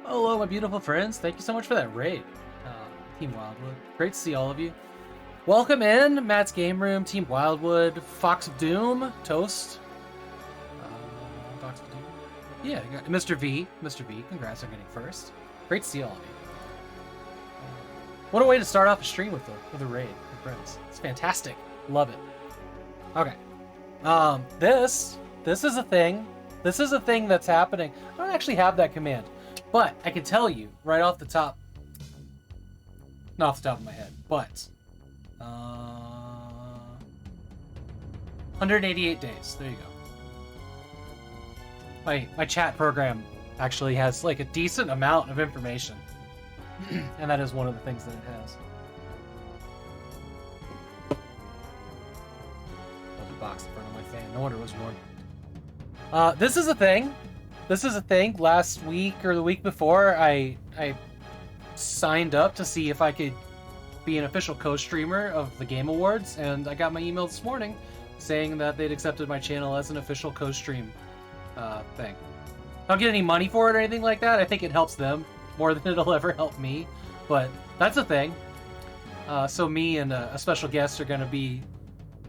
Hello, my beautiful friends. Thank you so much for that raid, Team Wildwood. Great to see all of you. Welcome in, Matt's Game Room, Team Wildwood, Fox of Doom, Toast. Fox of Doom. Yeah, you got Mr. V. Mr. V, congrats on getting first. Great to see all of you. What a way to start off a stream with a raid, my friends. It's fantastic. Love it. Okay. This is a thing. This is a thing that's happening. I don't actually have that command, but I can tell you right off the top. Not off the top of my head, but 188 days. There you go. My chat program actually has like a decent amount of information, and that is one of the things that it has. There's a box in front of my fan. No wonder it was warm. This is a thing. This is a thing. Last week or the week before, I signed up to see if I could be an official co-streamer of the Game Awards, and I got my email this morning saying that they'd accepted my channel as an official co-stream thing. I don't get any money for it or anything like that. I think it helps them more than it'll ever help me, but that's a thing. So me and a special guest are going to be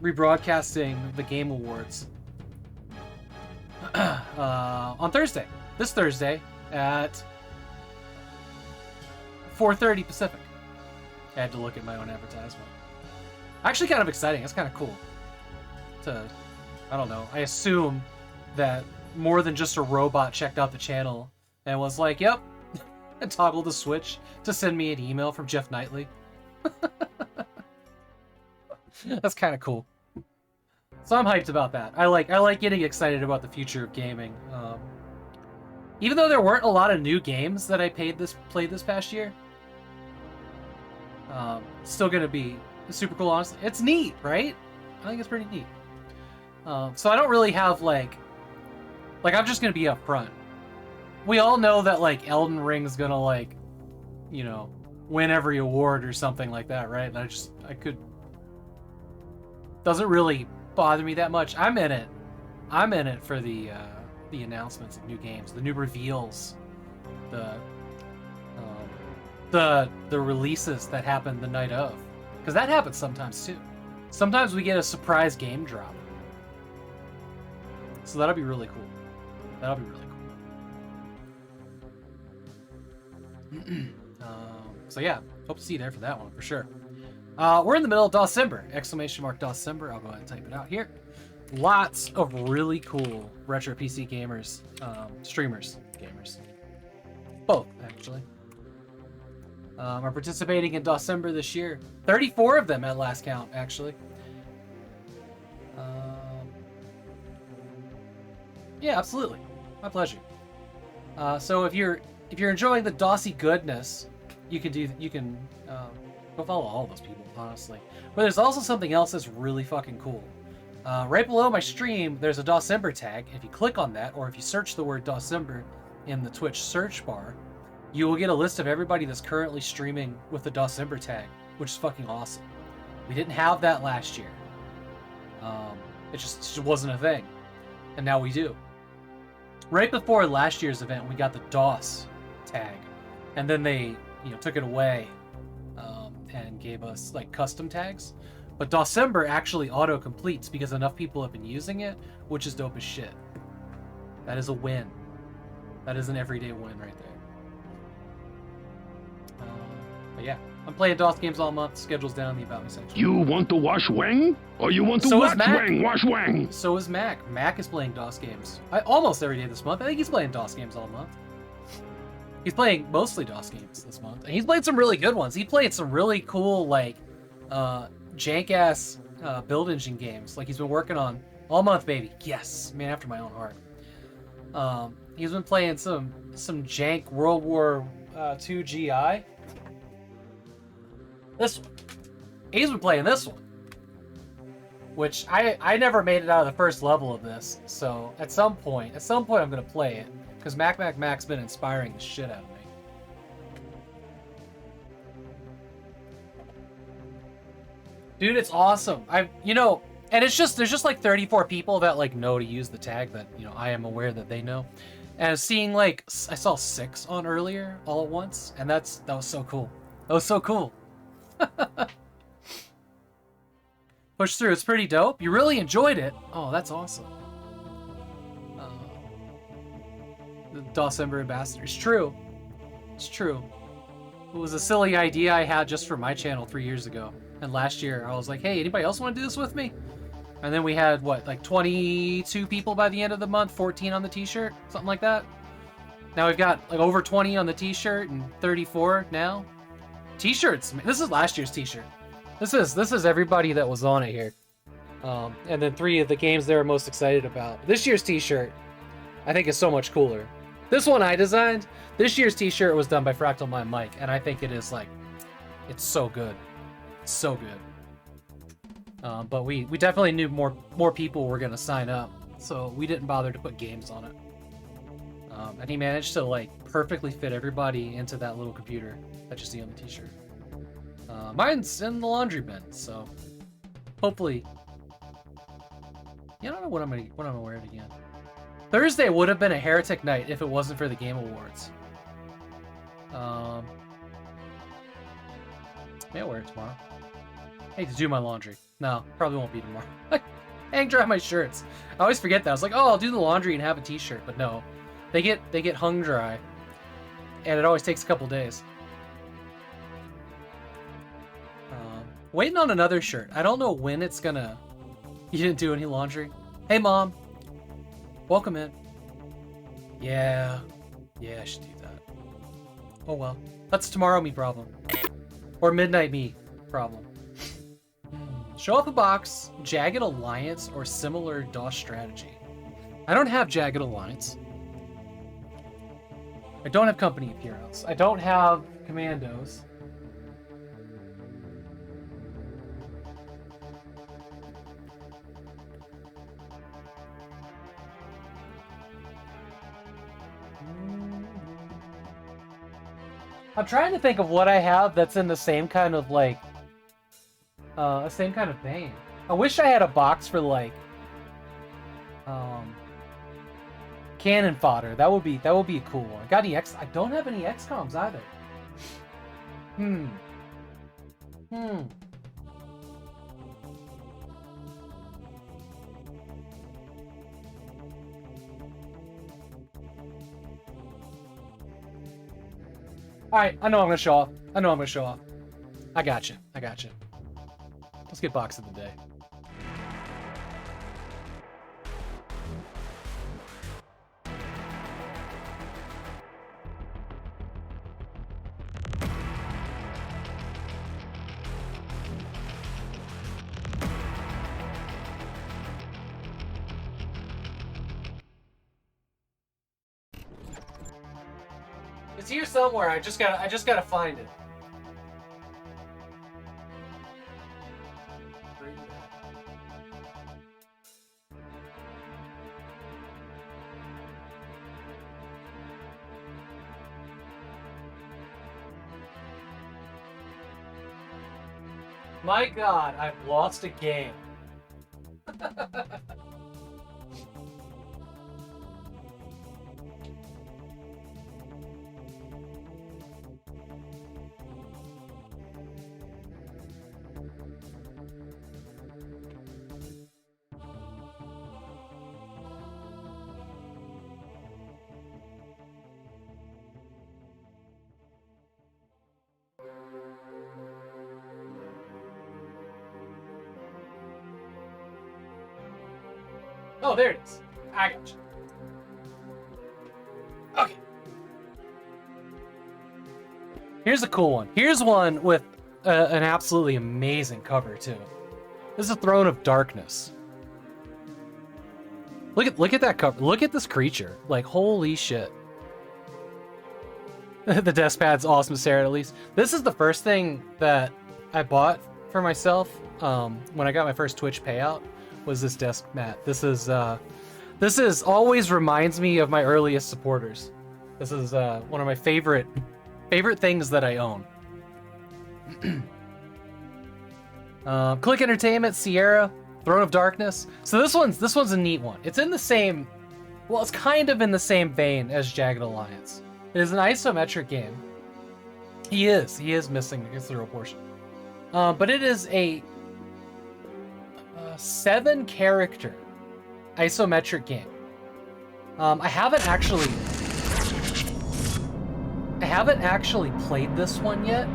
rebroadcasting the Game Awards on Thursday. This Thursday at 4:30 Pacific. I had to look at my own advertisement. Actually kind of exciting. It's kind of cool. I don't know. I assume that more than just a robot checked out the channel and was like, yep, and toggled the switch to send me an email from Jeff Knightley. That's kind of cool. So I'm hyped about that. I like getting excited about the future of gaming. Even though there weren't a lot of new games that I played this past year, still gonna be super cool. Honestly, it's neat, right? I think it's pretty neat. So I don't really have like I'm just gonna be up front. We all know that like Elden Ring's gonna like, you know, win every award or something like that, right? And I could. Doesn't really bother me that much. I'm in it for the announcements of new games, the new reveals, the releases that happen the night of, because that happens sometimes too. Sometimes we get a surprise game drop, so that'll be really cool. That'll be really cool. So yeah, hope to see you there for that one for sure. We're in the middle of DOSEMBER! !DOSEMBER! I'll go ahead and type it out here. Lots of really cool retro PC gamers, streamers, gamers. Both, actually. Are participating in DOSEMBER this year. 34 of them at last count, actually. Yeah, absolutely. My pleasure. So if you're enjoying the DOSy goodness, you can go follow all those people, honestly. But there's also something else that's really fucking cool. Right below my stream, there's a DOSEMBER tag. If you click on that, or if you search the word DOSEMBER in the Twitch search bar, you will get a list of everybody that's currently streaming with the DOSEMBER tag, which is fucking awesome. We didn't have that last year. It just wasn't a thing. And now we do. Right before last year's event, we got the DOS tag. And then they, took it away and gave us like custom tags. But DOSEMBER actually auto-completes because enough people have been using it, which is dope as shit. That is a win. That is an everyday win right there. But yeah, I'm playing DOS games all month. Schedule's down in the About Me section. You want to wash Wang? Or you want to wax Wang? Wash Wang! So is Mac. Mac is playing DOS games. Almost every day this month. I think he's playing DOS games all month. He's playing mostly DOS games this month. And he's played some really good ones. He played some really cool, like, jank-ass build engine games. Like, he's been working on all month, baby. Yes! Man after my own heart. He's been playing some jank World War II GI. This one. He's been playing this one. Which, I never made it out of the first level of this. So, at some point I'm going to play it. Because Mac's been inspiring the shit out of me. Dude, it's awesome. And there's just like 34 people that like know to use the tag that, I am aware that they know. And seeing like I saw 6 on earlier all at once, and that was so cool. That was so cool. Push through. It's pretty dope. You really enjoyed it. Oh, that's awesome. The DOSEMBER ambassador. It's true. It's true. It was a silly idea I had just for my channel 3 years ago. And last year I was like, hey, anybody else want to do this with me? And then we had, what, like 22 people by the end of the month, 14 on the t-shirt, something like that. Now we've got like over 20 on the t-shirt and 34 now. T-shirts, this is last year's t-shirt. This is everybody that was on it here. And then 3 of the games they were most excited about. This year's t-shirt, I think, is so much cooler. This one I designed. This year's t-shirt was done by Fractal Mind Mike, and I think it is like, it's so good. It's so good. But we definitely knew more people were gonna sign up, so we didn't bother to put games on it. And he managed to like perfectly fit everybody into that little computer that you see on the t-shirt. Mine's in the laundry bin, so hopefully. Yeah, I don't know when I'm gonna wear it again. Thursday would have been a Heretic night if it wasn't for the Game Awards. May I wear it tomorrow? I hate to do my laundry. No, probably won't be tomorrow. Hang dry my shirts. I always forget that. I was like, oh, I'll do the laundry and have a t-shirt, but no. They get hung dry, and it always takes a couple days. Waiting on another shirt. I don't know when it's gonna... You didn't do any laundry? Hey, Mom. Welcome in. Yeah, I should do that. Oh well. That's tomorrow me problem. Or midnight me problem. Show up a box, Jagged Alliance, or similar DOS strategy. I don't have Jagged Alliance. I don't have Company of Heroes. I don't have Commandos. I'm trying to think of what I have that's in the same kind of like, same kind of vein. I wish I had a box for like, cannon fodder. That would be a cool one. Got any I don't have any XComs either. Alright, I know I'm gonna show off. I got you. Let's get box of the day. It's here somewhere. I just gotta find it. My God, I've lost a game. Oh, there it is. I got you. Okay. Here's a cool one. Here's one with an absolutely amazing cover too. This is a Throne of Darkness. Look at that cover. Look at this creature. Like, holy shit. The desk pad's awesome, Sarah, at least. This is the first thing that I bought for myself when I got my first Twitch payout. Was this desk mat. This is always reminds me of my earliest supporters. This is one of my favorite things that I own. Click Entertainment, Sierra, Throne of Darkness. So this one's a neat one. It's in the same Well, it's kind of in the same vein as Jagged Alliance. It is an isometric game. He is missing a considerable portion. But it is a 7-character isometric game. I haven't actually played this one yet,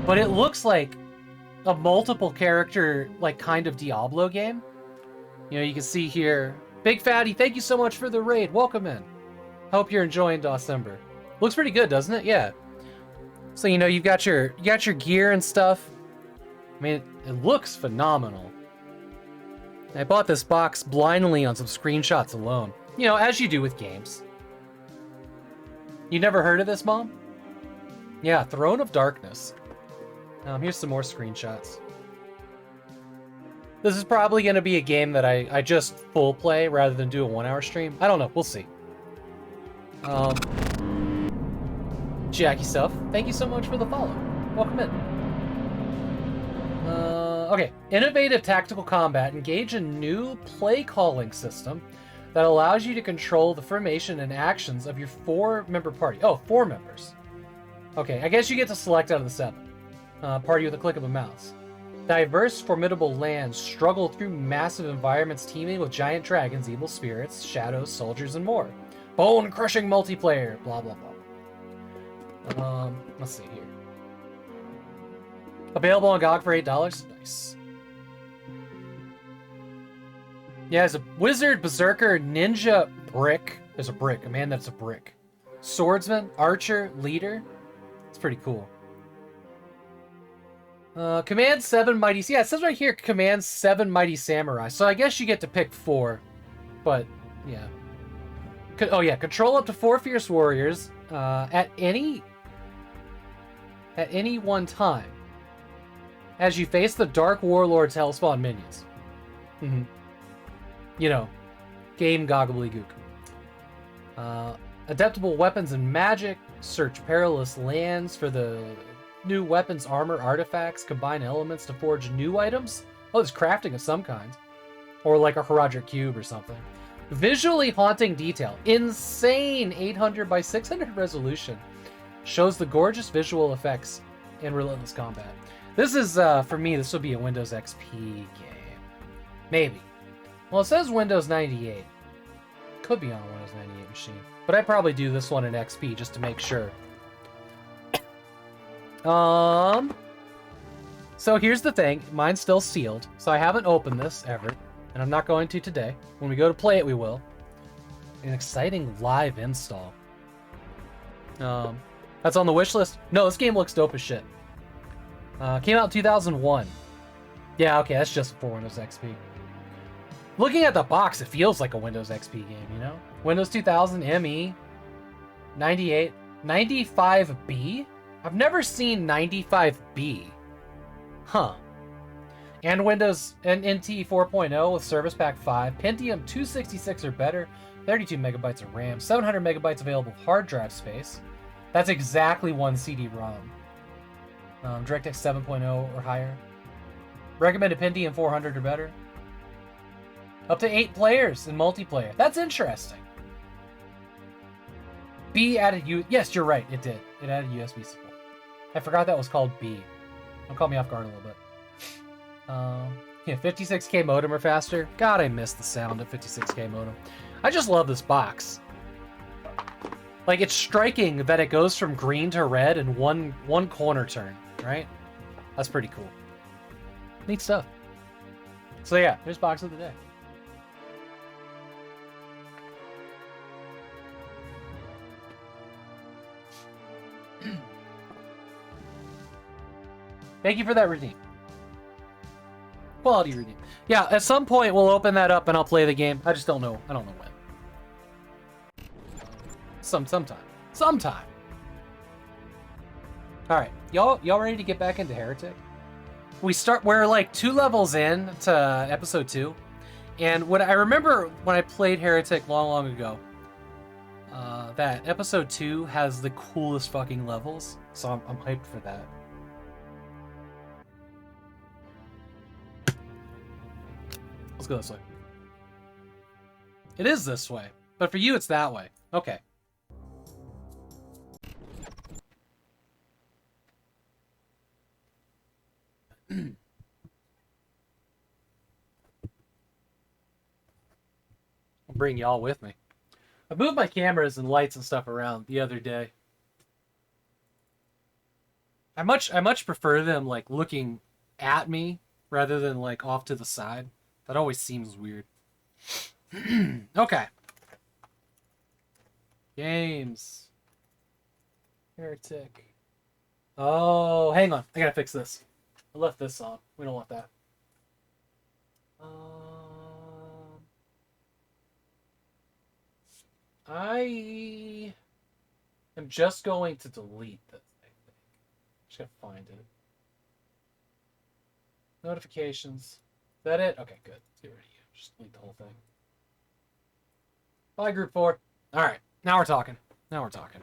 but it looks like a multiple character, like, kind of Diablo game. You know, you can see here, Big Fatty, thank you so much for the raid. Welcome in. Hope you're enjoying DOSEMBER. Looks pretty good, doesn't it? Yeah. So, you know, you got your gear and stuff. I mean, it looks phenomenal. I bought this box blindly on some screenshots alone. You know, as you do with games. You never heard of this, Mom? Yeah, Throne of Darkness. Here's some more screenshots. This is probably going to be a game that I just full play rather than do a 1-hour stream. I don't know. We'll see. Jackie Stuff, thank you so much for the follow. Welcome in. Okay. Innovative tactical combat. Engage a new play calling system that allows you to control the formation and actions of your 4-member party. Oh, 4 members. Okay, I guess you get to select out of the 7. Party with a click of a mouse. Diverse, formidable lands struggle through massive environments teeming with giant dragons, evil spirits, shadows, soldiers, and more. Bone-crushing multiplayer, blah, blah, blah. Let's see here. Available on GOG for $8. Nice. Yeah, it's a wizard, berserker, ninja, brick. There's a brick. A man that's a brick. Swordsman, archer, leader. It's pretty cool. Command 7 mighty... Yeah, it says right here, command 7 mighty samurai. So I guess you get to pick 4. But, yeah. Oh, yeah. Control up to 4 fierce warriors at any one time as you face the Dark Warlord's Hellspawn minions. Mm-hmm. You know, game gobbledygook. Adaptable weapons and magic. Search perilous lands for the new weapons, armor, artifacts. Combine elements to forge new items. Oh, there's crafting of some kind. Or like a Heretic cube or something. Visually haunting detail. Insane 800 by 600 resolution. Shows the gorgeous visual effects and relentless combat. This is, for me, this will be a Windows XP game. Maybe. Well, it says Windows 98. Could be on a Windows 98 machine. But I'd probably do this one in XP just to make sure. So here's the thing. Mine's still sealed, so I haven't opened this ever. And I'm not going to today. When we go to play it, we will. An exciting live install. That's on the wish list. No, this game looks dope as shit. Came out in 2001. Yeah, okay, that's just for Windows XP. Looking at the box, it feels like a Windows XP game, you know? Windows 2000, ME, 98, 95B? I've never seen 95B. Huh. And Windows and NT 4.0 with Service Pack 5, Pentium 266 or better, 32 megabytes of RAM, 700 megabytes available hard drive space. That's exactly 1 CD-ROM. DirectX 7.0 or higher. Recommended Pentium 400 or better. Up to 8 players in multiplayer. That's interesting. B added yes, you're right. It did. It added USB support. I forgot that was called B. Don't call me off guard a little bit. Yeah, 56K modem or faster. God, I miss the sound of 56K modem. I just love this box. Like, it's striking that it goes from green to red in one corner turn, right? That's pretty cool. Neat stuff. So yeah, here's box of the day. Thank you for that redeem. Quality redeem. Yeah, at some point we'll open that up and I'll play the game. I just don't know. I don't know when. Sometime. All right, y'all ready to get back into Heretic? We're like 2 levels in to episode 2, and what I remember when I played Heretic long ago, that episode 2 has the coolest fucking levels, so I'm hyped for that. Let's go this way. It is this way. But for you, it's that way. Okay. I'll bring y'all with me. I moved my cameras and lights and stuff around the other day. I much prefer them like looking at me rather than like off to the side. That always seems weird. Okay. Games. Heretic. Oh, hang on. I gotta fix this. I left this on. We don't want that. I am just going to delete this, I think. Just gotta find it. Notifications. Is that it? Okay, good. Let's get rid of you. Just delete the whole thing. Bye, group 4. Alright, now we're talking. Now we're talking.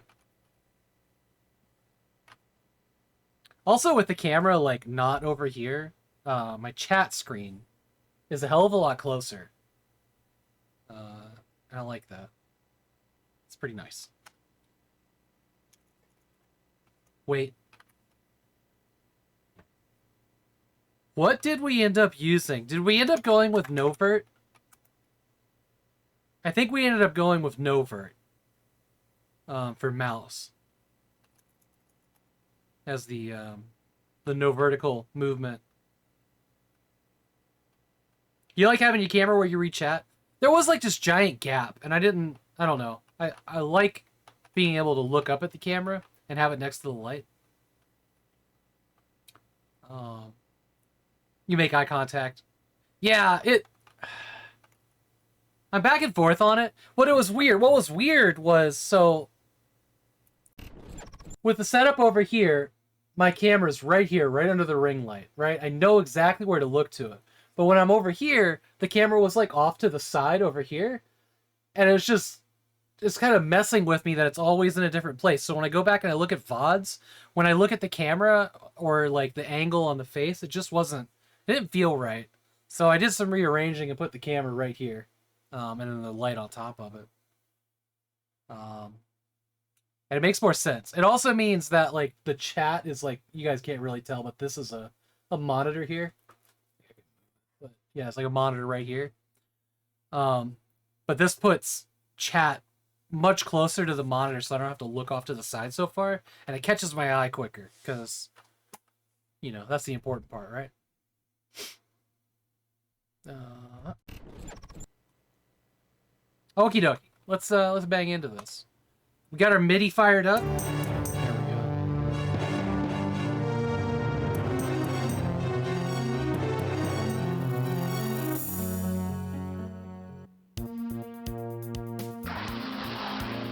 Also, with the camera, like, not over here, my chat screen is a hell of a lot closer. I like that. It's pretty nice. Wait. What did we end up using? Did we end up going with Novert? I think we ended up going with Novert for mouse. As the no vertical movement. You like having your camera where you read chat? There was like this giant gap, and I don't know. I like being able to look up at the camera and have it next to the light. You make eye contact. Yeah, I'm back and forth on it. What was weird was, so with the setup over here, my camera's right here, right under the ring light, right? I know exactly where to look to it. But when I'm over here, the camera was like off to the side over here. And it's kind of messing with me that it's always in a different place. So when I go back and I look at VODs, when I look at the camera or like the angle on the face, it didn't feel right. So I did some rearranging and put the camera right here. And then the light on top of it. And it makes more sense. It also means that like the chat is like, you guys can't really tell, but this is a monitor here. But yeah, it's like a monitor right here. But this puts chat much closer to the monitor, so I don't have to look off to the side so far, and it catches my eye quicker because, you know, that's the important part, right? Okie dokie. Let's bang into this. We got our MIDI fired up. There we go.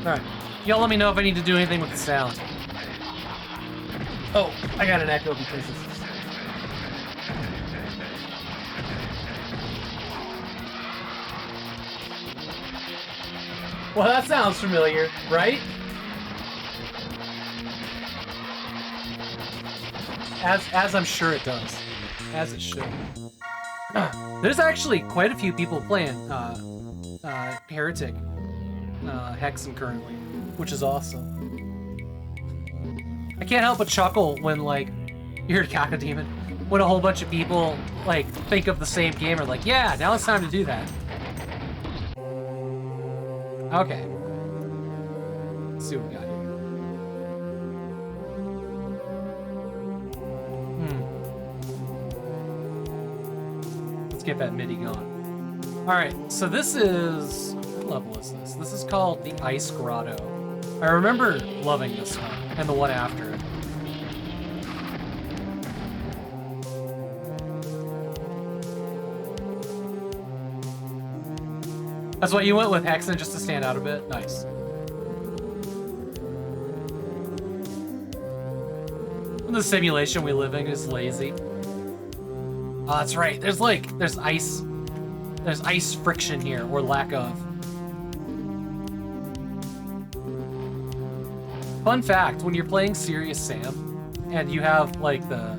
Alright. Y'all let me know if I need to do anything with the sound. Oh, I got an echo because this is... Well, that sounds familiar, right? As I'm sure it does. As it should. There's actually quite a few people playing Heretic Hexen currently, which is awesome. I can't help but chuckle when, like, you hear Cacodemon, when a whole bunch of people, like, think of the same game or like, yeah, now it's time to do that. Okay. Let's see what we got here. Let's get that MIDI going. Alright, so this is... What level is this? This is called the Ice Grotto. I remember loving this one, and the one after it. That's why you went with Hexen, just to stand out a bit? Nice. The simulation we live in is lazy. Oh, that's right. There's ice friction here, or lack of. Fun fact, when you're playing Serious Sam, and you have, like, the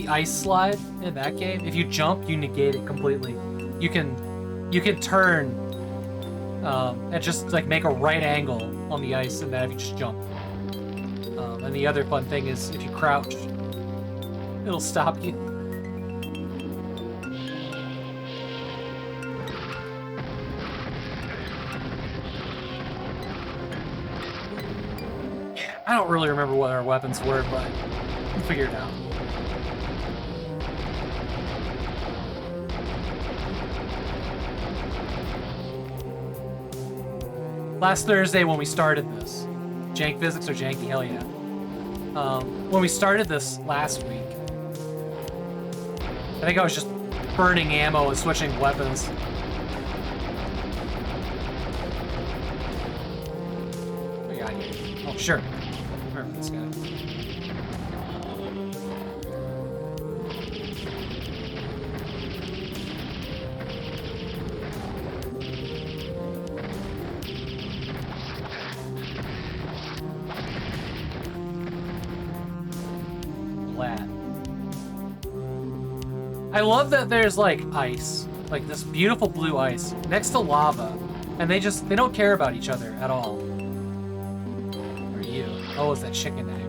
ice slide in that game, if you jump, you negate it completely. You can turn and just like make a right angle on the ice, and then if you just jump. And the other fun thing is if you crouch, it'll stop you. I don't really remember what our weapons were, but we'll figure it out. Last Thursday when we started this, jank physics or janky, hell yeah. When we started this last week, I think I was just burning ammo and switching weapons. What do we got here? Oh, sure. I remember this guy. I love that there's like ice, like this beautiful blue ice next to lava, and they don't care about each other at all. Who are you? Oh, it's that chicken egg.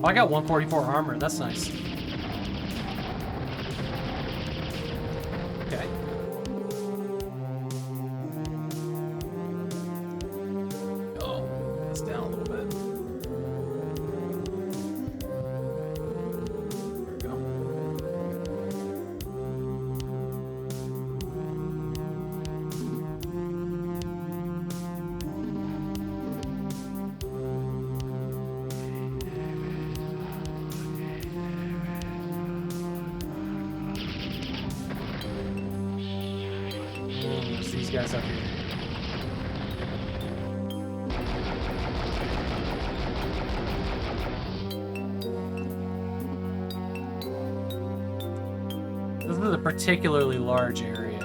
Oh, I got 144 armor. That's nice. Okay. Oh, it's down a little bit. There we go. These guys up here. This is a particularly large area.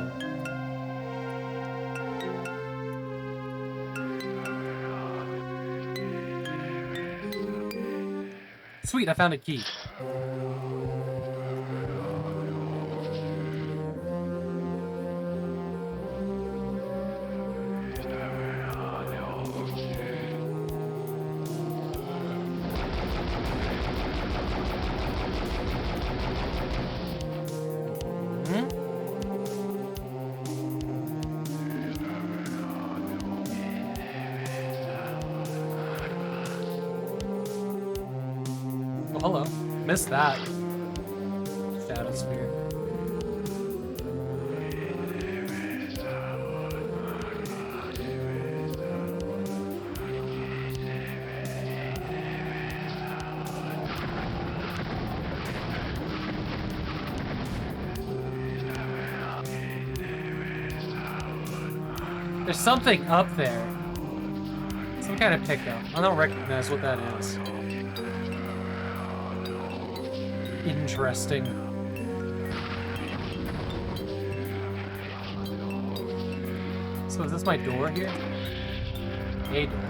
Sweet, I found a key. Oh, hello. Missed that. Shadow Sphere. There's something up there. Some kind of pickup. I don't recognize what that is. Interesting. So is this my door here? A door.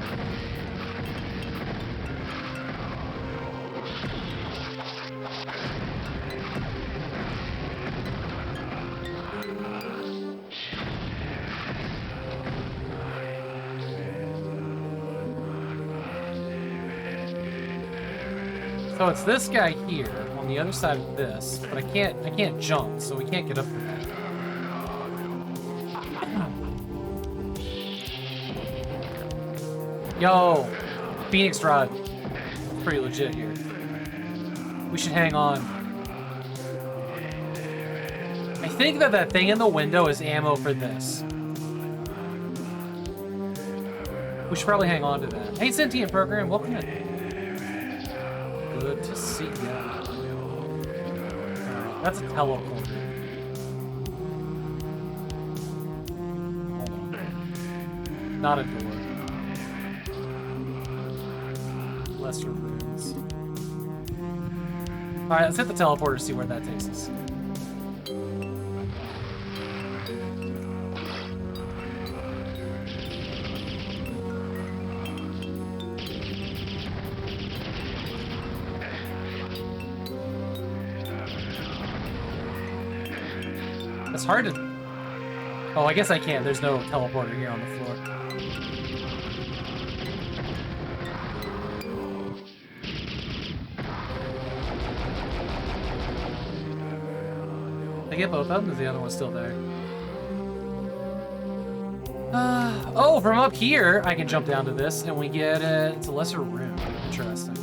So it's this guy here on the other side of this, but I can't jump, so we can't get up there. Yo, Phoenix Rod. It's pretty legit here. We should hang on. I think that thing in the window is ammo for this. We should probably hang on to that. Hey, Sentient Program, welcome in. Good to see you. Alright, that's a teleport. Not a door. Lesser runes. Alright, let's hit the teleporter to see where that takes us. It's hard to... Oh, I guess I can. There's no teleporter here on the floor. Did I get both of them? Is the other one still there? Oh, from up here, I can jump down to this, and we get it. It's a lesser room. Interesting.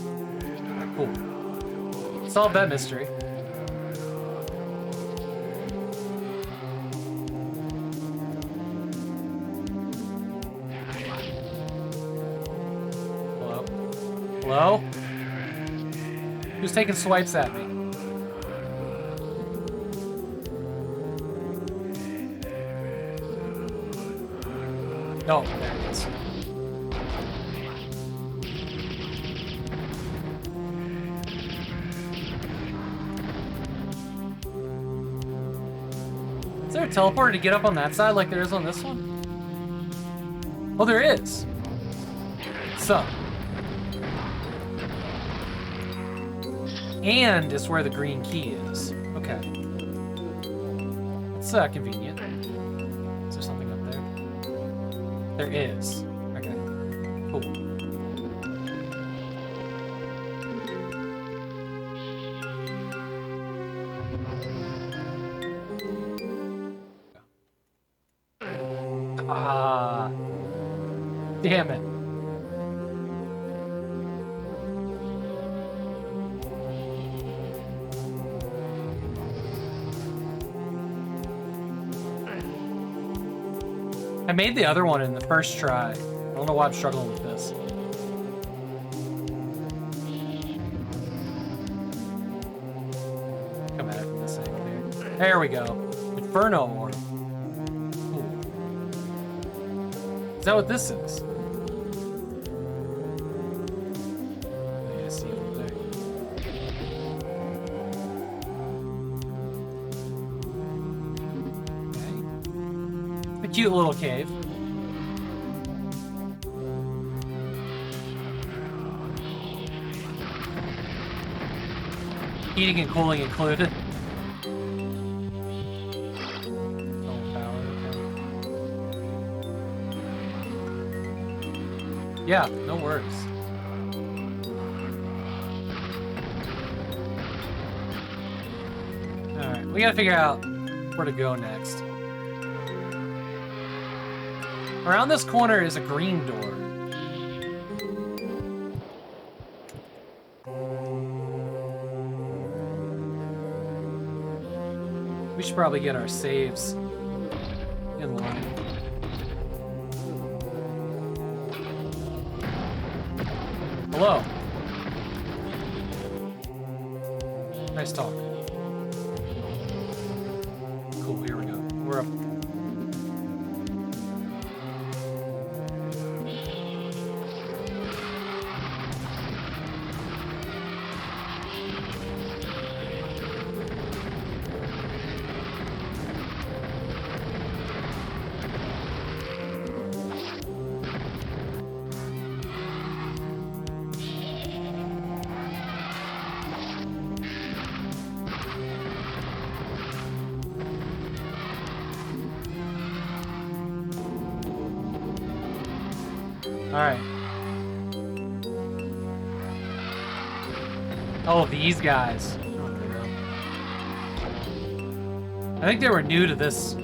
Cool. Solve that mystery. Hello? Who's taking swipes at me? No, there it is. Is there a teleporter to get up on that side like there is on this one? Oh, there is. So. And it's where the green key is. Okay. It's convenient. Is there something up there? There is. Okay. Cool. Ah. Damn it. I made the other one in the first try. I don't know why I'm struggling with this. Come at it from this angle here. There we go. Inferno orb. Cool. Is that what this is? Yeah, I see it over there. A cute little cave. Heating and cooling included. Yeah, no worries. Alright, we gotta figure out where to go next. Around this corner is a green door. We should probably get our saves in line. Hello. Nice talk. Cool, here we go. We're up. Alright. Oh, these guys. I think they were new to this.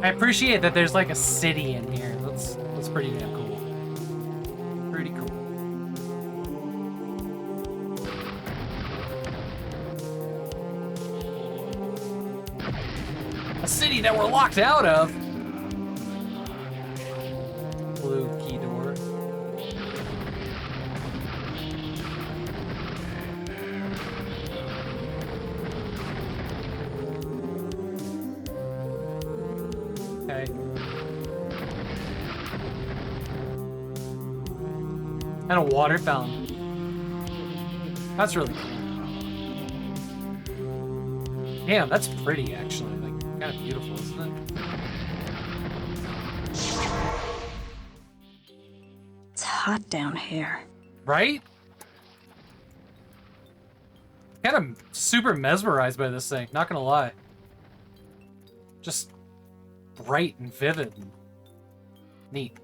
I appreciate that there's like a city in here. That's pretty damn cool. Pretty cool. A city that we're locked out of. Blue key door. Okay. And a water fountain. That's really cool. Damn, that's pretty actually. Like, kind of beautiful, isn't it? It's hot down here. Right? Kind of super mesmerized by this thing, not gonna lie. Just bright and vivid and neat.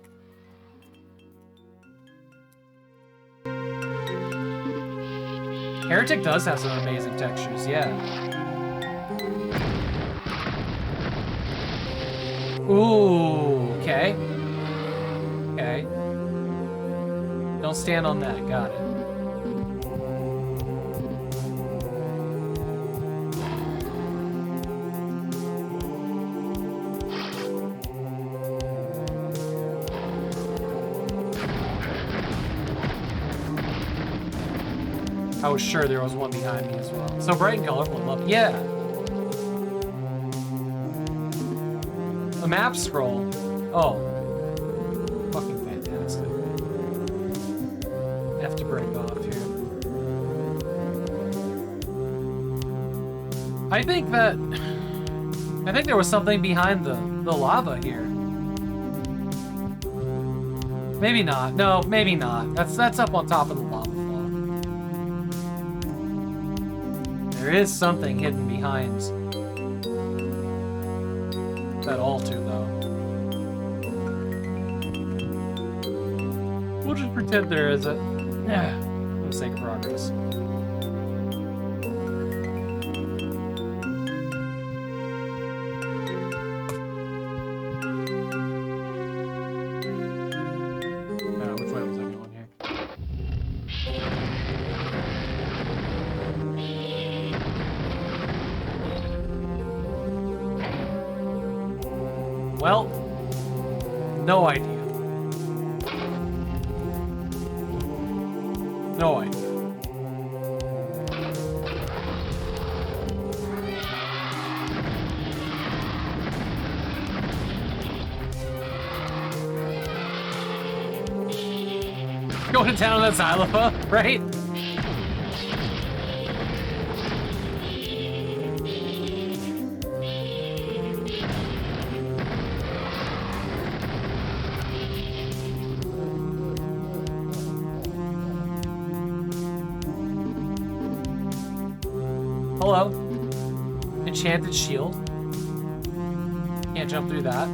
Heretic does have some amazing textures, yeah. Ooh, okay. Okay. Don't stand on that, got it. I was sure there was one behind me as well. So bright and colorful, love. Yeah. The map scroll. Oh. Fucking fantastic. Have to break off here. I think there was something behind the lava here. Maybe not. No, maybe not. That's up on top of the lava flow. There is something hidden behind that altar, though. We'll just pretend there isn't. Yeah, for the sake of progress. Which way was I going here? Well, no idea. No idea. Going to town on that xylophone, right? Hello. Enchanted shield. Can't jump through that.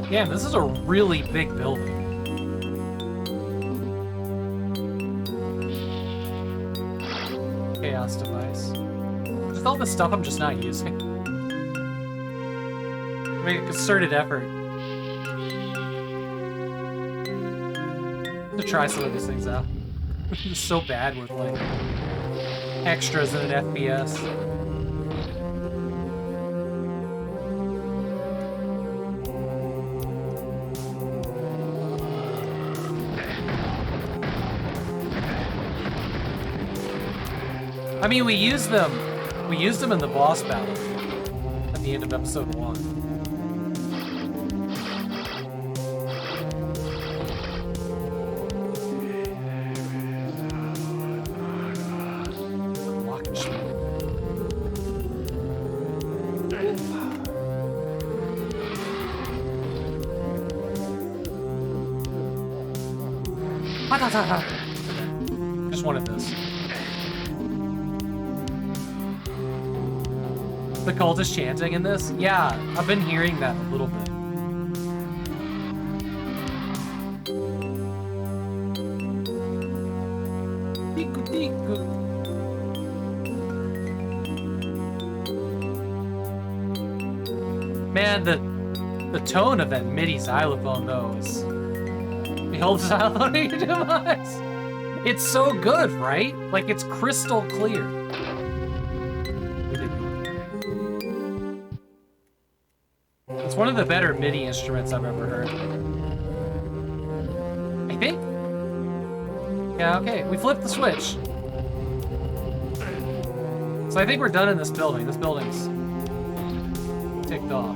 Damn, this is a really big building. Chaos device. Just all this stuff I'm just not using. Make a concerted effort to try some of these things out. I'm so bad with like extras in an FPS. I mean, we used them in the boss battle at the end of episode 1. Just wanted this. The cultist chanting in this? Yeah, I've been hearing that a little bit. Tiku tiku. Man, the tone of that MIDI xylophone though is... Behold xylophone in your device. It's so good, right? Like, it's crystal clear. It's one of the better MIDI instruments I've ever heard. I think? Yeah, okay. We flipped the switch. So I think we're done in this building. This building's ticked off.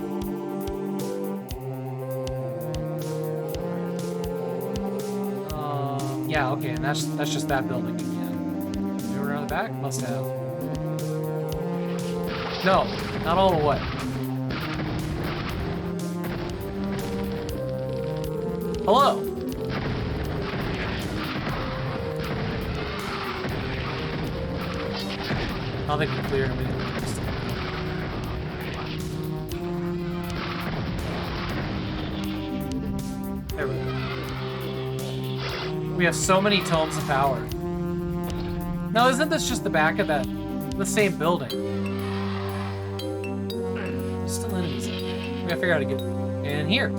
Yeah, okay, and that's just that building again. You were around the back? Must have. No, not all the way. Hello. I don't think we cleared everything. There we go. We have so many tomes of power. Now, isn't this just the back of the same building? There's still enemies in here. We gotta figure out how to get in here.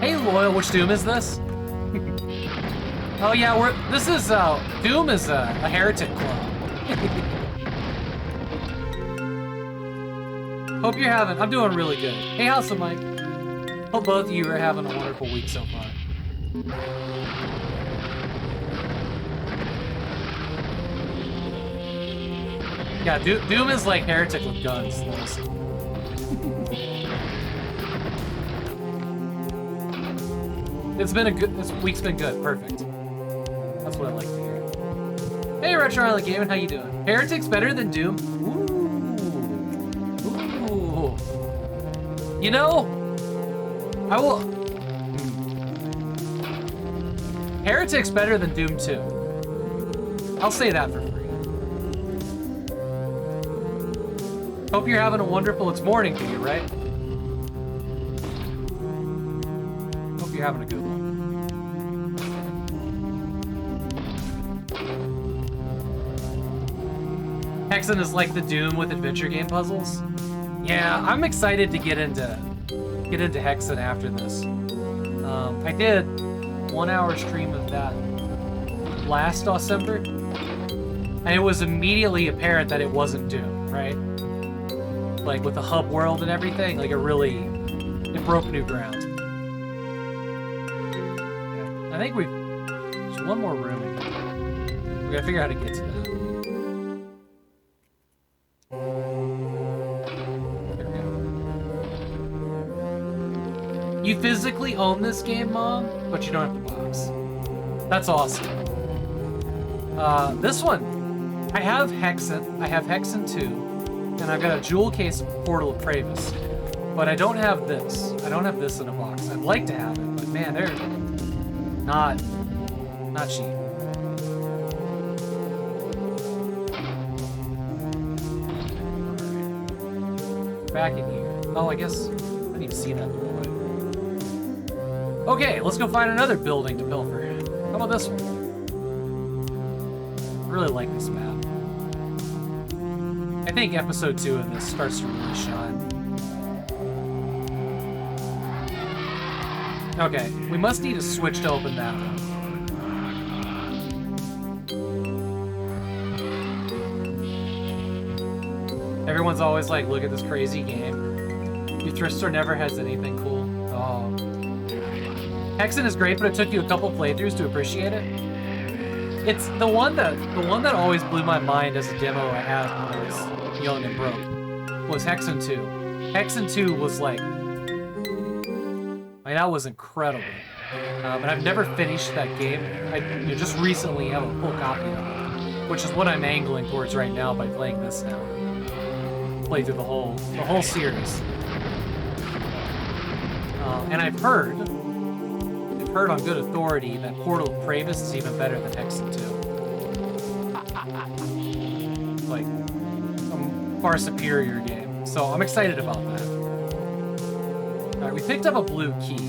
Hey, Loyal, which Doom is this? Oh yeah, this is, Doom is a Heretic clone. Hope you're I'm doing really good. Hey, how's it, Mike? Hope both of you are having a wonderful week so far. Yeah, Doom is like Heretic with guns. This week's been good. Perfect. That's what I like to hear. Hey, Retro Island Gaming, how you doing? Heretic's better than Doom? Ooh. You know, I will... Heretic's better than Doom 2. I'll say that for free. Hope you're having a wonderful... It's morning for you, right? Hope you're having a good one. Hexen is like the Doom with adventure game puzzles. Yeah, I'm excited to get into Hexen after this. I did 1 hour stream of that last December, and it was immediately apparent that it wasn't Doom, right? Like with the hub world and everything, like it broke new ground. Yeah. I think there's one more room in here. We gotta figure out how to get to that. You physically own this game, Mom, but you don't have the box. That's awesome. This one, I have Hexen. I have Hexen 2, and I've got a jewel case Portal of Pravis, but I don't have this. I don't have this in a box. I'd like to have it, but man, they're not cheap. Alright. Back in here. Oh, I guess I need to see that door. Okay, let's go find another building to pilfer. How about this one? I really like this map. I think episode 2 of this starts to really shine. Okay, we must need a switch to open that one. Everyone's always like, look at this crazy game. Your thrift store never has anything cool. Oh. Hexen is great, but it took you a couple playthroughs to appreciate it. It's the one that always blew my mind as a demo I had when I was young and broke was Hexen 2. Hexen 2 was like, I mean, that was incredible. And I've never finished that game. I just recently have a full copy of it, which is what I'm angling towards right now by playing this now. Play through the whole series. And I've heard on good authority that Portal of Pravis is even better than Hexen 2. Like, a far superior game. So I'm excited about that. Alright, we picked up a blue key.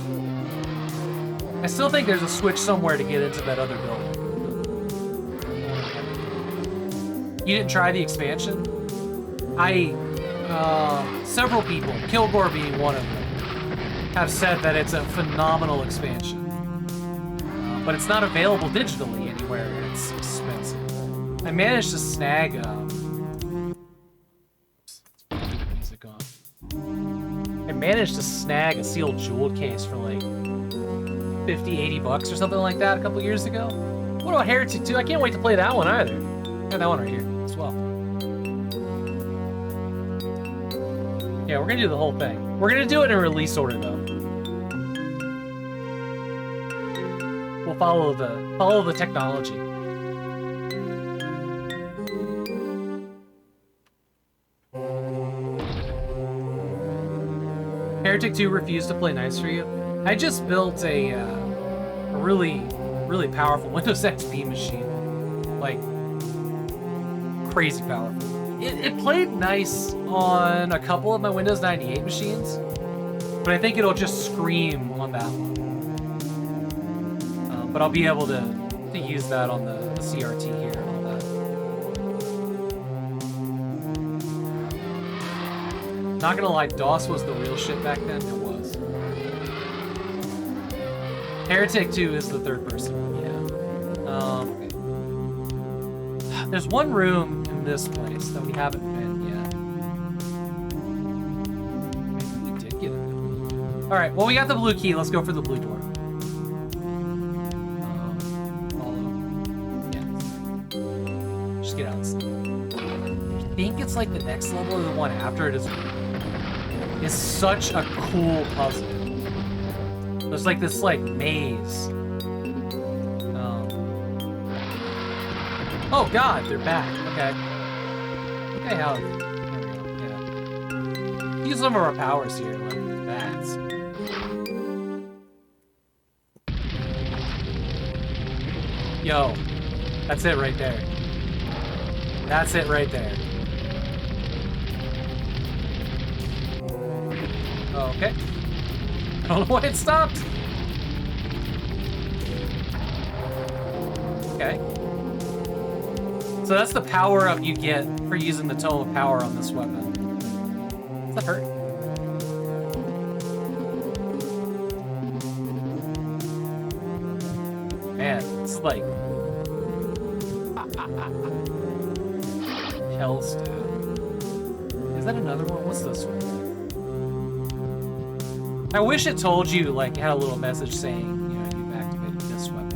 I still think there's a switch somewhere to get into that other building. You didn't try the expansion? Several people, Kilgore being one of them, have said that it's a phenomenal expansion. But it's not available digitally anywhere, and it's expensive. I managed to snag, music on. I managed to snag a sealed jeweled case for like 50, 80 bucks or something like that a couple years ago. What about Heretic 2? I can't wait to play that one either. Got that one right here as well. Yeah, we're gonna do the whole thing. We're gonna do it in release order though. We'll follow the technology. Heretic 2 refused to play nice for you. I just built a really powerful Windows XP machine, like crazy powerful. It played nice on a couple of my Windows 98 machines, but I think it'll just scream on that one. But I'll be able to use that on the CRT here and all that. Not gonna lie, DOS was the real shit back then. It was. Heretic 2 is the third person. Yeah. Okay. There's one room in this place that we haven't been yet. Maybe we did get it. All right. Well, we got the blue key. Let's go for the blue door. Get out. I think it's like the next level or the one after it is such a cool puzzle. There's like this like maze. Oh god, they're back. Okay. Okay, how? There we go. Yeah. Use some of our powers here, like that. Yo, that's it right there. That's it right there. Okay. I don't know why it stopped. Okay. So that's the power up you get for using the Tome of Power on this weapon. Does that hurt? Man, it's like... Hellstone. Is that another one? What's this one? I wish it told you, like, it had a little message saying, you know, you've activated this weapon.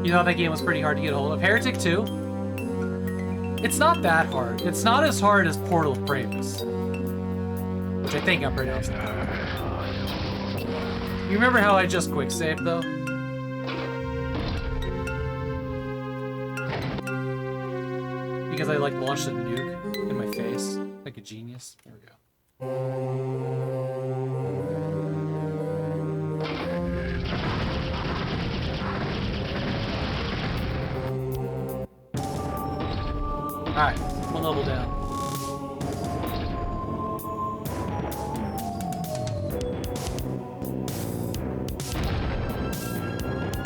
You know, that game was pretty hard to get a hold of. Heretic 2? It's not that hard. It's not as hard as Portal of Pravis, which I think I'm pronouncing that. You remember how I just quick saved though? Because I like launched a nuke in my face like a genius. There we go. Alright, one level down.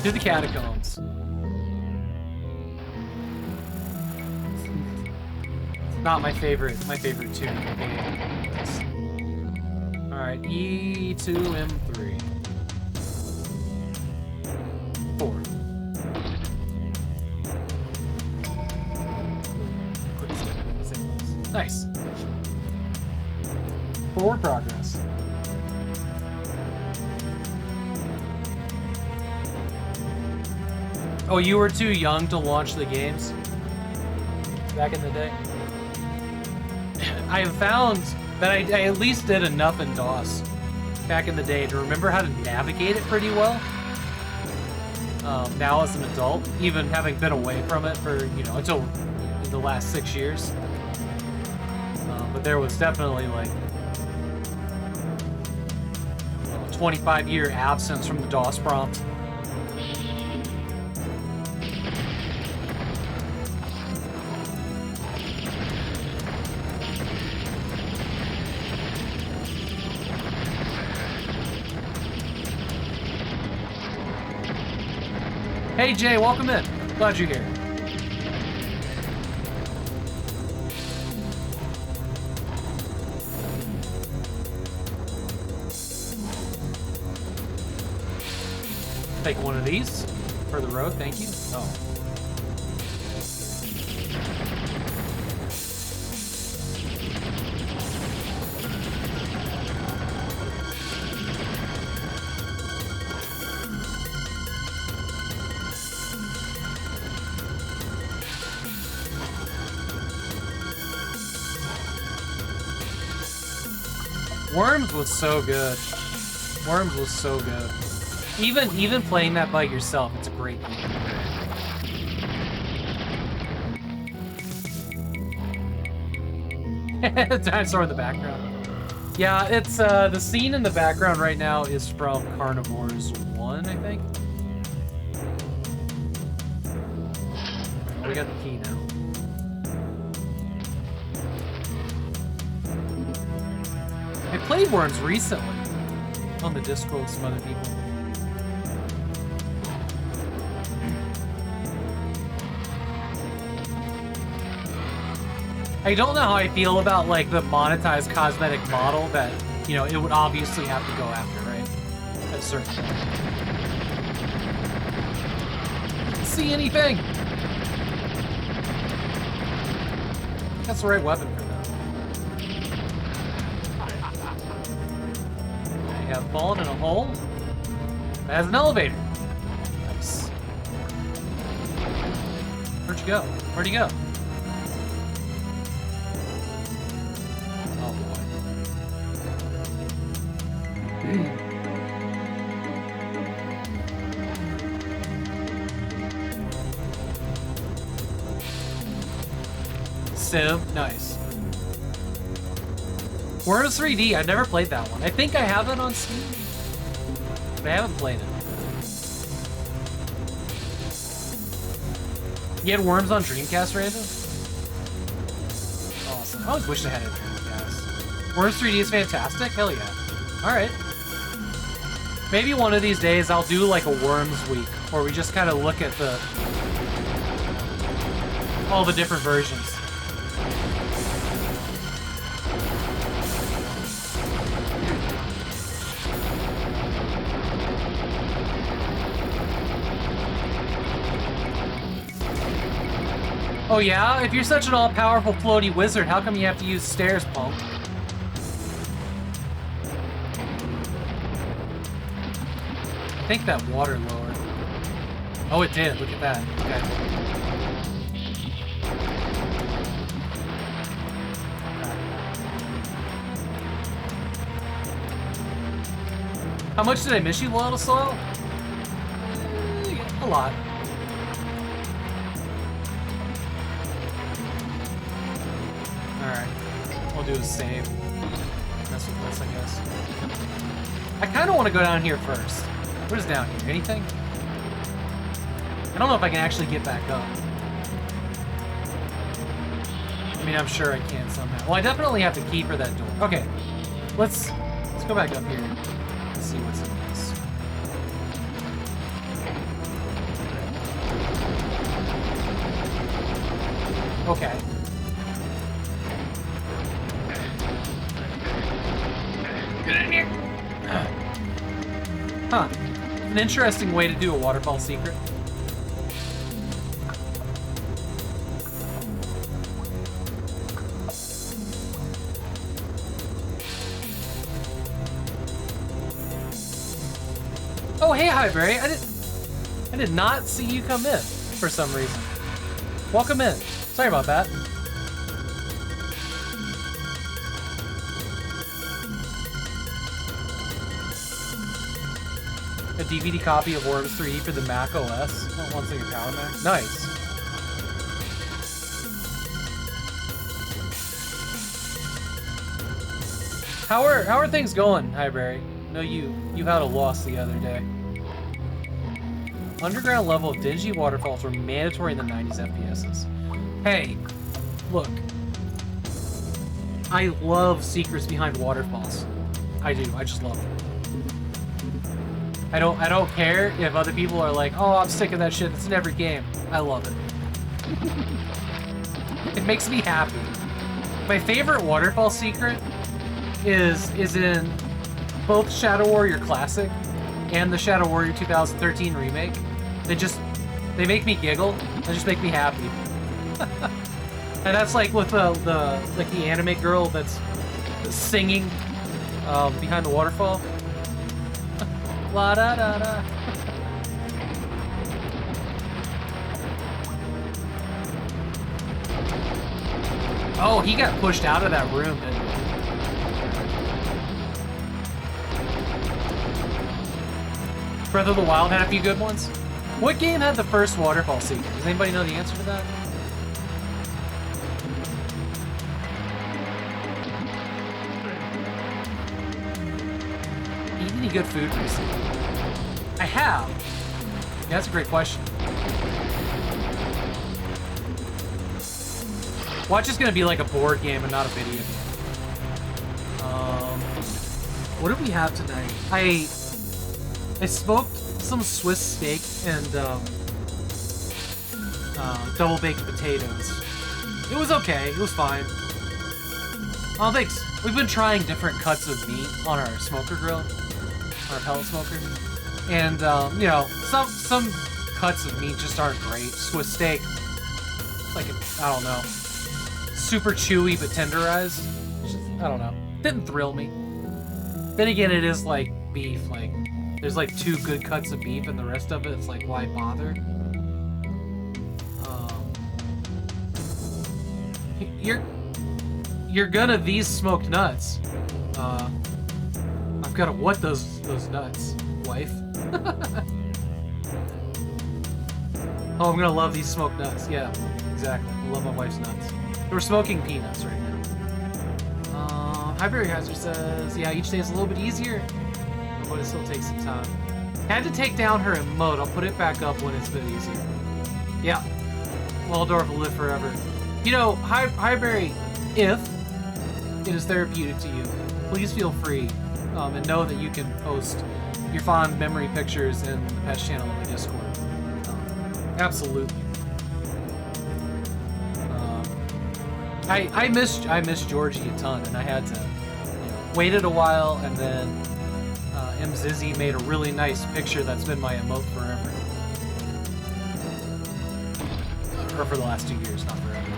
To the catacombs. Not my favorite tune in the game. Alright, E2M3. 4. Nice. Forward progress. Oh, you were too young to launch the games back in the day? I have found that I at least did enough in DOS back in the day to remember how to navigate it pretty well. Now as an adult, even having been away from it for, you know, until the last 6 years. But there was definitely like a 25-year absence from the DOS prompt. Hey Jay, welcome in. Glad you're here. Take one of these for the road, thank you. Oh. Worms was so good. Worms was so good. Even playing that by yourself, it's a great game. Dinosaur in the background. Yeah, it's the scene in the background right now is from Carnivores 1, I think. We got the key now. I played Worms recently on the Discord with some other people. I don't know how I feel about like the monetized cosmetic model that, you know, it would obviously have to go after, right? At a certain point. See anything? That's the right weapon for that. I have fallen in a hole that has an elevator. Nice. Where'd you go? Where'd you go? Oh boy. Civ, nice. Worms 3D, I've never played that one. I think I have it on Steam, but I haven't played it. You had Worms on Dreamcast, Random? Awesome. I always wished I had a Dreamcast. Worms 3D is fantastic? Hell yeah. Alright. Maybe one of these days I'll do like a Worms week, where we just kind of look at all the different versions. Oh yeah? If you're such an all-powerful floaty wizard, how come you have to use stairs, punk? I think that water lowered. Oh, it did. Look at that. Okay. How much did I miss you, Loyal Soil? A lot. Alright. We'll do a save. Mess with this, I guess. I kind of want to go down here first. What is down here? Anything? I don't know if I can actually get back up. I mean, I'm sure I can somehow. Well, I definitely have the key for that door. Okay. Let's go back up here. Let's see what's in this. Okay. Get in here. Huh. An interesting way to do a waterfall secret. Oh, hey, Highberry. I did not see you come in for some reason. Welcome in. Sorry about that. A DVD copy of Worms 3D for the Mac OS. Oh, one second, Power Mac. Nice. How are things going, Highberry? I know you had a loss the other day. Underground level of dingy waterfalls were mandatory in the 90s FPSs. Hey, look. I love secrets behind waterfalls. I do. I just love them. I don't care if other people are like, oh, I'm sick of that shit. It's in every game. I love it. It makes me happy. My favorite waterfall secret is in both Shadow Warrior Classic and the Shadow Warrior 2013 remake. They make me giggle. They just make me happy. And that's like with the anime girl that's singing behind the waterfall. La da da da. Oh, he got pushed out of that room, didn't he? Breath of the Wild had a few good ones. What game had the first waterfall secret? Does anybody know the answer to that? Eat any good food recently? I have. Yeah, that's a great question. Watch is gonna be like a board game and not a video game. What did we have tonight? I smoked some Swiss steak and double baked potatoes. It was okay. It was fine. Oh, thanks. We've been trying different cuts of meat on our smoker grill, our pellet smoker, and you know, some cuts of meat just aren't great. Swiss steak, like I don't know, super chewy but tenderized. Just, I don't know. Didn't thrill me. Then again, it is like beef. Like there's like 2 good cuts of beef, and the rest of it's like, why bother? You're gonna these smoked nuts. I've gotta what those nuts, wife. Oh, I'm gonna love these smoked nuts. Yeah, exactly. I love my wife's nuts. We're smoking peanuts right now. Highberry Hazard says, yeah, each day is a little bit easier, but it still takes some time. Had to take down her emote. I'll put it back up when it's a bit easier. Yeah. Waldorf will live forever. You know, Highberry, if it is therapeutic to you, please feel free and know that you can post your fond memory pictures in the Pest channel in the Discord. Absolutely. I missed Georgie a ton, and I had to waited a while, and then Zizzy made a really nice picture that's been my emote forever. Or for the last 2 years, not forever.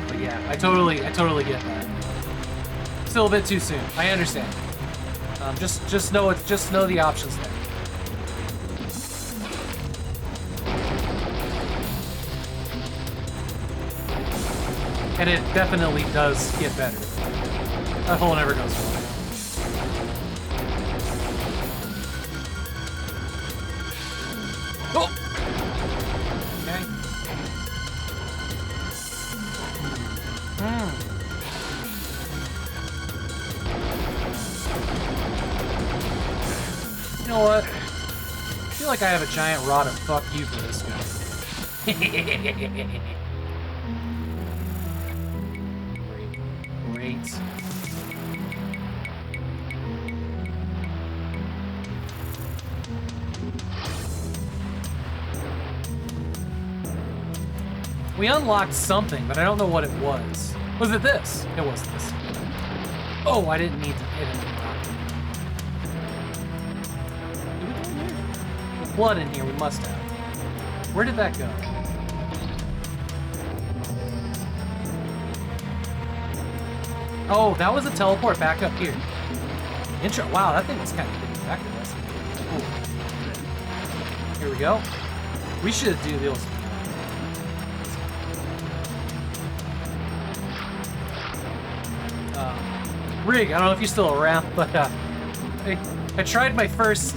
But yeah, I totally get that. Still a bit too soon. I understand. Just know the options there. And it definitely does get better. That hole never goes away. Oh! Okay. You know what? I feel like I have a giant rod of fuck you for this guy. Great. We unlocked something, but I don't know what it was. Was it this? It was this. Oh, I didn't need to hit it. Did we go in here? There's blood in here, we must have. Where did that go? Oh, that was a teleport back up here. Wow, that thing was kind of hitting back to us. Ooh. Here we go. We should do those. Rig, I don't know if you're still around, but I tried my first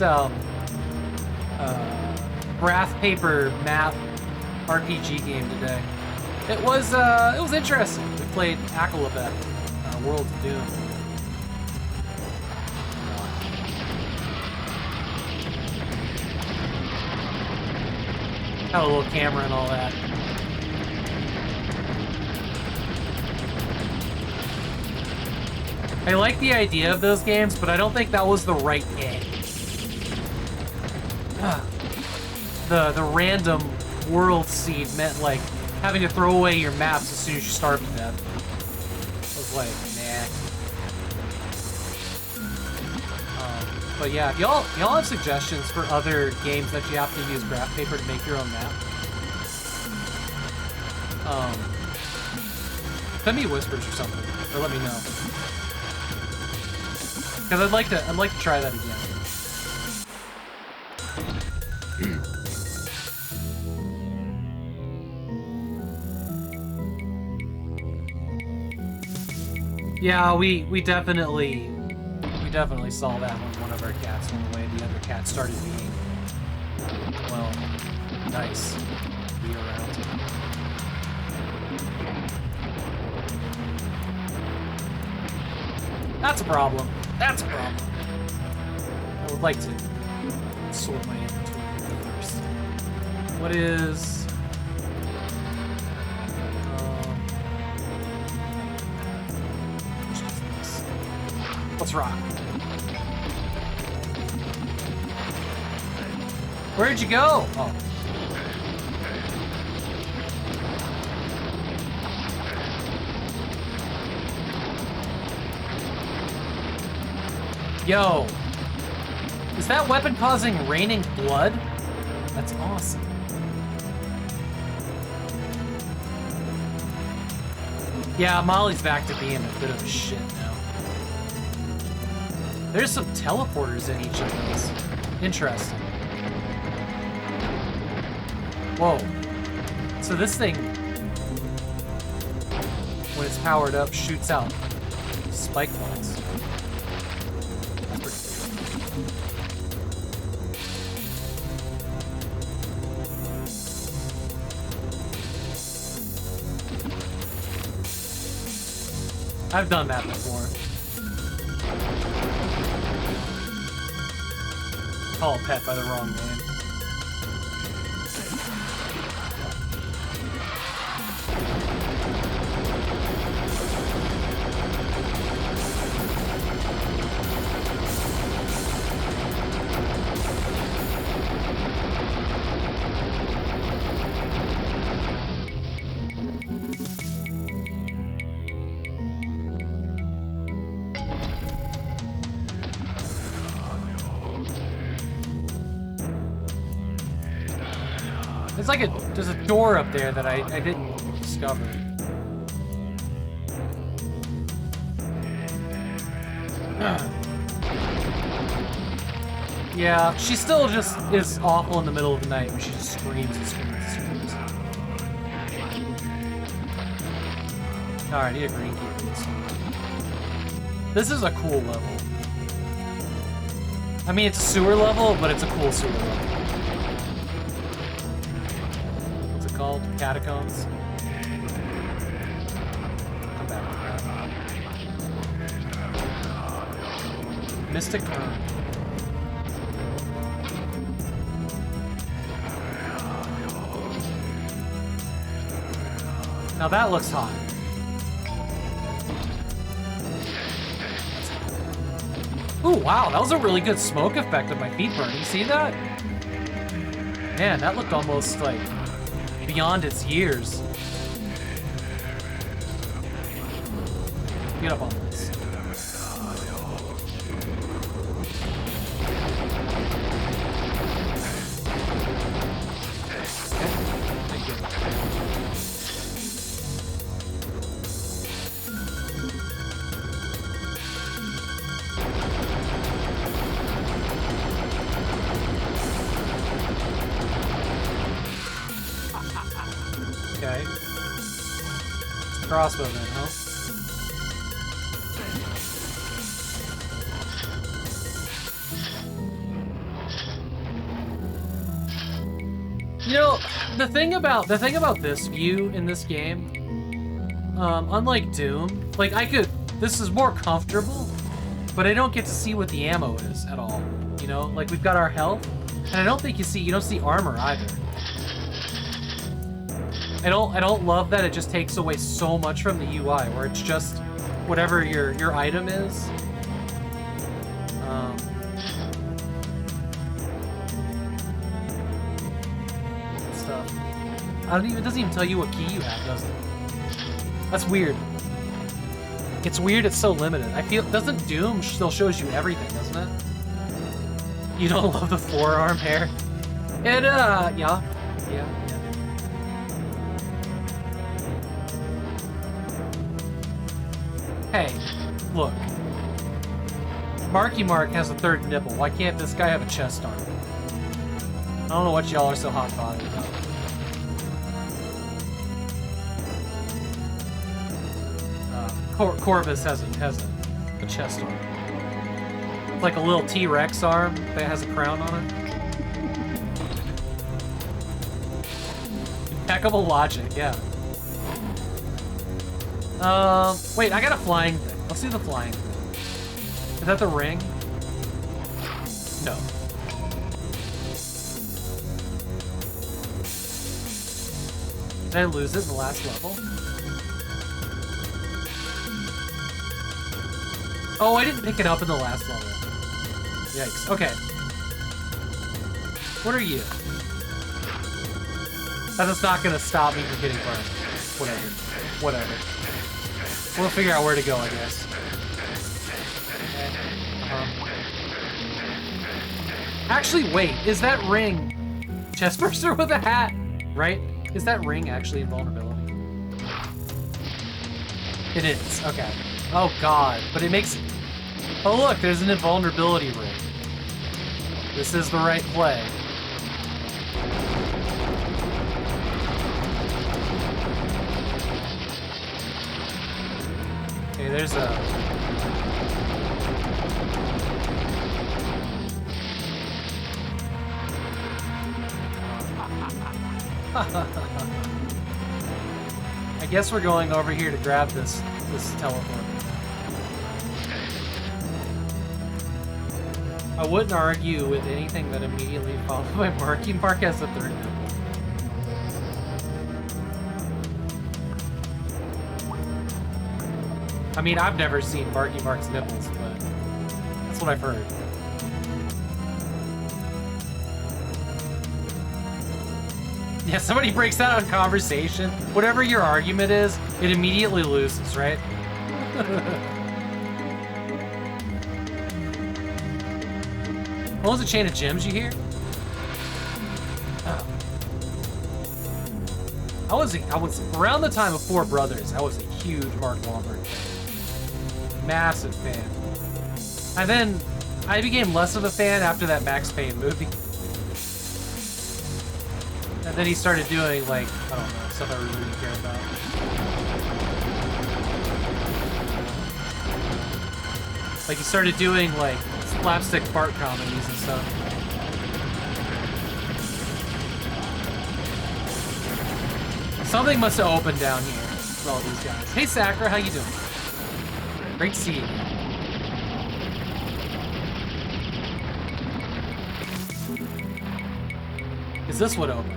graph paper math RPG game today. It was interesting. We played Akalabeth, World of Doom. Had a little camera and all that. I like the idea of those games, but I don't think that was the right game. The random world seed meant like having to throw away your maps as soon as you starve to death. I was like, nah. But yeah, if y'all have suggestions for other games that you have to use graph paper to make your own map, send me whispers or something, or let me know. Because I'd like to try that again. Yeah, we definitely saw that when one of our cats went away. The other cat started being, well, nice to be around. That's a problem. That's a problem. I would like to sort my inventory first. What is... Let's rock. Where'd you go? Oh. Yo. Is that weapon causing raining blood? That's awesome. Yeah, Molly's back to being a bit of a shit now. There's some teleporters in each of these. Interesting. Whoa. So this thing, when it's powered up, shoots out spike balls. That's pretty cool. I've done that before. Call a pet by the wrong name. It's like there's a door up there that I didn't discover. Yeah, she still just is awful in the middle of the night when she just screams and screams and screams. Alright, I need a green key for this one. This is a cool level. I mean, it's a sewer level, but it's a cool sewer level. Called Catacombs. Come back with that. Mystic Urn. Now that looks hot. Ooh, wow, that was a really good smoke effect of my feet burning. See that? Man, that looked almost like beyond its years. Get up on this. Thank you. Okay. Crossbow then, huh? You know, the thing about this view in this game, unlike Doom, like this is more comfortable, but I don't get to see what the ammo is at all. You know, like we've got our health, and I don't think you don't see armor either. I don't love that it just takes away so much from the UI, where it's just whatever your item is. Stuff. It doesn't even tell you what key you have, does it? That's weird. It's weird. It's so limited. I feel doesn't Doom still shows you everything, doesn't it? You don't love the forearm hair? It yeah. Hey, look. Marky Mark has a third nipple. Why can't this guy have a chest arm? I don't know what y'all are so hot-bothered about. Corvus has a chest arm. It's like a little T-Rex arm that has a crown on it. Impeccable logic, yeah. Wait, I got a flying thing. Let's see the flying thing. Is that the ring? No. Did I lose it in the last level? Oh, I didn't pick it up in the last level. Yikes. Okay. What are you? That's not gonna stop me from getting burned. Whatever. We'll figure out where to go, I guess. Actually, wait. Is that ring chestburster with a hat? Right? Is that ring actually invulnerability? It is. Okay. Oh god. But it makes... Oh look, there's an invulnerability ring. This is the right play. Okay, there's a... I guess we're going over here to grab this teleport. I wouldn't argue with anything that immediately followed by Marky Mark as the third nipple. I mean, I've never seen Marky Mark's nipples, but that's what I've heard. Yeah, somebody breaks out on conversation. Whatever your argument is, it immediately loses, right? What was the chain of gems you hear? Oh. I was around the time of Four Brothers. I was a huge Mark Wahlberg fan. Massive fan. And then I became less of a fan after that Max Payne movie. And then he started doing, like, I don't know, stuff I really didn't care about. Like, he started doing, like, slapstick fart comedies and stuff. Something must have opened down here for all these guys. Hey, Sakura, how you doing? Great to see you. Is this what opens?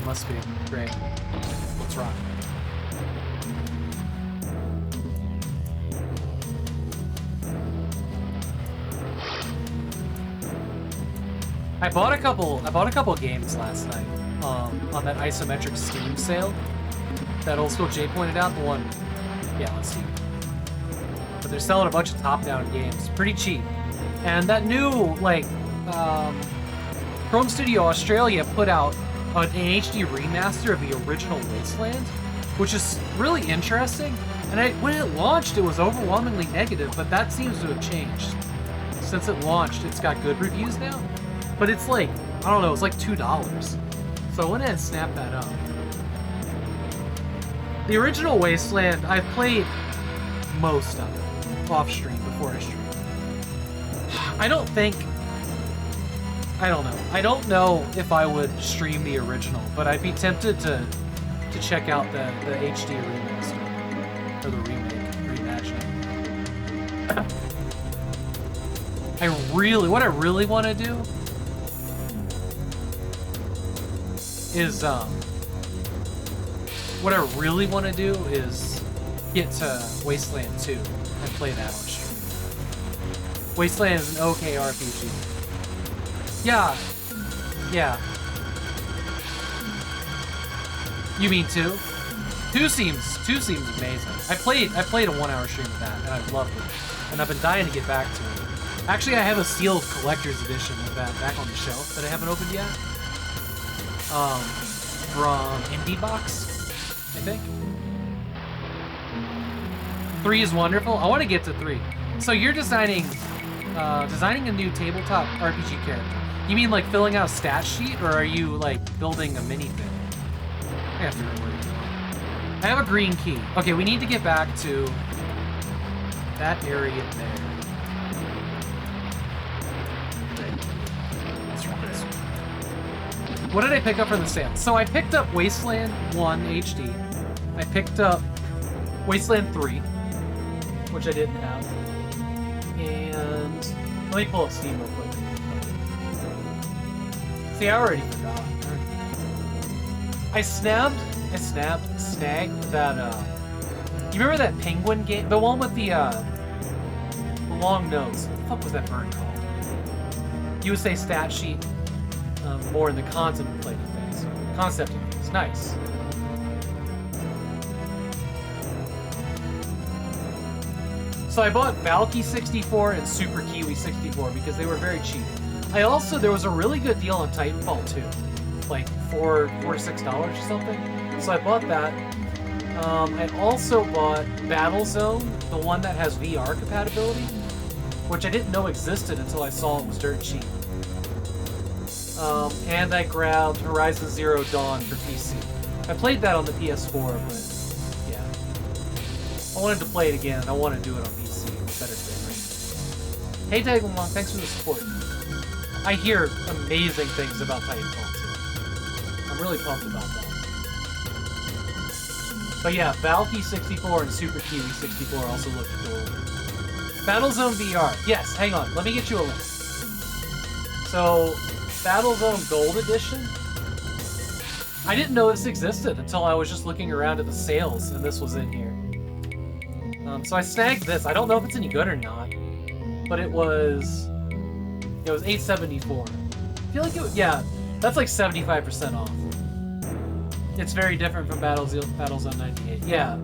Must be. Great. Let's rock. I bought a couple games last night on that isometric Steam sale that Old School Jay pointed out. The one, yeah, let's see. But they're selling a bunch of top-down games, pretty cheap. And that new like Chrome Studio Australia put out an HD remaster of the original Wasteland, which is really interesting. And when it launched, it was overwhelmingly negative, but that seems to have changed. Since it launched, it's got good reviews now. But it's like, I don't know, it's like $2. So I went ahead and snapped that up. The original Wasteland, I've played most of it off stream before I stream. I don't know. I don't know if I would stream the original, but I'd be tempted to check out the HD remaster. Or the remake, reimagining. What I really want to do is get to Wasteland 2 and play that on stream. Wasteland is an okay RPG. Yeah. Yeah. You mean 2? 2 seems amazing. I played a 1-hour stream of that and I loved it. And I've been dying to get back to it. Actually, I have a sealed collector's edition of that back on the shelf that I haven't opened yet. From Indie Box, I think. 3 is wonderful. I want to get to 3. So you're designing a new tabletop RPG character. You mean like filling out a stat sheet, or are you like building a minifig? I have to remember where you're going. I have a green key. Okay, we need to get back to that area there. What did I pick up for the sale? So I picked up Wasteland 1 HD. I picked up Wasteland 3, which I didn't have. And let me pull up Steam real quick. See, I already forgot. I snagged that, you remember that penguin game? The one with the long nose. What the fuck was that bird called? You would say stat sheet. More in the contemplative phase. Concepting phase. Nice. So I bought Valky 64 and Super Kiwi 64 because they were very cheap. There was a really good deal on Titanfall 2. Like $4 to $6 or something. So I bought that. I also bought Battlezone, the one that has VR compatibility, which I didn't know existed until I saw it was dirt cheap. And I grabbed Horizon Zero Dawn for PC. I played that on the PS4, but yeah. I wanted to play it again, and I want to do it on PC with better frame rate. Hey Dagonlong, thanks for the support. I hear amazing things about Titanfall 2. I'm really pumped about that. But yeah, Valky 64 and Super Kiwi 64 also look cool. Battlezone VR. Yes, hang on. Let me get you a link. So, Battlezone Gold Edition. I didn't know this existed until I was just looking around at the sales, and this was in here. So I snagged this. I don't know if it's any good or not, but it was $8.74. I feel like yeah, that's like 75% off. It's very different from Battlezone 98. Yeah.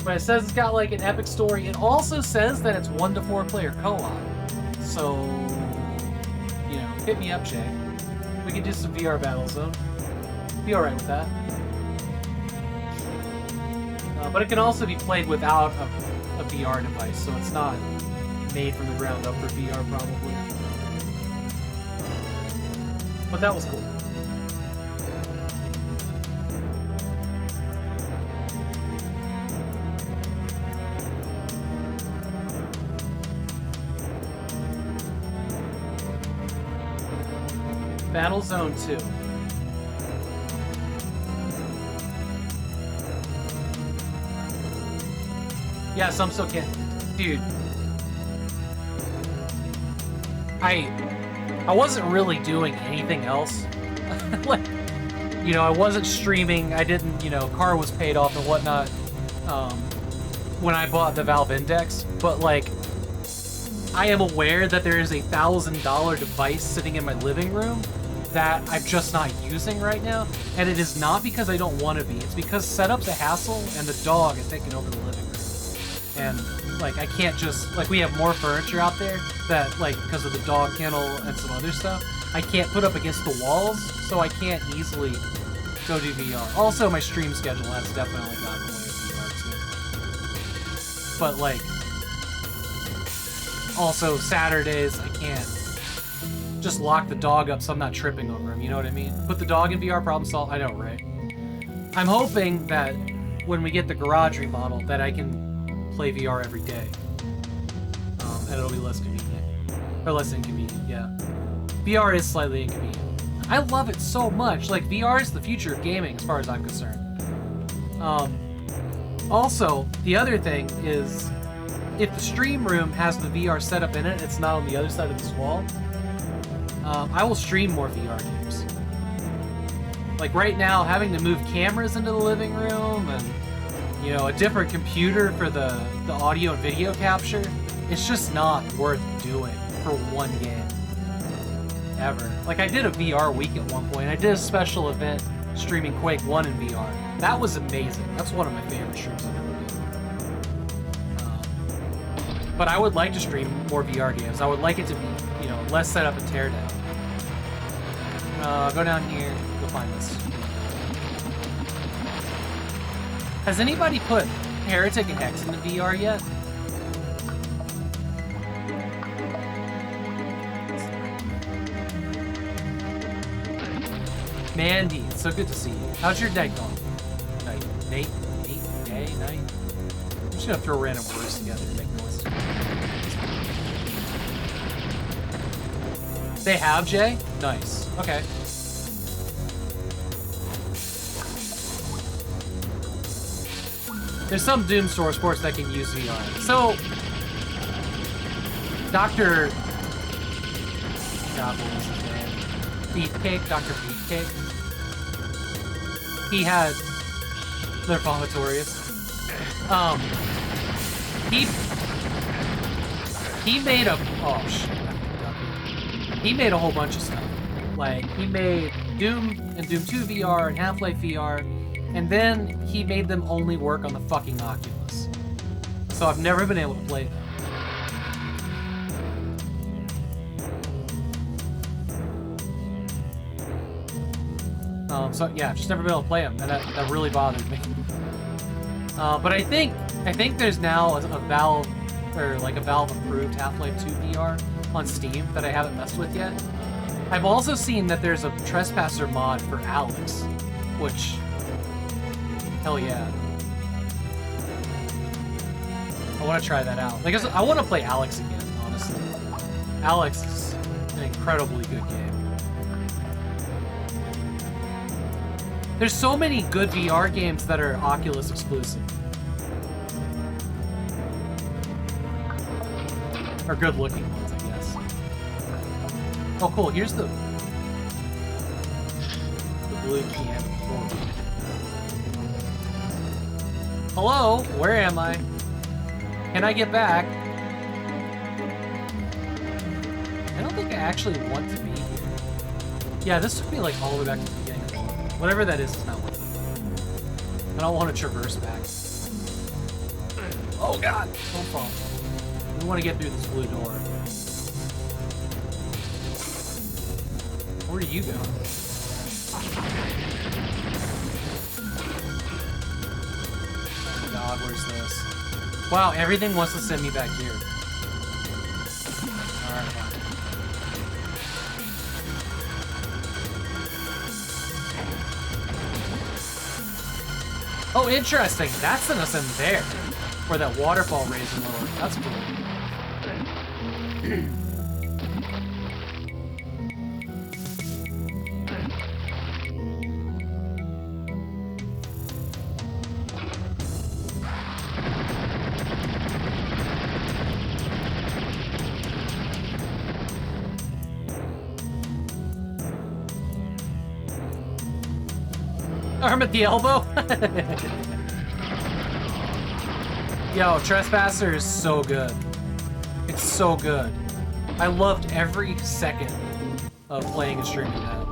But it says it's got like an epic story. It also says that it's 1 to 4 player co-op. So, hit me up, Jay. We can do some VR Battlezone. Be alright with that. But it can also be played without a VR device, so it's not made from the ground up for VR, probably. But that was cool. Battlezone 2. Yeah, some still can't. Dude. I wasn't really doing anything else. Like, I wasn't streaming. I didn't, car was paid off and whatnot when I bought the Valve Index. But, like, I am aware that there is a $1,000 device sitting in my living room that I'm just not using right now, and it is not because I don't want to be. It's because setup's a hassle, and the dog is taking over the living room. And, like, I can't just... Like, we have more furniture out there that, like, because of the dog kennel and some other stuff, I can't put up against the walls, so I can't easily go do VR. Also, my stream schedule has definitely gotten in the way of VR, too. But, like... Also, Saturdays, I can't just lock the dog up so I'm not tripping over him, you know what I mean? Put the dog in VR, problem solved. I know, right? I'm hoping that when we get the garage remodel that I can play VR every day. And it'll be less convenient. Or less inconvenient, yeah. VR is slightly inconvenient. I love it so much. Like, VR is the future of gaming as far as I'm concerned. Also, the other thing is, if the stream room has the VR setup in it, it's not on the other side of this wall, I will stream more VR games. Like right now, having to move cameras into the living room and, you know, a different computer for the audio and video capture, it's just not worth doing for one game. Ever. Like I did a VR week at one point. I did a special event streaming Quake 1 in VR. That was amazing. That's one of my favorite streams I've ever done. But I would like to stream more VR games. I would like it to be, you know, less setup and teardown. Go down here. Go find this. Has anybody put Heretic and Hex into VR yet? Mandy, it's so good to see you. How's your day going? Nate, day, night. I'm just gonna throw random words together to make noise. They have Jay? Nice. Okay. There's some Doom Store sports that can use VR. So, Dr. God, what was his name? Beefcake, Dr. Beefcake. He had... They're vomitorious. He made a... Oh, shit. He made a whole bunch of stuff. Like, he made Doom and Doom 2 VR and Half-Life VR, and then he made them only work on the fucking Oculus. So I've never been able to play them. So yeah, I've just never been able to play them, and that really bothered me. But I think there's now a Valve, or like a Valve approved Half-Life 2 VR on Steam that I haven't messed with yet. I've also seen that there's a Trespasser mod for Alex, which, hell yeah. I want to try that out. Like, I want to play Alex again, honestly. Alex is an incredibly good game. There's so many good VR games that are Oculus exclusive. Or good looking ones, I guess. Oh cool, here's the blue can. Hello, where am I? Can I get back? I don't think I actually want to be here. Yeah, this took me like all the way back to the beginning. Whatever that is not working. I don't want to traverse back. Oh god! Don't fall. We want to get through this blue door. Where do you go? Oh god, where's this? Wow, everything wants to send me back here. Alright, fine. Oh, interesting. That sent us in there. Where that waterfall raising lower. That's cool. Arm at the elbow? Yo, Trespasser is so good. It's so good. I loved every second of playing and streaming that.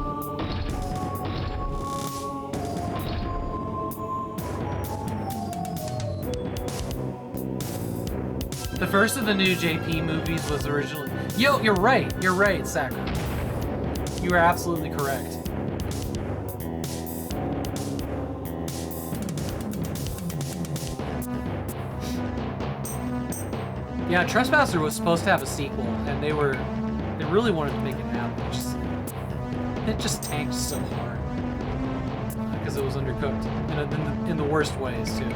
The first of the new JP movies was originally... Yo, you're right, Sakura. You are absolutely correct. Yeah, Trespasser was supposed to have a sequel, and they really wanted to make it happen. It just tanked so hard because it was undercooked in the worst ways too.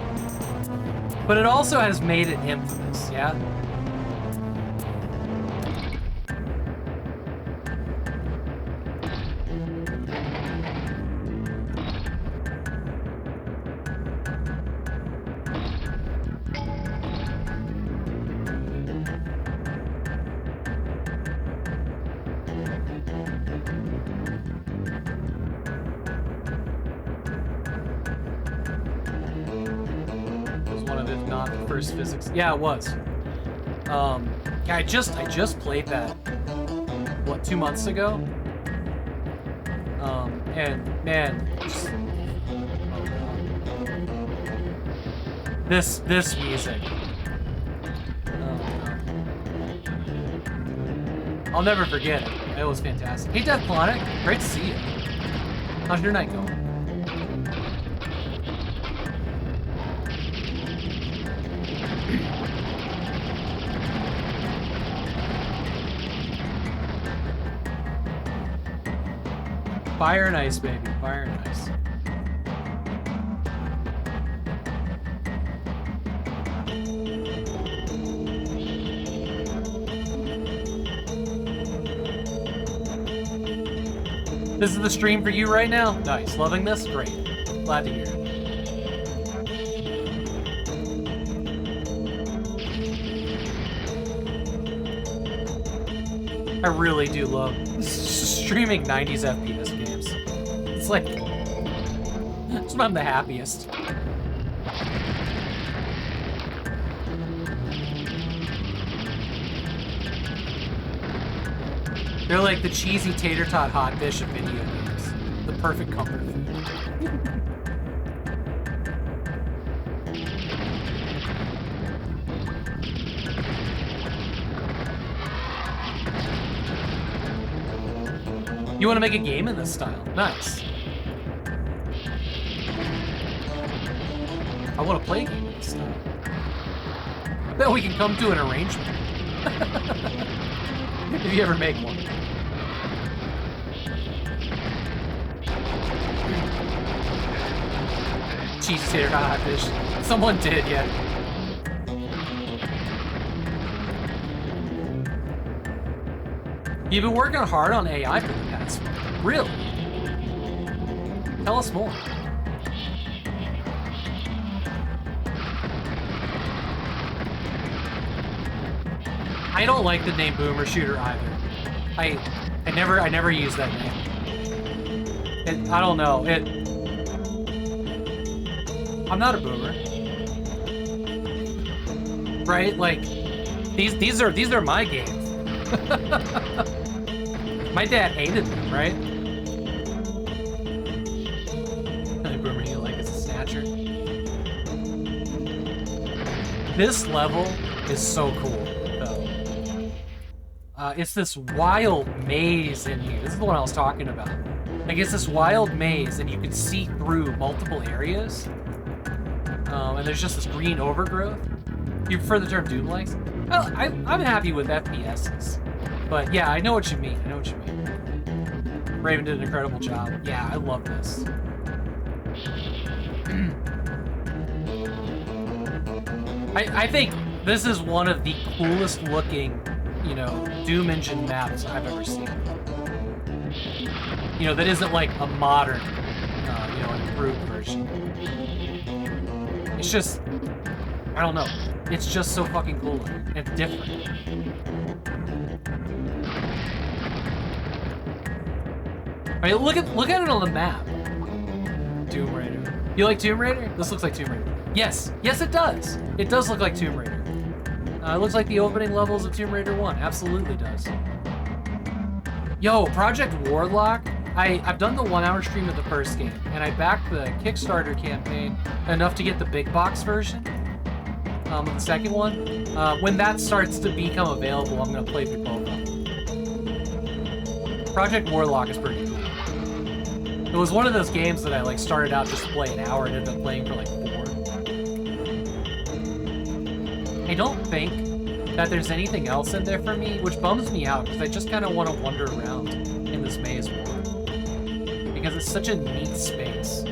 But it also has made it infamous, yeah. one of, if not the first physics. Yeah, it was. Yeah, I just played that, what, 2 months ago? And man, just, this music. I'll never forget it. It was fantastic. Hey, Death Planet, great to see you. How's your night going? Fire and ice, baby. Fire and ice. This is the stream for you right now? Nice. Loving this? Great. Glad to hear it. I really do love streaming 90s FPS games. It's like, it's when I'm the happiest. They're like the cheesy tater tot hot dish of video games. The perfect comfort food. You want to make a game in this style? Nice. I want to play a game in this style. I bet we can come to an arrangement. If you ever make one. Cheesy tater hot fish. Someone did, yeah. You've been working hard on AI for the past month. Really? Tell us more. I don't like the name Boomer Shooter either. I never use that name. I don't know. I'm not a boomer. Right? Like these are my games. My dad hated them, right? Boomer, you like it's a snatcher. This level is so cool, though. It's this wild maze in here. This is the one I was talking about. Like, it's this wild maze, and you can see through multiple areas. And there's just this green overgrowth. You prefer the term Doom likes? I'm happy with FPSs. But yeah, I know what you mean. I know what you mean. Raven did an incredible job. Yeah, I love this. I think this is one of the coolest looking, you know, Doom engine maps I've ever seen. You know, that isn't like a modern, you know, improved version. It's just, I don't know. It's just so fucking cool and different. I mean, look at it on the map. Tomb Raider. You like Tomb Raider? This looks like Tomb Raider. Yes, yes it does. It does look like Tomb Raider. It looks like the opening levels of Tomb Raider 1. Absolutely does. Yo, Project Warlock. I've done the 1 hour stream of the first game, and I backed the Kickstarter campaign enough to get the big box version of the second one. When that starts to become available, I'm gonna play through both of them. Project Warlock is pretty cool. It was one of those games that I like started out just to play an hour and ended up playing for like 4. I don't think that there's anything else in there for me, which bums me out because I just kind of want to wander around in this maze more. Because it's such a neat space.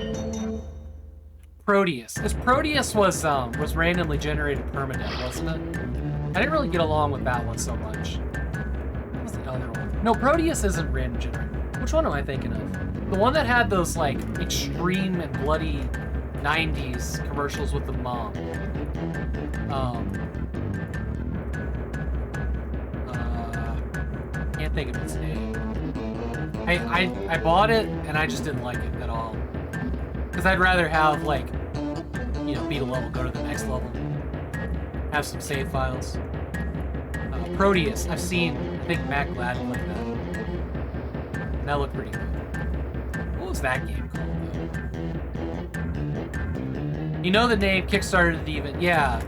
Proteus. This Proteus was randomly generated permanent, wasn't it? I didn't really get along with that one so much. What was the other one? No, Proteus isn't random generated. Which one am I thinking of? The one that had those like extreme and bloody 90s commercials with the mom. Can't think of its name. I bought it and I just didn't like it at all. Because I'd rather have like, you know, beat a level, go to the next next level. Have some save files. Proteus, I've seen, I think, Matt Gladden like that. And that looked pretty good. What was that game called, though? You know the name, Kickstarted it even. Yeah.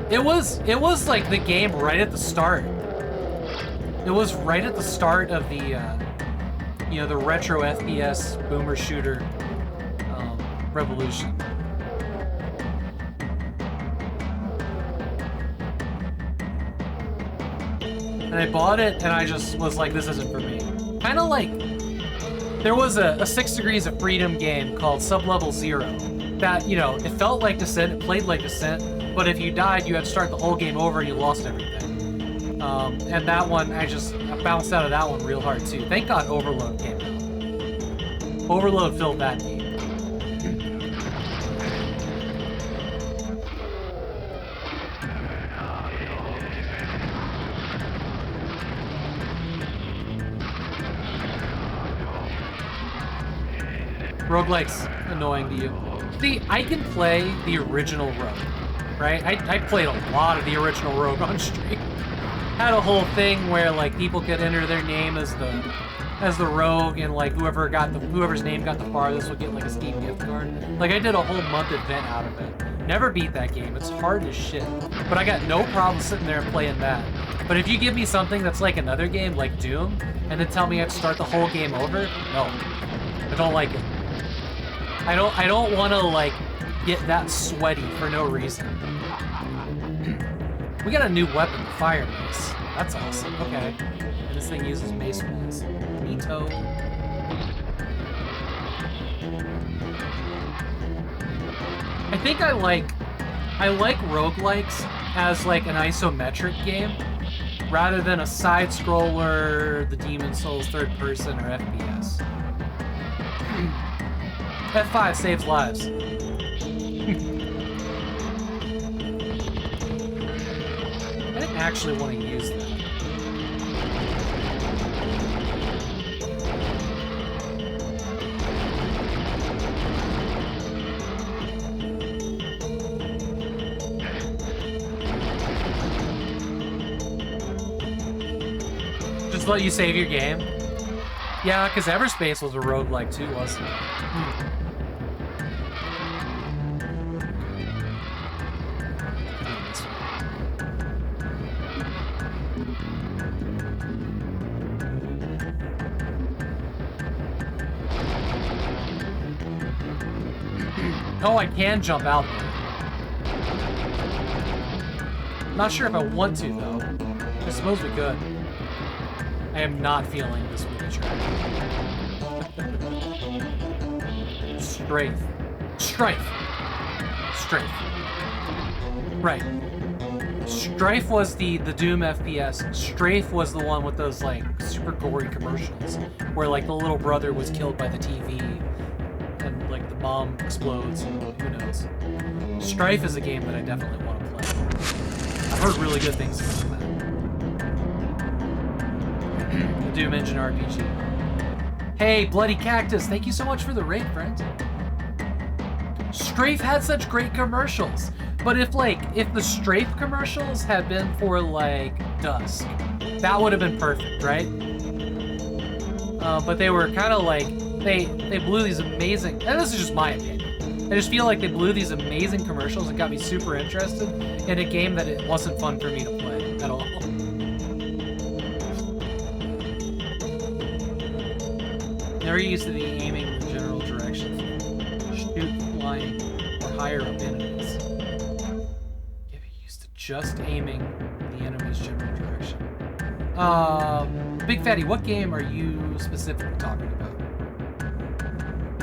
It was like the game right at the start. It was right at the start of the, you know, the retro FPS boomer shooter revolution. And I bought it, and I just was like, this isn't for me. Kind of like, there was a 6 Degrees of Freedom game called Sublevel Zero that, you know, it felt like Descent, it played like Descent, but if you died, you had to start the whole game over and you lost everything. And that one, I bounced out of that one real hard too. Thank God Overload came out. Overload filled that game. Roguelike's annoying to you. See, I can play the original Rogue, right? I played a lot of the original Rogue on stream. Had a whole thing where like people could enter their name as the Rogue, and like whoever's name got the farthest would get like a Steam gift card. Like I did a whole month event out of it. Never beat that game. It's hard as shit. But I got no problem sitting there and playing that. But if you give me something that's like another game, like Doom, and then tell me I have to start the whole game over, no. I don't like it. I don't want to like get that sweaty for no reason. We got a new weapon, the fire mace. That's awesome. Okay. And this thing uses mace ones. Neato. I think I like roguelikes as like an isometric game rather than a side scroller, the Demon Souls third person, or FPS. F5 saves lives. I didn't actually want to use that. Just let you save your game? Yeah, because Everspace was a roguelike too, wasn't it? Oh, I can jump out there. Not sure if I want to, though. I suppose we could. I am not feeling this mini track. Strafe. Strife. Strafe. Right. Strife was the Doom FPS. Strafe was the one with those, like, super gory commercials where, like, the little brother was killed by the TV and, like, the bomb explodes and who knows. Strife is a game that I definitely want to play. I've heard really good things about that. The Doom Engine RPG. Hey, Bloody Cactus, thank you so much for the raid, friend. Strafe had such great commercials. But if the Strafe commercials had been for, like, Dusk, that would have been perfect, right? But they were kind of like, they blew these amazing, and this is just my opinion, I just feel like they blew these amazing commercials and got me super interested in a game that it wasn't fun for me to play at all. Never used to the aiming in the general direction. Shoot, flying, or higher up enemies. Get used to just aiming in the enemy's general direction. Big Fatty, what game are you specifically talking about?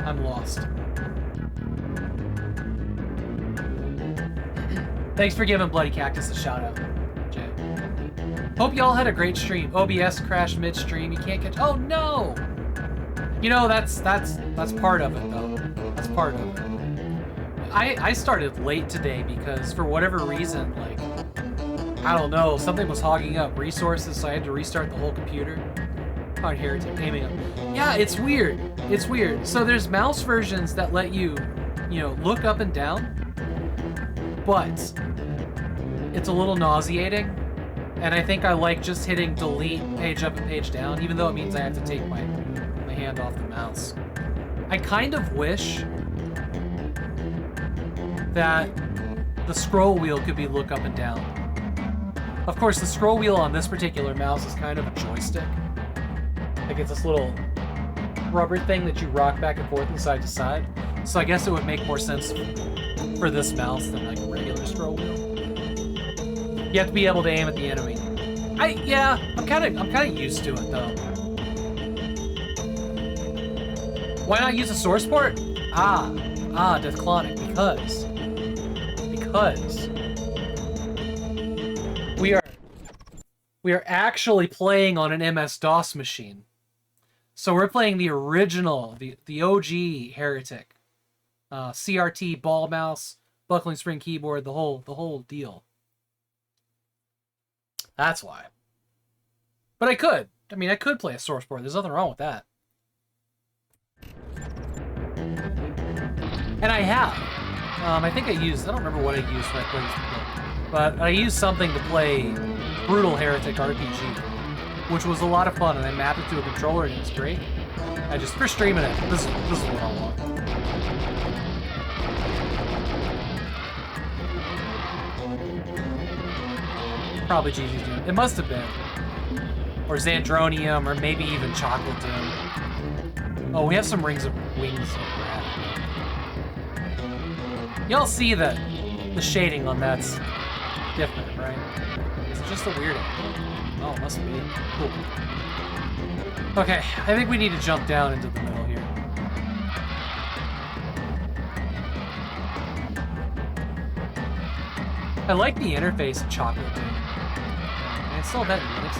I'm lost. Thanks for giving Bloody Cactus a shout out, Jay. Hope y'all had a great stream. OBS crashed midstream. You can't catch. Oh no! You know that's part of it though. That's part of it. I started late today because for whatever reason, like, I don't know, something was hogging up resources, so I had to restart the whole computer. On Heretic, aiming up. Yeah, it's weird. It's weird. So there's mouse versions that let you, you know, look up and down, but it's a little nauseating. And I think I like just hitting delete, page up and page down, even though it means I have to take my hand off the mouse. I kind of wish that the scroll wheel could be look up and down. Of course, the scroll wheel on this particular mouse is kind of a joystick. Like it's this little rubber thing that you rock back and forth and side to side. So I guess it would make more sense for this mouse than like a regular scroll wheel. You have to be able to aim at the enemy. I'm kind of used to it though. Why not use a source port? Declonic, because we are actually playing on an MS-DOS machine. So we're playing the original, the OG Heretic. CRT, ball mouse, buckling spring keyboard, the whole deal. That's why. But I could play a source port. There's nothing wrong with that. And I have. I think I don't remember what I used when I played this before, but I used something to play Brutal Heretic RPG, which was a lot of fun, and I mapped it to a controller, and it was great. For streaming it, this is what I want. Probably GG's doing it. It must have been. Or Xandronium, or maybe even Chocolate Doom. Oh, we have some wings of rat. Y'all see that the shading on that's different, right? It's just a weird angle. Oh, it must be. Cool. Okay, I think we need to jump down into the middle here. I like the interface of Chocolate Doom. I installed that in Linux.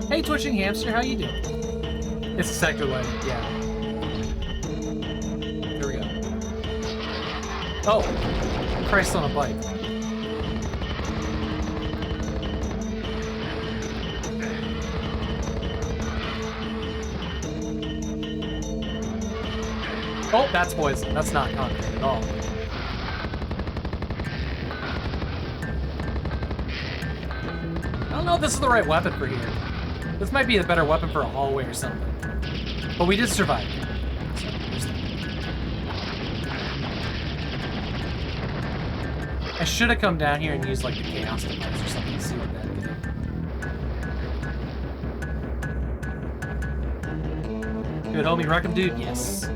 Hey, Twitching Hamster, how you doing? It's a sector lighting, yeah. Here we go. Oh, Christ on a bike. Oh, that's poison. That's not concrete at all. I don't know if this is the right weapon for here. This might be a better weapon for a hallway or something. But we did survive. So, I should have come down here and used like the chaos device or something to see what that did. Good homie, Wreck 'em dude, yes.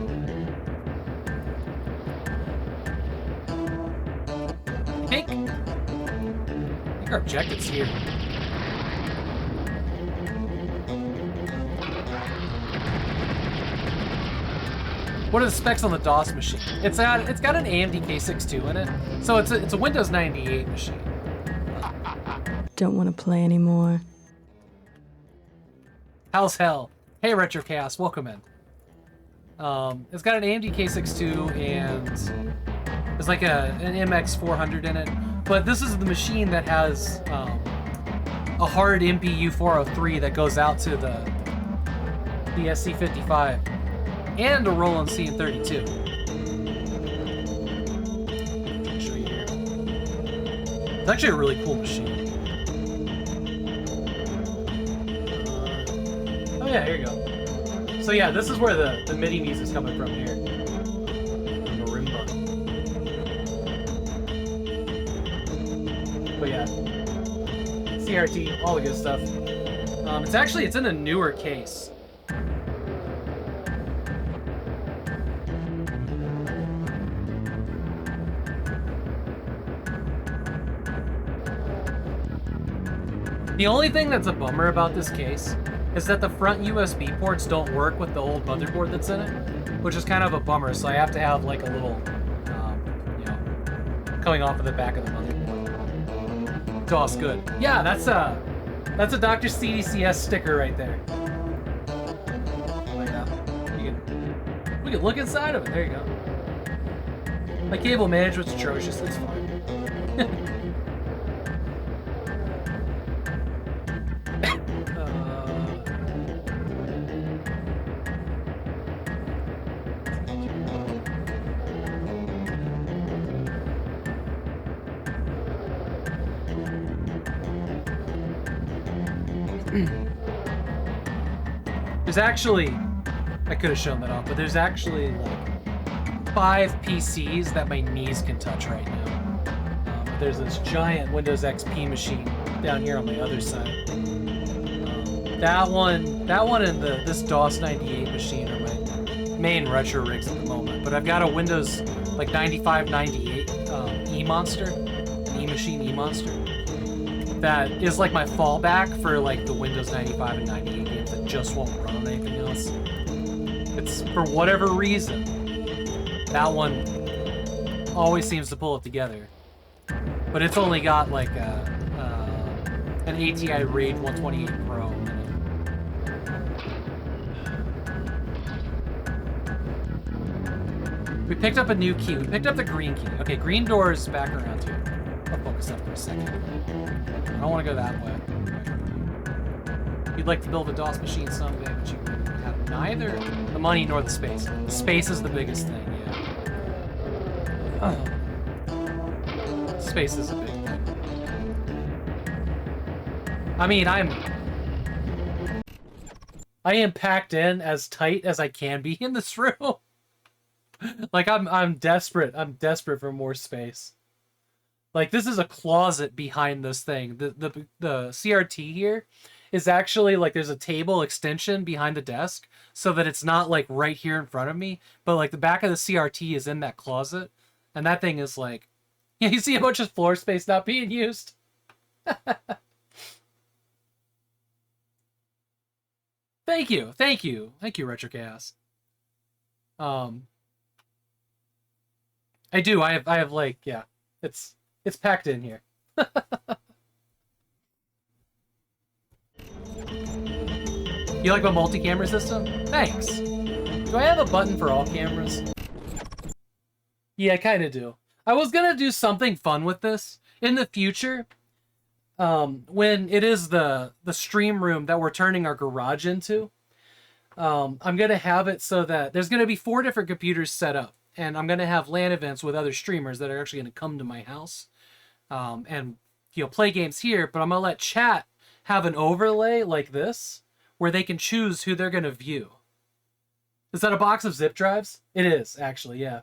I think our objective's here. What are the specs on the DOS machine? It's got an AMD K62 in it, so it's a Windows 98 machine. Don't want to play anymore. How's hell? Hey Retro Chaos, welcome in. It's got an AMD K62 and there's like an MX400 in it, but this is the machine that has a hard MPU 403 that goes out to the SC55. And a Roland CN32. I'll show you here. It's actually a really cool machine. Oh yeah, here you go. So yeah, this is where the MIDI music's coming from here. Marimba. But yeah, CRT, all the good stuff. It's in a newer case. The only thing that's a bummer about this case is that the front USB ports don't work with the old motherboard that's in it, which is kind of a bummer. So I have to have like a little, coming off of the back of the motherboard. DOS good. Yeah, that's a Dr. CDCS sticker right there. Like we can look inside of it. There you go. My cable management's atrocious. It's fine. There's actually, I could have shown that off, but there's actually like 5 PCs that my knees can touch right now. There's this giant Windows XP machine down here on the other side. That one and this DOS 98 machine are my main retro rigs at the moment. But I've got a Windows like 95, 98 E-Monster, an E-Machine E-Monster. That is like my fallback for like the Windows 95 and 98 games that just won't run on anything else. It's, for whatever reason, that one always seems to pull it together. But it's only got like an ATI RAID 128 Pro in it. We picked up a new key. We picked up the green key. Okay, green door is back around here. I'll focus up for a second. I don't want to go that way. You'd like to build a DOS machine someday, but you have neither the money nor the space. The space is the biggest thing, yeah. Space is a big thing. I mean, I am packed in as tight as I can be in this room. Like I'm desperate. I'm desperate for more space. Like, this is a closet behind this thing. The CRT here is actually like there's a table extension behind the desk so that it's not like right here in front of me, but like the back of the CRT is in that closet, and that thing is like, yeah, you see a bunch of floor space not being used. Thank you, Retro Chaos. I do. I have like, yeah, it's packed in here. You like my multi-camera system? Thanks. Do I have a button for all cameras? Yeah, I kind of do. I was gonna do something fun with this in the future. When it is the stream room that we're turning our garage into, I'm gonna have it so that there's gonna be 4 different computers set up, and I'm gonna have LAN events with other streamers that are actually gonna come to my house, and play games here. But I'm gonna let chat have an overlay like this, where they can choose who they're gonna view. Is that a box of zip drives? It is, actually, yeah.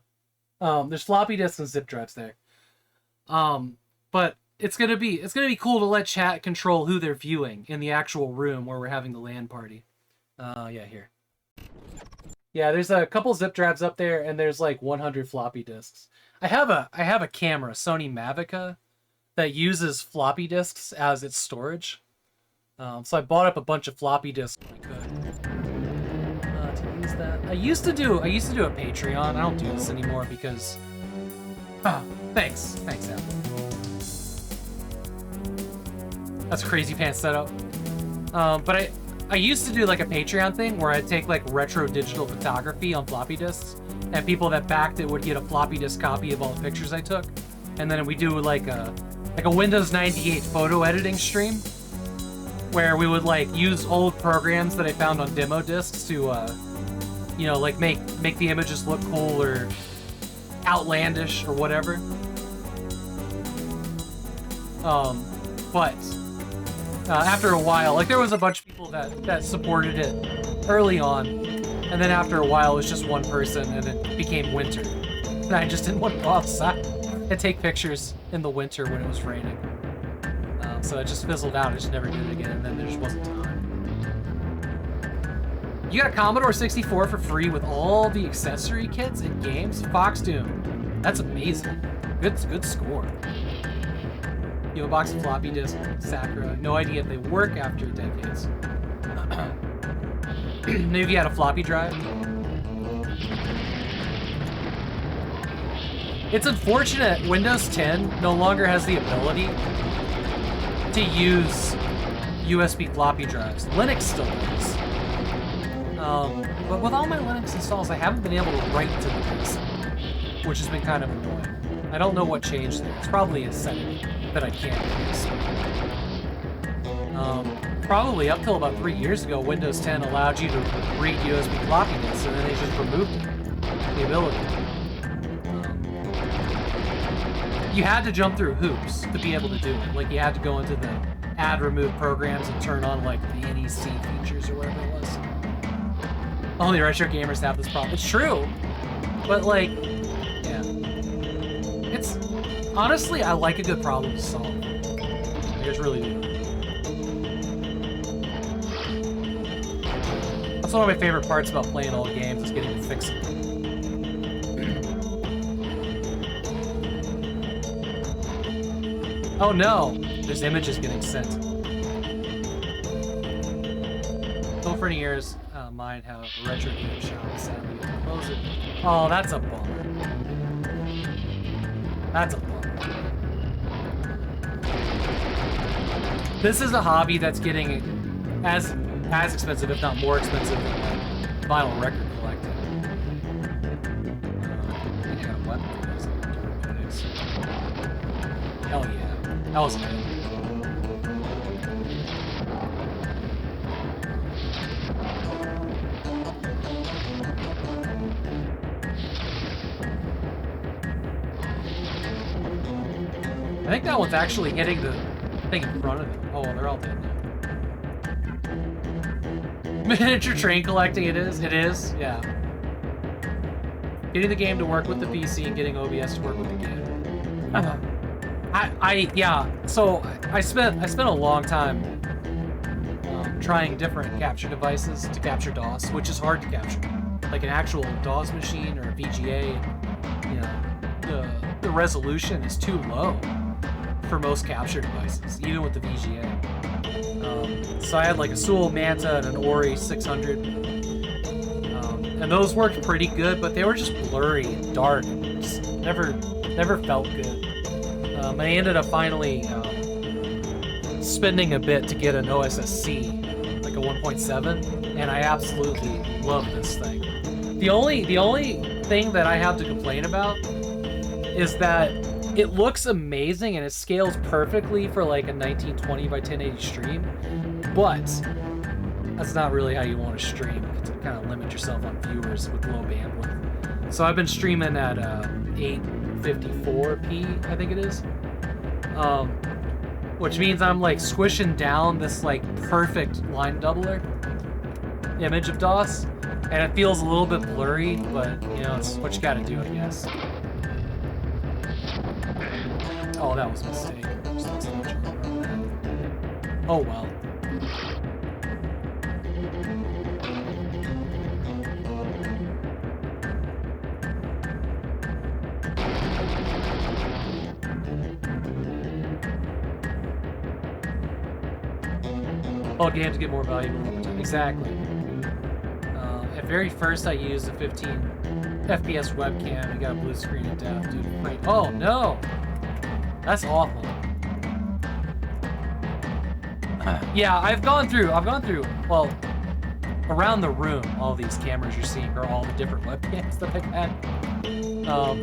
There's floppy disks and zip drives there. But it's gonna be cool to let chat control who they're viewing in the actual room where we're having the LAN party. Yeah, here. Yeah, there's a couple zip drives up there, and there's like 100 floppy disks. I have a camera, Sony Mavica, that uses floppy disks as its storage. So I bought up a bunch of floppy disks when I could. To use that, I used to do a Patreon. I don't do this anymore because. Thanks, Apple. That's a crazy pants setup. But I used to do like a Patreon thing where I'd take like retro digital photography on floppy disks, and people that backed it would get a floppy disk copy of all the pictures I took, and then we do like a Windows 98 photo editing stream, where we would like use old programs that I found on demo discs to, like make the images look cool or outlandish or whatever. But after a while, like there was a bunch of people that supported it early on, and then after a while it was just one person, and it became winter, and I just didn't want to go outside and take pictures in the winter when it was raining. So it just fizzled out. I just never did it again, and then there just wasn't time. You got a Commodore 64 for free with all the accessory kits and games? Fox Doom. That's amazing. Good score. You have a box of floppy disk, Sakura. No idea if they work after decades. Maybe you had a floppy drive. It's unfortunate Windows 10 no longer has the ability to use USB floppy drives. Linux still does. But with all my Linux installs, I haven't been able to write to the disk, which has been kind of annoying. I don't know what changed there. It's probably a setting that I can't use. Probably up till about 3 years ago, Windows 10 allowed you to read USB floppy disks, and then they just removed it, the ability. You had to jump through hoops to be able to do it. Like, you had to go into add remove programs and turn on like the NEC features or whatever it was. Only retro gamers have this problem. It's true, but like, yeah, it's honestly I like a good problem to solve. I just really do. That's one of my favorite parts about playing old games is getting to fix it. Oh no, there's images getting sent. Don't for any years mind how a retro game shop sadly close it. Oh, that's a bummer. That's a bummer. This is a hobby that's getting as expensive, if not more expensive, than like vinyl record collecting. I think I got a weapon for this. Hell yeah. That was good. I think that one's actually hitting the thing in front of it. Oh, they're all dead now. Miniature train collecting, it is? It is? Yeah. Getting the game to work with the PC and getting OBS to work with the game. Yeah, so I spent a long time trying different capture devices to capture DOS, which is hard to capture. Like an actual DOS machine or a VGA, you know, the resolution is too low for most capture devices, even with the VGA. So I had like a Sewell Manta and an Ori 600, and those worked pretty good, but they were just blurry and dark. And just never felt good. I ended up finally spending a bit to get an OSSC, like a 1.7, and I absolutely love this thing. The only thing that I have to complain about is that it looks amazing and it scales perfectly for like a 1920 by 1080 stream, but that's not really how you want to stream to kind of limit yourself on viewers with low bandwidth. So I've been streaming at 854p, I think it is, which means I'm like squishing down this like perfect line doubler image of DOS, and it feels a little bit blurry, but you know, it's what you gotta do, I guess. Oh, that was a mistake. Oh well. All games get more valuable over time. Exactly. At very first, I used a 15 FPS webcam. You got a blue screen of death, dude. Wait. Oh no, that's awful. Yeah, I've gone through. Well, around the room, all these cameras you're seeing are all the different webcams that I've had.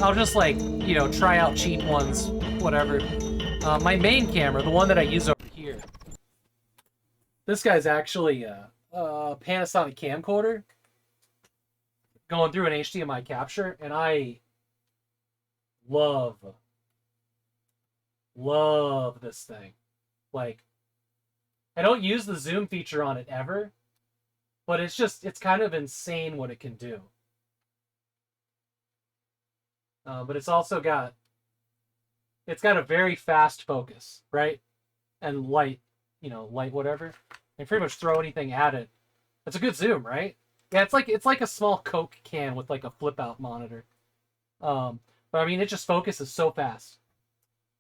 I'll just like, you know, try out cheap ones, whatever. My main camera, the one that I use over here. This guy's actually a Panasonic camcorder going through an HDMI capture, and I love this thing. Like, I don't use the zoom feature on it ever, but it's kind of insane what it can do. But it's also got a very fast focus, right? And light, you know, light whatever. And pretty much throw anything at it. It's a good zoom, right? Yeah, it's like a small Coke can with like a flip out monitor. But I mean, it just focuses so fast,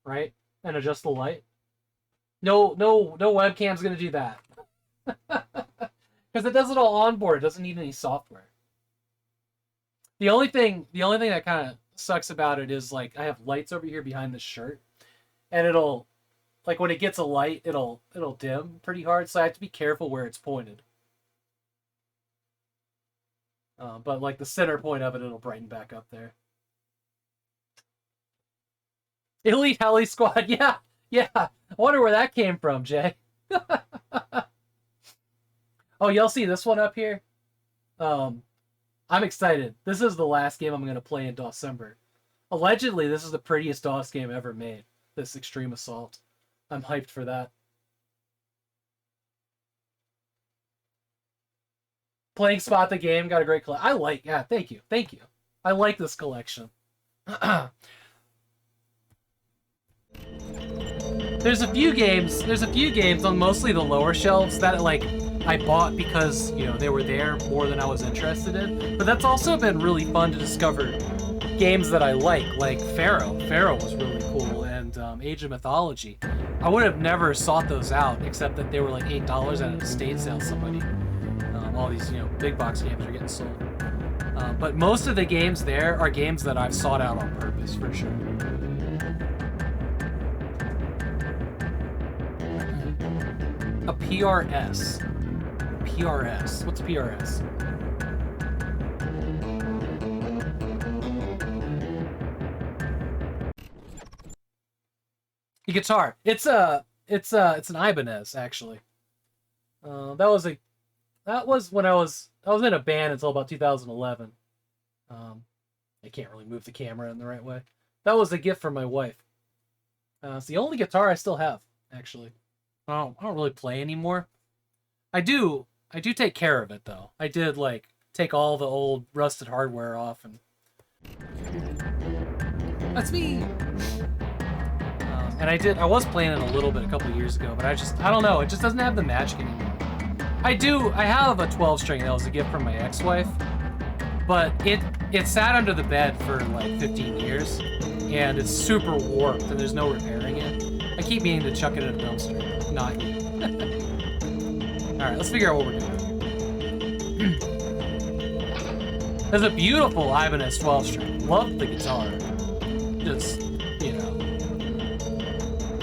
right? And adjusts the light. No webcam's gonna do that. Because it does it all on board. It doesn't need any software. The only thing that kind of sucks about it is like I have lights over here behind this shirt, and it'll, like when it gets a light, it'll dim pretty hard. So I have to be careful where it's pointed. But like the center point of it, it'll brighten back up there. Elite Heli Squad, yeah. I wonder where that came from, Jay. Oh, y'all see this one up here? I'm excited. This is the last game I'm going to play in DOSEMBER. Allegedly, this is the prettiest DOS game ever made. This Extreme Assault. I'm hyped for that. playing Spot the Game. Got a great collection. I like. Yeah, thank you. Thank you. I like this collection. There's a few games on mostly the lower shelves that like I bought because, you know, they were there more than I was interested in. But that's also been really fun to discover games that I like Pharaoh. Pharaoh was really cool, and Age of Mythology. I would have never sought those out, except that they were like $8 at an estate sale. Somebody, all these, you know, big box games are getting sold. But most of the games there are games that I've sought out on purpose, for sure. A PRS. PRS. What's PRS? The guitar. It's an Ibanez, actually. That was when I was in a band until about 2011. I can't really move the camera in the right way. That was a gift from my wife. It's the only guitar I still have, actually. I don't really play anymore. I do take care of it, though. I did, like, take all the old rusted hardware off, and that's me. And I was playing it a little bit a couple years ago, but I don't know, it just doesn't have the magic anymore. I have a 12-string that was a gift from my ex-wife, but it sat under the bed for like 15 years, and it's super warped, and there's no repairing it. I keep meaning to chuck it in a dumpster. Not yet. Alright, let's figure out what we're doing here. There's a beautiful Ibanez 12-string. Love the guitar. Just, you know.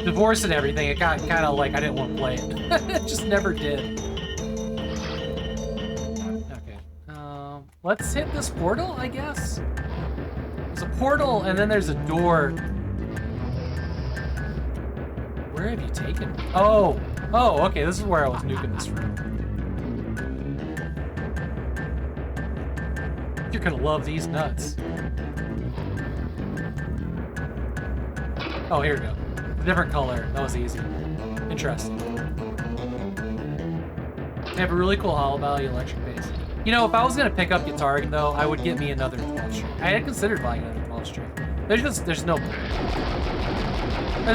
Divorce and everything, it got kind of like I didn't want to play it. It just never did. Okay. Let's hit this portal, I guess. There's a portal, and then there's a door. Where have you taken me? Oh, okay, this is where I was nuking this room. You're gonna love these nuts. Oh, here we go. A different color. That was easy. Interesting. They have a really cool Hollow Valley electric bass. You know, if I was gonna pick up guitar, though, I would get me another 12-string. I had considered buying another 12-string. There's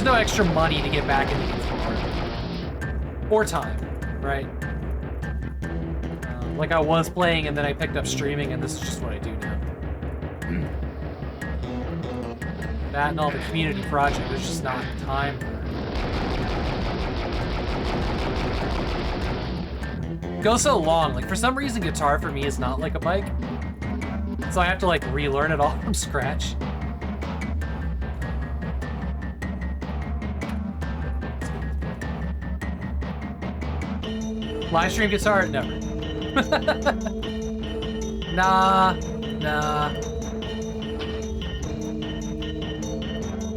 no extra money to get back into guitar. Or time, right? Like I was playing and then I picked up streaming, and this is just what I do now. That and all the community project, there's just not time for it. Go so long. Like, for some reason, guitar for me is not like a bike. So I have to, like, relearn it all from scratch. Live stream guitar? Never. Nah.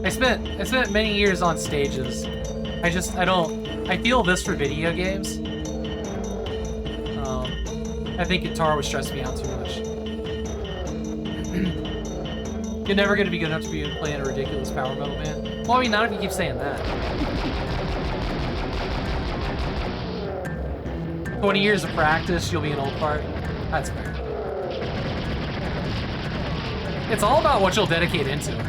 I spent many years on stages. I feel this for video games. I think guitar would stress me out too much. You're never gonna be good enough to be playing a ridiculous power metal band. Well, I mean, not if you keep saying that. 20 years of practice, you'll be an old fart. That's fair. It's all about what you'll dedicate into. No.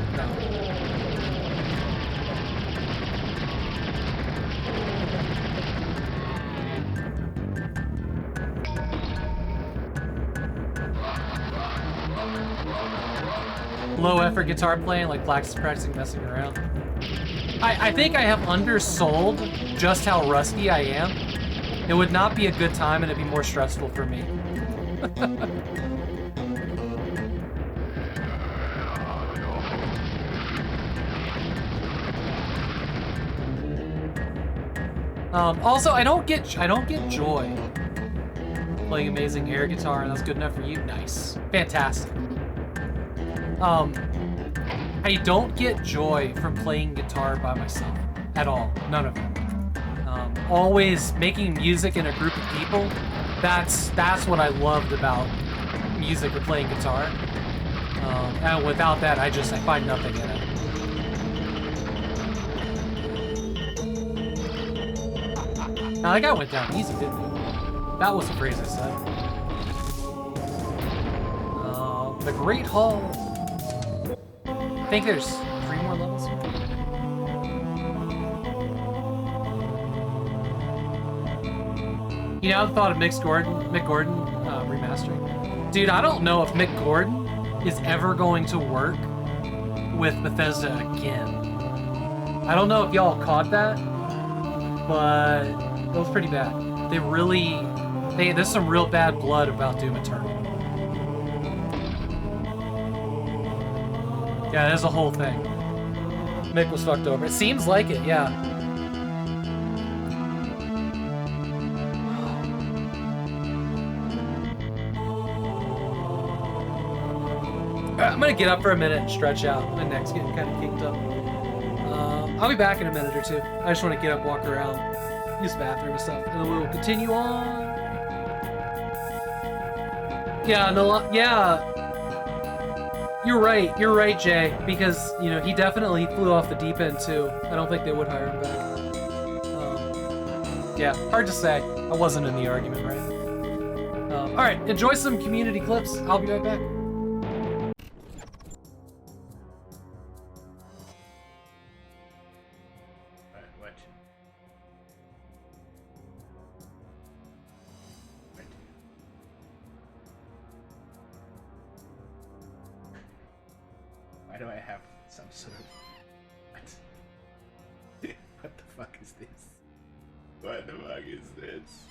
Low effort guitar playing, like Flax is practicing messing around. I think I have undersold just how rusty I am. It would not be a good time, and it'd be more stressful for me. Also, I don't get joy playing amazing air guitar, and that's good enough for you. Nice, fantastic. I don't get joy from playing guitar by myself at all. None of it. Always making music in a group of people. That's what I loved about music or playing guitar. And without that, I find nothing in it. Now that guy went down easy, didn't he? That was the phrase I said. The Great Hall. I think there's 3 more levels. You know, I thought of Mick Gordon remastering. Dude, I don't know if Mick Gordon is ever going to work with Bethesda again. I don't know if y'all caught that, but it was pretty bad. There's some real bad blood about Doom Eternal. Yeah, there's a whole thing. Mick was fucked over. It seems like it, yeah. I'm gonna get up for a minute and stretch out. My neck's getting kind of kicked up. I'll be back in a minute or two. I just want to get up, walk around, use the bathroom and stuff, and then we will continue on. Yeah, no, yeah. You're right, Jay, because, you know, he definitely flew off the deep end, too. I don't think they would hire him back. Yeah, hard to say. I wasn't in the argument, right? Alright, enjoy some community clips. I'll be right back. Why do I have some sort of... What the fuck is this? What the fuck is this?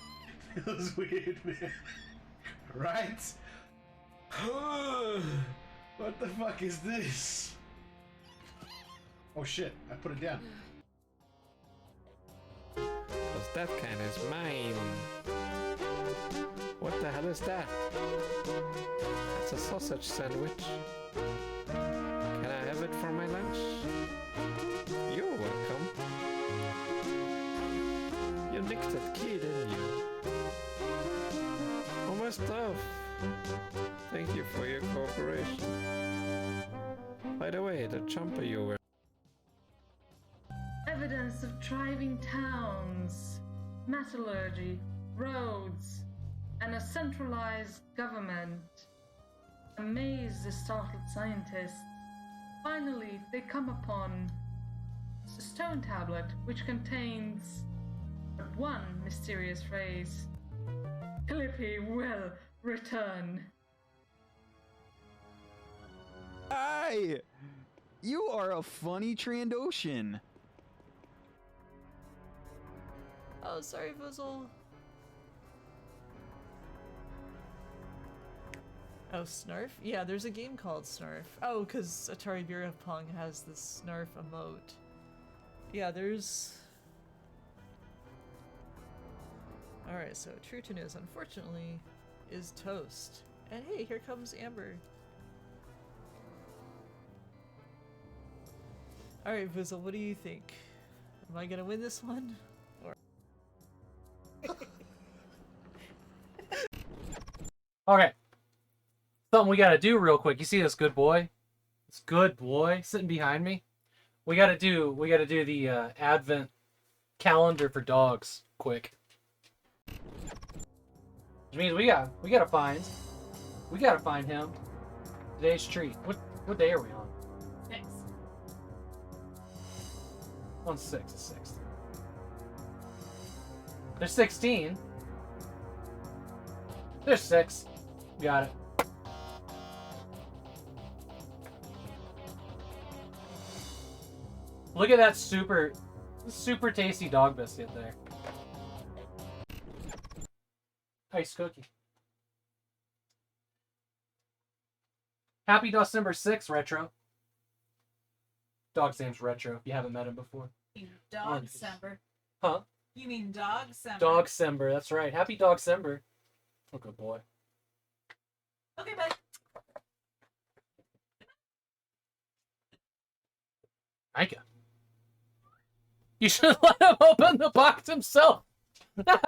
Feels weird, man. Right? What the fuck is this? Oh shit, I put it down. Cause that kind is mine. What the hell is that? That's a sausage sandwich. Can I have it for my lunch? You're welcome. You nicked that key, didn't you? Oh, my stuff. Thank you for your cooperation. By the way, the jumper you were... Evidence of thriving towns, metallurgy, roads, and a centralized government. Amaze the startled scientists. Finally, they come upon a stone tablet which contains but one mysterious phrase. Clippy will return. Hi! You are a funny Trandoshan. Oh, sorry, Fizzle. Oh, Snarf? Yeah, there's a game called Snarf. Oh, because Atari Beer Pong has this Snarf emote. Yeah, there's... Alright, so true to news, unfortunately, is toast. And hey, here comes Amber. Alright, Fizzle, what do you think? Am I gonna win this one? Or... Okay. Something we gotta do real quick. You see this good boy? This good boy sitting behind me? We gotta do the Advent calendar for dogs quick. Which means we gotta find him today's treat. What day are we on? 6. On 6, the 6th. There's 16. There's 6. Got it. Look at that super tasty dog biscuit there. Ice cookie. Happy DOSEMBER.6TH, Retro. Dog's name's Retro, if you haven't met him before. Dog-sember. Huh? You mean Dog-sember? Dog-sember, that's right. Happy Dog-sember. Oh, good boy. Okay, bye. Micah. You should let him open the box himself. I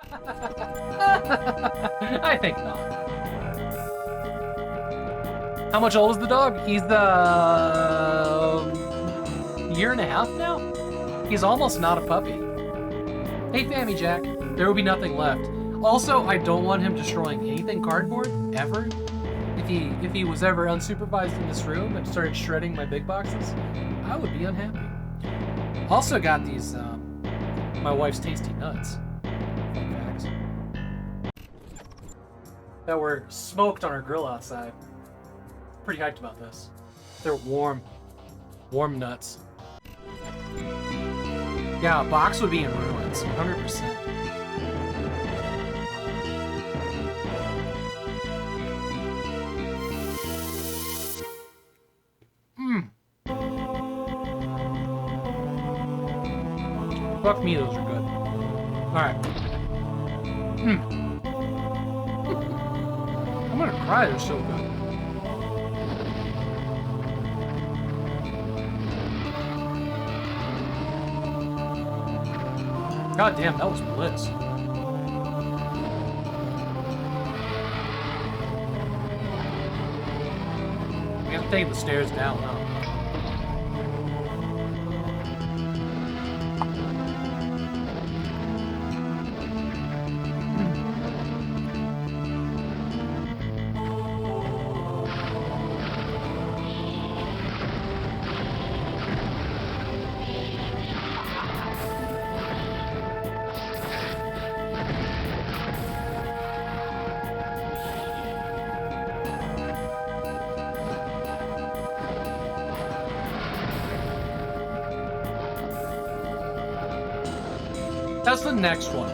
think not. How much old is the dog? He's year and a half now? He's almost not a puppy. Hey, Fammy Jack. There will be nothing left. Also, I don't want him destroying anything cardboard, ever. If if he was ever unsupervised in this room and started shredding my big boxes, I would be unhappy. Also got these my wife's tasty nuts. Fun facts. That were smoked on our grill outside. Pretty hyped about this. They're warm. Warm nuts. Yeah, a box would be in ruins, 100%. Fuck me, those are good. Alright. I'm gonna cry, they're so good. God damn, that was bliss. We have to take the stairs down, huh? That's the next one.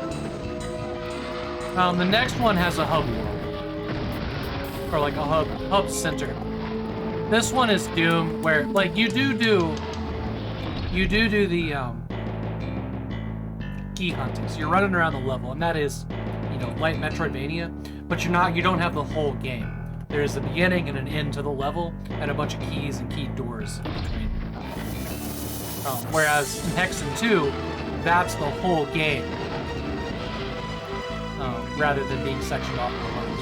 The next one has a hub world. Or like a hub center. This one is Doom, where like you do the key hunting. So you're running around the level, and that is, you know, light Metroidvania, but you don't have the whole game. There's a beginning and an end to the level, and a bunch of keys and keyed doors in between. Whereas in Hexen 2, that's the whole game, rather than being sectioned off the levels.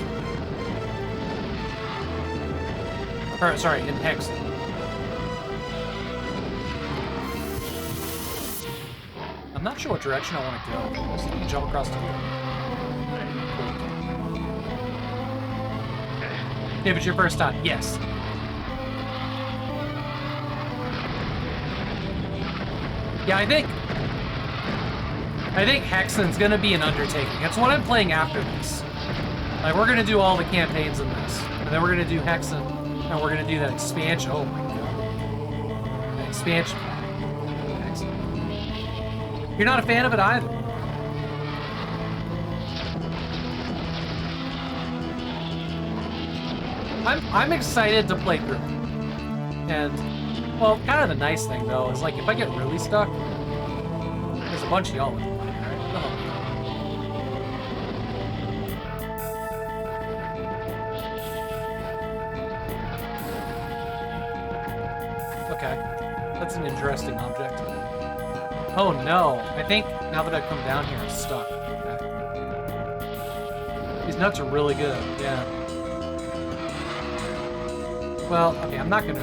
Or, sorry, in Hexen. I'm not sure what direction I want to go. So you can jump across the room. If it's your first time, yes. Yeah, I think Hexen's gonna be an undertaking. That's what I'm playing after this. Like, we're gonna do all the campaigns in this, and then we're gonna do Hexen, and we're gonna do that expansion. Oh my god, that expansion. Hexen. You're not a fan of it either. I'm excited to play through. And, well, kind of the nice thing though is like if I get really stuck, there's a bunch of y'all with me, right? Okay, that's an interesting object. Oh no, I think now that I've come down here, I'm stuck. Okay. These nuts are really good, yeah. Well, okay, I'm not gonna...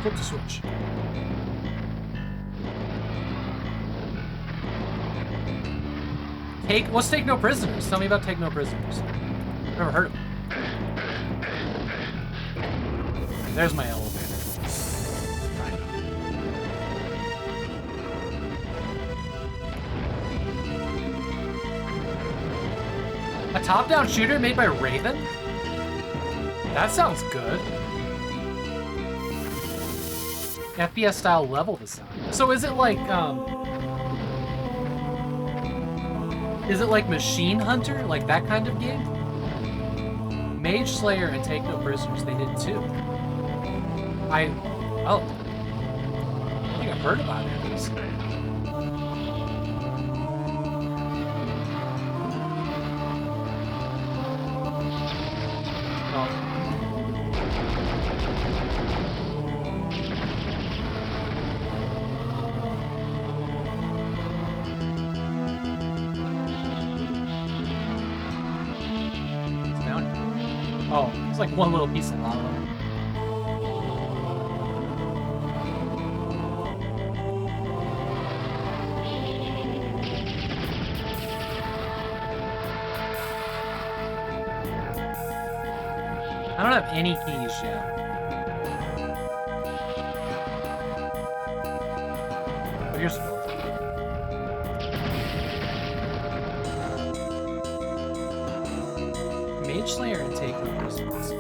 Flip the switch. What's Take No Prisoners? Tell me about Take No Prisoners. Never heard of it. There's my elevator. A top-down shooter made by Raven? That sounds good. FPS style level design. So is it like Machine Hunter? Like that kind of game? Mage Slayer and Take No Prisoners, they did too. I think I've heard about it at least. Oh, it's like one little piece of lava. I don't have any keys yet. But here's the door. Mage Slayer and Takeover is awesome.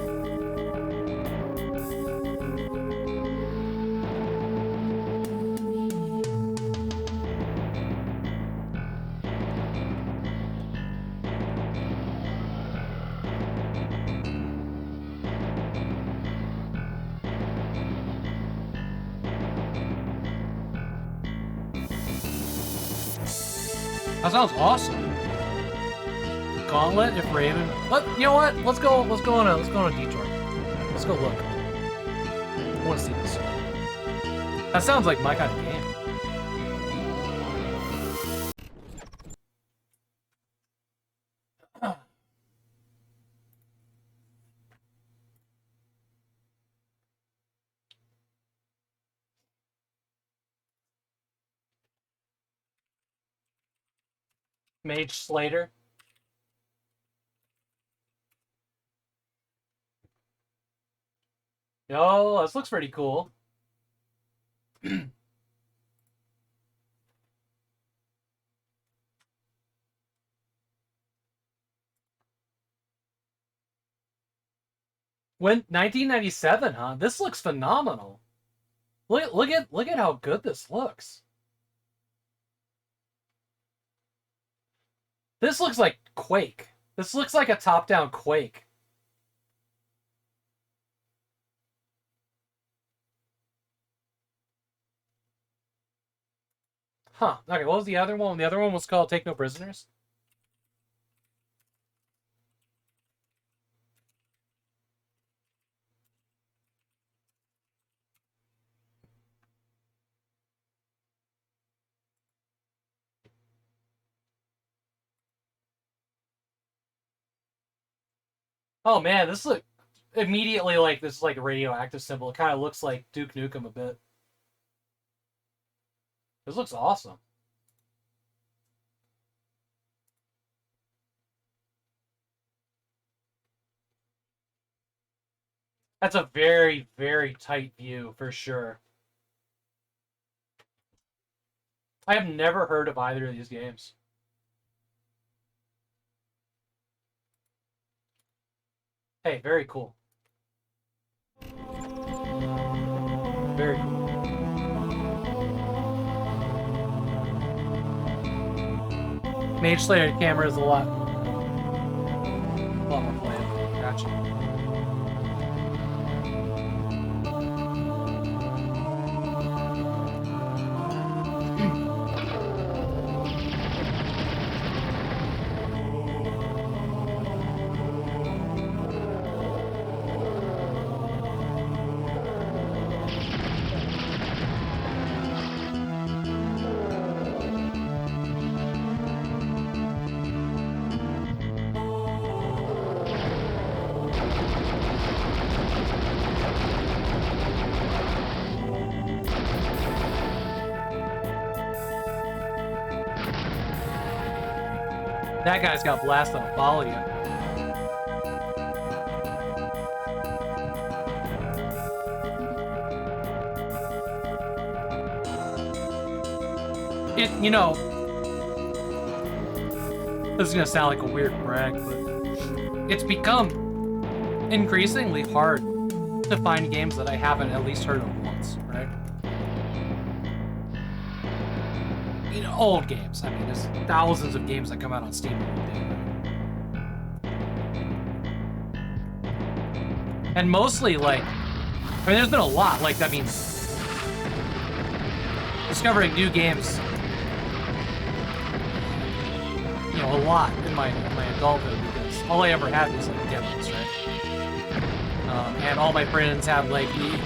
That sounds awesome. Gauntlet, if Raven. You know what? Let's go on a detour. Let's go look. I want to see this. That sounds like my kind of game. Mage Slater. Yo, this looks pretty cool. When 1997, huh? This looks phenomenal. Look at how good this looks. This looks like Quake. This looks like a top-down Quake. Huh. Okay, what was the other one? The other one was called Take No Prisoners? Oh man, this look immediately like this is like a radioactive symbol. It kind of looks like Duke Nukem a bit. This looks awesome. That's a very, very tight view for sure. I have never heard of either of these games. Hey, very cool. Very cool. Mage Slayer camera is a lot more playable. Gotcha. That guy's got blast on a follow you. You know, this is gonna sound like a weird brag, but it's become increasingly hard to find games that I haven't at least heard of once, right? You know, old games. I mean, there's thousands of games that come out on Steam every day. And mostly, like, I mean, there's been a lot. Like, that means discovering new games, you know, a lot in my adulthood, because all I ever had was, like, demos, right? And all my friends had, like, the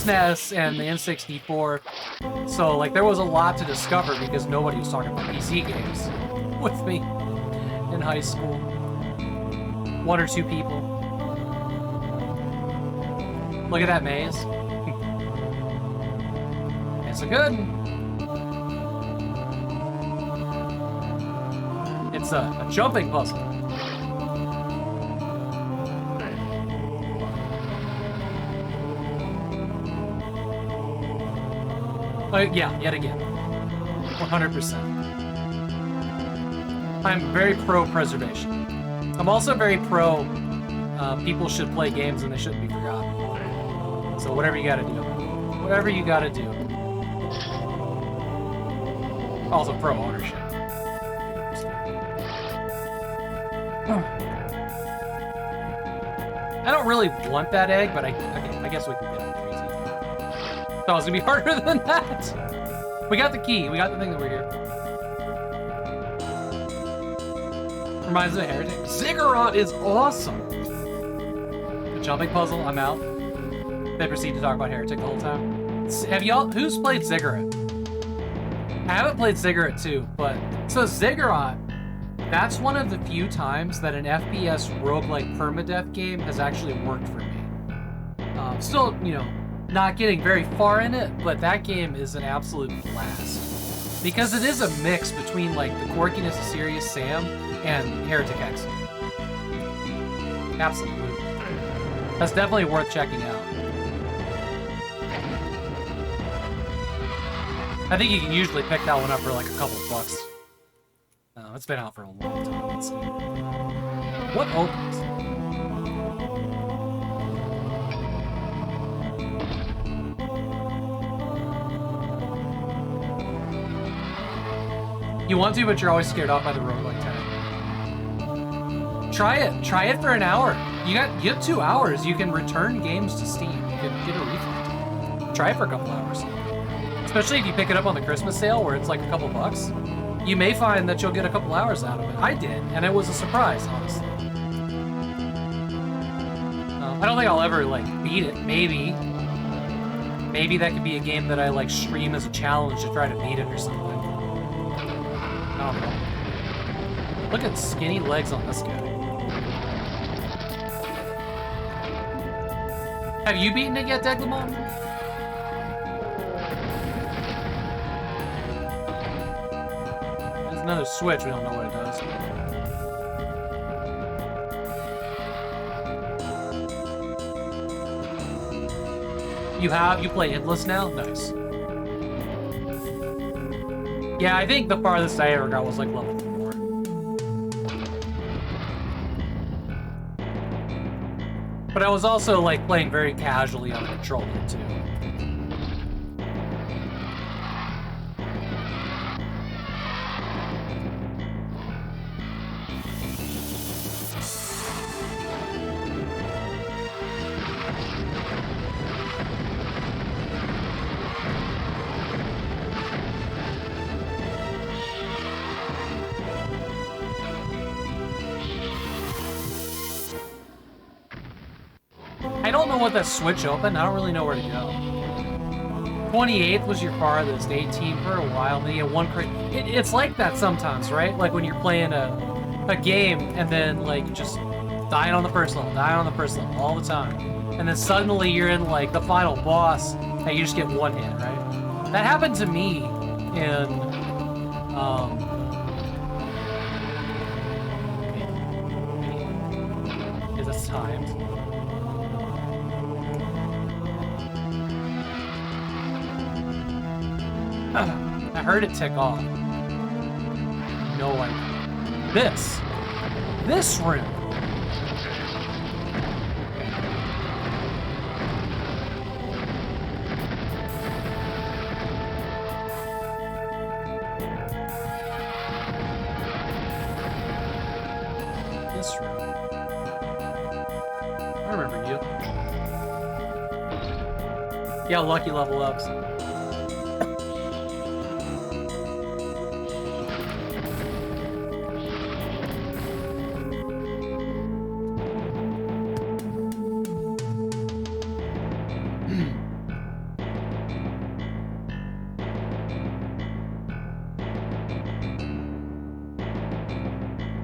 SNES and the N64. So, like, there was a lot to discover because nobody was talking about PC games with me in high school. One or two people. Look at that maze. It's a good one. It's a jumping puzzle. Yeah, yet again. 100%. I'm very pro-preservation. I'm also very pro people should play games and they shouldn't be forgotten. So whatever you gotta do. Whatever you gotta do. Also pro-ownership. I don't really want that egg, but I guess we can get it. Thought it was gonna be harder than that. We got the key. We got the thing that we're here. Reminds me of Heretic. Ziggurat is awesome. The jumping puzzle. I'm out. They proceed to talk about Heretic the whole time. Have y'all? Who's played Ziggurat? I haven't played Ziggurat too, but so Ziggurat. That's one of the few times that an FPS roguelike permadeath game has actually worked for me. Still, you know, not getting very far in it, but that game is an absolute blast. Because it is a mix between, like, the quirkiness of Serious Sam and Heretic X. Absolutely. That's definitely worth checking out. I think you can usually pick that one up for, like, a couple of bucks. It's been out for a long time. Let's see. What opens? You want to, but you're always scared off by the roguelike tag. Try it. Try it for an hour. You get 2 hours. You can return games to Steam. You can get a refund. Try it for a couple hours. Especially if you pick it up on the Christmas sale where it's like a couple bucks. You may find that you'll get a couple hours out of it. I did, and it was a surprise, honestly. I don't think I'll ever, like, beat it. Maybe. Maybe that could be a game that I, like, stream as a challenge to try to beat it or something. I don't know. Look at skinny legs on this guy. Have you beaten it yet, Deglamon? There's another switch, we don't know what it does. You play Endless now? Nice. Yeah, I think the farthest I ever got was like level 4. But I was also like playing very casually on the controller too. That switch open, I don't really know where to go. 28th was your farthest, 18 for a while, then you had one it's like that sometimes, right? Like when you're playing a game and then like just dying on the first level all the time. And then suddenly you're in like the final boss and you just get one hit, right? That happened to me in is this timed? I heard it tick off. No idea. This room. This room. I remember you. Yeah, lucky level ups.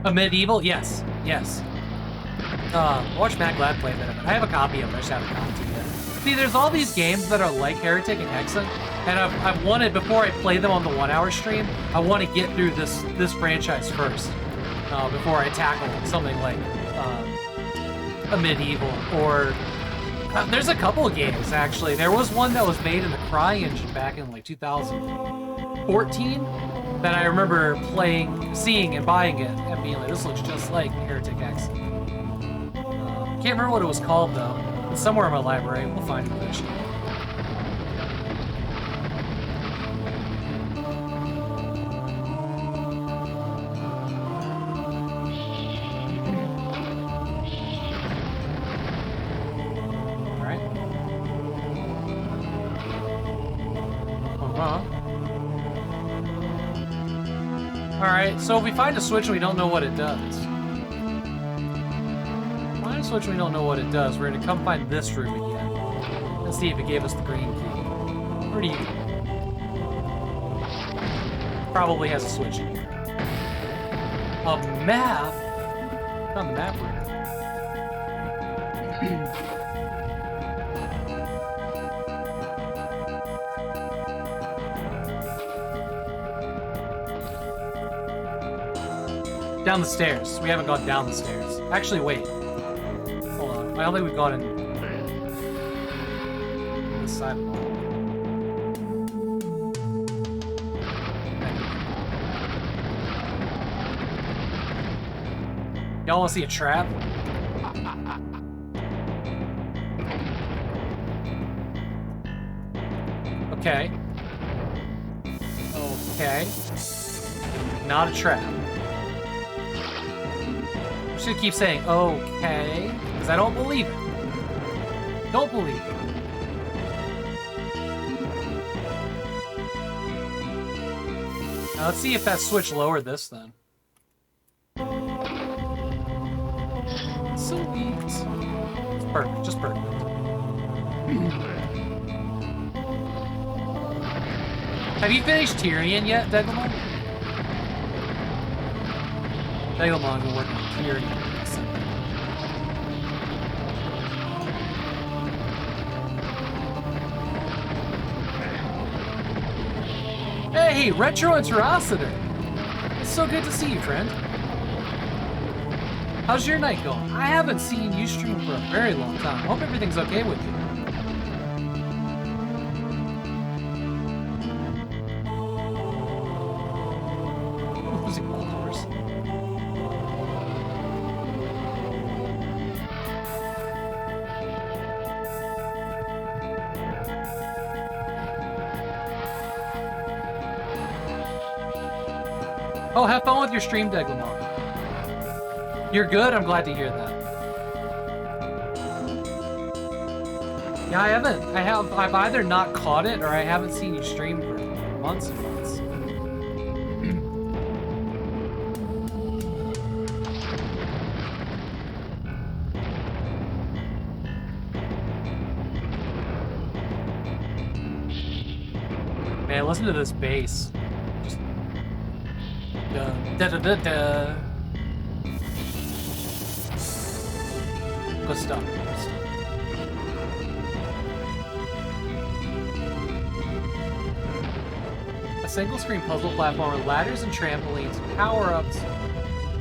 A medieval? Yes. Yes. Watch Matt Glad play a bit of it. I have a copy of it. I just haven't gotten to it yet. See, there's all these games that are like Heretic and Hexa, and I've wanted, before I play them on the 1 hour stream, I want to get through this franchise first, before I tackle something like a medieval or There's a couple of games, actually. There was one that was made in the CryEngine back in, like, 2014 that I remember playing, seeing, and buying it, and being like, this looks just like Heretic X. Can't remember what it was called, though. It's somewhere in my library. We'll find it eventually. Alright, so if we find a switch and we don't know what it does. Find a switch and we don't know what it does, we're gonna come find this room again. And see if it gave us the green key. Pretty easy. Probably has a switch in here. A map? Not the map room. Down the stairs. We haven't gone down the stairs. Actually, wait. Hold on. I don't think we've gone in this side of the wall. Y'all want to see a trap? Okay. Okay. Not a trap. I'm just gonna keep saying, okay, because I don't believe it. Don't believe it. Now let's see if that switch lowered this then. Sweet. It's perfect, just perfect. Have you finished Tyrion yet, Deglumon? Deglumon been working on Tyrion. Hey, Retro Interocitor! It's so good to see you, friend. How's your night going? I haven't seen you stream for a very long time. Hope everything's okay with you. Oh, have fun with your stream, Deglumon. You're good? I'm glad to hear that. Yeah, I've either not caught it or I haven't seen you stream for months and months. Man, listen to this bass. Just da da da da. Good stuff. A single-screen puzzle platform with ladders and trampolines, power-ups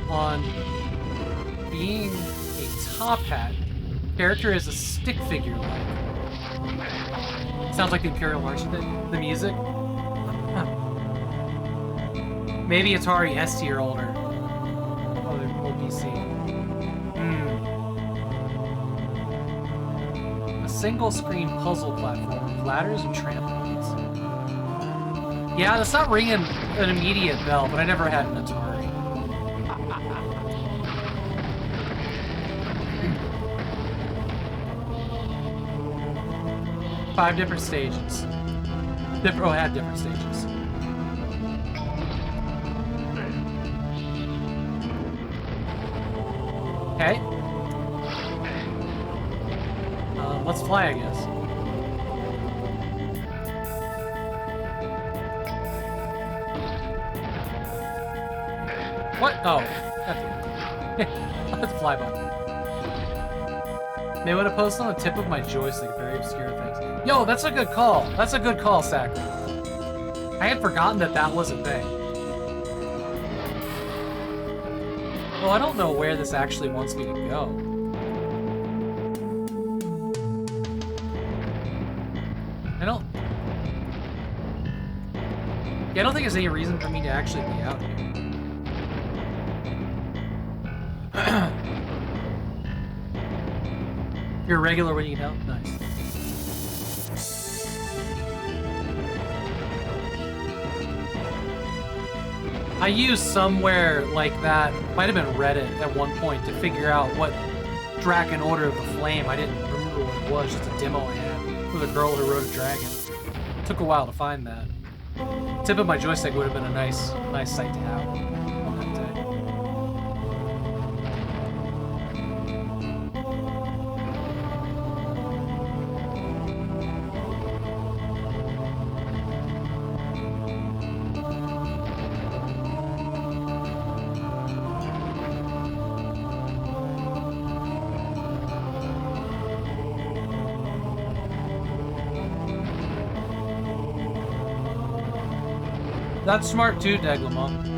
on being a top hat. Character is a stick figure like. Sounds like the Imperial March, the music. Huh. Maybe Atari ST or older. Oh, they're old PC. Single-screen puzzle platform with ladders and trampolines. Yeah, that's not ringing an immediate bell, but I never had an Atari. Five different stages. It had different stages. Okay. Let's fly, I guess. What? Oh. Let's fly button. They would have posted on the tip of my joystick. Very obscure things. Yo, that's a good call. That's a good call, Sacred. I had forgotten that that was a thing. Well, I don't know where this actually wants me to go. think there's any reason for me to actually be out here. You're a regular when you can help? Nice. I used somewhere like that, might have been Reddit at one point, to figure out what Draken Order of the Flame, I didn't remember what it was, just a demo I had with a girl who rode a dragon. Took a while to find that. Tip of my joystick would have been a nice sight to have on that day. That's smart too, Deglamon.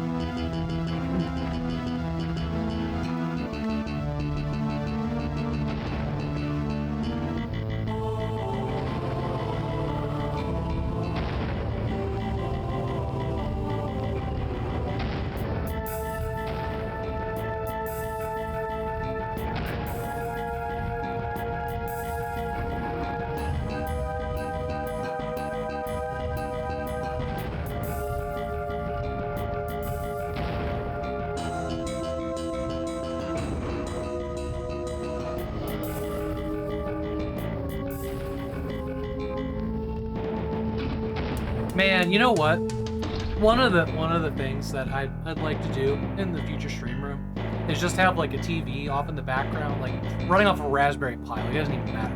Man, you know what? One of the things that I'd like to do in the future stream room is just have like a TV off in the background, like running off a Raspberry Pi. Like, it doesn't even matter.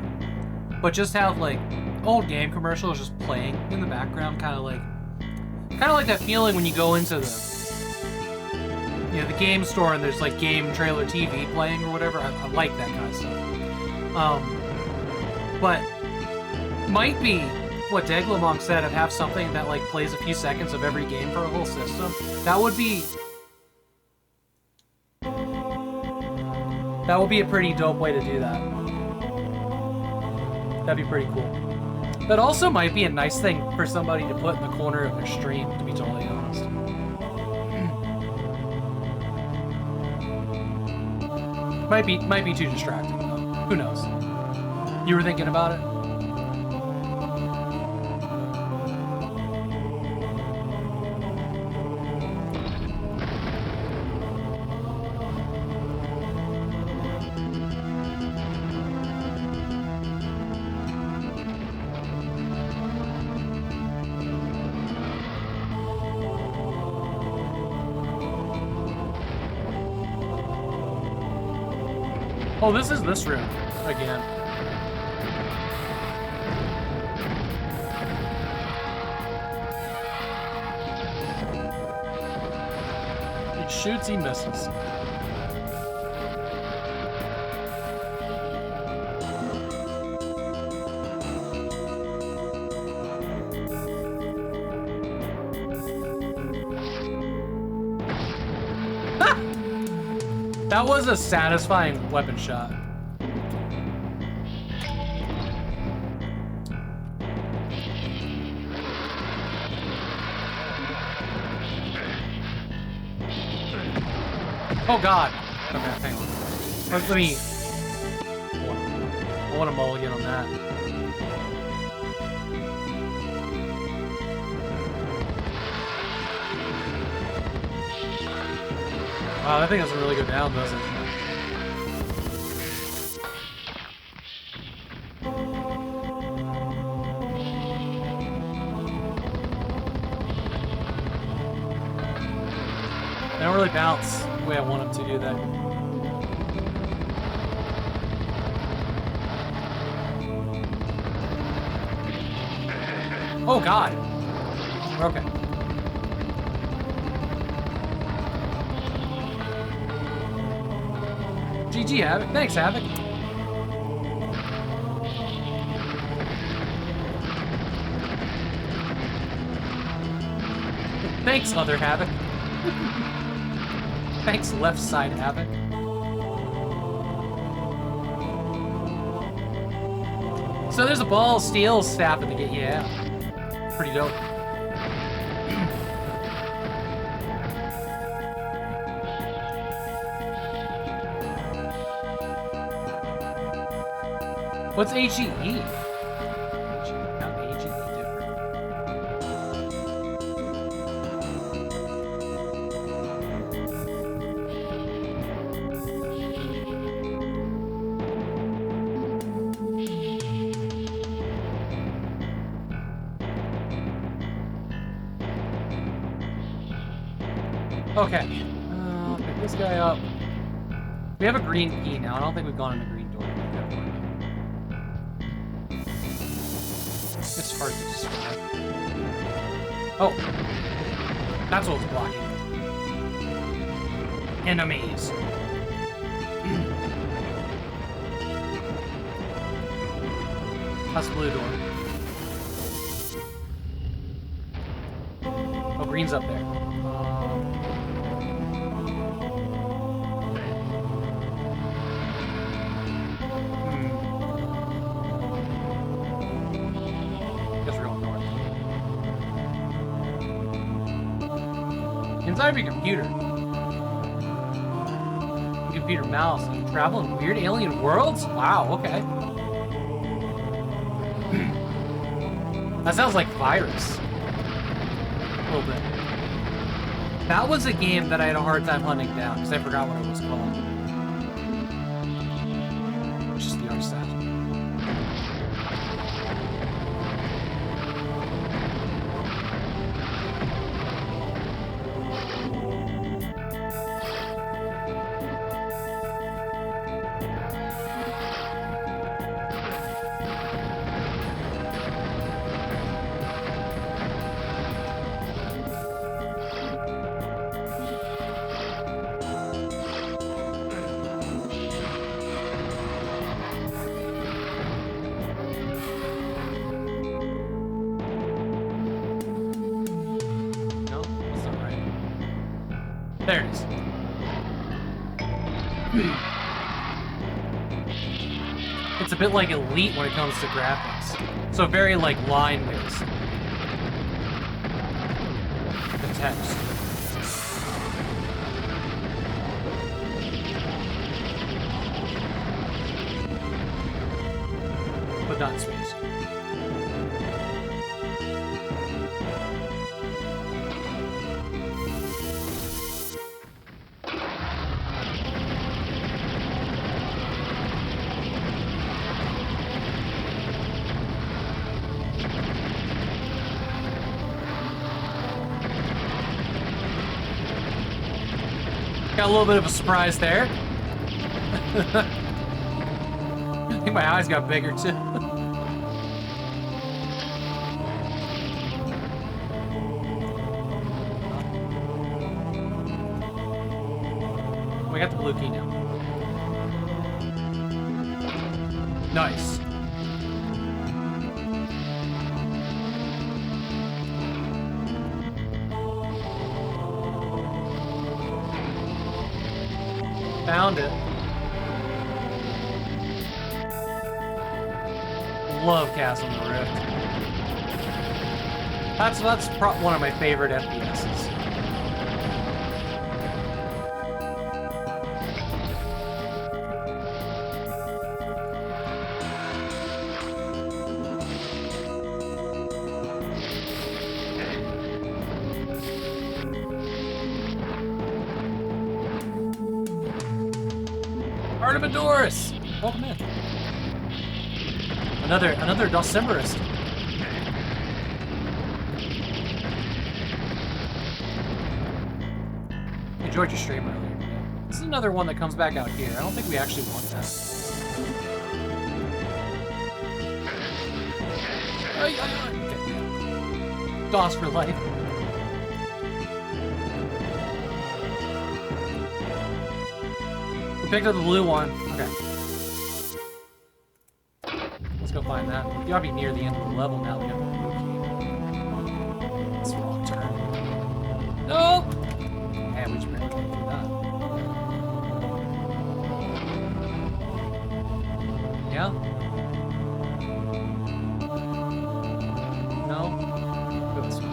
But just have like old game commercials just playing in the background, kind of like that feeling when you go into the game store and there's like game trailer TV playing or whatever. I like that kind of stuff. But might be what Deglamon said, and have something that like plays a few seconds of every game for a whole system. That would be a pretty dope way to do that. That'd be pretty cool. That also might be a nice thing for somebody to put in the corner of their stream, to be totally honest. Might be too distracting though. Who knows? You were thinking about it? Oh, this is this room again. It shoots, he misses. That was a satisfying weapon shot. Oh god. Okay, hang on. Let me... I want a mulligan on that. Wow, that thing doesn't really go down, does it? They don't really bounce the way I want them to do that. Oh god! Okay. GG, Havok. Thanks, Havok. Thanks, other Havok. Thanks, left side Havok. So there's a ball of steel staff at the gate. Yeah. Pretty dope. What's HEE? How HEE different? Okay. Pick this guy up. We have a green key now. I don't think we've gone in the green door. It's hard to describe. Oh. That's what was blocking. Enemies. That's the blue door. Oh, green's up there. Inside of your computer. Computer mouse. You travel in weird alien worlds? Wow, okay. That sounds like Virus. A little bit. That was a game that I had a hard time hunting down because I forgot what it was called. It's just the art style. There it is. It's a bit like Elite when it comes to graphics. So very like line-based. The text. But not in space. Got a little bit of a surprise there. I think my eyes got bigger too. We got the blue key now. Nice. Found it. Love Castle in the Rift. That's one of my favorite FPSs. Artyom, welcome in. Another DOSEMBER.6TH. Enjoyed your stream earlier. Yeah. This is another one that comes back out here. I don't think we actually want that. Okay. DOS for life. We picked up the blue one. Okay. Let's go find that. You gotta be near the end of the level now. We have the blue key. That's the wrong turn. Nope! Man, we just barely came through that. Yeah? No? Go this way.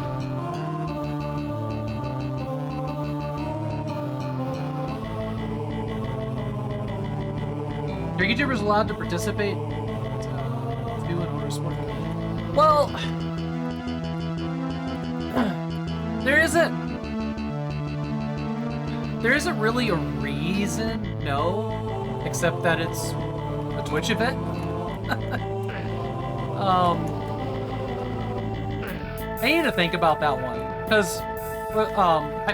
Are YouTubers allowed to participate? YouTubers. Well, there isn't really a reason, no, except that it's a Twitch event. I need to think about that one, because I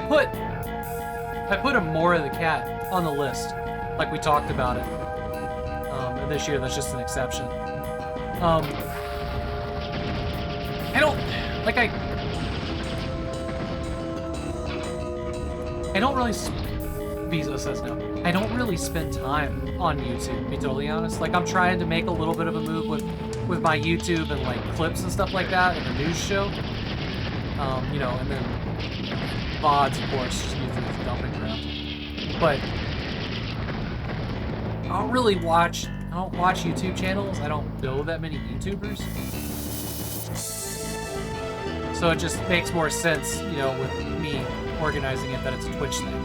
put a More of the Cat on the list, like we talked about it. And this year, that's just an exception. I don't really. Visa says no. I don't really spend time on YouTube, to be totally honest. Like, I'm trying to make a little bit of a move with my YouTube and like clips and stuff like that, and the news show. You know, and then VODs, of course, just using as a dumping ground. But I don't watch YouTube channels. I don't know that many YouTubers. So it just makes more sense, you know, with me organizing it, that it's a Twitch thing.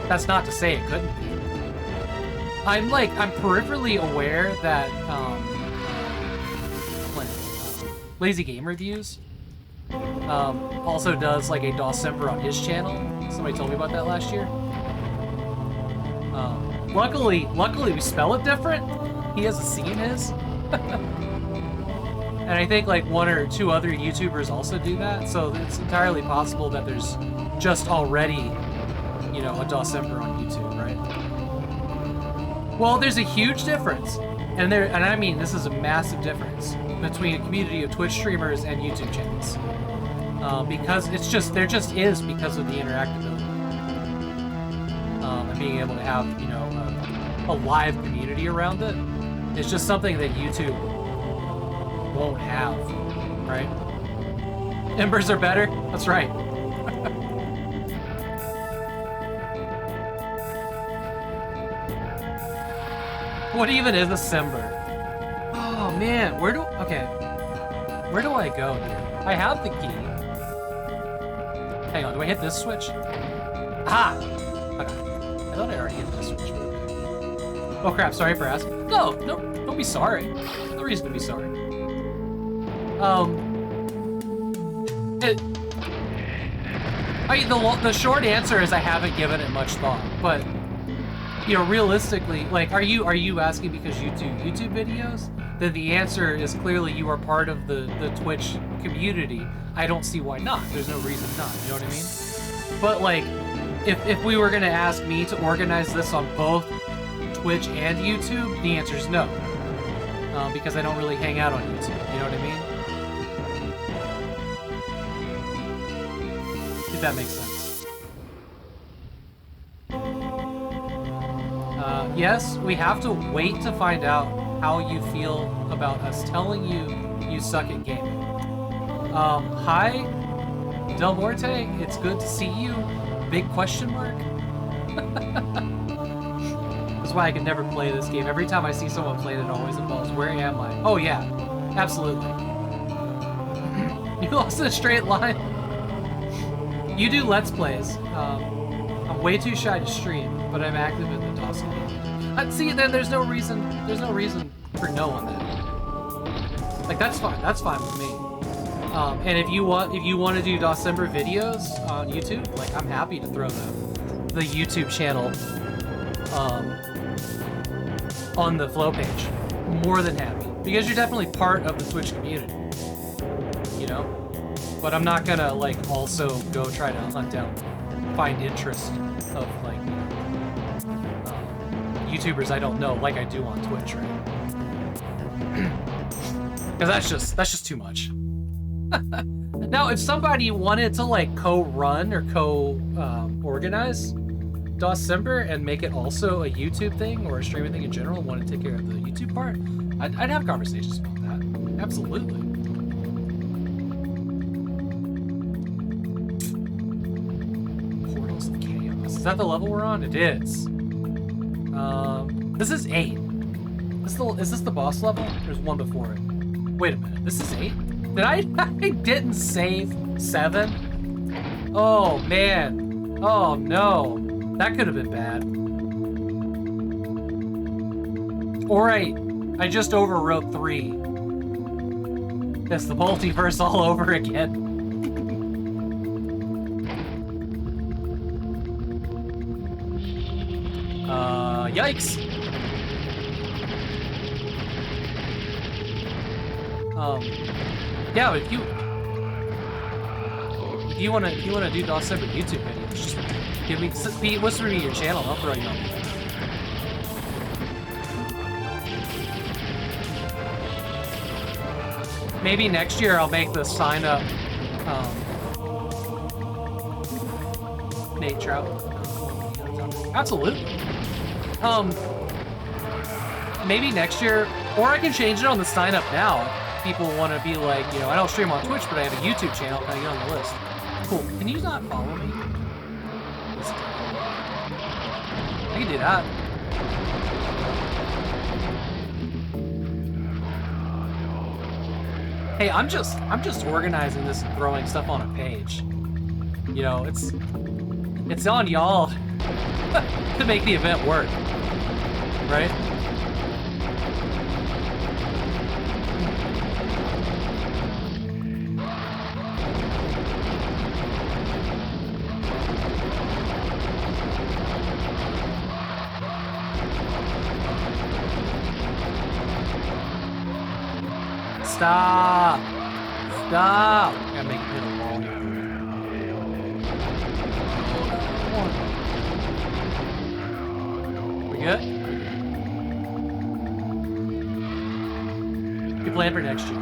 That's not to say it couldn't be. I'm peripherally aware that Lazy Game Reviews also does like a DOSEMBER on his channel. Somebody told me about that last year. Luckily we spell it different. He has a C in his. And I think like one or two other YouTubers also do that, so it's entirely possible that there's just already, you know, a DOSEMBER on YouTube, right? Well, there's a huge difference, and I mean this is a massive difference between a community of Twitch streamers and YouTube channels, because there just is because of the interactability, and being able to have, you know, a live community around it. It's just something that YouTube won't have, right? Embers are better? That's right. What even is a Simber? Oh man, where do I go here? I have the key. Hang on, do I hit this switch? Ah! Okay. I thought I already hit this switch. Oh crap, sorry for asking. No, don't be sorry. No reason to be sorry. The short answer is I haven't given it much thought, but you know, realistically, like, are you asking because you do YouTube videos? Then the answer is clearly you are part of the Twitch community. I don't see why not. There's no reason not. You know what I mean? But like, if we were gonna ask me to organize this on both Twitch and YouTube, the answer is no, because I don't really hang out on YouTube. You know what I mean? If that makes sense. Yes, we have to wait to find out how you feel about us telling you suck at gaming. Hi, Del Morte, it's good to see you. Big question mark. That's why I can never play this game. Every time I see someone play it, it always involves, where am I? Oh yeah, absolutely. You lost in a straight line. You do Let's Plays. I'm way too shy to stream, but I'm active in the DOS community. See, then there's no reason for no on that. Like, that's fine with me. And if you want to do DOSEMBER videos on YouTube, like, I'm happy to throw the YouTube channel on the flow page. More than happy, because you're definitely part of the Twitch community, you know. But I'm not gonna like also go try to hunt down, find interest of like, you know, YouTubers I don't know, like I do on Twitch, right? Because that's just too much. Now, if somebody wanted to like co-run or co-organize DOSEMBER and make it also a YouTube thing or a streaming thing in general, and want to take care of the YouTube part, I'd have conversations about that. Absolutely. Portals of Chaos. Is that the level we're on? It is. This is 8. Is this the boss level? There's one before it. Wait a minute. This is 8? Did I didn't save 7? Oh man. Oh no. That could have been bad. Or I just overwrote 3. It's the multiverse all over again. Yikes! Yeah, but if you wanna do DOSEMBER YouTube videos, just whisper me your channel, I'll throw you on. Maybe next year I'll make the sign up, Nate Trout. Absolutely. Maybe next year, or I can change it on the sign up now. People want to be like, you know, I don't stream on Twitch, but I have a YouTube channel. Can I get on the list? Cool. Can you not follow me? I can do that. Hey, I'm just organizing this and throwing stuff on a page. You know, it's on y'all to make the event work, right? Stop! Stop! I gotta make it hit a wall here. We good? You plan for next year.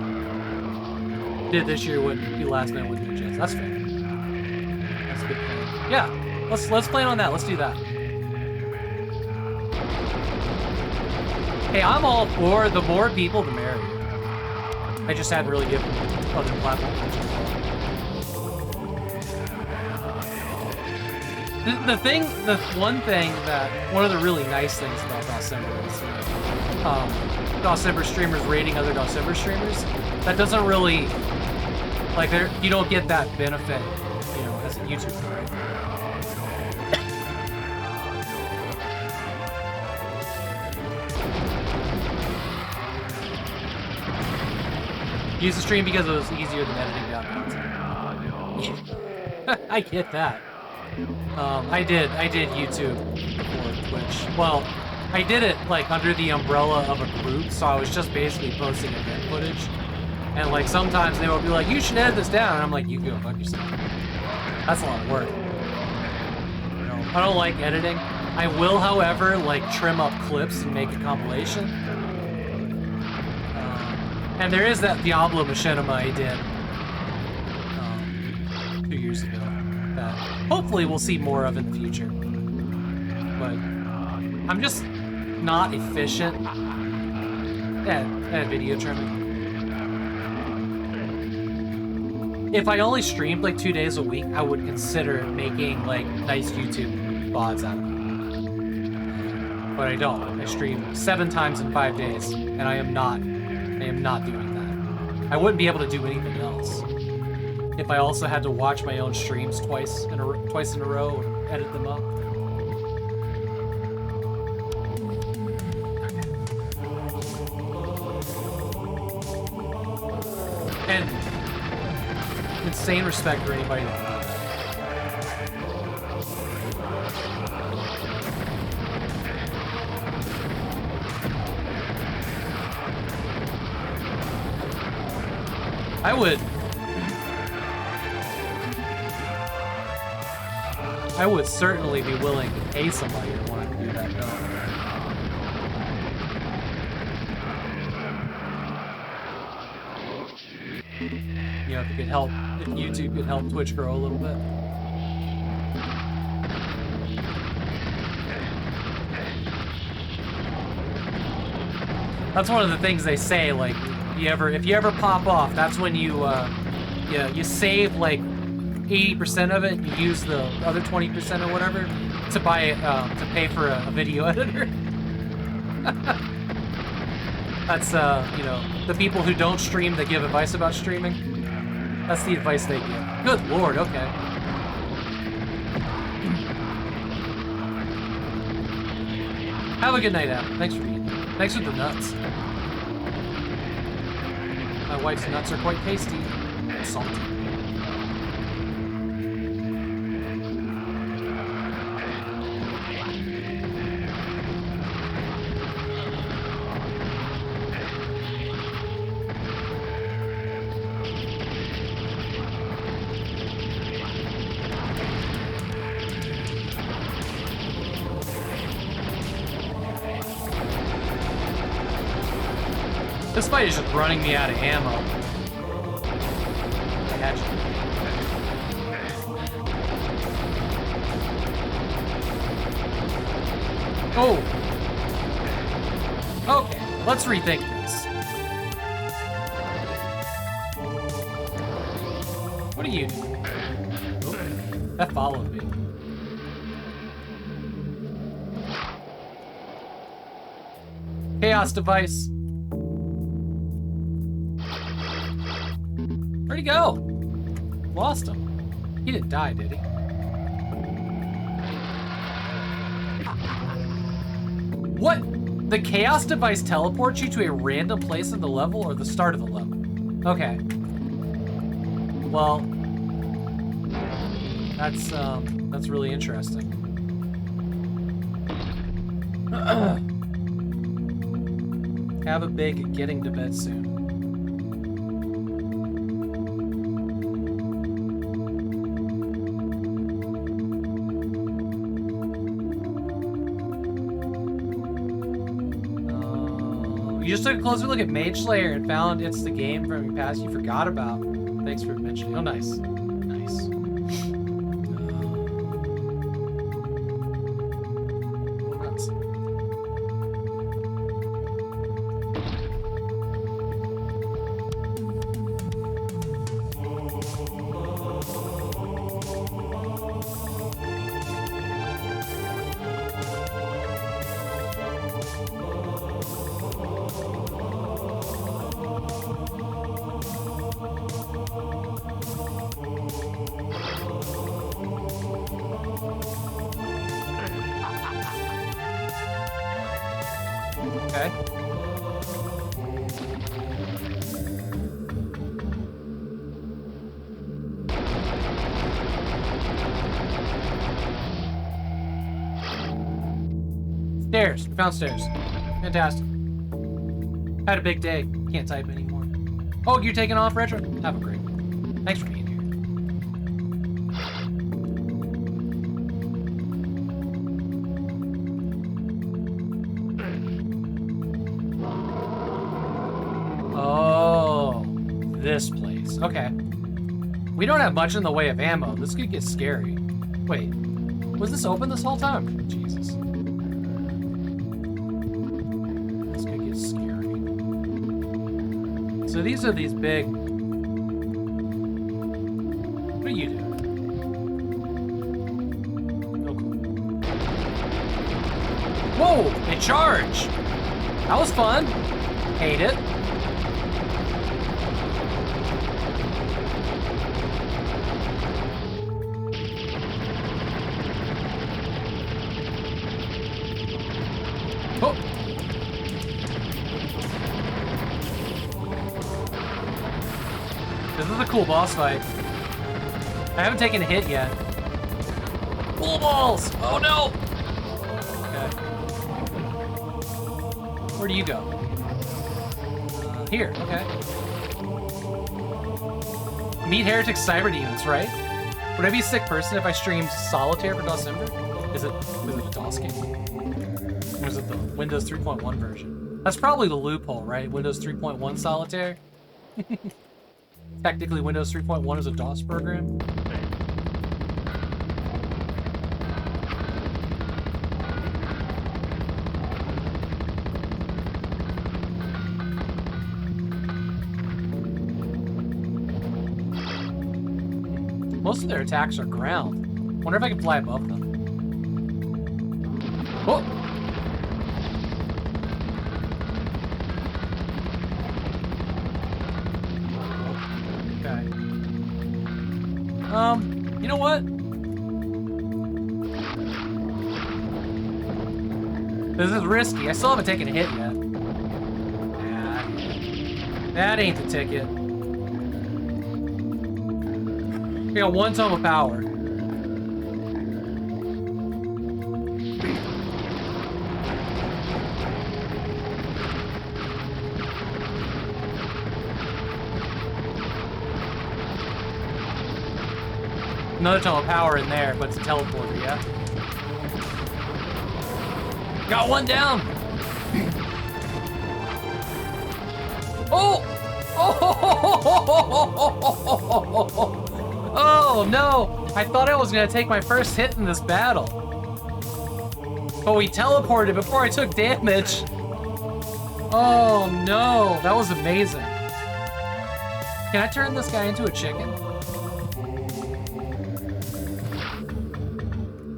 Did this year wouldn't be last minute, wouldn't be a chance. That's fair. That's a good plan. Yeah, let's plan on that. Let's do that. Hey, I'm all for the more people, the merrier. I just hadn't really given other platforms. The one thing that, one of the really nice things about DOSEMBER is DOSEMBER streamers rating other DOSEMBER streamers. That doesn't really, like, you don't get that benefit, you know, as a YouTuber, right? Use the stream because it was easier than editing down content. I get that. I did YouTube before Twitch. Well, I did it like under the umbrella of a group, so I was just basically posting event footage. And like sometimes they would be like, "You should edit this down," and I'm like, "You go fuck yourself." That's a lot of work. You know, I don't like editing. I will, however, like trim up clips and make a compilation. And there is that Diablo Machinima I did 2 years ago that hopefully we'll see more of in the future. But I'm just not efficient at video trimming. If I only streamed like 2 days a week, I would consider making like nice YouTube VODs out of it. But I don't. I stream 7 times in 5 days, and I am not doing that. I wouldn't be able to do anything else if I also had to watch my own streams twice in a row and edit them up. And insane respect for anybody that can do that. I would certainly be willing to pay somebody to want to do that job. You know, if YouTube could help Twitch grow a little bit. That's one of the things they say, like, if you ever pop off, that's when you save like 80% of it and you use the other 20% or whatever to buy to pay for a video editor. That's you know, the people who don't stream that give advice about streaming. That's the advice they give. Good lord, okay. Have a good night, Adam. Thanks for being here. Thanks for the nuts. My wife's nuts are quite tasty. Salty. This fight is just running me out of ammo. Catch it. Oh! Okay, let's rethink this. What are you doing? Oh, that followed me. Chaos device. Where'd he go? Lost him. He didn't die, did he? What? The chaos device teleports you to a random place in the level or the start of the level? Okay. Well, that's really interesting. Have a big getting to bed soon. You just took a closer look at Mage Slayer and found it's the game from your past you forgot about. Thanks for mentioning. Oh, nice. Nice. Okay. Stairs. We found stairs. Fantastic. Had a big day. Can't type anymore. Oh, you're taking off, Retro? Have a great one. Thanks for being here. Oh, this place. Okay. We don't have much in the way of ammo. This could get scary. Wait, was this open this whole time? Jesus. This could get scary. So these are these big... What are you doing? Oh, cool. Whoa, they charge! That was fun. Hate it. Oh. This is a cool boss fight. I haven't taken a hit yet. Bull balls! Oh no! Okay. Where do you go? Here, okay. Meet Heretic Cyber Demons, right? Would I be a sick person if I streamed Solitaire for DOSEMBER? Is it a DOS game? Or is it the Windows 3.1 version? That's probably the loophole, right? Windows 3.1 Solitaire? Technically, Windows 3.1 is a DOS program. Most of their attacks are ground. Wonder if I can fly above them. Oh! Okay. You know what? This is risky. I still haven't taken a hit yet. That ain't the ticket. We got 1 tome of power. Another tome of power in there, but it's a teleporter, yeah? Got 1 down! Oh! Oh no! I thought I was gonna take my first hit in this battle. But we teleported before I took damage. Oh no, that was amazing. Can I turn this guy into a chicken?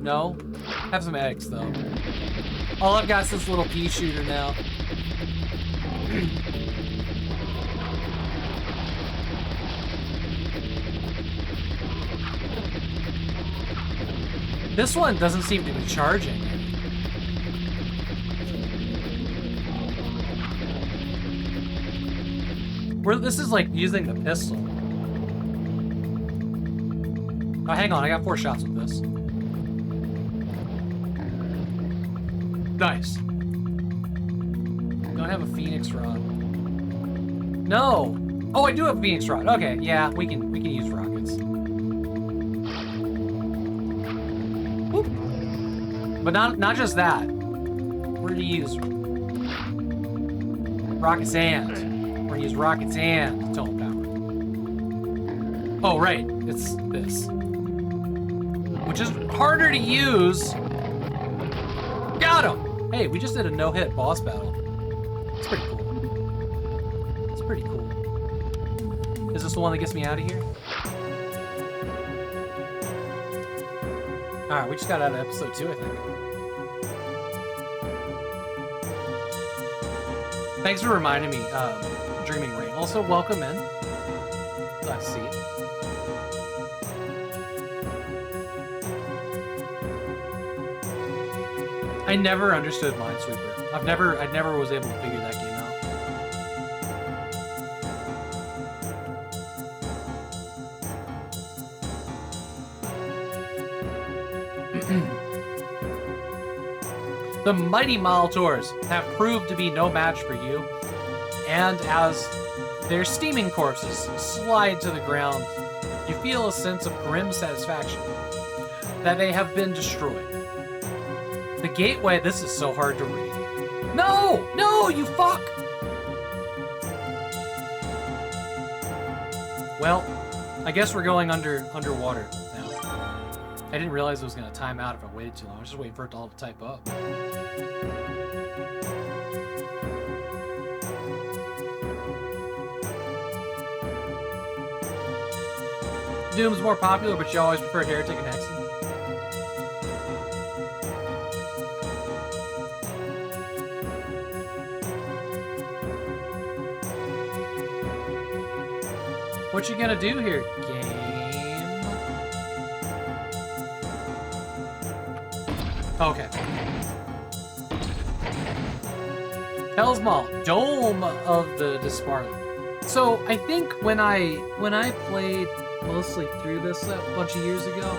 No? Have some eggs though. All I've got is this little pea shooter now. This one doesn't seem to be charging. This is like using the pistol. Oh, hang on, I got 4 shots with this. Nice. Don't have a Phoenix rod. No! Oh, I do have a Phoenix rod. Okay, yeah, we can use rockets. Whoop. But not just that. We're gonna use rockets and we're gonna use rockets and tone power. Oh right, it's this. Which is harder to use. Got him! Hey, we just did a no-hit boss battle. It's pretty cool. It's pretty cool. Is this the one that gets me out of here? Alright, we just got out of episode 2, I think. Thanks for reminding me, Dreaming Rain. Also, welcome in. Glad to see you. I never understood Minesweeper. I never was able to figure that game out. The mighty Molitor's have proved to be no match for you, and as their steaming corpses slide to the ground, you feel a sense of grim satisfaction that they have been destroyed. The gateway, this is so hard to read. No! No, you fuck! Well, I guess we're going underwater now. I didn't realize it was going to time out if I waited too long. I was just waiting for it to all type up. Doom's more popular, but you always prefer Heretic and Hexen. What you gonna do here, game? Okay. Hell's Maw, Dome of the Disparley. So I think when I played mostly through this a bunch of years ago,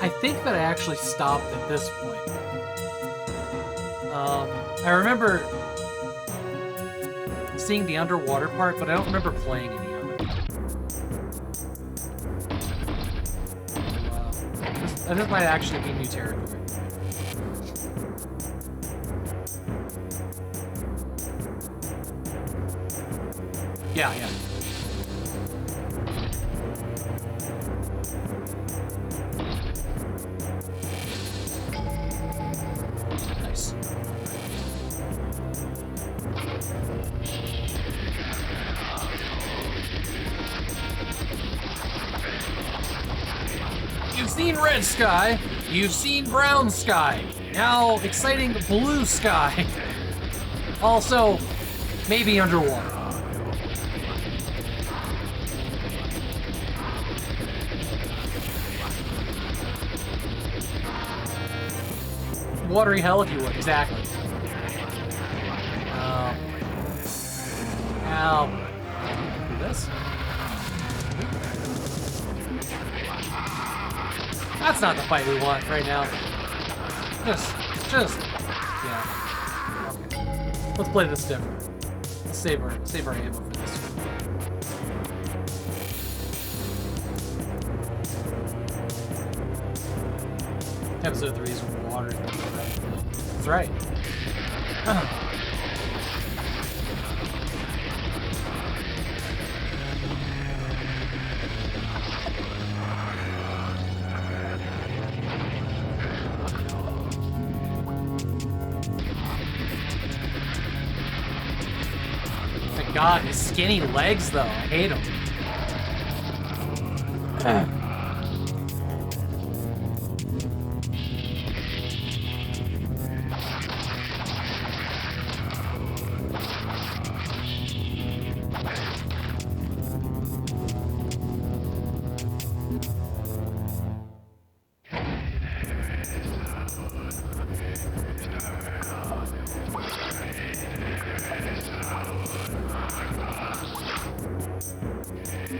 I think that I actually stopped at this point. I remember seeing the underwater part, but I don't remember playing any of it. This might actually be new territory. Yeah. Nice. You've seen red sky, you've seen brown sky, now exciting blue sky. Also, maybe underwater. Watery hell if you would, exactly. Ow. this. That's not the fight we want right now. Just, yeah. Okay. Let's play this different. Let's save our ammo for this. Episode 3 is water. That's right. My God, his skinny legs though. I hate him.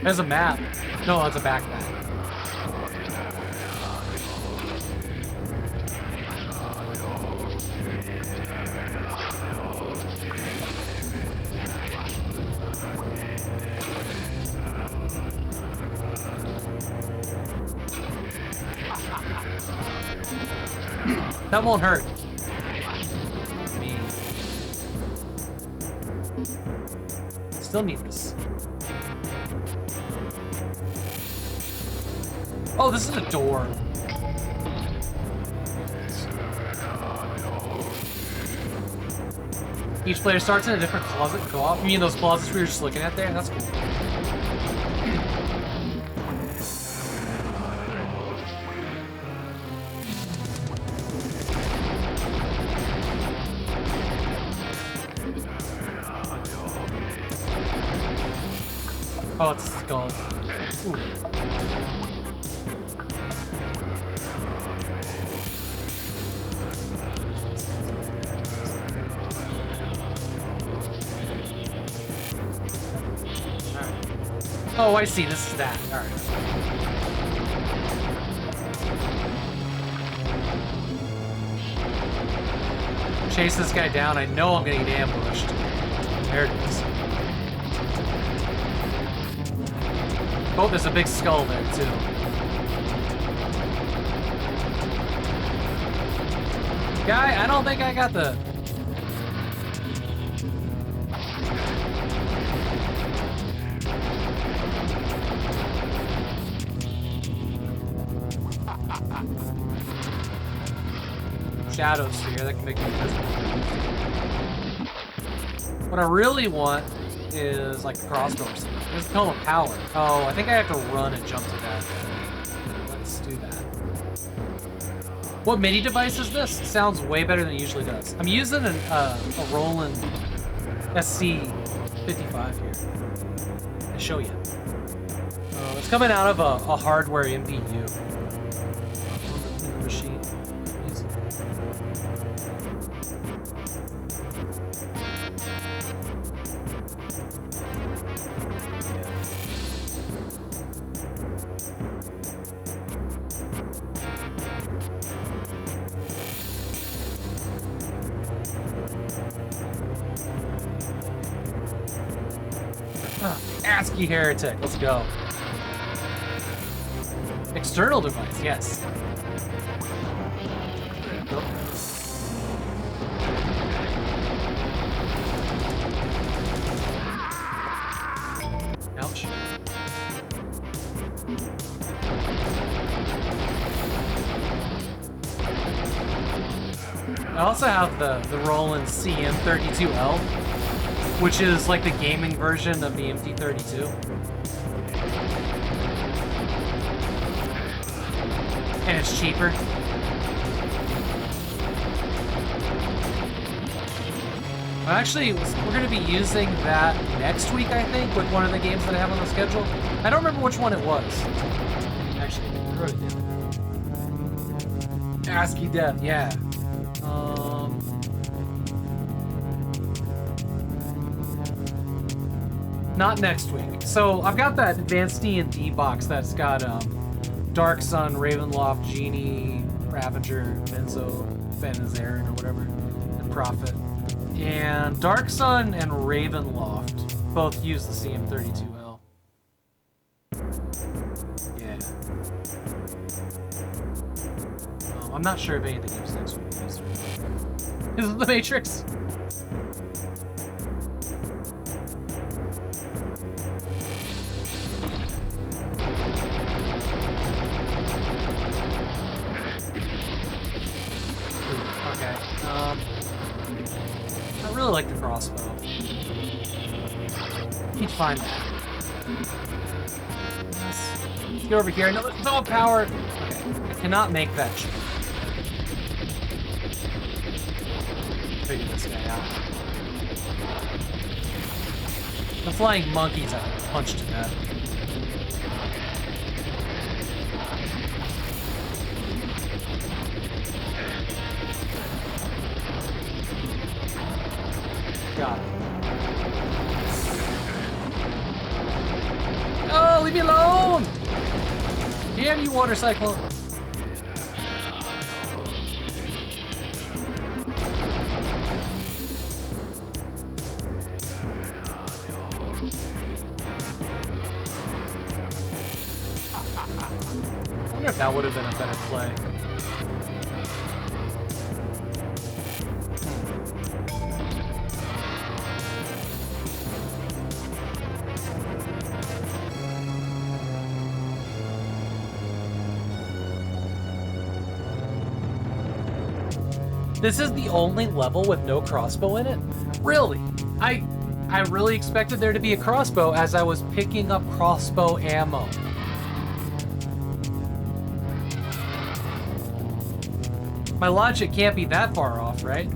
There's a map. No, it's a backpack. That won't hurt. Me. Still need this. Oh, this is a door. Each player starts in a different closet co-op. You mean those closets we were just looking at there? That's cool. Oh, it's a skull. Ooh. Oh, I see. This is that. All right. Chase this guy down. I know I'm gonna get ambushed. There it is. Oh, there's a big skull there too. Guy, I don't think I got the. Shadow sphere that can make me invisible. What I really want is like the crossbows. Let's call them power. Oh, I think I have to run and jump to that. Let's do that. What MIDI device is this? It sounds way better than it usually does. I'm using a Roland SC55 here. I'll show you. It's coming out of a hardware MPU. Machine. ASCII Heretic, let's go. External device, yes. Nope. Ouch. I also have the Roland CM32L, which is like the gaming version of the MT32. And it's cheaper. Actually, we're going to be using that next week, I think, with one of the games that I have on the schedule. I don't remember which one it was. Actually, I wrote it down. ASCII Dev, yeah. not next week. So I've got that advanced D&D box that's got Dark Sun, Ravenloft, Genie, Ravager, Benzo, Benazaren, or whatever, and Prophet. And Dark Sun and Ravenloft both use the CM32L. Yeah. I'm not sure if anything comes next week. Is it the Matrix? Okay. I really like the crossbow. Need to find that. Let's get over here. No, there's no power. Okay. I cannot make that jump. Figure this guy out. The flying monkeys I punched to death. Got it. Oh, leave me alone! Damn you, water cyclone! I wonder if that would have been a better play. This is the only level with no crossbow in it? Really? I really expected there to be a crossbow as I was picking up crossbow ammo. My logic can't be that far off, right?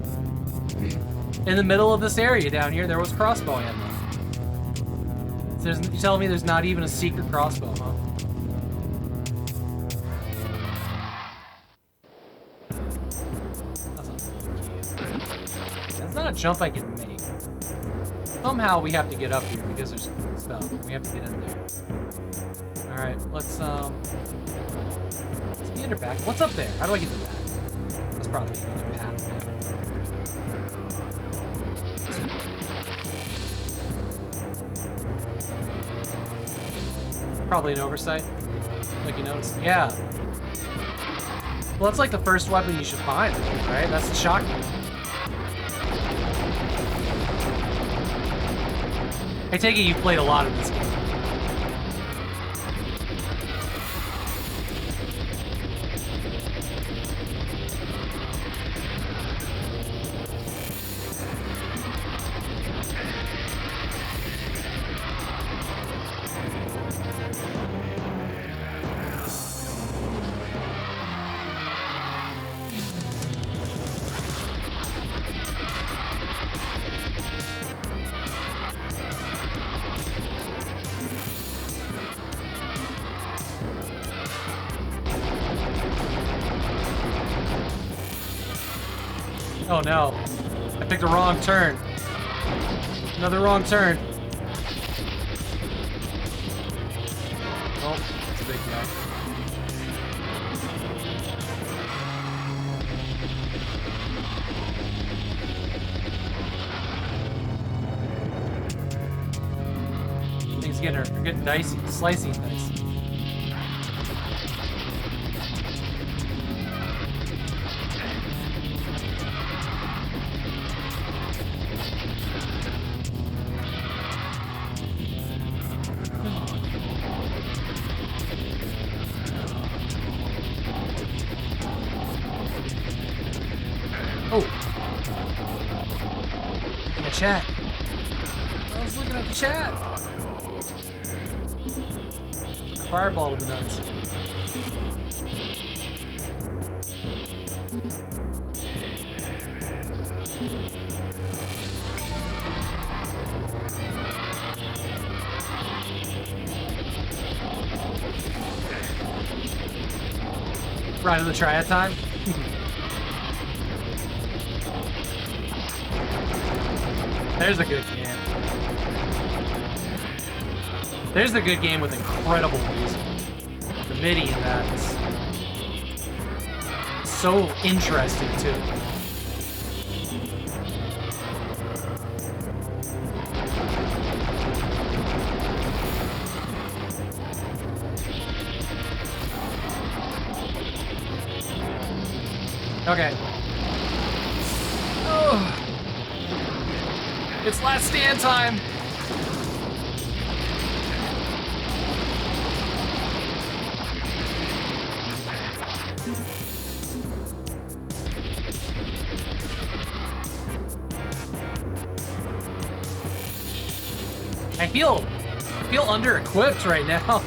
In the middle of this area down here, there was crossbow ammo. You're telling me there's not even a secret crossbow, huh? That's not a jump I can make. Somehow we have to get up here because there's stuff. We have to get in there. Alright, let's get her back. What's up there? How do I get to that? That's probably another path. Probably an oversight. Like you noticed. Yeah. Well, that's like the first weapon you should find, right? That's the shotgun. I take it you played a lot of this game. Oh no, I picked a wrong turn. Another wrong turn. Oh, it's a big guy. Things getting dicey, slicey and dicey. Chat. I was looking at the chat. Fireball to the nuts. Right on the triad time. There's a good can. There's the good game with incredible music. The MIDI in that is so interesting too. Okay. Oh. It's last stand time. I feel under-equipped right now.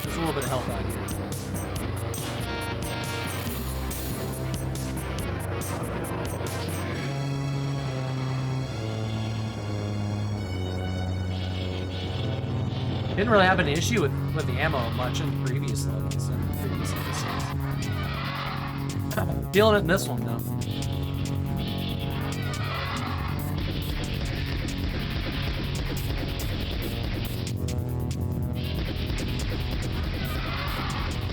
There's a little bit of health out here. Didn't really have an issue with the ammo much in previous levels and previous episodes. Feeling it in this one though.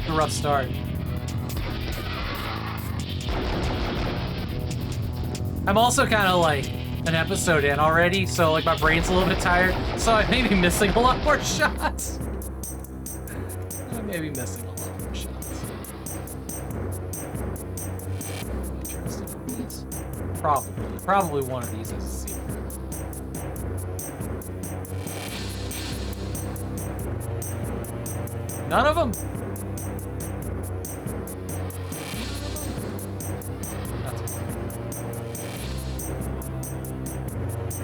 A rough start. I'm also kind of like an episode in already, so like my brain's a little bit tired, so I may be missing a lot more shots. I may be missing a lot more shots. Interesting. Probably one of these as a secret. None of them.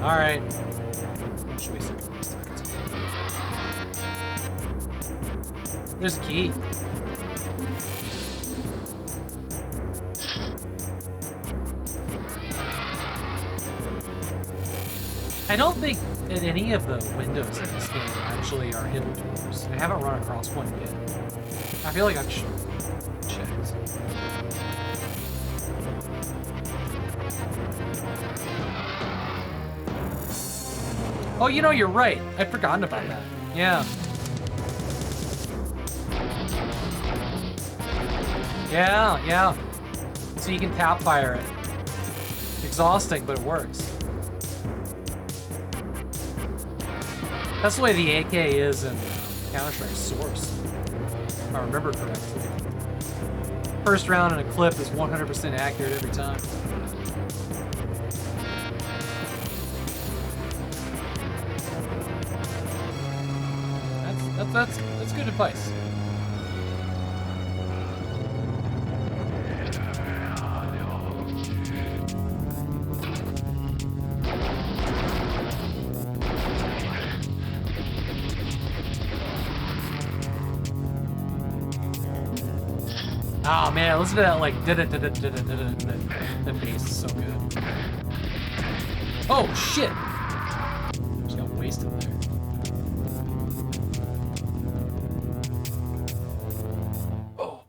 All right. There's a key. I don't think that any of the windows in this game actually are hidden doors. I haven't run across one yet. I feel like I've checked. Oh, you know, you're right. I'd forgotten about that. Yeah. Yeah. So you can tap fire it. Exhausting, but it works. That's the way the AK is in Counter-Strike Source, if I remember correctly. First round in a clip is 100% accurate every time. That's good advice. Oh man, listen to that like the bass is so good. Oh shit! Just got wasted there. Oh.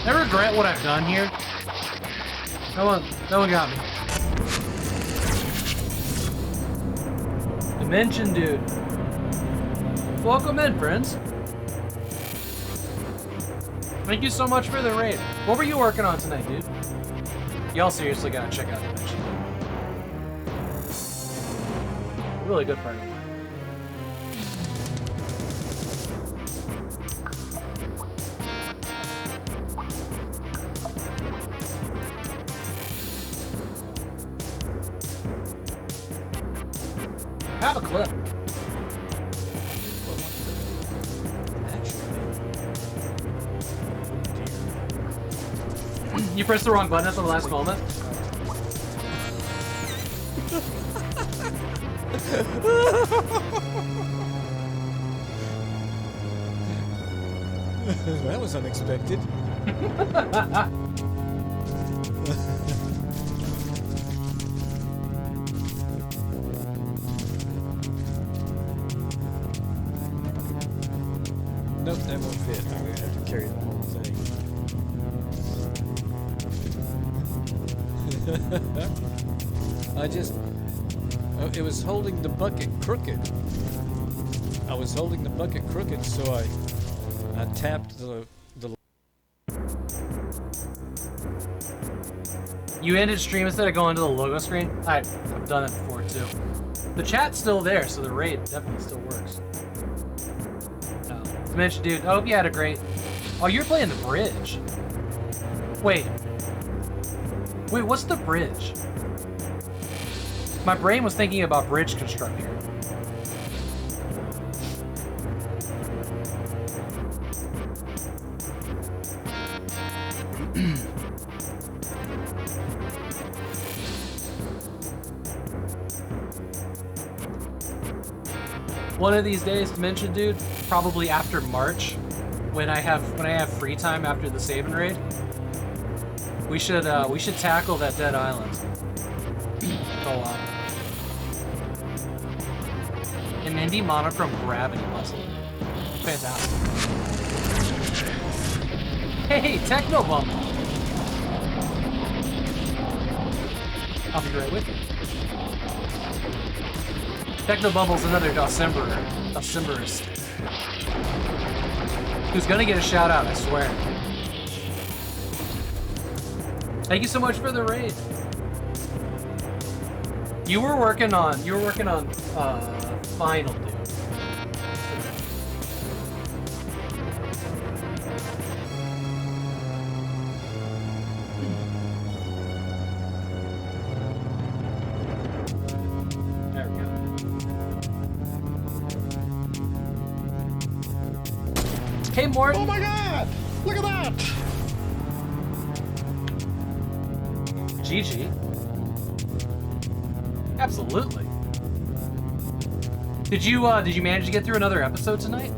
I regret what I've done here. No one got me. Dimension dude. Welcome in, friends. Thank you so much for the raid. What were you working on tonight, dude? Y'all seriously gotta check out Dimension. Really good friend of mine. Have a clip. You pressed the wrong button at the last moment. That was unexpected. Nope, that won't fit. I'm gonna have to carry the whole thing. It was holding the bucket crooked. I was holding the bucket crooked, so I tapped the. You ended stream instead of going to the logo screen? I've done it before too. The chat's still there, so the raid definitely still works. Dimension dude, I hope you had a great... Oh, you're playing the bridge. Wait, what's the bridge? My brain was thinking about bridge construction. One of these days, Dimension dude, probably after March, when I have free time after the save and raid, we should tackle that dead island. Co-op. An indie monochrome gravity puzzle. Fantastic. Hey, Techno Bumble! I'll be right with you. Techno Bumble's another DOSEMBERist. Who's gonna get a shout out, I swear. Thank you so much for the raid. You were working on Final, dude. There we go. Hey, Morton. Oh my god! Look at that! GG. Absolutely. Did you manage to get through another episode tonight?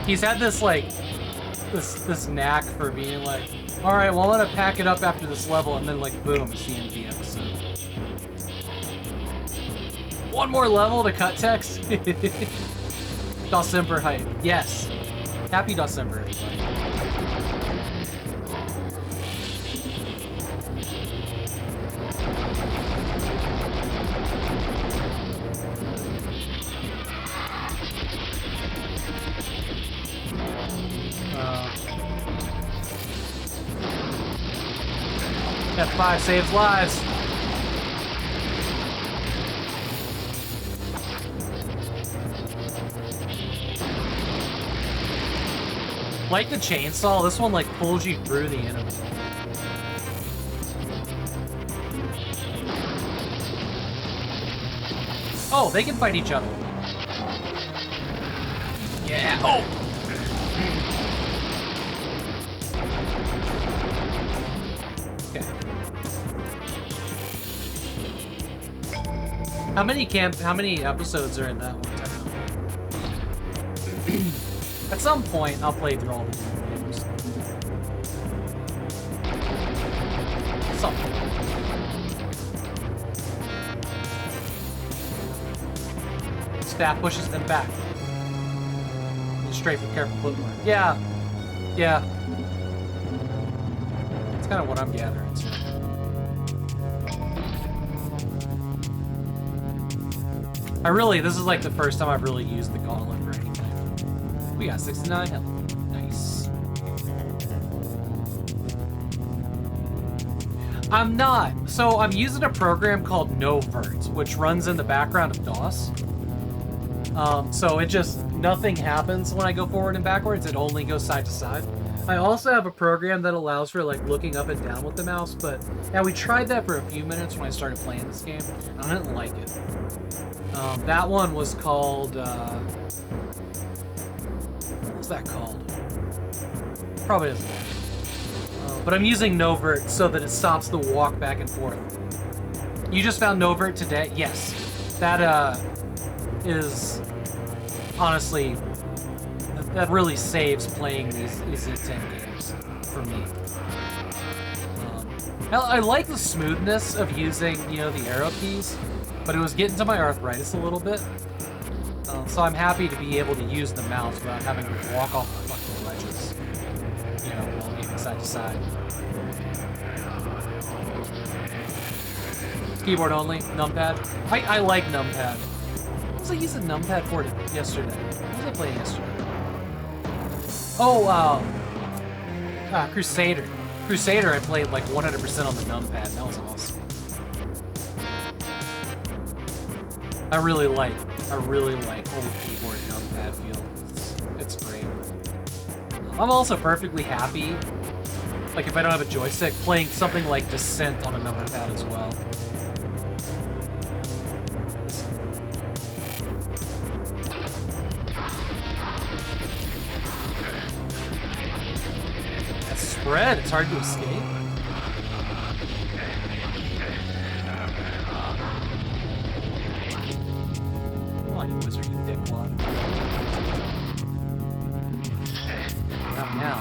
He's had this this knack for being like, all right, well, I'm gonna pack it up after this level, and then like boom, it's the end of the episode. One more level to cut text. DOSEMBER hype. Yes. Happy DOSEMBER, everybody. F5 saves lives. Like the chainsaw, this one like pulls you through the enemy. Oh, they can fight each other. Yeah. Oh. Okay. How many episodes are in that one? At some point, I'll play through all the different games. Something. Staff pushes them back. Straight for careful footwork. Yeah. Yeah. That's kind of what I'm gathering too. This is like the first time I've really used the gauntlet for anything. We got 69 health. Nice. I'm not. So I'm using a program called Novert, which runs in the background of DOS. So it just, nothing happens when I go forward and backwards. It only goes side to side. I also have a program that allows for like looking up and down with the mouse, but yeah, we tried that for a few minutes when I started playing this game, and I didn't like it. That one was called, what was that called? Probably doesn't matter. But I'm using Novert so that it stops the walk back and forth. You just found Novert today? Yes. That, is honestly, that really saves playing these intense games for me. I like the smoothness of using, you know, the arrow keys, but it was getting to my arthritis a little bit. So I'm happy to be able to use the mouse without having to walk off the fucking ledges, you know, while moving side to side. Keyboard only, numpad. I like numpad. What was I using numpad for yesterday? What was I playing yesterday? Oh, Crusader. Crusader I played like 100% on the numpad. That was awesome. I really like old keyboard numpad feel. It's great. I'm also perfectly happy, like if I don't have a joystick, playing something like Descent on a numpad as well. That spread, it's hard to escape. Wizard, you dickwad. Not now.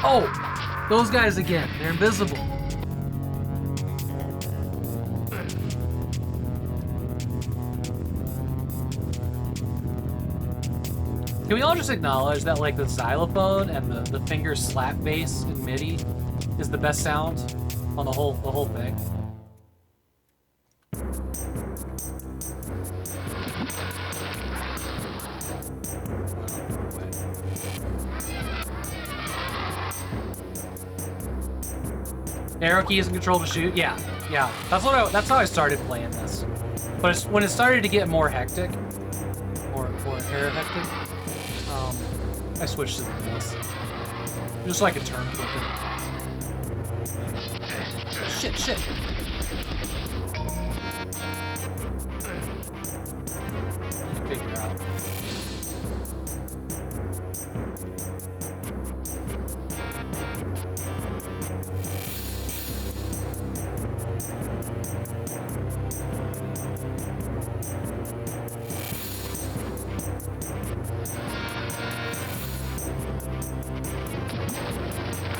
Oh! Those guys again. They're invisible. Can we all just acknowledge that, like, the xylophone and the finger slap bass in MIDI is the best sound on the whole thing? Arrow keys and control to shoot. Yeah. That's how I started playing this. But when it started to get more hectic, or hectic, I switched to this, just so I could turn quicker. Shit. Figure out.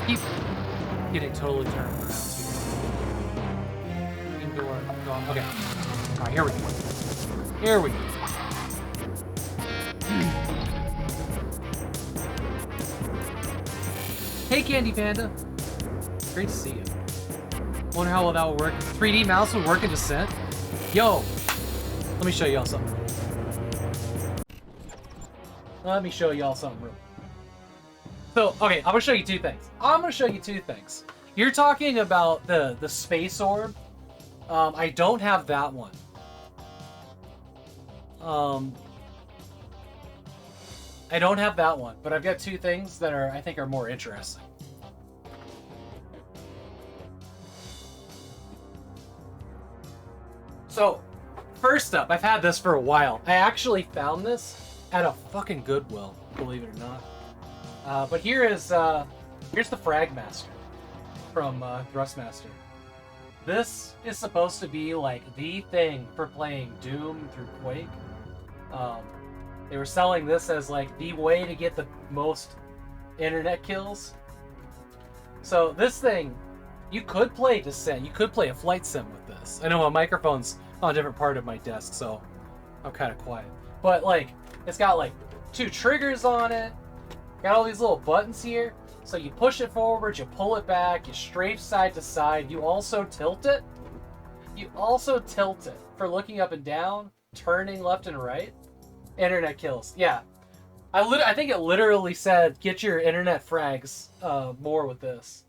Keep getting totally turned around here. Indoor. Okay. Alright, here we go. Here we go. Hey, Candy Panda. Great to see you. Wonder how well that will work. 3D mouse would work in Descent? Yo! Let me show y'all something. So, okay, I'm gonna show you two things. You're talking about the space orb. I don't have that one. I don't have that one, but I've got two things that I think are more interesting. So, first up, I've had this for a while. I actually found this at a fucking Goodwill, believe it or not. But here's the Fragmaster from Thrustmaster. This is supposed to be like the thing for playing Doom through Quake. They were selling this as like the way to get the most internet kills. So this thing, you could play Descent, you could play a flight sim with this. I know my microphone's on a different part of my desk, so I'm kind of quiet. But like, it's got like 2 triggers on it. Got all these little buttons here. So you push it forward, you pull it back, you strafe side to side. You also tilt it. For looking up and down, turning left and right. Internet kills. Yeah. I think it literally said, get your internet frags more with this.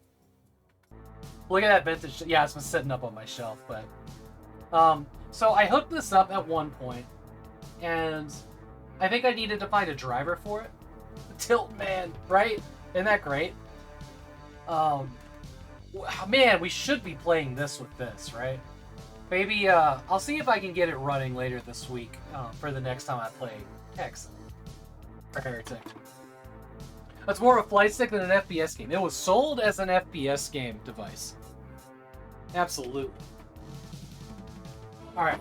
Look at that vintage. Yeah, it's been sitting up on my shelf, but... so I hooked this up at one point, and I think I needed to find a driver for it. Tilt Man, right? Isn't that great? Man, we should be playing this with this, right? Maybe, I'll see if I can get it running later this week for the next time I play Hex or Heretic. It's more of a flight stick than an FPS game. It was sold as an FPS game device. Absolutely. Alright.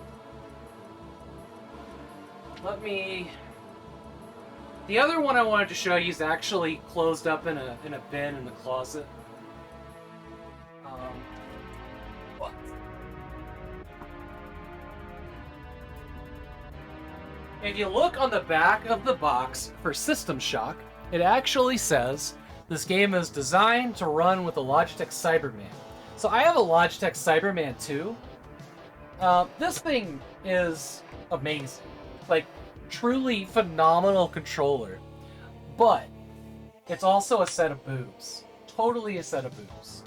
Let me... The other one I wanted to show you is actually closed up in a bin in the closet. What? If you look on the back of the box for System Shock, it actually says this game is designed to run with a Logitech Cyberman. So I have a Logitech Cyberman 2. This thing is amazing. Like, truly phenomenal controller. But it's also a set of boobs. Totally a set of boobs.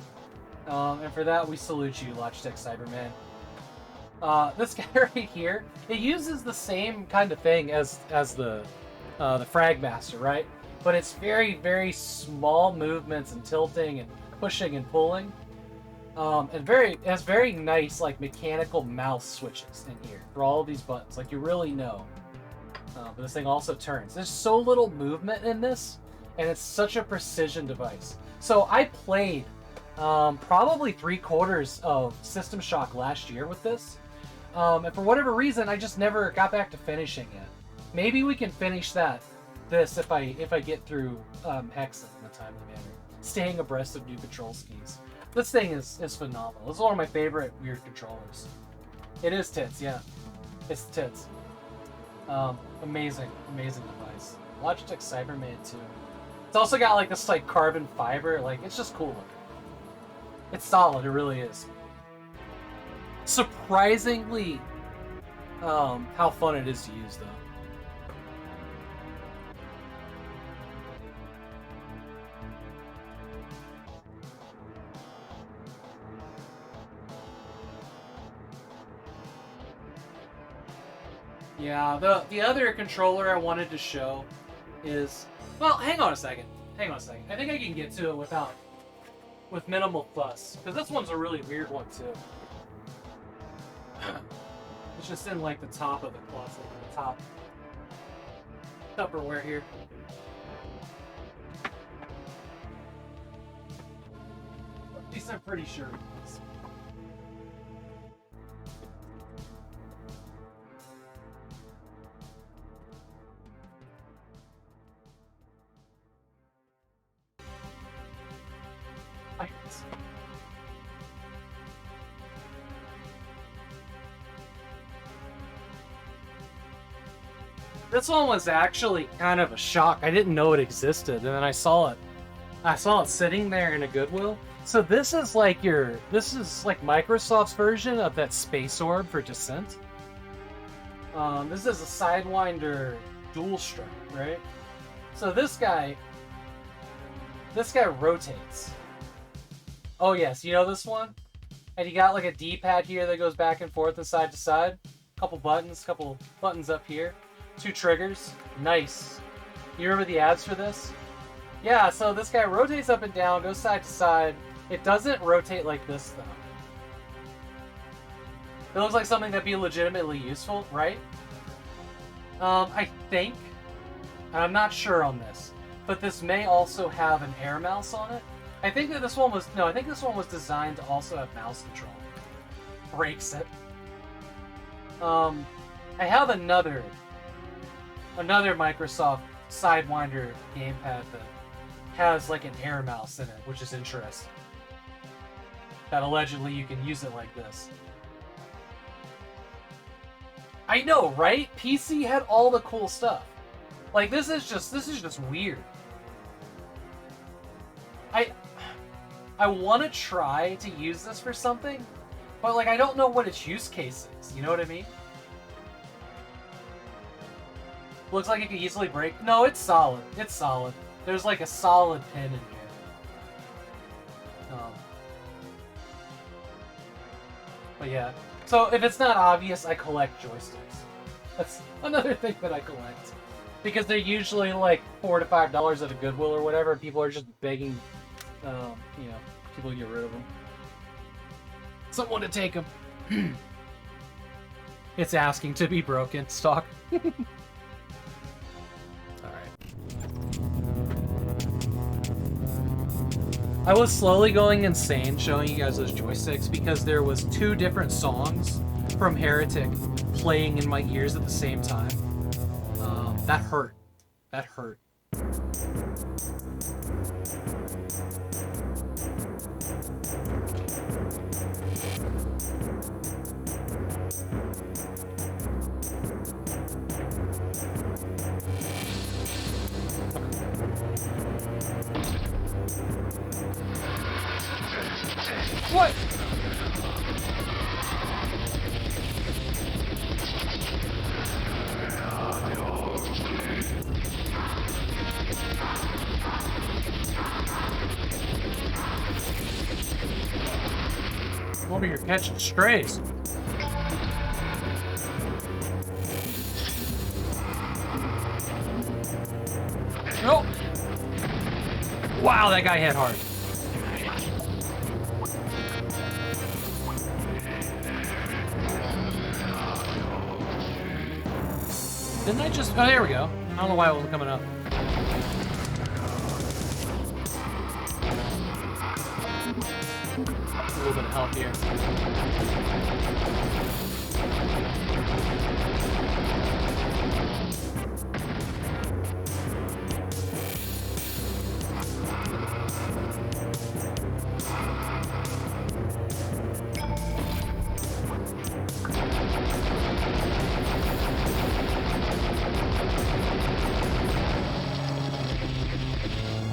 And for that, we salute you, Logitech Cyberman. This guy right here, it uses the same kind of thing as the Fragmaster, right? But it's very, very small movements and tilting and pushing and pulling. And it has very nice, like, mechanical mouse switches in here for all of these buttons. Like, you really know. But this thing also turns. There's so little movement in this, and it's such a precision device. So I played probably 3/4 of System Shock last year with this. And for whatever reason, I just never got back to finishing it. Maybe we can finish this if I get through Hex in a timely manner. Staying abreast of new control schemes. This thing is phenomenal. This is one of my favorite weird controllers. It is tits, yeah. It's tits. Amazing device. Logitech Cyberman 2. It's also got like this like carbon fiber, like it's just cool looking. It's solid, it really is. Surprisingly, how fun it is to use though. Yeah, the other controller I wanted to show is... Well, hang on a second. I think I can get to it with minimal fuss. Because this one's a really weird one, too. It's just in, like, the top of the closet. The top Tupperware here. At least I'm pretty sure it is. This one was actually kind of a shock. I didn't know it existed, and then I saw it. I saw it sitting there in a Goodwill. So this is like Microsoft's version of that space orb for Descent. This is a Sidewinder dual strike, right? So this guy rotates. Oh yes, you know this one? And you got like a D-pad here that goes back and forth and side to side. Couple buttons up here. 2 triggers. Nice. You remember the ads for this? Yeah, so this guy rotates up and down, goes side to side. It doesn't rotate like this, though. It looks like something that'd be legitimately useful, right? I think, and I'm not sure on this, but this may also have an air mouse on it. I think this one was designed to also have mouse control. Breaks it. I have another Microsoft Sidewinder gamepad that has like an air mouse in it, which is interesting. That allegedly you can use it like this. I know, right? PC had all the cool stuff. Like this is just weird. I want to try to use this for something, but like I don't know what its use case is. You know what I mean? Looks like it could easily break. No, it's solid. It's solid. There's like a solid pin in here. But yeah. So if it's not obvious, I collect joysticks. That's another thing that I collect. Because they're usually like $4 to $5 at a Goodwill or whatever. And people are just begging, people to get rid of them. Someone to take them. It's asking to be broken stock. I was slowly going insane showing you guys those joysticks because there was 2 different songs from Heretic playing in my ears at the same time. That hurt. That hurt. What? Over here catching strays. Oh! Wow, that guy hit hard. Didn't I just... Oh, there we go. I don't know why it wasn't coming up. A little bit of help here.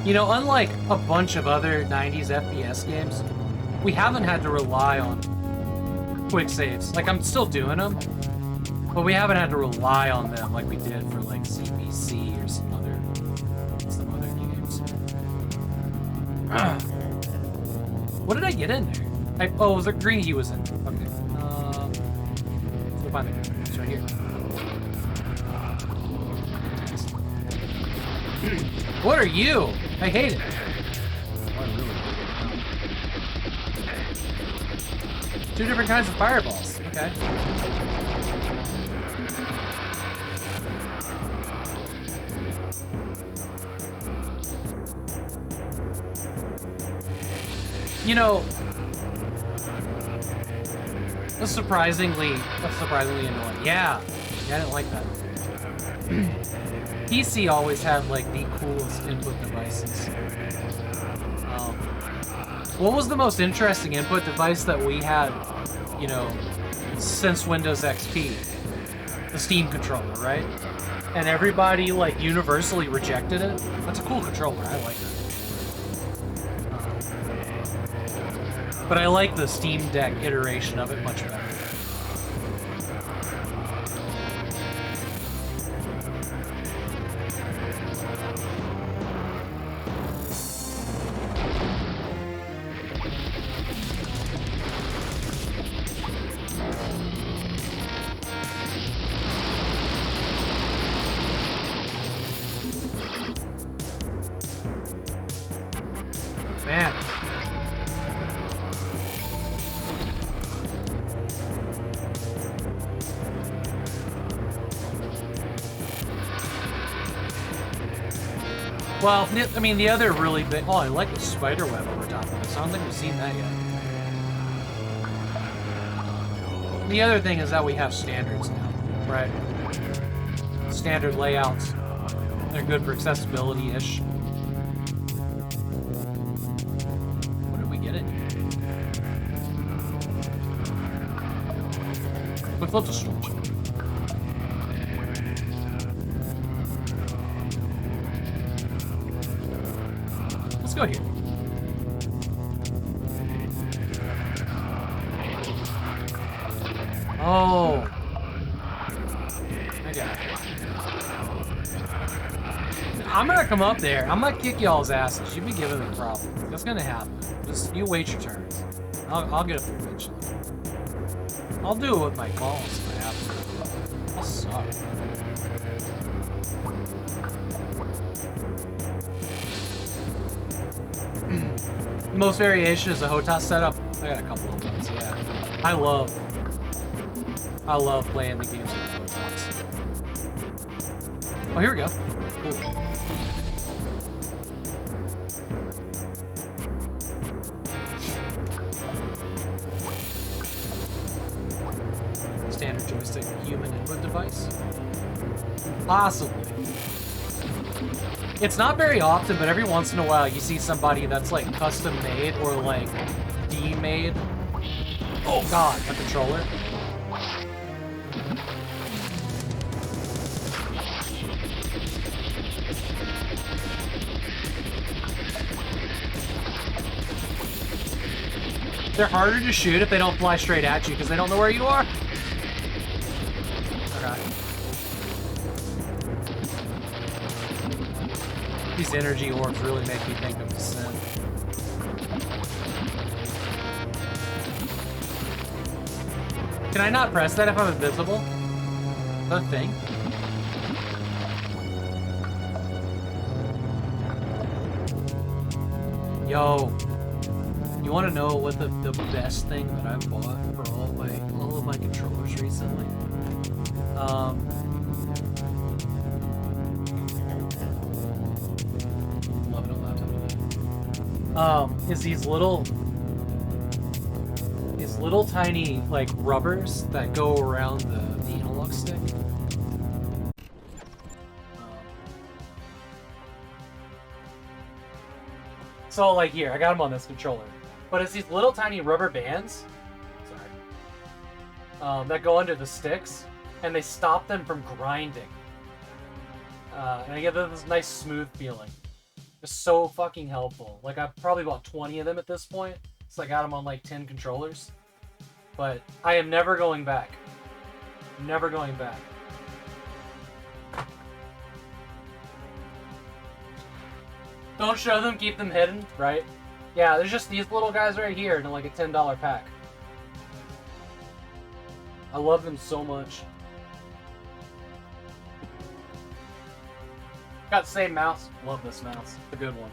You know, unlike a bunch of other 90s FPS games, we haven't had to rely on quick saves. Like, I'm still doing them, but we haven't had to rely on them like we did for, like, CPC or some other games. What did I get in there? Oh, was it green he was in? Okay. Let's go find it. It's right here. What are you? I hate it. Oh, I really hate it. 2 different kinds of fireballs. Okay. You know, that's surprisingly annoying. Yeah, I didn't like that. PC always had like the coolest input devices. What was the most interesting input device that we had, you know, since Windows XP? The Steam controller, right? And everybody like universally rejected it. That's a cool controller. I like it. But I like the Steam Deck iteration of it much better. Man. Well, I mean, the other really big... Oh, I like the spider web over top of this. I don't think we've seen that yet. The other thing is that we have standards now, right? Standard layouts. They're good for accessibility-ish. What did we get in here? We flipped a switch. Let's go here. Oh. I got it. I'm gonna come up there. I'm gonna kick y'all's asses. You be giving me problems. That's gonna happen. Just you wait your turns. I'll get up there eventually. I'll do it with my calls if I have to. Suck. Most variation is a HOTAS setup. I got a couple of those, yeah. I love playing the games with HOTAS. Oh, here we go. Cool. Standard joystick human input device? Possibly. It's not very often, but every once in a while you see somebody that's like custom made or like D-made. Oh god, a controller. They're harder to shoot if they don't fly straight at you because they don't know where you are. Okay. These energy orbs really make me think of Descent. Can I not press that if I'm invisible? Is that a thing? Yo. You want to know what the best thing that I've bought for all of my controllers recently? Is these little tiny like rubbers that go around the analog stick. So like here, I got them on this controller. But it's these little tiny rubber bands, that go under the sticks, and they stop them from grinding. And I get this nice smooth feeling. It's so fucking helpful. Like I've probably bought 20 of them at this point, so I got them on like 10 controllers. But I am never going back. Never going back. Don't show them, keep them hidden, right? Yeah, there's just these little guys right here in like a $10 pack. I love them so much. Got the same mouse. Love this mouse. It's a good one.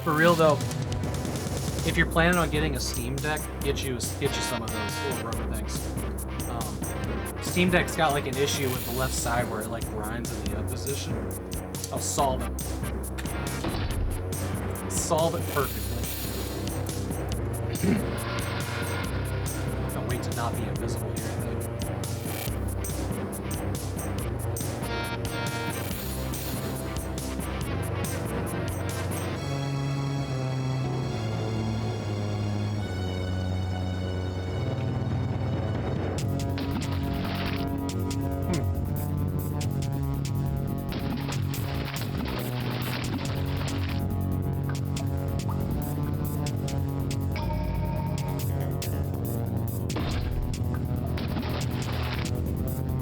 For real though, if you're planning on getting a Steam Deck, get you some of those little rubber things. Steam Deck's got like an issue with the left side where it like grinds in the up position. I'll solve it. Solve it perfectly. Can't wait to not be invisible here, I think.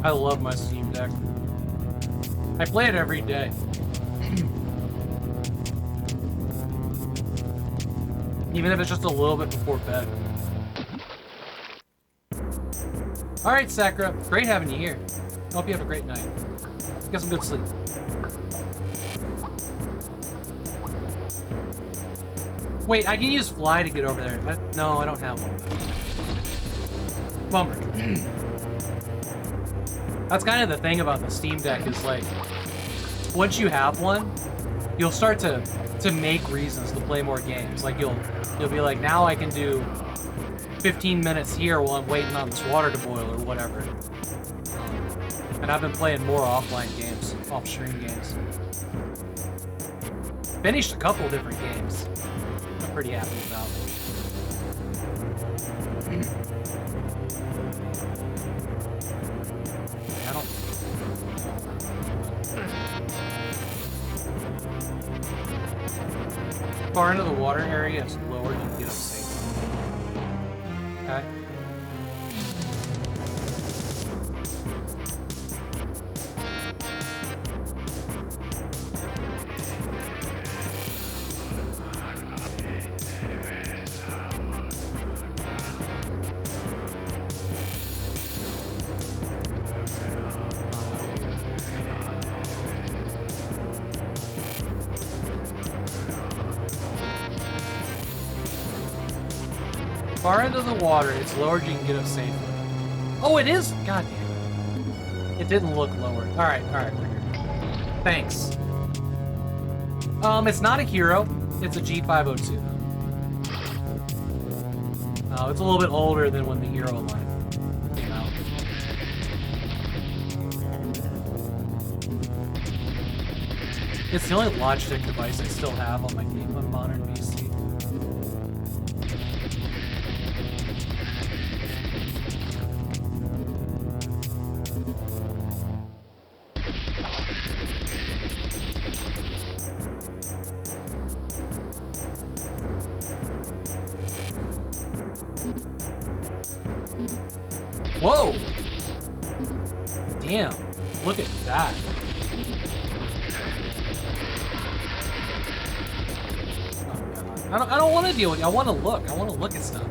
I love my Steam Deck. I play it every day. Even if it's just a little bit before bed. Alright, Sakura. Great having you here. I hope you have a great night. Get some good sleep. Wait, I can use Fly to get over there. No, I don't have one of those. Bummer. That's kind of the thing about the Steam Deck is like, once you have one, you'll start to make reasons to play more games. Like you'll be like, now I can do 15 minutes here while I'm waiting on this water to boil or whatever. And I've been playing more offline games, off-stream games. Finished a couple different games. I'm pretty happy about. I don't. Far into the water area is lower, you can get up safe. Okay. far end of the water, it's lowered, you can get up safely. Oh, it is? God damn it. It didn't look lowered. Alright, we're here. Thanks. It's not a hero. It's a G502. It's a little bit older than when the hero line came out. It's the only Logitech device I still have on my modern PC. Whoa! Damn, look at that. Oh God. I don't want to deal with it. I want to look. I want to look at stuff.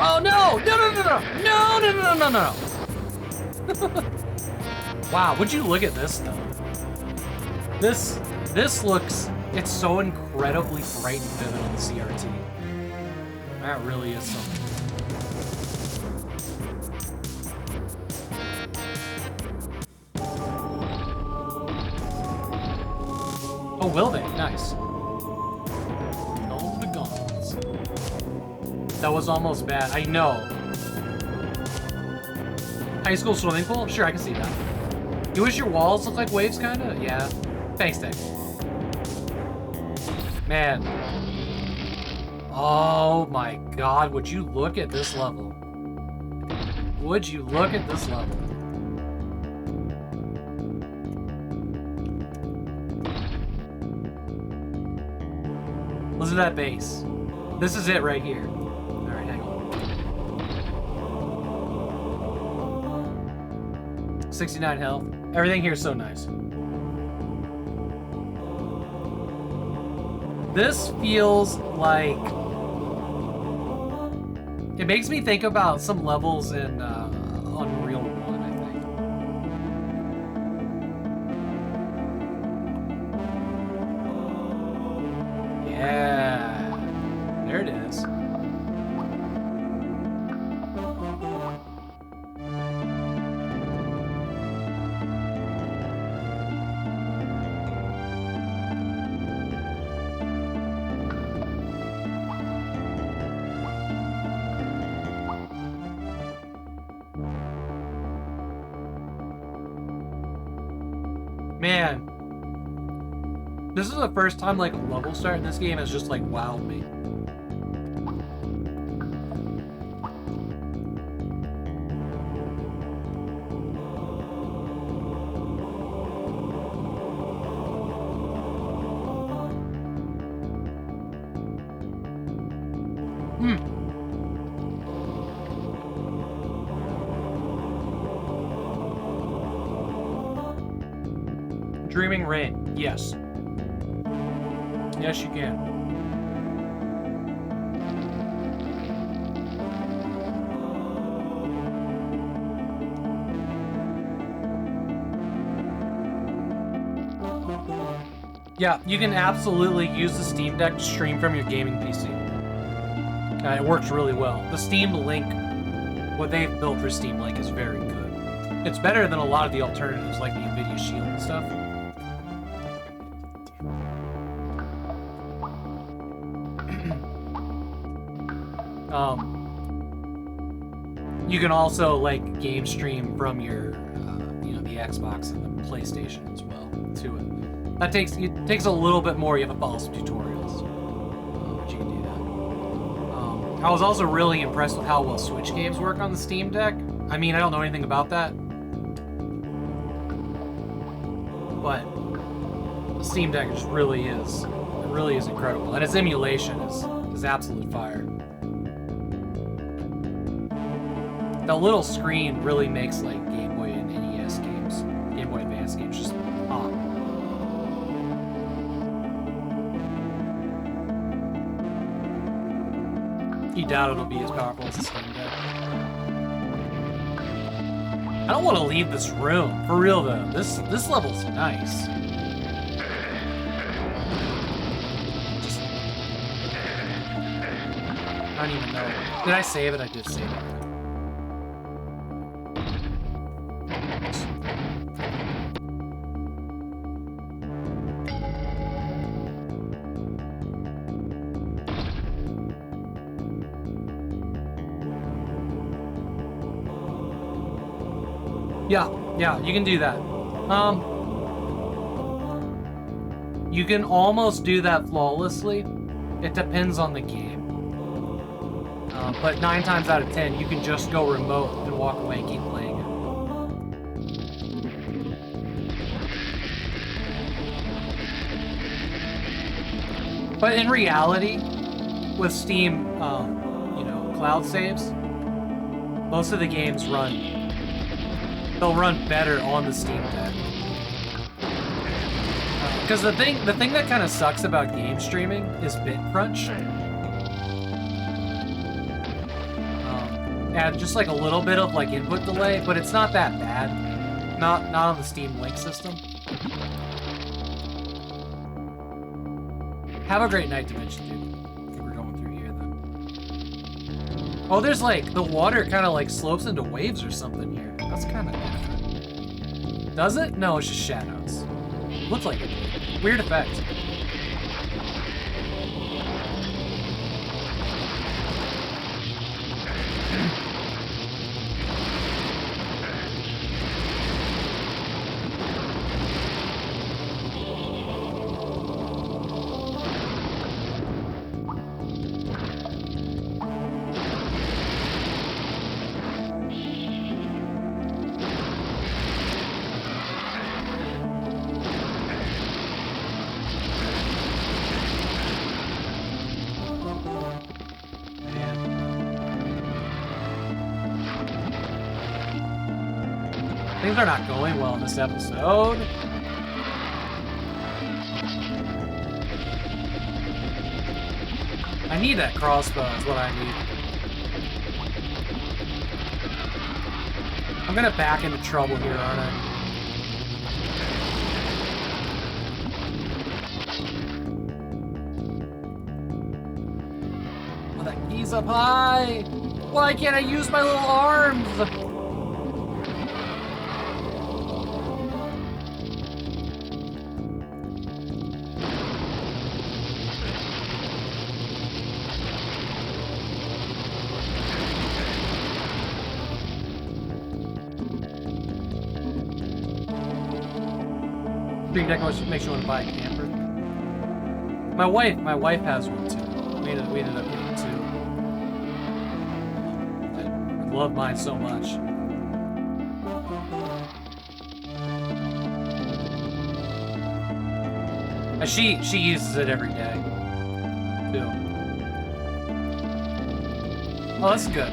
Oh no! No! Wow, would you look at this though? This looks, it's so incredibly bright and vivid on the CRT. That really is something. Oh, will they? Nice. Oh, the guns. That was almost bad. I know. High school swimming pool? Sure, I can see that. You wish your walls look like waves, kinda? Yeah. Thanks, Dick. Man. Oh my God, would you look at this level? Would you look at this level? Listen to that bass. This is it right here. Alright, hang on. 69 health. Everything here is so nice. This feels like... It makes me think about some levels in Unreal 1, I think. Yeah. There it is. Man, this is the first time like a level start in this game has just like wowed me. Dreaming Rain, yes. Yes, you can. Yeah, you can absolutely use the Steam Deck to stream from your gaming PC. It works really well. The Steam Link, what they've built for Steam Link is very good. It's better than a lot of the alternatives like the NVIDIA Shield and stuff. You can also like game stream from your, the Xbox and the PlayStation as well to it. That takes a little bit more. You have to follow some tutorials, but you can do that. I was also really impressed with how well Switch games work on the Steam Deck. I mean, I don't know anything about that, but the Steam Deck just really is incredible, and its emulation is absolute fire. The little screen really makes like Game Boy and NES games, Game Boy Advance games, just pop. You doubt it'll be as powerful as the Steam Deck. I don't want to leave this room. For real though, this level's nice. Just, I don't even know. Did I save it? I did save it. Yeah, you can do that. You can almost do that flawlessly. It depends on the game. But 9 times out of 10, you can just go remote and walk away and keep playing it. But in reality, with Steam, you know, cloud saves, most of the games they'll run better on the Steam Deck. Because the thing that kind of sucks about game streaming is bit crunch. And just like a little bit of like input delay, but it's not that bad. Not on the Steam Link system. Have a great night, Dimension Dude. I think we're going through here then. Oh, there's like the water kind of like slopes into waves or something here. That's kind of different. Does it? No, it's just shadows. Looks like it. Weird effect. Things are not going well in this episode. I need that crossbow is what I need. I'm gonna back into trouble here, aren't I? Oh, that key's up high! Why can't I use my little arms? Stream Deck makes you want to buy a camper. My wife has one too. We ended up getting two. I love mine so much. And she uses it every day too. Oh, that's good.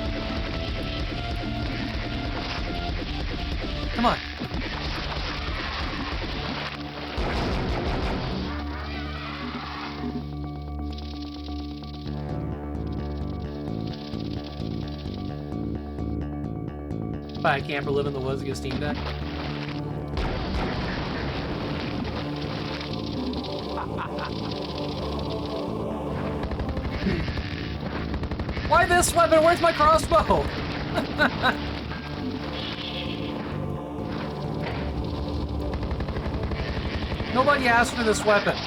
Come on. Buy a camper, live in the woods, get a Steam Deck. Why this weapon? Where's my crossbow? Nobody asked for this weapon.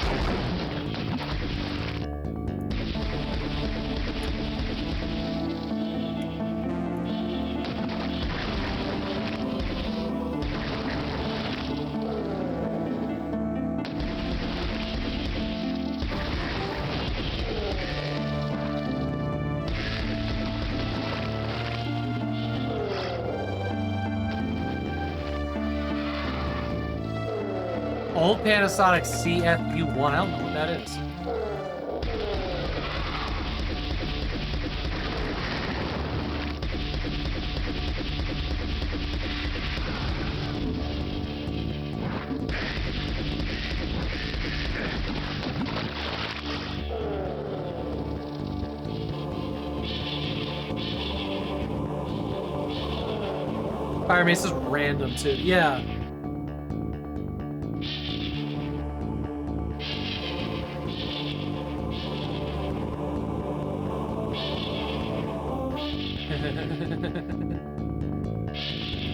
Old Panasonic CFU1. I don't know what that is. Fire Mace is random too. Yeah.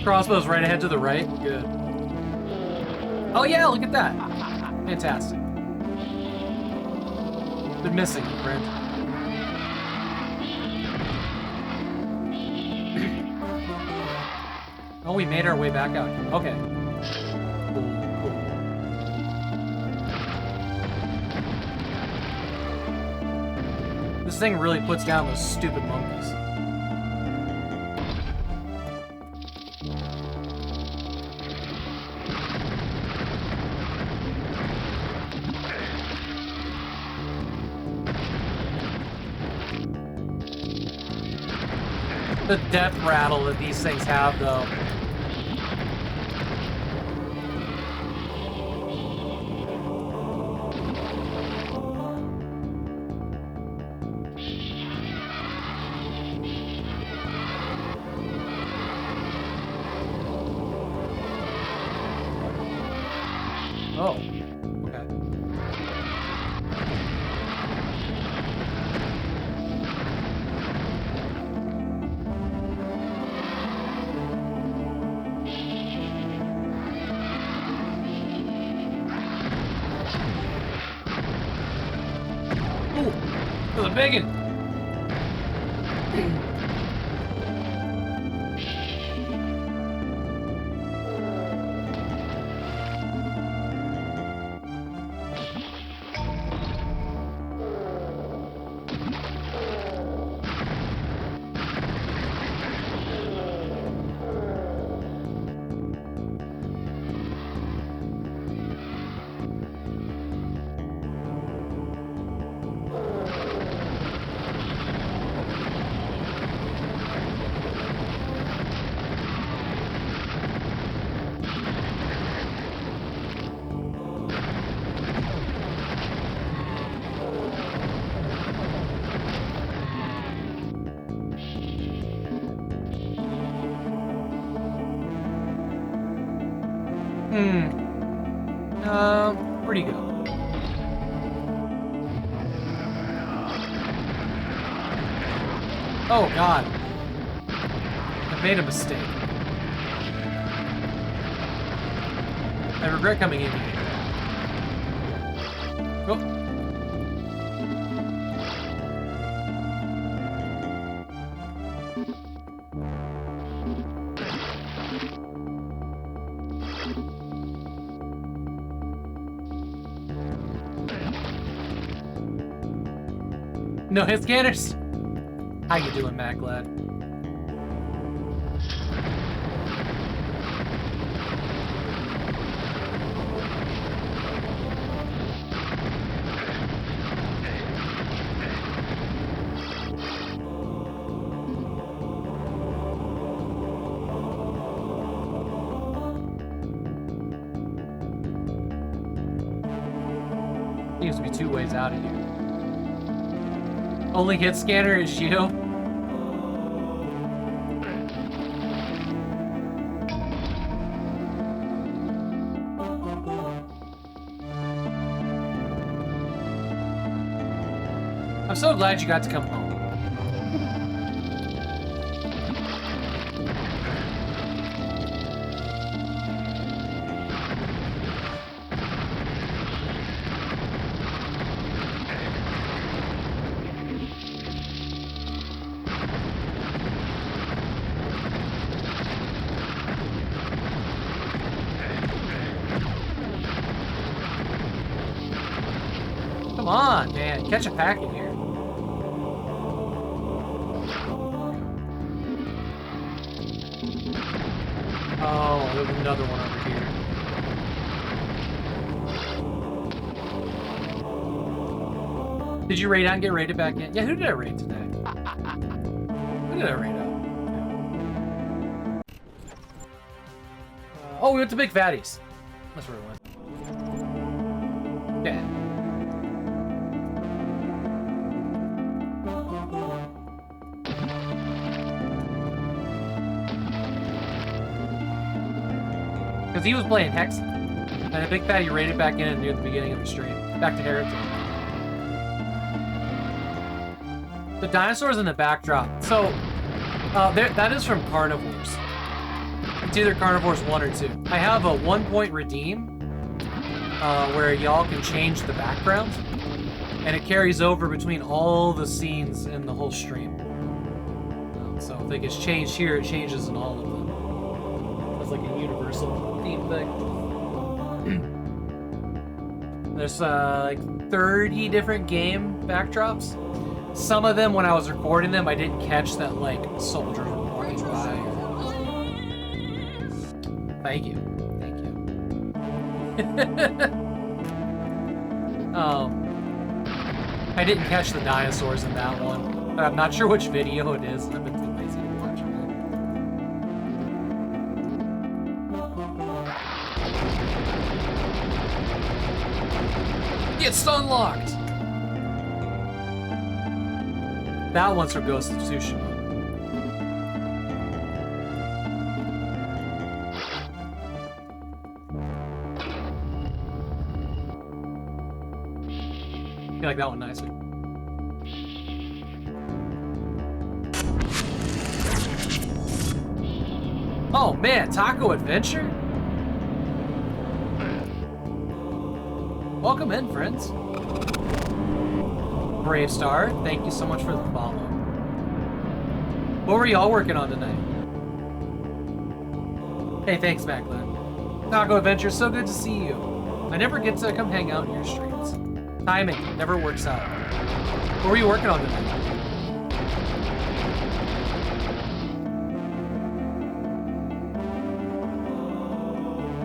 Crossbow's right ahead to the right. Good. Oh yeah, look at that. Fantastic. Been missing, friend. Oh, we made our way back out. Okay. Cool, cool. This thing really puts down those stupid monkeys. The death rattle that these things have, though. Oh, okay. Ooh, for the bacon. Where'd he go? Oh God. I made a mistake. I regret coming in here. Oh. No hit scanners? How you doing, Mac lad? Seems to be two ways out of here. Only hit scanner is you. I'm so glad you got to come home. Come on, man. Catch a pack in here. Oh, there's another one over here. Did you raid out and get raided back in? Yeah, who did I raid today? Who did I raid out? Oh, we went to Big Fatties. That's where we went. Yeah. Because he was playing Hex, and a big fatty raided back in near the beginning of the stream. Back to Heretic. The dinosaurs in the backdrop. So, that is from Carnivores. It's either Carnivores 1 or 2. I have a 1-point redeem, where y'all can change the background, and it carries over between all the scenes in the whole stream. So if it gets changed here, it changes in all of them. It's like a universal theme thing. There's like 30 different game backdrops. Some of them, when I was recording them, I didn't catch that like soldiers were walking by. Thank you. Thank you. I didn't catch the dinosaurs in that one, but I'm not sure which video it is. I've been too lazy to watch it. It's unlocked! That one's from Ghost of Tsushima. I like that one nicer. Oh man, Taco Adventure? Welcome in, friends. Brave Star, thank you so much for the follow. What were y'all working on tonight? Hey, thanks, Macklin. Taco Adventure, so good to see you. I never get to come hang out in your streams. Timing never works out. What were you working on tonight?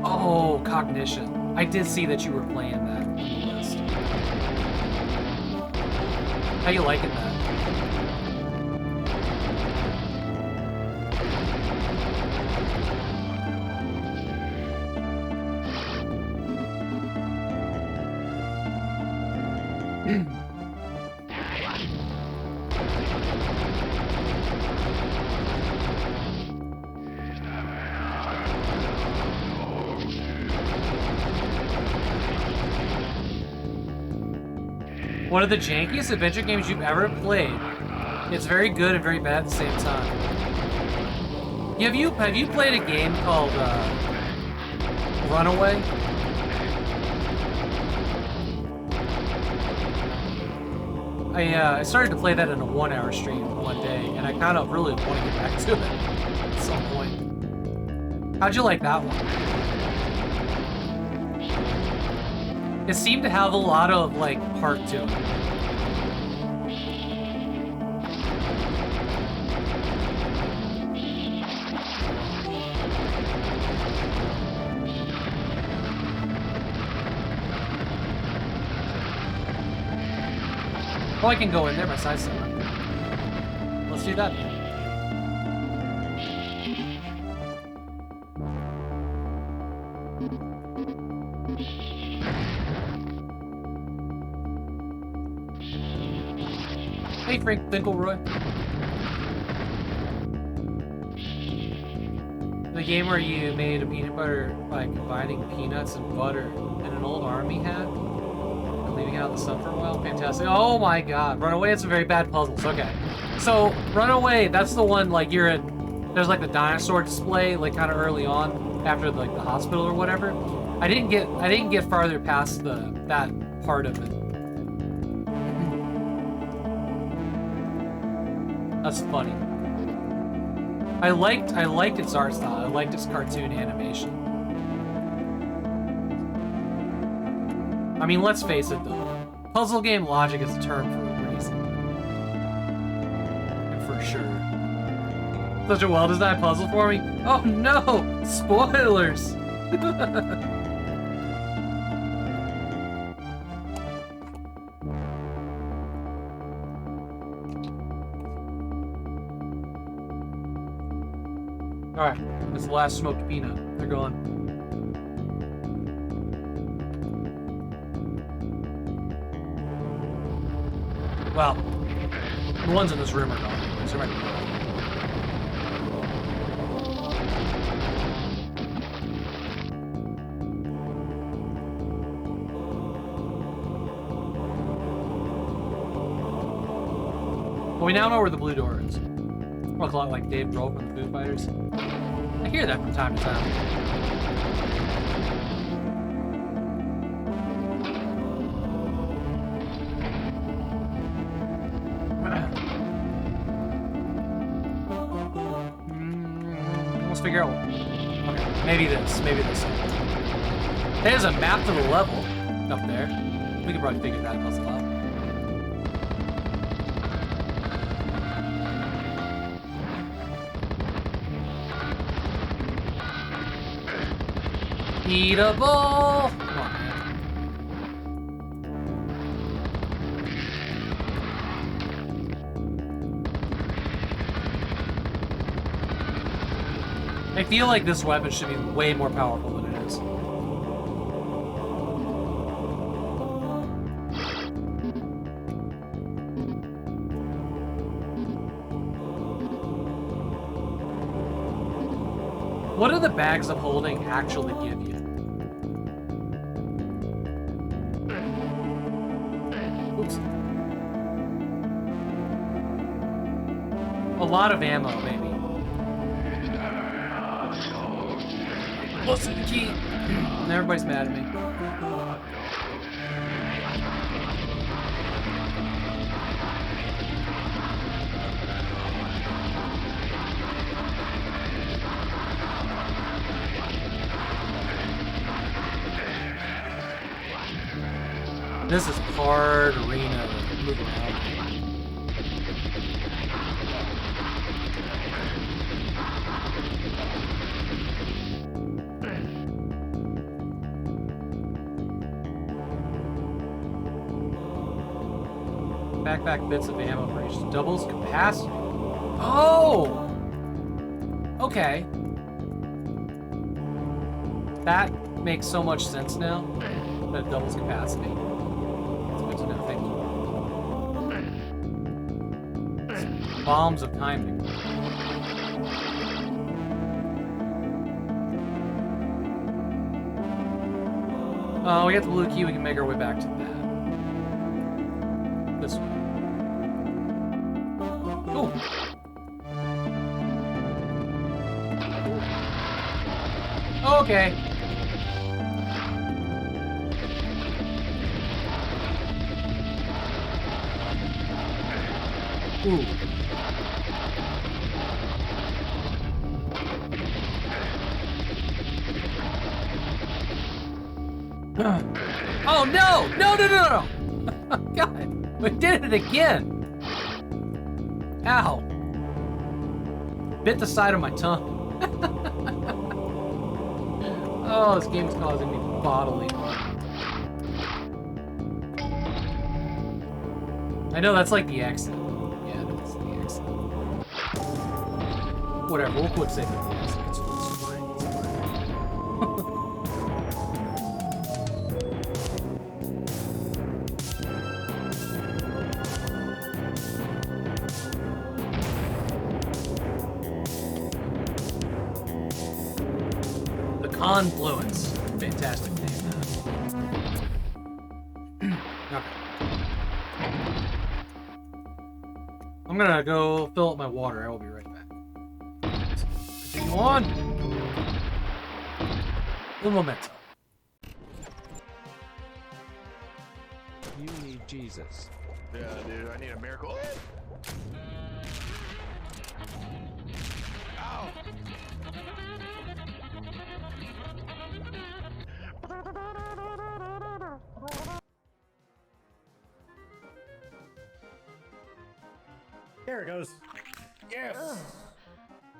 Oh, Cognition. I did see that you were playing that on the list. How you liking that? One of the jankiest adventure games you've ever played. It's very good and very bad at the same time. Have you played a game called Runaway? I started to play that in a 1-hour stream one day, and I kind of really want to get back to it at some point. How'd you like that one? It seemed to have a lot of, like, heart to it. Oh, I can go in there by side step. Let's do that then. Hey, Frank Finkelroy. The game where you made a peanut butter by combining peanuts and butter in an old army hat and leaving it out in the sun for a while. Fantastic. Oh my god. Runaway had some very bad puzzles. Okay. So, Runaway, that's the one, like, you're in... There's, like, the dinosaur display, like, kind of early on, after, like, the hospital or whatever. I didn't get farther past that part of it. That's funny. I liked its art style. I liked its cartoon animation. I mean, let's face it though. Puzzle game logic is a term for a reason. And for sure. Such a well-designed puzzle for me? Oh no! Spoilers! Alright, that's the last smoked peanut. They're gone. Well, the ones in this room are gone anyways. There might be more. But we now know where the blue door is. Look a lot like Dave Grohl from the Foo Fighters. I hear that from time to time. Let's figure out. Okay, maybe this. Maybe this. There's a map to the level up there. We could probably figure that puzzle out. Eatable! Come on, man. I feel like this weapon should be way more powerful than it is. What do the bags of holding actually give you? Oops. A lot of ammo, maybe. What's the key? And everybody's mad at me. This is hard arena moving out. Backpack bits of ammo for each doubles capacity. Oh! Okay. That makes so much sense now. That it doubles capacity. That's good to know, thank you. It's bombs of timing. Oh, we got the blue key, we can make our way back to that. This way. Ooh. Okay. Ooh. Oh no! No! No! No! No! God, we did it again. Ow! Bit the side of my tongue. Oh, this game's causing me bodily harm. I know that's like the exit. Yeah, that's the exit. Whatever, we'll quick save it. It's fine. It's fine. Confluence. Fantastic name. Okay. I'm gonna go fill up my water. I will be right back. Continue on. Un momento. You need Jesus. Yeah, dude, I need a miracle. Oh! Ow! There it goes. Yes! Ugh.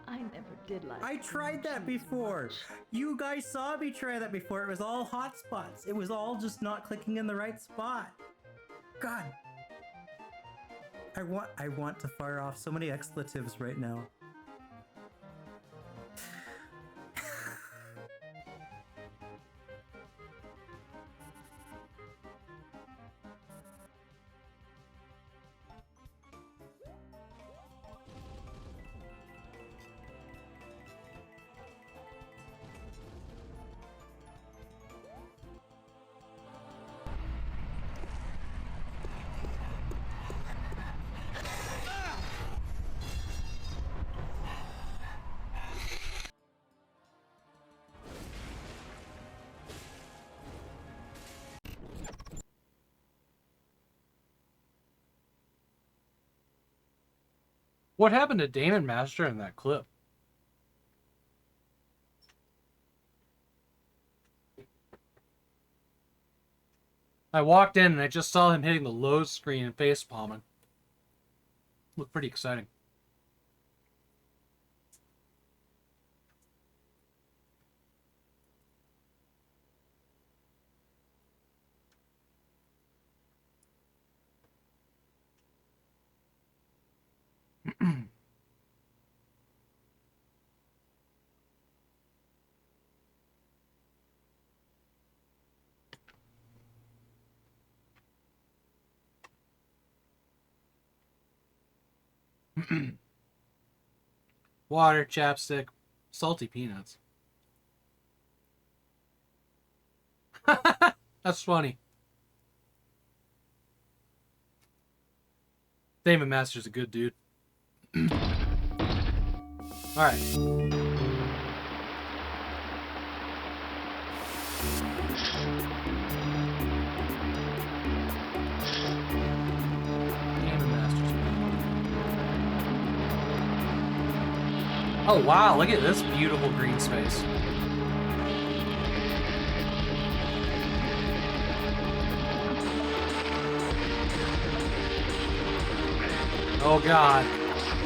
I never did like I tried that before. You guys saw me try that before. It was all hotspots. It was all just not clicking in the right spot. God. I want to fire off so many expletives right now. What happened to Damon Master in that clip? I walked in and I just saw him hitting the load screen and face palming. Looked pretty exciting. Water, chapstick, salty peanuts. That's funny. Damon Master's a good dude. Alright. Oh wow, look at this beautiful green space. Oh god,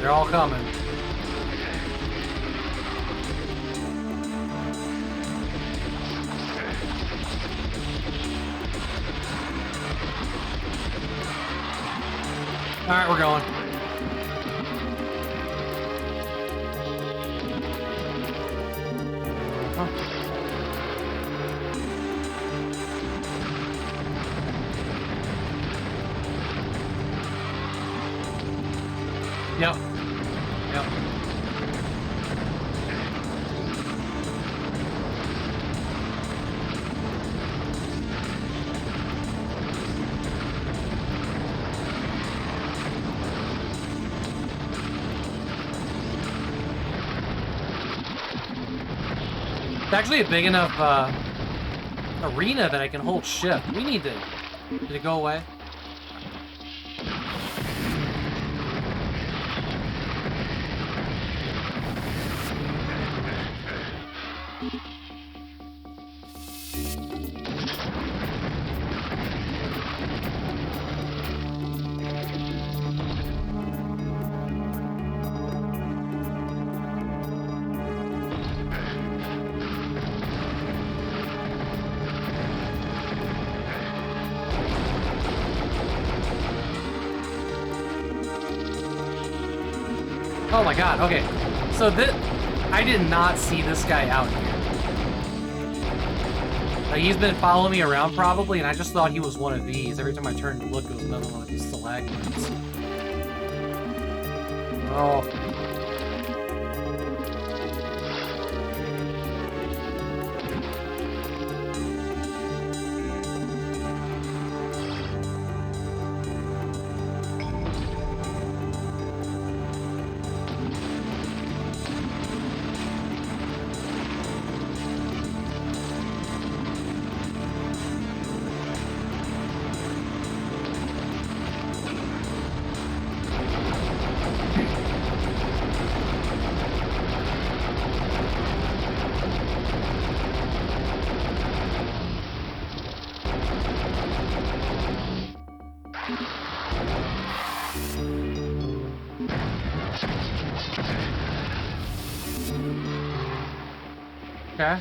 they're all coming. Alright, we're going. Yep. Yep. It's actually a big enough arena that I can hold shift. We need to... Did it go away? Oh my god, okay. So this... I did not see this guy out here. Like, he's been following me around probably, and I just thought he was one of these. Every time I turned to look, it was another one of these stalagmites. Oh. Okay.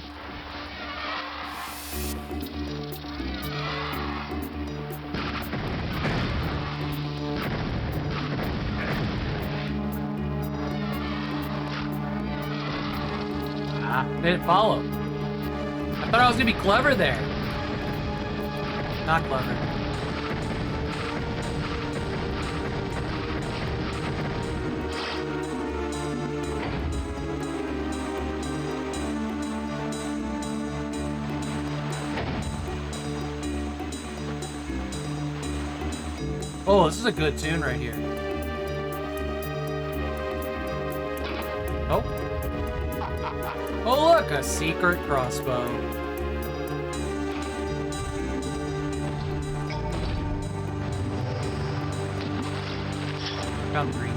Ah, didn't follow. I thought I was gonna be clever there. Not clever. Oh, this is a good tune right here. Oh. Oh, look, a secret crossbow. Found green.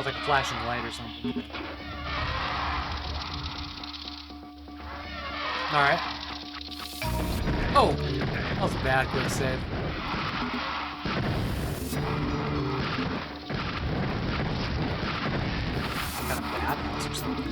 was like a flashing light or something. Alright. Oh! That was a bad quick save. Some kind of bathhouse or something.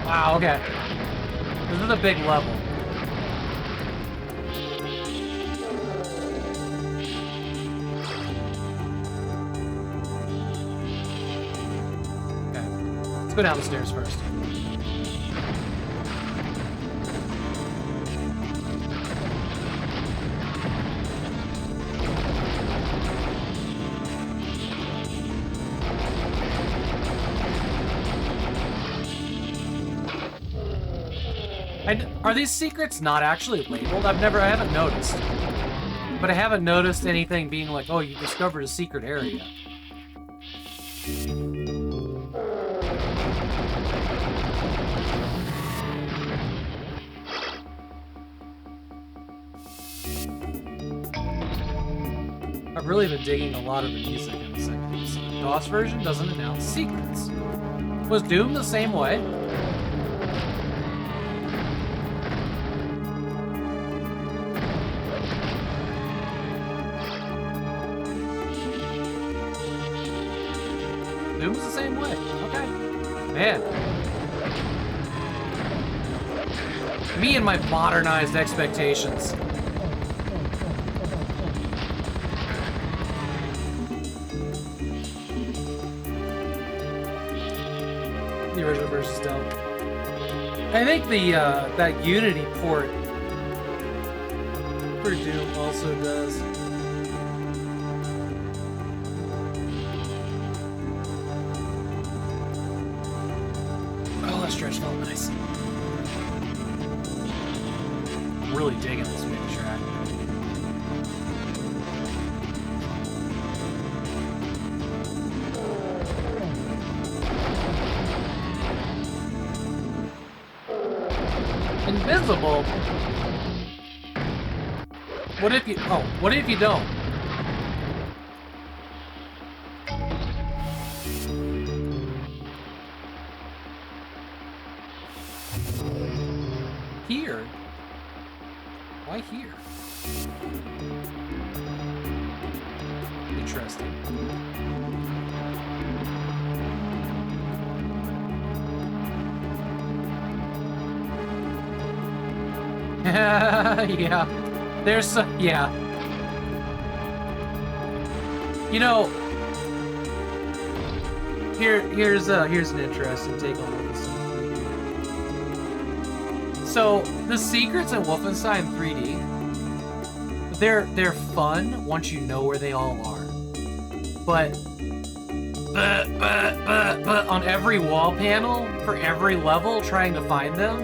Wow, okay. This is a big level. Okay. Let's go down the stairs first. Are these secrets not actually labeled? I haven't noticed. But I haven't noticed anything being like, oh, you discovered a secret area. I've really been digging a lot of the music in the second episode. The DOS version doesn't announce secrets. Was Doom the same way? Doom's the same way. Okay. Man. Me and my modernized expectations. The original version's dope. I think the that Unity port for Doom also does. Stretch felt nice. Really digging this mini track. Invisible? What if you... Oh, what if you don't? Here? Why here? Interesting. Yeah. There's some... Yeah. You know... Here's an interesting take on what this is. So, the secrets in Wolfenstein 3D, they're fun once you know where they all are. But on every wall panel, for every level, trying to find them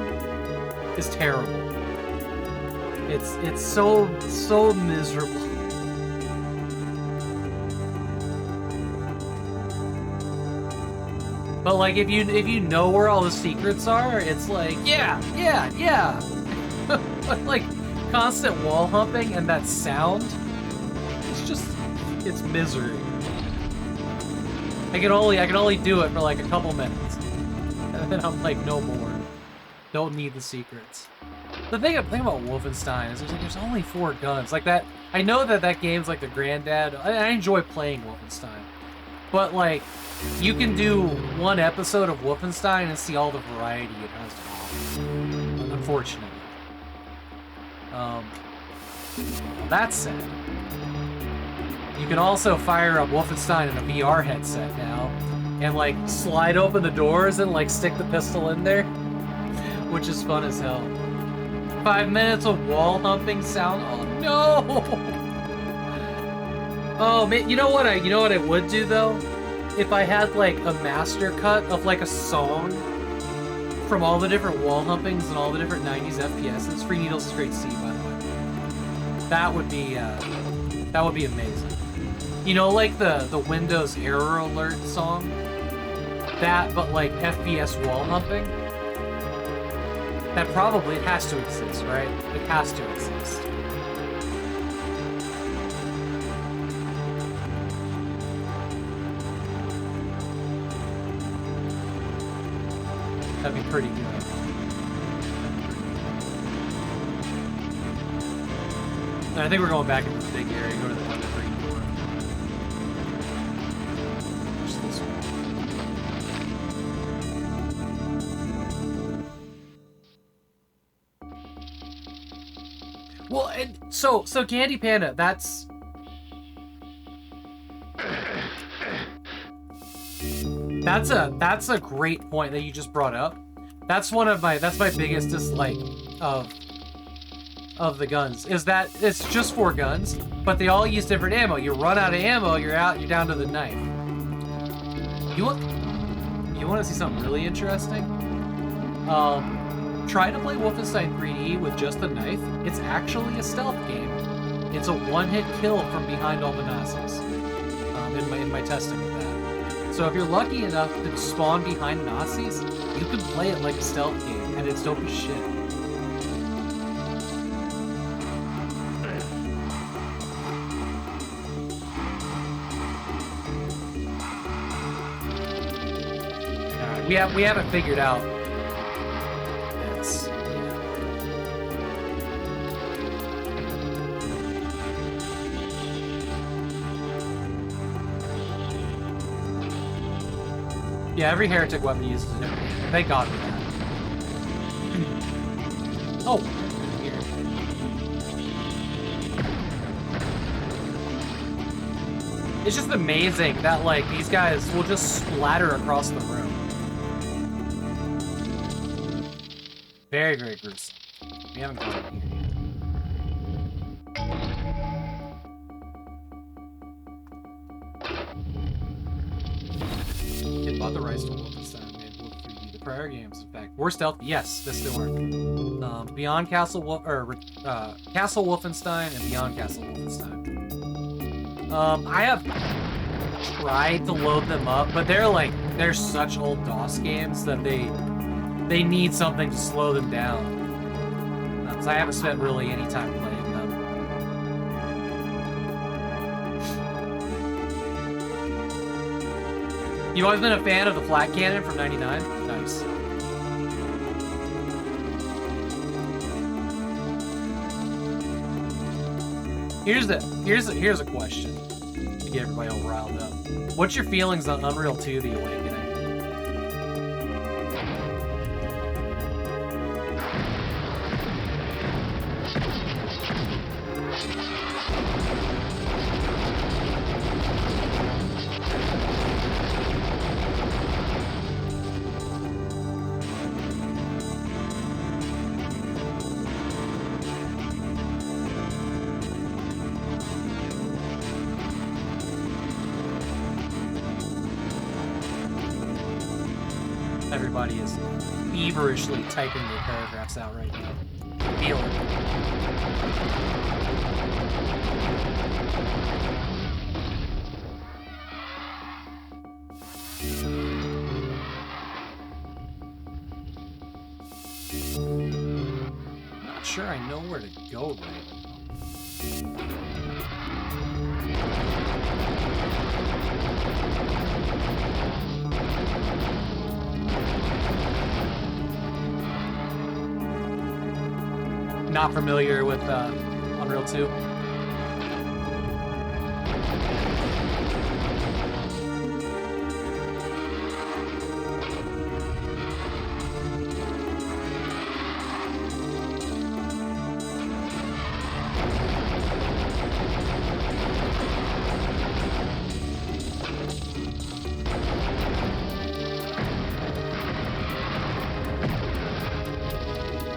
is terrible. It's so miserable. But like if you know where all the secrets are, it's like yeah. But like constant wall humping and that sound, it's misery. I can only do it for like a couple minutes, and then I'm like no more. Don't need the secrets. The thing about Wolfenstein is there's only 4 guns like that. I know that game's like the granddad. I enjoy playing Wolfenstein, but like. You can do 1 episode of Wolfenstein and see all the variety it has to offer. Unfortunately. That said, you can also fire up Wolfenstein in a VR headset now, and like slide open the doors and like stick the pistol in there, which is fun as hell. 45 minutes of wall humping sound. Oh no! Oh man, you know what I would do though? If I had like a master cut of like a song from all the different wall humpings and all the different 90s FPSs. Free Needles is great to see, by the way. That would be amazing. You know, like the Windows Error Alert song? That, but like FPS wall humping? That probably, it has to exist, right? It has to exist. That'd be pretty good. And I think we're going back into the big area, go to the Thunder Green door. Just this one. Well, and so Candy Panda, that's a great point that you just brought up. That's my biggest dislike of the guns, is that it's just 4 guns, but they all use different ammo. You run out of ammo, you're down to the knife. You want to see something really interesting? Try to play Wolfenstein 3D with just the knife. It's actually a stealth game. It's a one-hit kill from behind all the Nazis. In my testing of that. So if you're lucky enough to spawn behind Nazis, you can play it like a stealth game, and it's dope as shit. Alright, we haven't figured out this. Yeah, every heretic weapon uses a different ammo. Thank God for that. Oh, here. It's just amazing that, like, these guys will just splatter across the room. Very, very gruesome. We haven't gone up here yet. It bought the rights to Wolfenstein made Wolf 3D. The prior games, in fact, were stealth. Yes, they still are. Beyond Castle Castle Wolfenstein and Beyond Castle Wolfenstein. I have tried to load them up, but they're such old DOS games that they need something to slow them down. So I haven't spent really any time playing them. You've always been a fan of the flat cannon from '99? Nice. Here's a question to get everybody all riled up. What's your feelings on Unreal 2: The Awakening? Everybody is feverishly typing their paragraphs out right now. Feel it. I'm not sure I know where to go right now. Not familiar with Unreal 2.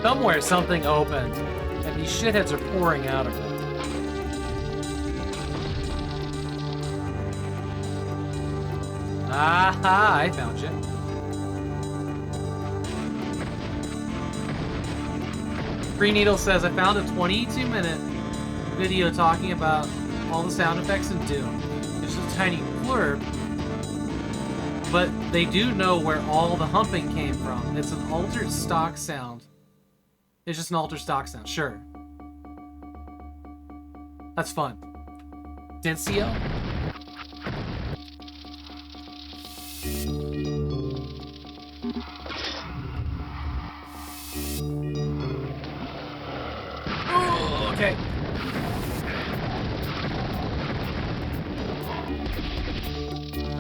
Somewhere something opened, and these shitheads are pouring out of it. Aha, I found you. Free Needle says, I found a 22-minute video talking about all the sound effects in Doom. It's just a tiny blurb, but they do know where all the humping came from. It's an altered stock sound. It's just an altered stock sound, sure. That's fun. Dencio? Ooh, okay.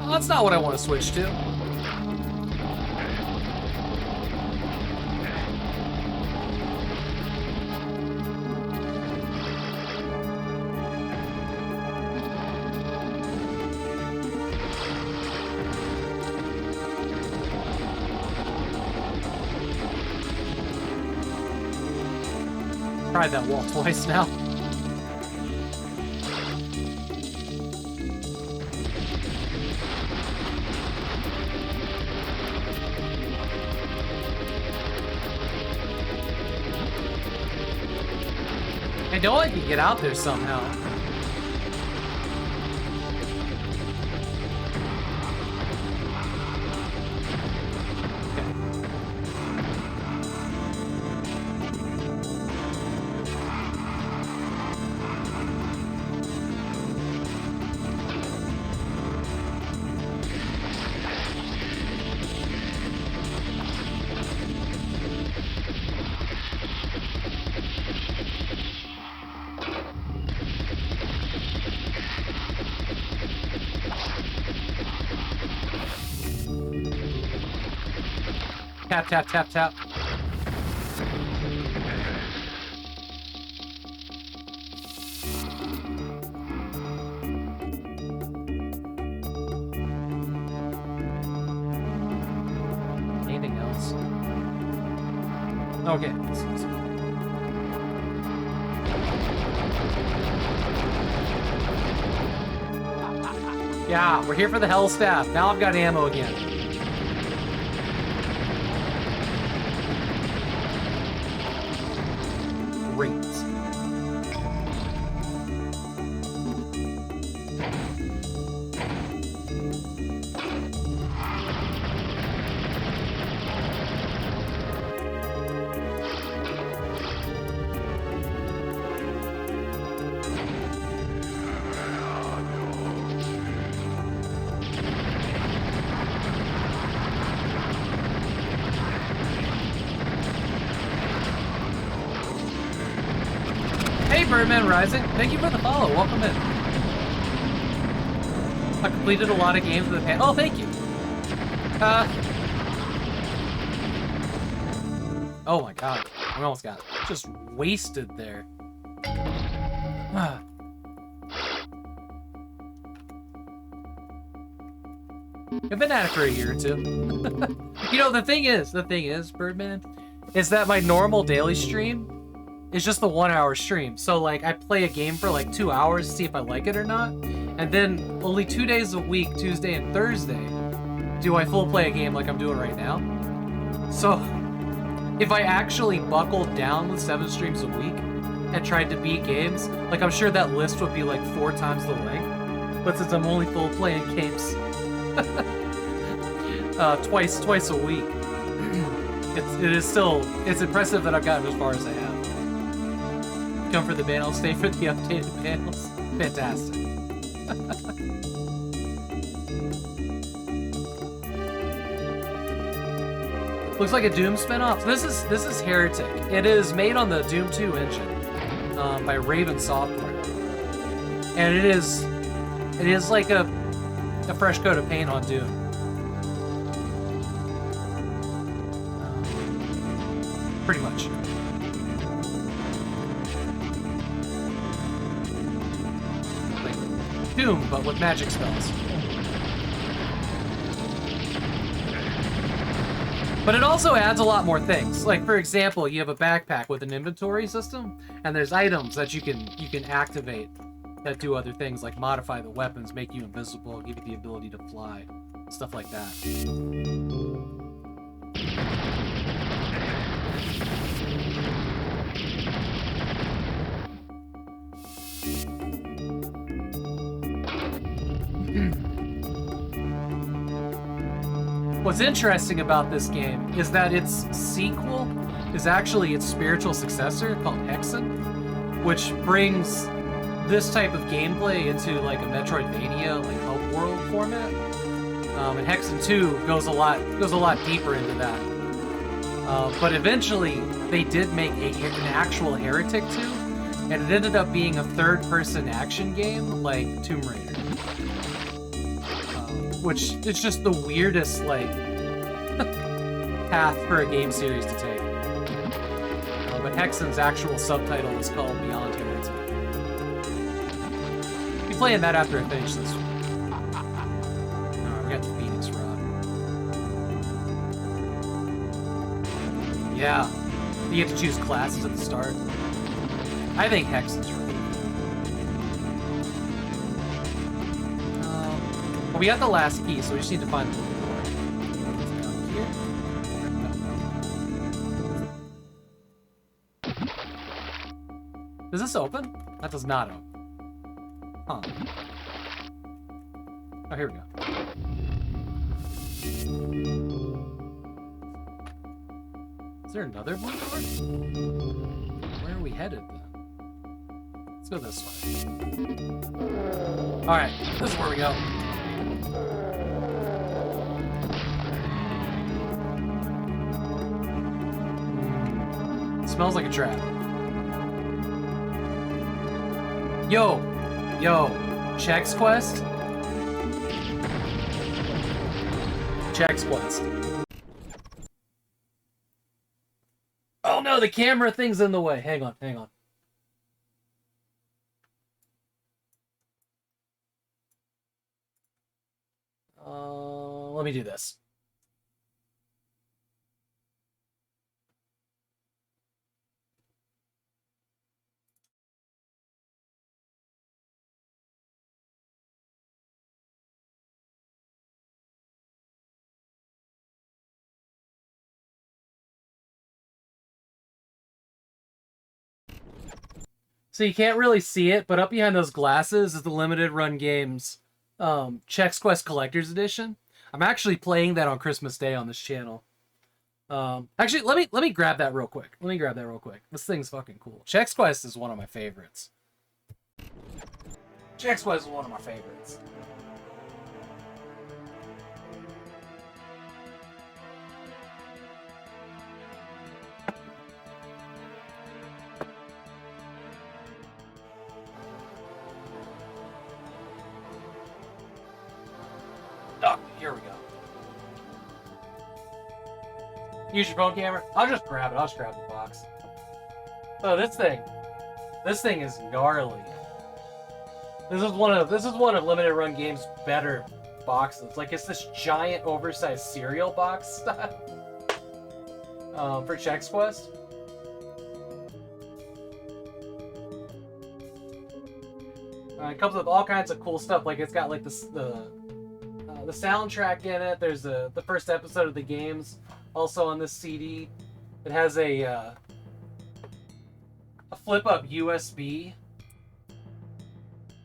Oh, that's not what I want to switch to. Tried that wall twice now. I know I can get out there somehow. Tap, tap, tap, tap. Anything else? Okay. Yeah, we're here for the Hell Staff. Now I've got ammo again. Great. Birdman Rising, thank you for the follow. Welcome in. I completed a lot of games with the pan. Oh, thank you. Oh my god, we almost got just wasted there. I've been at it for a year or two. You know, the thing is, Birdman, is that my normal daily stream it's just the 1 hour stream. So like I play a game for like 2 hours to see if I like it or not. And then only 2 days a week, Tuesday and Thursday, do I full play a game like I'm doing right now. So if I actually buckled down with 7 streams a week and tried to beat games, like I'm sure that list would be like 4 times the length. But since I'm only full playing games twice a week, it's impressive that I've gotten as far as I have. Come for the panels, stay for the updated panels. Fantastic. Looks like a Doom spinoff. This is Heretic. It is made on the Doom 2 engine by Raven Software, and it is like a fresh coat of paint on Doom. Pretty much. Doom, but with magic spells. But it also adds a lot more things. Like, for example, you have a backpack with an inventory system, and there's items that you can activate that do other things, like modify the weapons, make you invisible, give you the ability to fly, stuff like that. What's interesting about this game is that its sequel is actually its spiritual successor called Hexen, which brings this type of gameplay into like a Metroidvania, like hub world format. And Hexen 2 goes a lot deeper into that. But eventually, they did make an actual Heretic 2, and it ended up being a third-person action game like Tomb Raider. Which is just the weirdest, like, path for a game series to take. But Hexen's actual subtitle is called Beyond Heretic. I'll be playing that after I finish this one. Alright, we got the Phoenix Rod. Yeah, you have to choose classes at the start. I think Hexen's really good. We got the last key, so we just need to find the door. Down here? No. Does this open? That does not open. Huh. Oh, here we go. Is there another blue door? Where are we headed then? Let's go this way. Alright, this is where we go. Smells like a trap. Yo! Chex Quest? Chex Quest. Oh no, the camera thing's in the way. Hang on. Let me do this. So you can't really see it, but up behind those glasses is the limited run games Chex Quest Collector's Edition. I'm actually playing that on Christmas Day on this channel. Actually, let me grab that real quick. This thing's fucking cool. Chex Quest is one of my favorites. Oh, here we go. Use your phone camera. I'll just grab the box. So this thing is gnarly. This is one of Limited Run Games' better boxes. Like, it's this giant oversized cereal box style for Chex Quest. It comes with all kinds of cool stuff. Like, it's got like the soundtrack in it. There's the first episode of the games also on this CD. It has a flip-up USB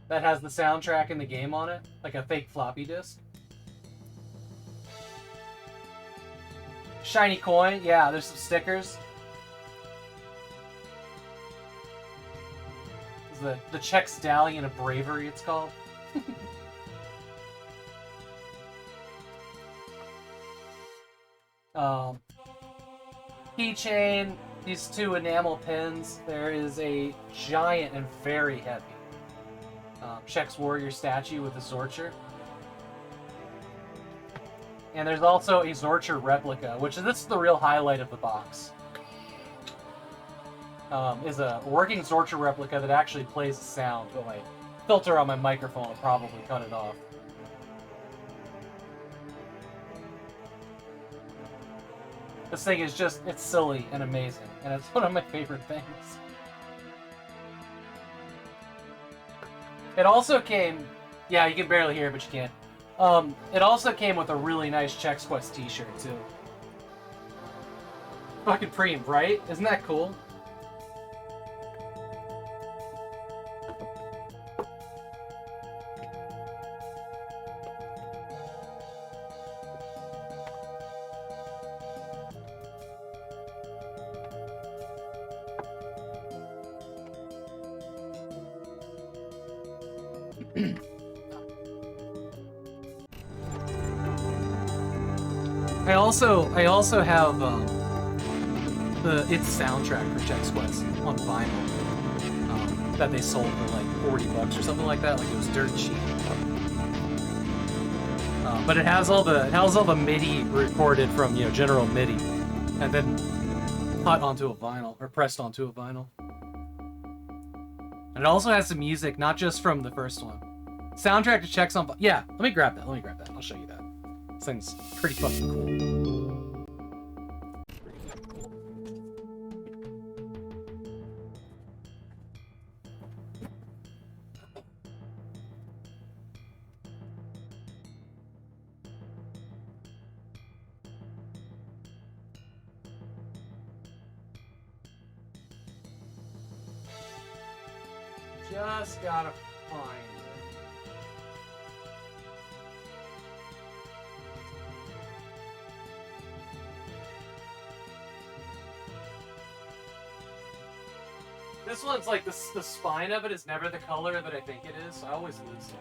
that has the soundtrack in the game on it, like a fake floppy disk. Shiny coin, yeah, there's some stickers. This is the Chex Stallion of Bravery, it's called. Keychain, these two enamel pins. There is a giant and very heavy Chex Warrior statue with a Zorcher. And there's also a Zorcher replica, this is the real highlight of the box. Is a working Zorcher replica that actually plays the sound, but my filter on my microphone will probably cut it off. This thing is just, it's silly and amazing, and it's one of my favorite things. It also came, yeah, you can barely hear it, but you can. It also came with a really nice Chex Quest t-shirt, too. Fucking preem, right? Isn't that cool? I also have its soundtrack for Chex Quest on vinyl that they sold for like $40 or something like that. Like it was dirt cheap. But it has all the MIDI recorded from General MIDI, and then put onto a vinyl or pressed onto a vinyl. And it also has some music, not just from the first one. Soundtrack to Chex on. Yeah, let me grab that. I'll show you that. This thing's pretty fucking cool. Just gotta find it. This one's like the spine of it is never the color that I think it is, so I always lose it.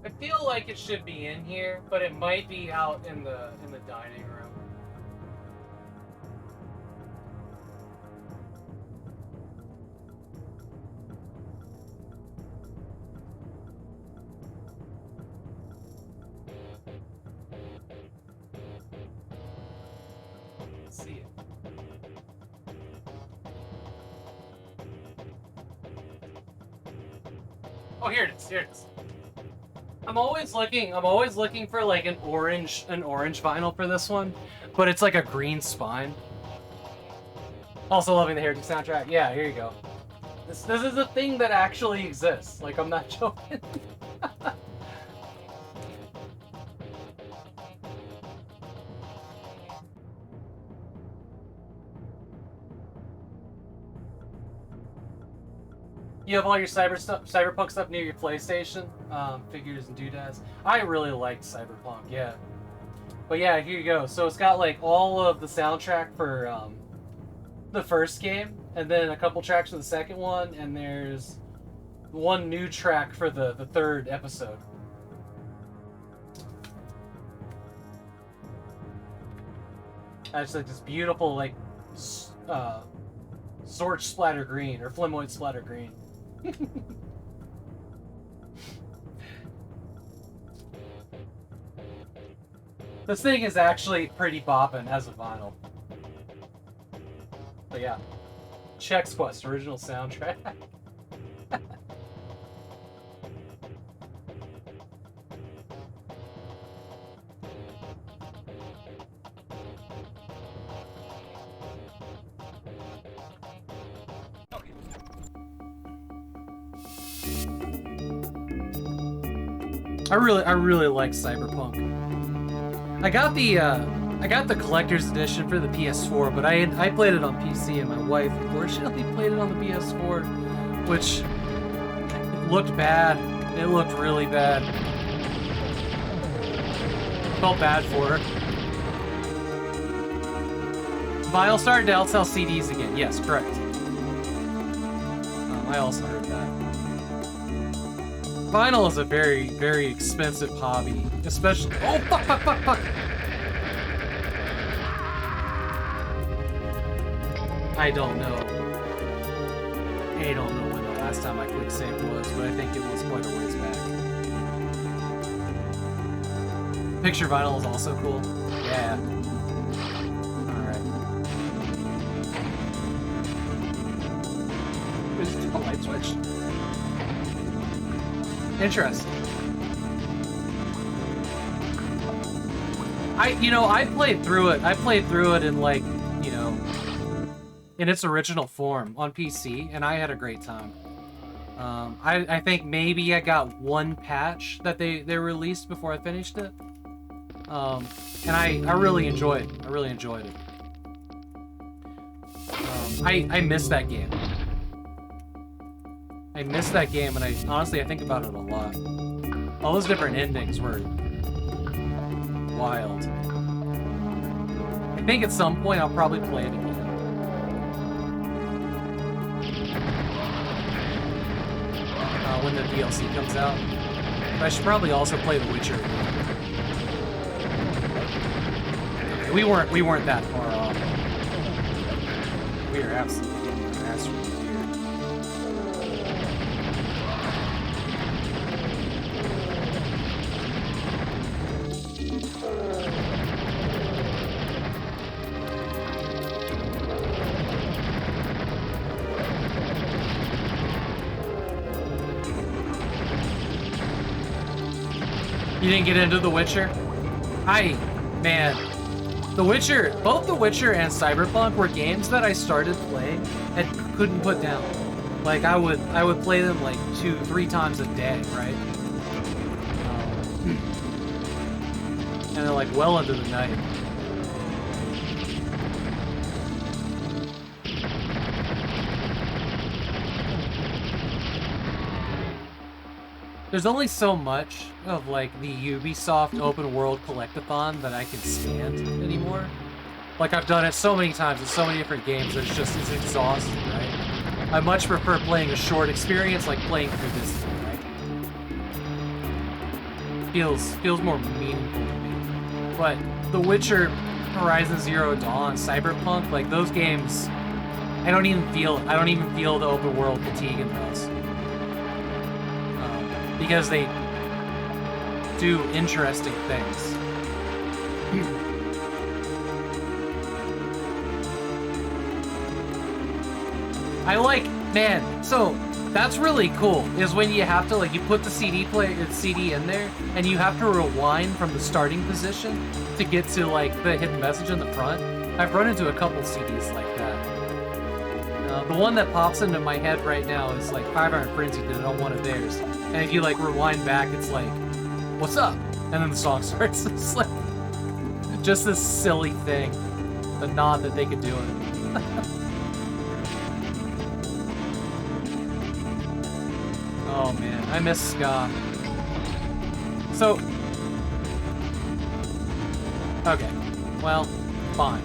I feel like it should be in here, but it might be out in the dining room. Let's see it. Oh, here it is. Here it is. I'm always looking for like an orange vinyl for this one, but it's like a green spine. Also loving the Heretic soundtrack. Yeah, here you go. This is a thing that actually exists. Like, I'm not joking. You have all your cyberpunk stuff near your PlayStation, figures and doodads. I really liked Cyberpunk, yeah. But yeah, here you go. So it's got like all of the soundtrack for the first game, and then a couple tracks for the second one, and there's one new track for the third episode. That's like this beautiful like Zorch splatter green or Flemoid splatter green. This thing is actually pretty boppin' as a vinyl. But yeah, Chex Quest original soundtrack. I really like Cyberpunk. I got the collector's edition for the PS4, but I played it on PC, and my wife unfortunately played it on the PS4, which looked bad. It looked really bad. Felt bad for her. Vinyl started to outsell CDs again. Yes, correct. I also heard that. Vinyl is a very, very expensive hobby, especially. Oh fuck! I don't know. I don't know when the last time I quick saved was, but I think it was quite a ways back. Picture vinyl is also cool. Yeah. Alright. Is it a light switch? Interesting. I played through it. I played through it in like, you know, in its original form on PC, and I had a great time. I think maybe I got one patch that they released before I finished it. And I really enjoyed it. I really enjoyed it. I miss that game. I miss that game, and I think about it a lot. All those different endings were wild. I think at some point I'll probably play it again. When the DLC comes out. But I should probably also play The Witcher. Okay, we weren't that far off. We are absolutely getting our ass whooped here. You didn't get into The Witcher? Man, The Witcher, both The Witcher and Cyberpunk were games that I started playing and couldn't put down. Like I would play them like 2-3 times a day, right? And then like well into the night. There's only so much of like the Ubisoft open world collectathon that I can stand anymore. Like I've done it so many times in so many different games that it's exhausting, right? I much prefer playing a short experience like playing through this thing, right? Feels more meaningful to me. But The Witcher, Horizon Zero Dawn, Cyberpunk, like those games, I don't even feel the open world fatigue in those. Because they do interesting things. Man, so that's really cool, is when you have to, like, you put the CD in there, and you have to rewind from the starting position to get to, like, the hidden message in the front. I've run into a couple CDs like that. The one that pops into my head right now is, like, 5 Iron Frenzy did it on one of theirs. And if you, like, rewind back, it's like, what's up? And then the song starts. It's like, just this silly thing. The nod that they could do it. Oh, man. I miss ska. So... Okay. Well, fine.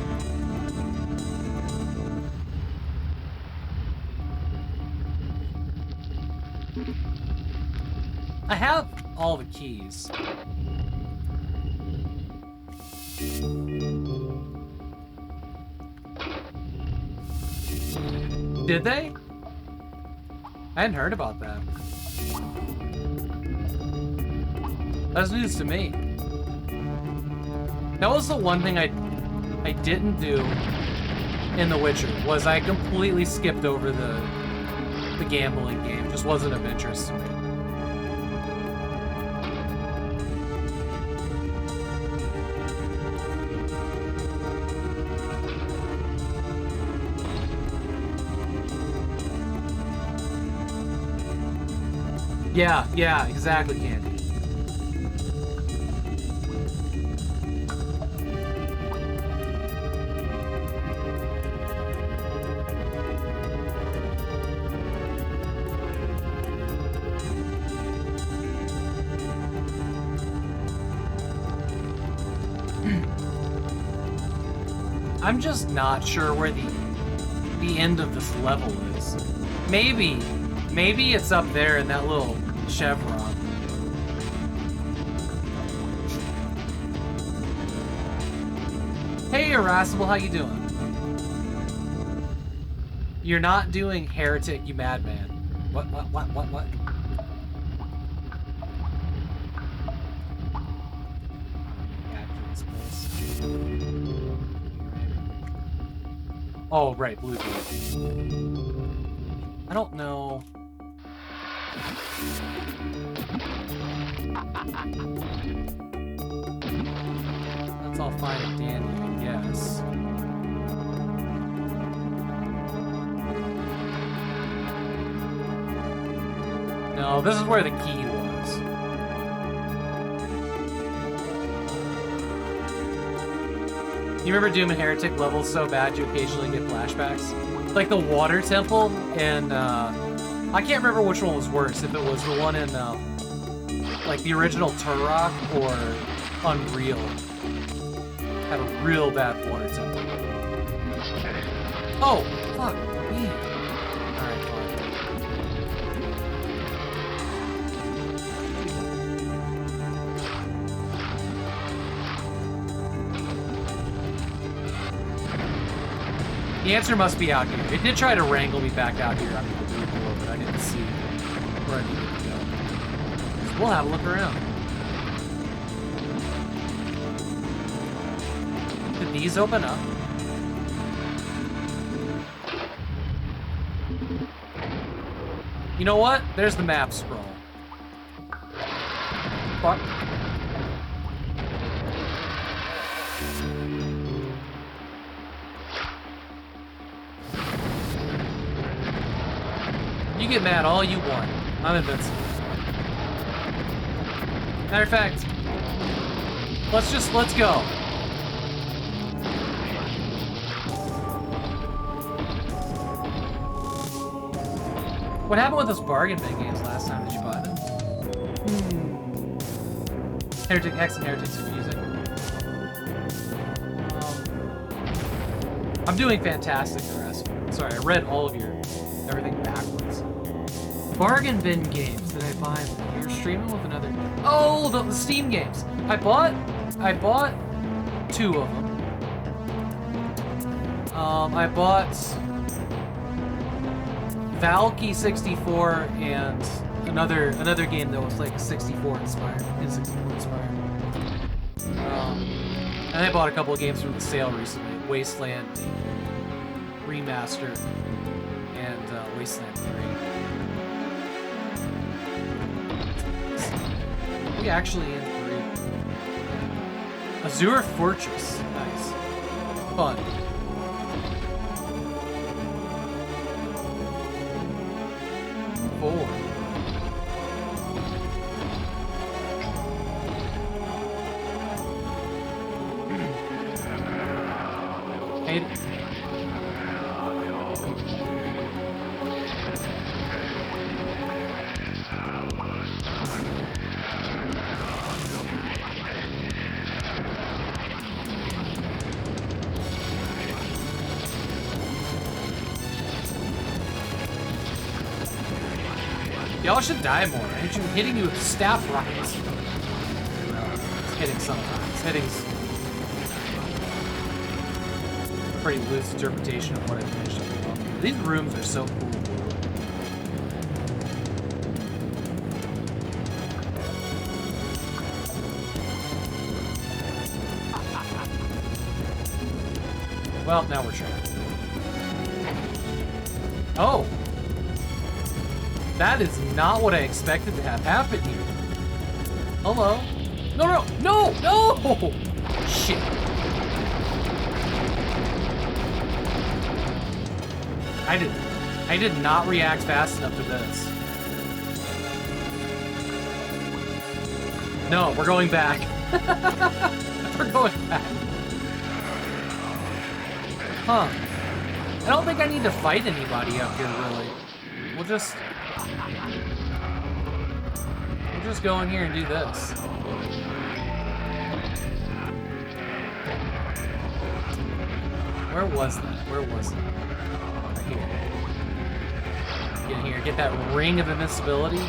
I have all the keys. Did they? I hadn't heard about that. That's news to me. That was the one thing I didn't do in The Witcher, was I completely skipped over the gambling game. Just wasn't of interest to me. Yeah, exactly, Candy. I'm just not sure where the end of this level is. Maybe it's up there in that little chevron. Hey, Irascible, how you doing? You're not doing Heretic, you madman. What? Oh, right, blue gate. I don't know. That's all fine and dandy, I guess. No, this is where the key was. You remember Doom and Heretic levels so bad you occasionally get flashbacks? Like the water temple and I can't remember which one was worse, if it was the one in like the original Turok or Unreal. Had a real bad water temple. Oh, fuck me. Alright, fine. The answer must be out here. It did try to wrangle me back out here on the blue door, but I didn't see where I needed to go. So we'll have a look around. Did these open up? You know what? There's the map scroll. Fuck. You get mad all you want. I'm invincible. Matter of fact, let's go. What happened with those bargain bin games last time? Did you buy them? Heretic Hex and Heretic's confusing. I'm doing fantastic, the rest. Sorry, I read all of everything backwards. Bargain bin games. Did I buy them? You're streaming with another. Oh, the Steam games. I bought 2 of them. I bought Valky 64 and another game that was like 64 inspired. And I bought a couple of games from the sale recently. Wasteland Remaster and Wasteland 3. We actually in 3. Azure Fortress. Nice. Fun. Y'all should die more. Ain't you hitting you with staff rockets? It's hitting sometimes. Hitting's a pretty loose interpretation of what I finished up. These rooms are so cool. Well, now we're trying. Oh! That is not what I expected to have happen here. Hello? No! Shit. I did not react fast enough to this. No, we're going back. We're going back. Huh. I don't think I need to fight anybody up here, really. We'll just go in here and do this. Where was that? Right here. Get in here, get that ring of invincibility.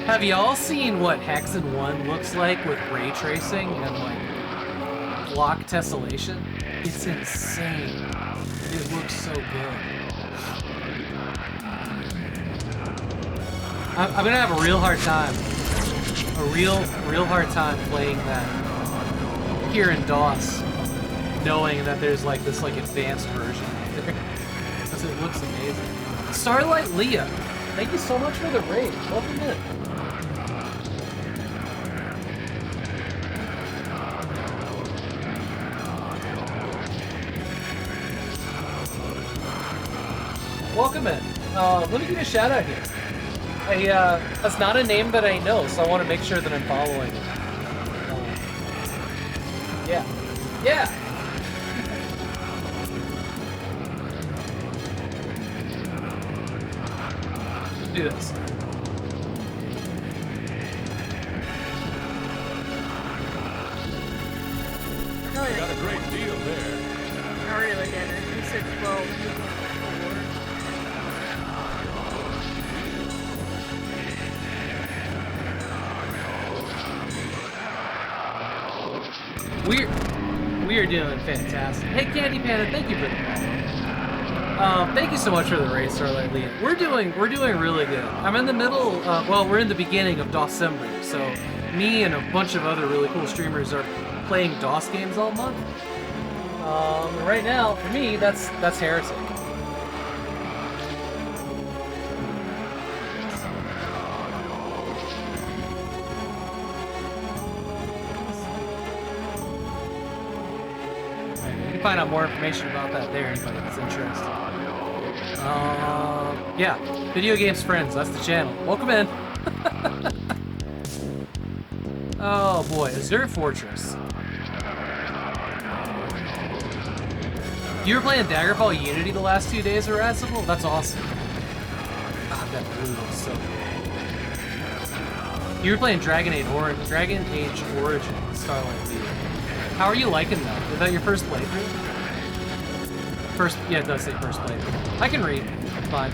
Have y'all seen what Hexen 1 looks like with ray tracing and like block tessellation? It's insane. It looks so good. I'm gonna have a real hard time. A real hard time playing that here in DOS, knowing that there's like this like advanced version out there. Because it looks amazing. Starlight Leah, thank you so much for the raid. Welcome in. Welcome in. Let me give you a shout out here. That's not a name that I know, so I want to make sure that I'm following it. Yeah. Yeah! Do this. Oh, yeah. Got a great deal there. I really did it. You said 12. We are doing fantastic. Hey, Candy Panda, thank you for the follow. Thank you so much for the raid, Starlight Leah. We're doing really good. I'm in the middle. Well, we're in the beginning of DOSEMBER, so me and a bunch of other really cool streamers are playing DOS games all month. Right now, for me, that's Heretic. Find out more information about that there, anybody that's interested. Yeah, Video Games Friends, that's the channel. Welcome in. Oh boy, Azure Fortress. You were playing Daggerfall Unity the last 2 days of Razzable? That's awesome. God, that blue looks so good. You were playing Dragon Age Origin, Starlight League. How are you liking that? Is that your first playthrough? Yeah, it does say first playthrough. I can read. It's fine.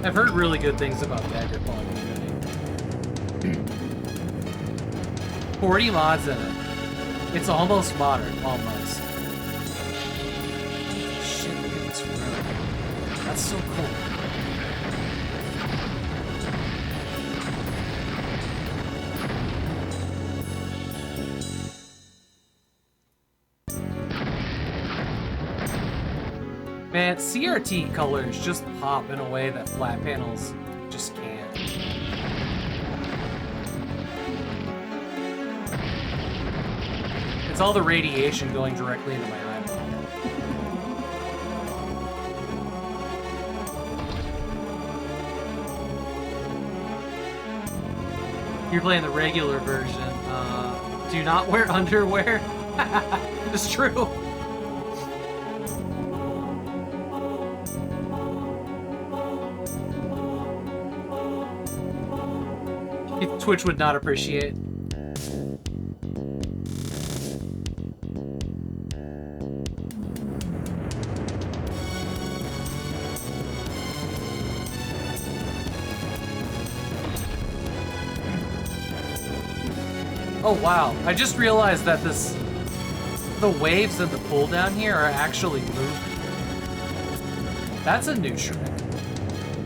I've heard really good things about Daggerfall Unity. 40 mods in it. It's almost modern, almost. Shit, look at this room. That's so cool. Man, CRT colors just pop in a way that flat panels just can't. It's all the radiation going directly into my eyeball. You're playing the regular version. Do not wear underwear. It's true. Twitch would not appreciate. Oh wow, I just realized that the waves and the pull down here are actually moving. That's a new trick.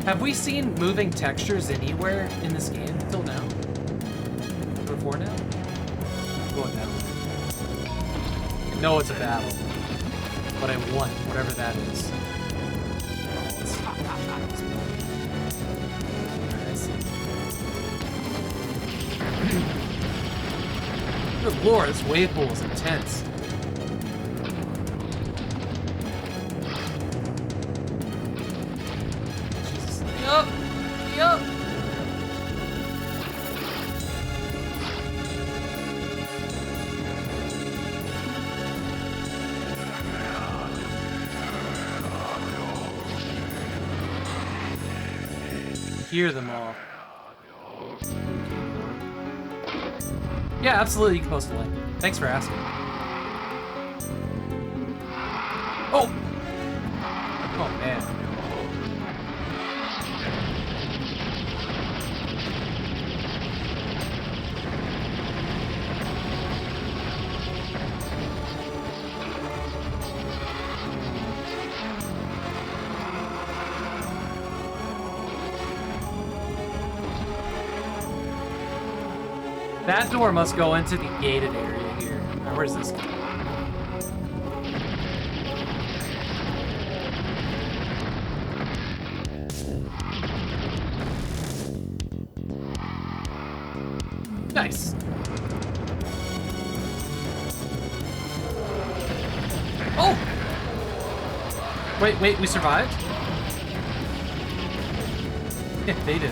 Have we seen moving textures anywhere in this game until now? Before now? I'm going now. I know it's a battle, but I want whatever that is. I see. Good lord, this wave pool is intense. Jesus. Yup! Yup! hear them all. Yeah, absolutely, you can post a link. Thanks for asking. Oh! Oh, man. That door must go into the gated area here. Or where's this go? Nice. Oh! Wait, we survived? Yeah, they did.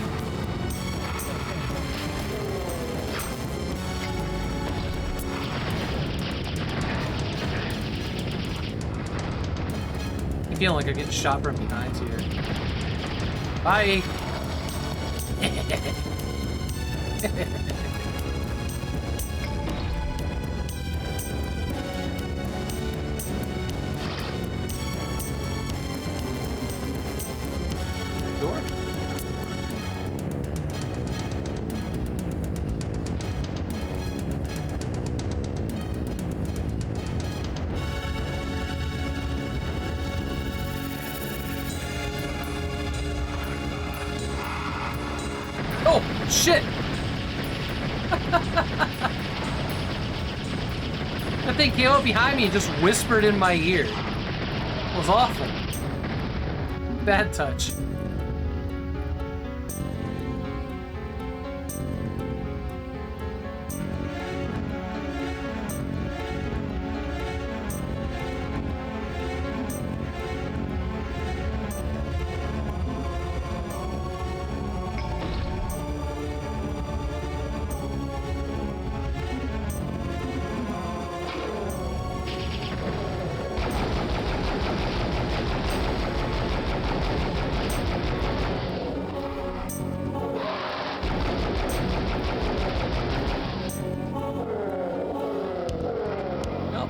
I feel like I'm getting shot from behind here. Bye! Door? Oh, shit! That thing came up behind me and just whispered in my ear. It was awful. Bad touch.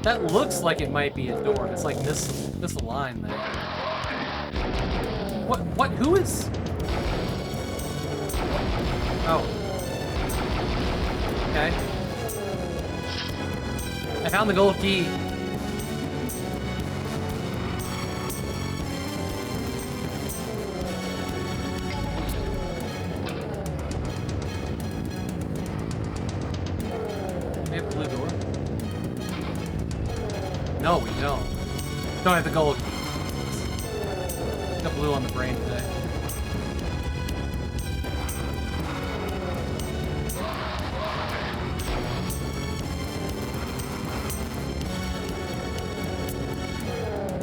That looks like it might be a door. It's like misaligned there. What? Who is? Oh. Okay. I found the gold key. We have a blue door. No, we don't. Don't have the gold key. Got blue on the brain today.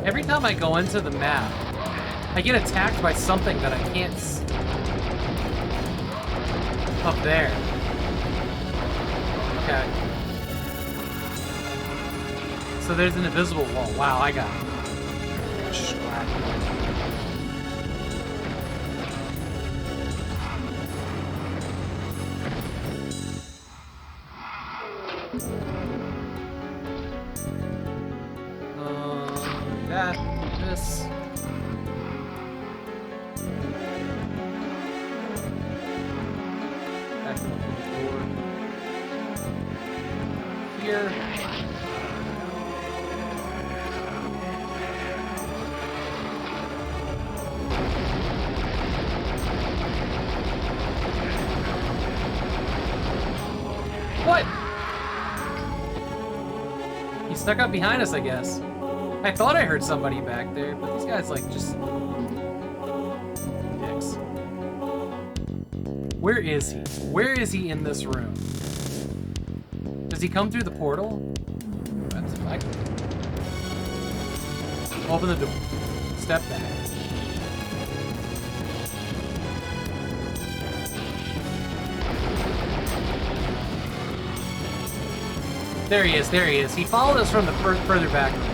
Every time I go into the map, I get attacked by something that I can't up there. Okay. So there's an invisible wall. Wow, I got it. This. Back to the door. Here. What? He stuck up behind us, I guess. I thought I heard somebody back there, but these guys, like, just... dicks. Where is he? Where is he in this room? Does he come through the portal? That's if I can. Open the door. Step back. There he is, there he is. He followed us from the further back rooms.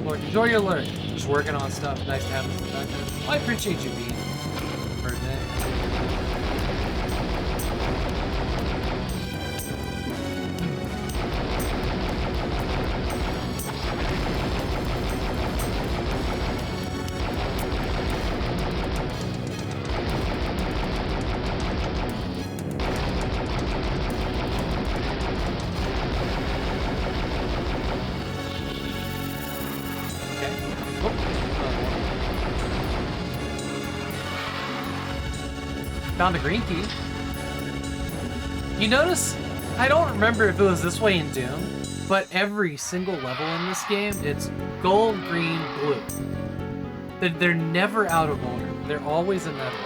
Lord, enjoy your learning. Just working on stuff. Nice to have this discussion. Well, I appreciate you being for today. Found a green key. You notice, I don't remember if it was this way in Doom, but every single level in this game, it's gold, green, blue. They're never out of order. They're always in that order.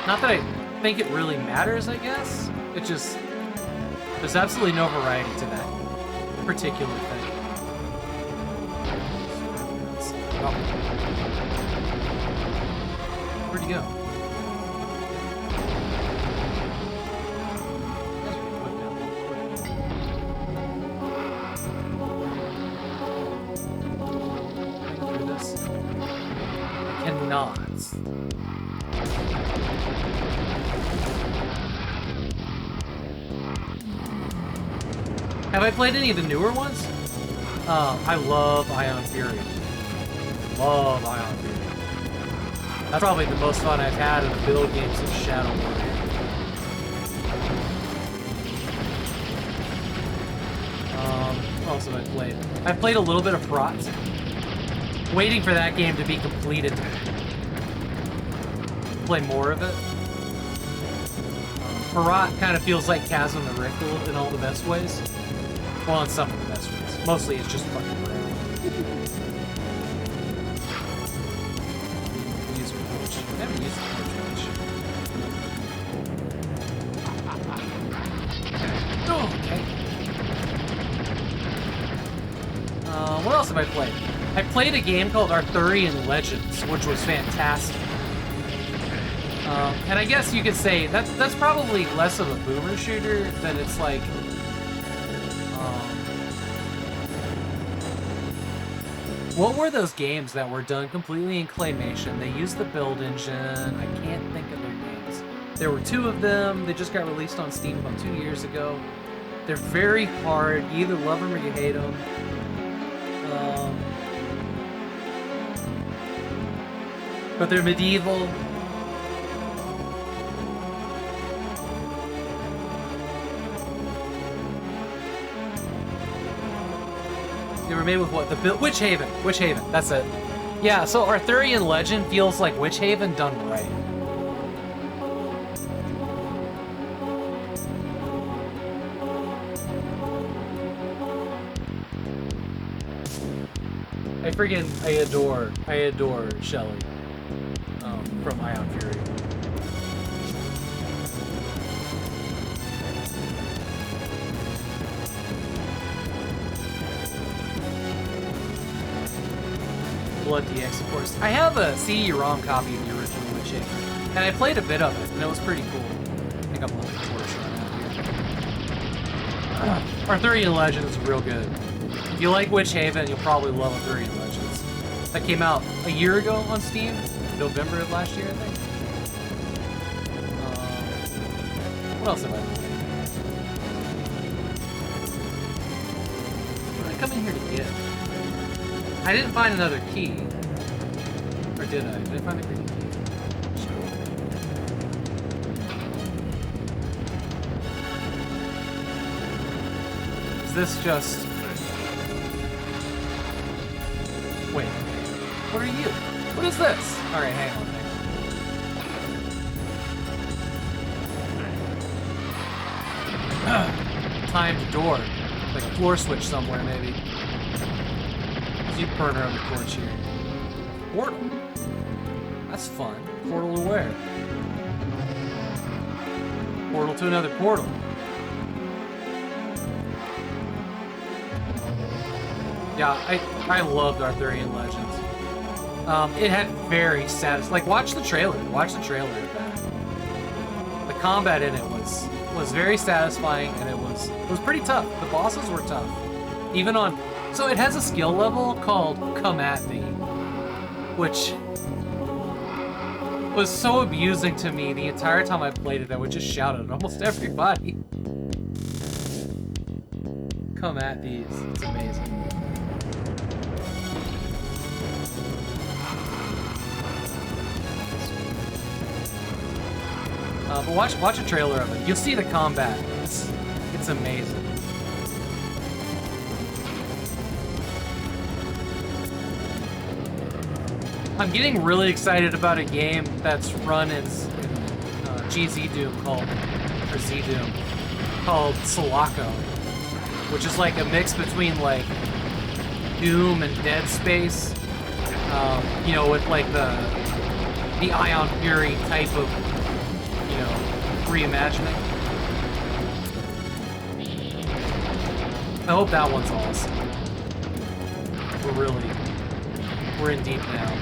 Not that I think it really matters, I guess. It just, there's absolutely no variety to that particular thing. Oh. Where'd he go? Through this. I cannot. Have I played any of the newer ones? I love Ion Fury. Love Ion Fury. That's probably the most fun I've had in the build game since Shadow Warrior. What else have I played? I've played a little bit of Prot. Waiting for that game to be completed. Play more of it. Prot kind of feels like Chasm the Rickle in all the best ways. Well, in some of the best ways. Mostly it's just fucking rare. Use a torch. I haven't used the torch much. Oh, okay. What else have I played? I played a game called Arthurian Legends, which was fantastic. And I guess you could say that's probably less of a boomer shooter than it's like. What were those games that were done completely in claymation? They used the build engine. I can't think of their names. There were two of them. They just got released on Steam about 2 years ago. They're very hard. You either love them or you hate them. But they're medieval. They were made with what? The Witch Haven. Witch Haven. That's it. Yeah, so Arthurian Legend feels like Witch Haven done right. I adore Shelly from Ion Fury. Blood DX, of course. I have a CD-ROM copy of the original Witch Haven, and I played a bit of it, and it was pretty cool. I think I'm looking for it right now. Arthurian Legends is real good. If you like Witch Haven, you'll probably love Arthurian Legends. That came out a year ago on Steam, November of last year, I think. What else have I played? What did I come in here to get? I didn't find another key. Or did I? Did I find the green key? Is this just... Wait. What are you? What is this? Alright, hang on. Timed door. Like a floor switch somewhere, maybe. You burn around the torch here. Portal. That's fun. Portal to where? Portal to another portal. Yeah, I loved Arthurian Legends. It had very satisfying. Like, watch the trailer. Watch the trailer of that. The combat in it was was very satisfying, and it was pretty tough. The bosses were tough, even on. So it has a skill level called "Come at Thee," which was so abusing to me the entire time I played it. I would just shout at almost everybody. Come at these. It's amazing. But watch a trailer of it. You'll see the combat. It's amazing. I'm getting really excited about a game that's run in GZ Doom or Z Doom called Sulaco, which is like a mix between like Doom and Dead Space, you know, with like the Ion Fury type of, you know, reimagining. I hope that one's awesome. We're in deep now.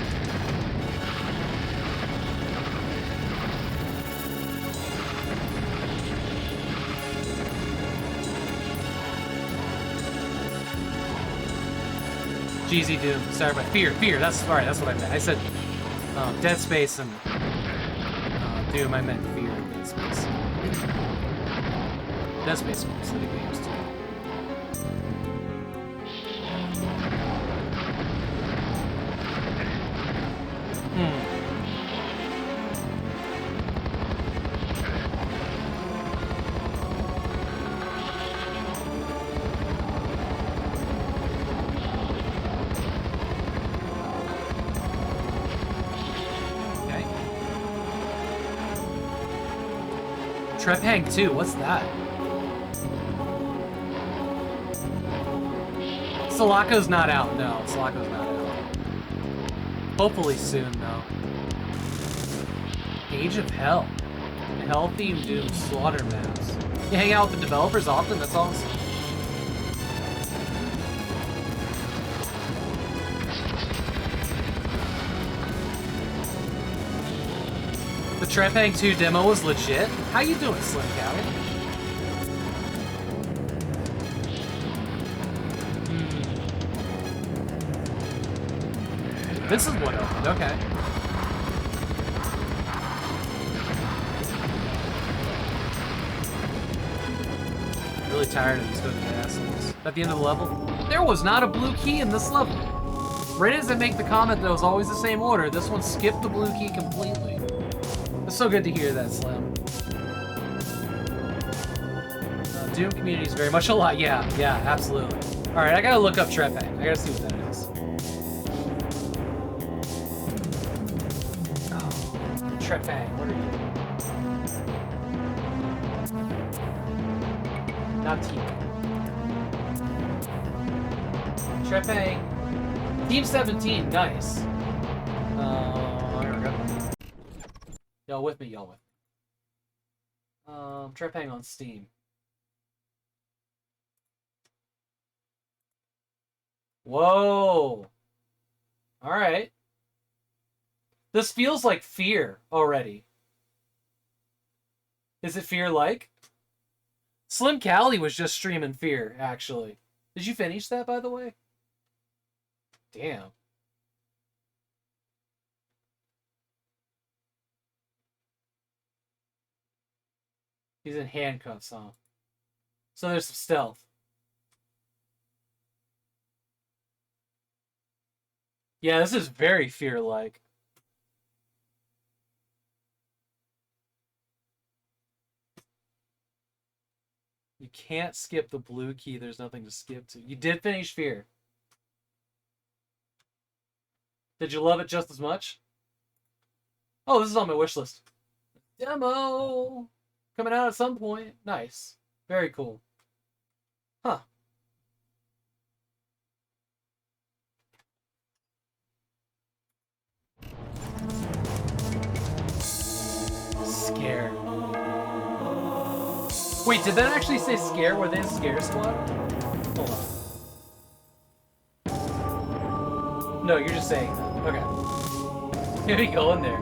GZ Doom, Serpent, Fear, that's what I meant. I said Dead Space and Doom, I meant Fear and Dead Space. Dead Space was the games too. Trepang 2, what's that? Sulaco's not out, no. Sulaco's not out. Hopefully soon, though. Age of Hell. Hell-themed Doom slaughter maps. You hang out with the developers often? That's awesome. The Trepang 2 demo was legit? How you doing, Slim Cow? This is what opened, okay. Really tired of these fucking assholes. At the end of the level, there was not a blue key in this level. Right as I make the comment that it was always the same order, this one skipped the blue key completely. It's so good to hear that, Slim. Doom community is very much alive. Yeah, absolutely. Alright, I gotta look up Trepang. I gotta see what that is. Oh, Trepang, what are you? Not Team. Trepang. Team 17, nice. Here we go. Y'all with me, y'all with me. Trepang on Steam. Whoa! Alright. This feels like Fear already. Is it Fear-like? Slim Cali was just streaming Fear, actually. Did you finish that, by the way? Damn. He's in handcuffs, huh? So there's some stealth. Yeah, this is very Fear-like. You can't skip the blue key. There's nothing to skip to. You did finish Fear. Did you love it just as much? Oh, this is on my wish list. Demo! Coming out at some point. Nice. Very cool. Huh. Scare. Wait, did that actually say Scare? Were they in Scare Squad? Hold on. No, you're just saying that. Okay. Here we go in there.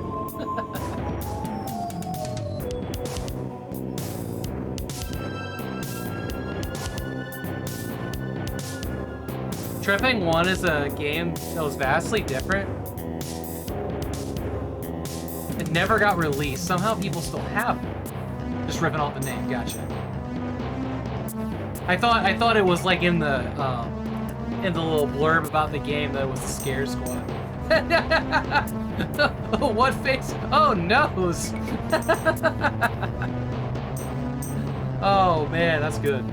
Tripping 1 is a game that was vastly different. It never got released. Somehow people still have it. Just ripping off the name. Gotcha. I thought it was like in the little blurb about the game that it was the Scare Squad. What face? Oh, nose. Oh man, that's good.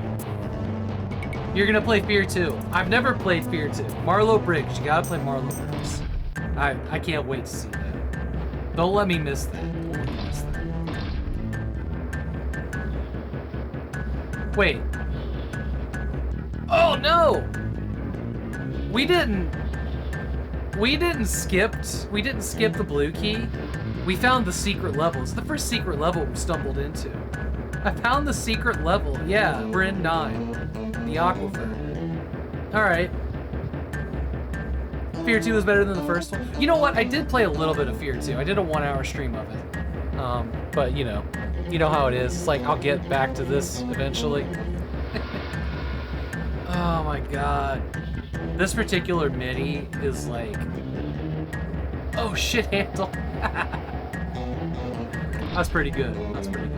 You're gonna play Fear 2. I've never played Fear 2. Marlowe Briggs, you gotta play Marlowe Briggs. I can't wait to see that. Don't let me miss that. Don't let me miss that. Wait. Oh no! We didn't skip the blue key. We found the secret level. It's the first secret level we stumbled into. I found the secret level. Yeah, we're in 9. The Aquifer. Alright. Fear 2 is better than the first one. You know what? I did play a little bit of Fear 2. I did a 1-hour stream of it. But you know how it is. It's like, I'll get back to this eventually. Oh my god. This particular MIDI is like... Oh, shit handle. That's pretty good. That's pretty good.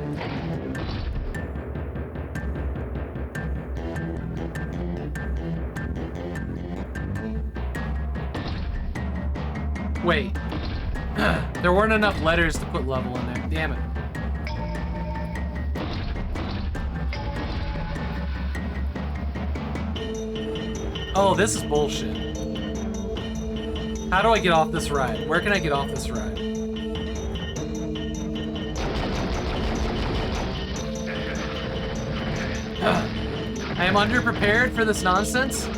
Wait. There weren't enough letters to put level in there. Damn it. Oh, this is bullshit. How do I get off this ride? Where can I get off this ride? I am underprepared for this nonsense.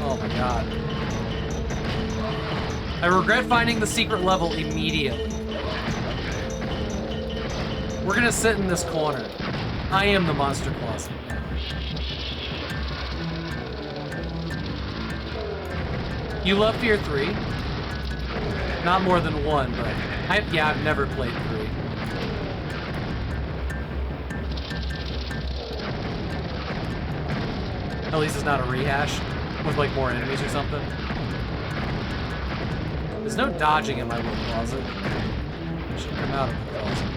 Oh my god. I regret finding the secret level immediately. We're gonna sit in this corner. I am the monster closet now. You love Fear 3? Not more than 1, but I've never played 3. At least it's not a rehash with like more enemies or something. There's no dodging in my little closet. I should come out of the closet.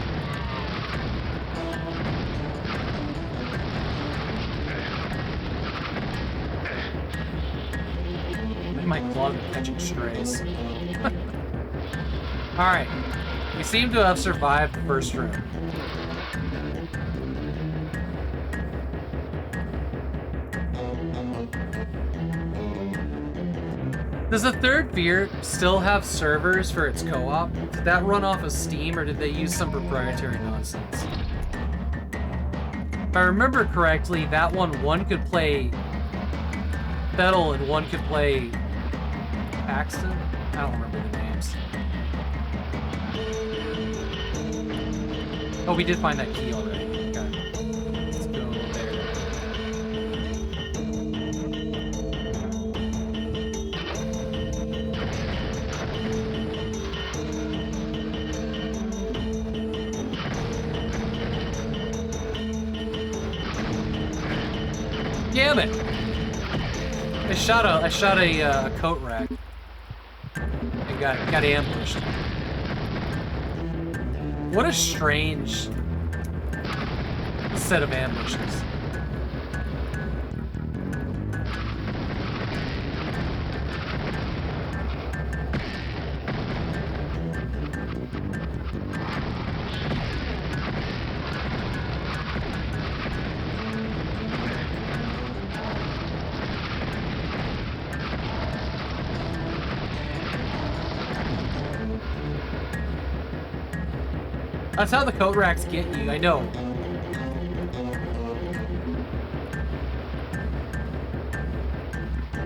I'm in my closet catching strays. Alright. We seem to have survived the first room. Does the third Fear still have servers for its co-op? Did that run off of Steam, or did they use some proprietary nonsense? If I remember correctly, that one could play Fettel and one could play Paxton? I don't remember the names. Oh, we did find that key already. Okay. Let's go there. Damn it! I shot a coat rack. And got ambushed. What a strange set of ambushes. That's how the coat racks get you, I know.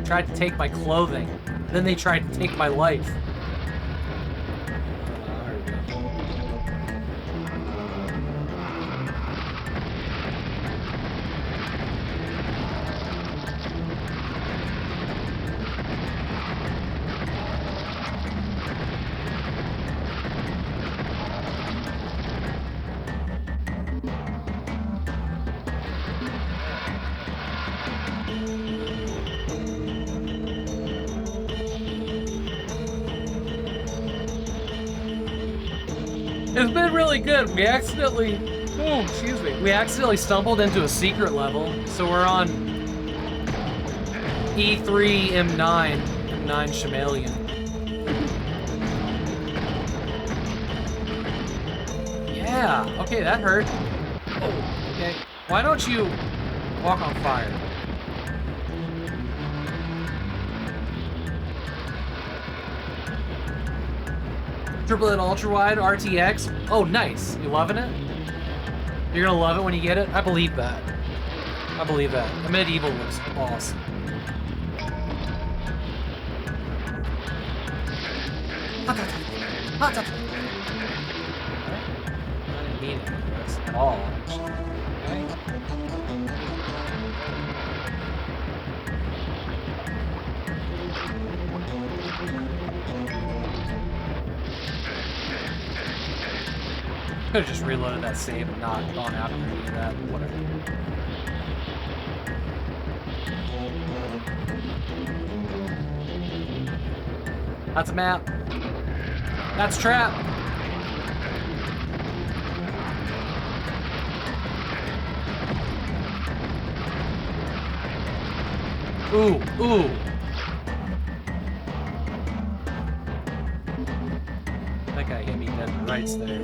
Tried to take my clothing, then they tried to take my life. It's been really good. We accidentally, excuse me, we accidentally stumbled into a secret level, so we're on E3 M9 Shamalian. Yeah. Okay, that hurt. Oh. Okay. Why don't you walk on fire? Triplet ultra wide RTX. Oh, nice. You loving it? You're gonna love it when you get it? I believe that. I believe that. The medieval looks awesome. I didn't mean it. That's all. Okay. Could have just reloaded that save and not gone after any of that. Whatever. That's a map. That's a trap. Ooh, ooh. That guy hit me dead in the rights there.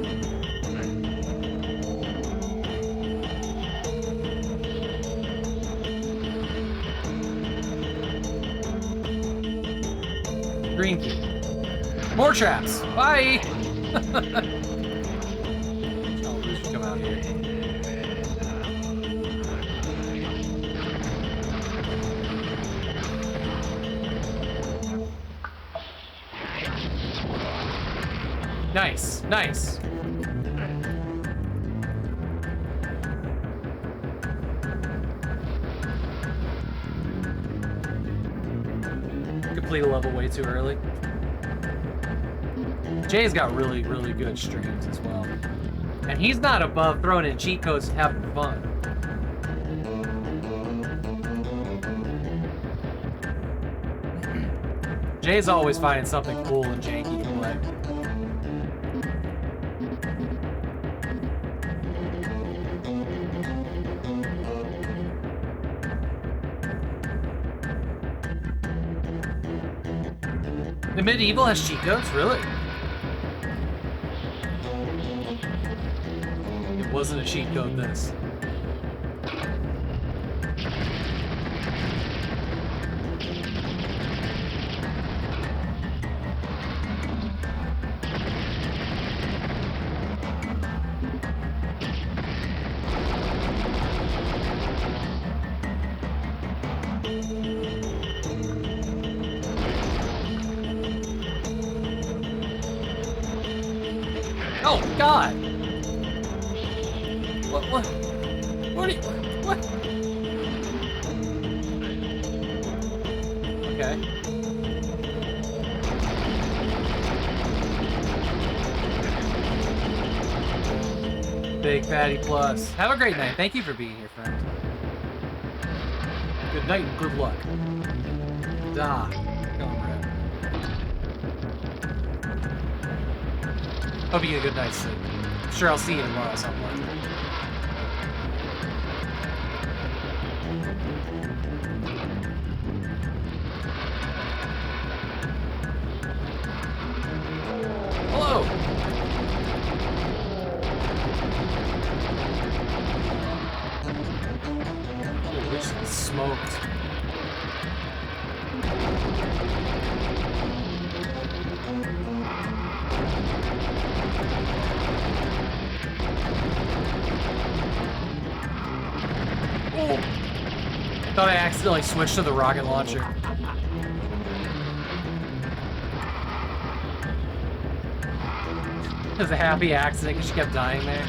Green key. More traps. Bye. Oh, who's come out here? Nice, nice. Complete a level way too early. Jay's got really, really good streams as well. And he's not above throwing in cheat codes and having fun. Jay's always finding something cool and janky to play. The medieval has cheat codes? Really? It wasn't a cheat code, this. Oh, God! What are you, what? Okay. Big Fatty Plus. Have a great night. Thank you for being here, friend. Good night and good luck. Da. Hope you get a good night's sleep. I'm sure I'll see you tomorrow somewhere. Hello! Oh, we just smoked. Thought I accidentally switched to the rocket launcher. It was a happy accident because she kept dying there.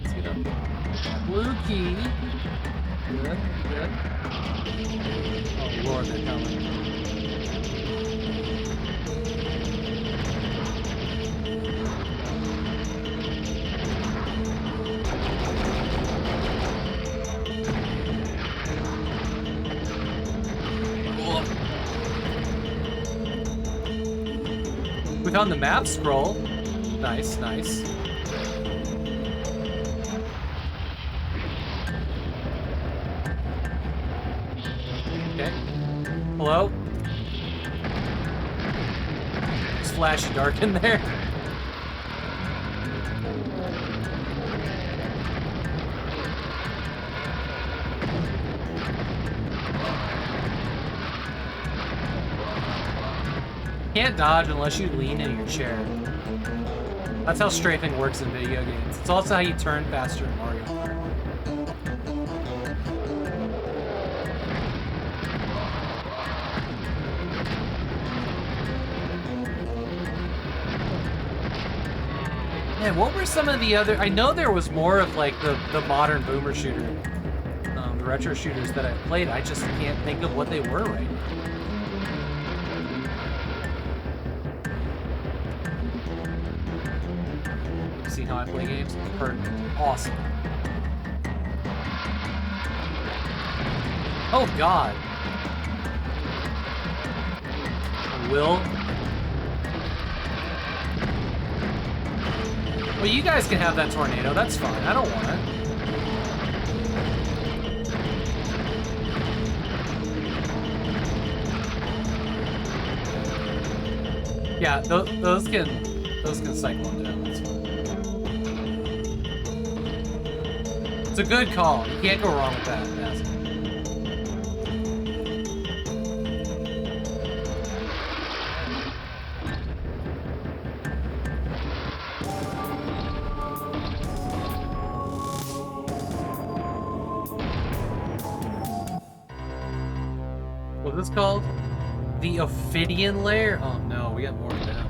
Let's get up. Blue key. Good, good. Oh Lord, they're coming. We found the map scroll. Nice, nice. Okay. Hello? It's flashy dark in there. Can't dodge unless you lean in your chair. That's how strafing works in video games. It's also how you turn faster in Mario Kart. Man, what were some of the other... I know there was more of like the modern boomer shooter, the retro shooters that I've played. I just can't think of what they were right now. See how I play games? Perfect. Awesome. Oh god. Will? Well, you guys can have that tornado. That's fine. I don't want it. Yeah, those can cyclone down. That's fine. It's a good call. You can't go wrong with that. Yes. What's this called? The Ophidian Lair? Oh no, we got more of them.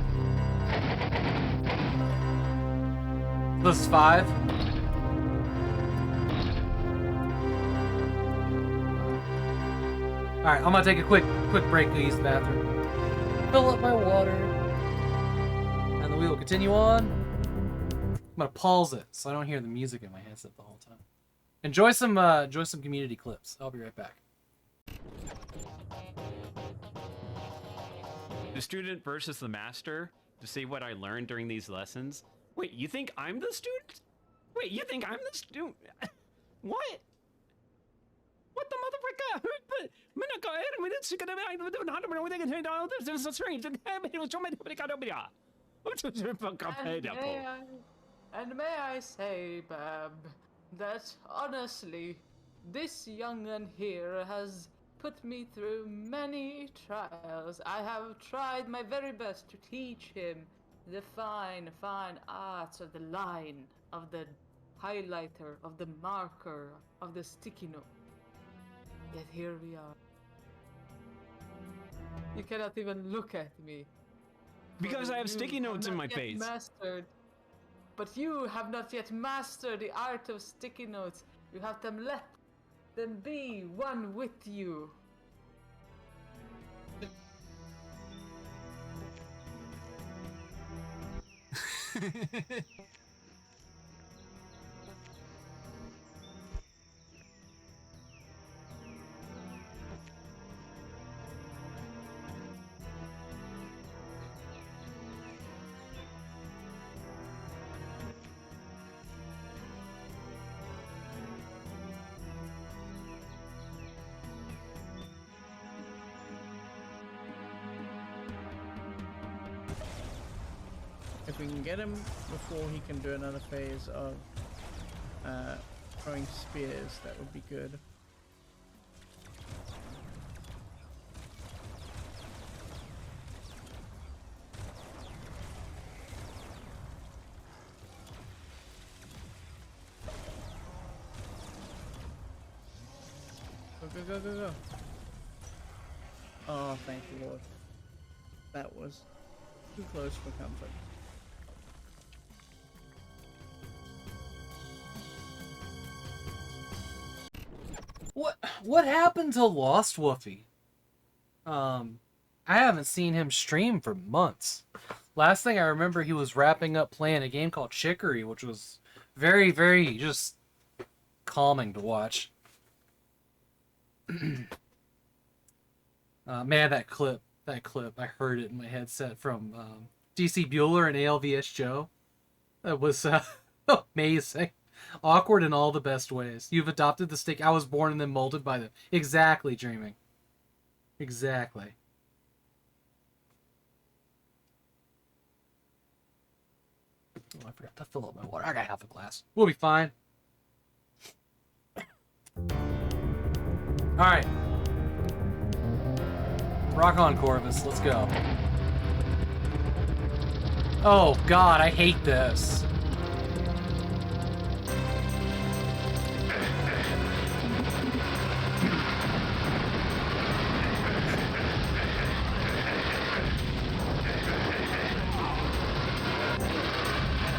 This is 5. Alright, I'm gonna take a quick break to use the bathroom. Fill up my water. And then we will continue on. I'm gonna pause it so I don't hear the music in my headset the whole time. Enjoy some community clips. I'll be right back. The student versus the master, to see what I learned during these lessons. Wait, you think I'm the student? Wait, you think I'm the student? What? What the motherfucker? And may I say, Bab, that honestly, this young'un here has put me through many trials. I have tried my very best to teach him the fine arts of the line, of the highlighter, of the marker, of the sticky note. Yet here we are. You cannot even look at me. Because I have sticky notes in my face. Mastered. But you have not yet mastered the art of sticky notes. You have to let them be one with you. If we can get him before he can do another phase of throwing spears, that would be good. Go. Oh, thank you, Lord. That was too close for comfort. What happened to Lost Woofy? I haven't seen him stream for months. Last thing I remember, he was wrapping up playing a game called Chicory, which was very, very just calming to watch. Man, that clip, I heard it in my headset from DC Bueller and ALVS Joe. That was amazing. Awkward in all the best ways. You've adopted the stick. I was born and then molded by them. Exactly, Dreaming. Exactly. Oh, I forgot to fill up my water. I got half a glass. We'll be fine. Alright. Rock on, Corvus. Let's go. Oh, God. I hate this.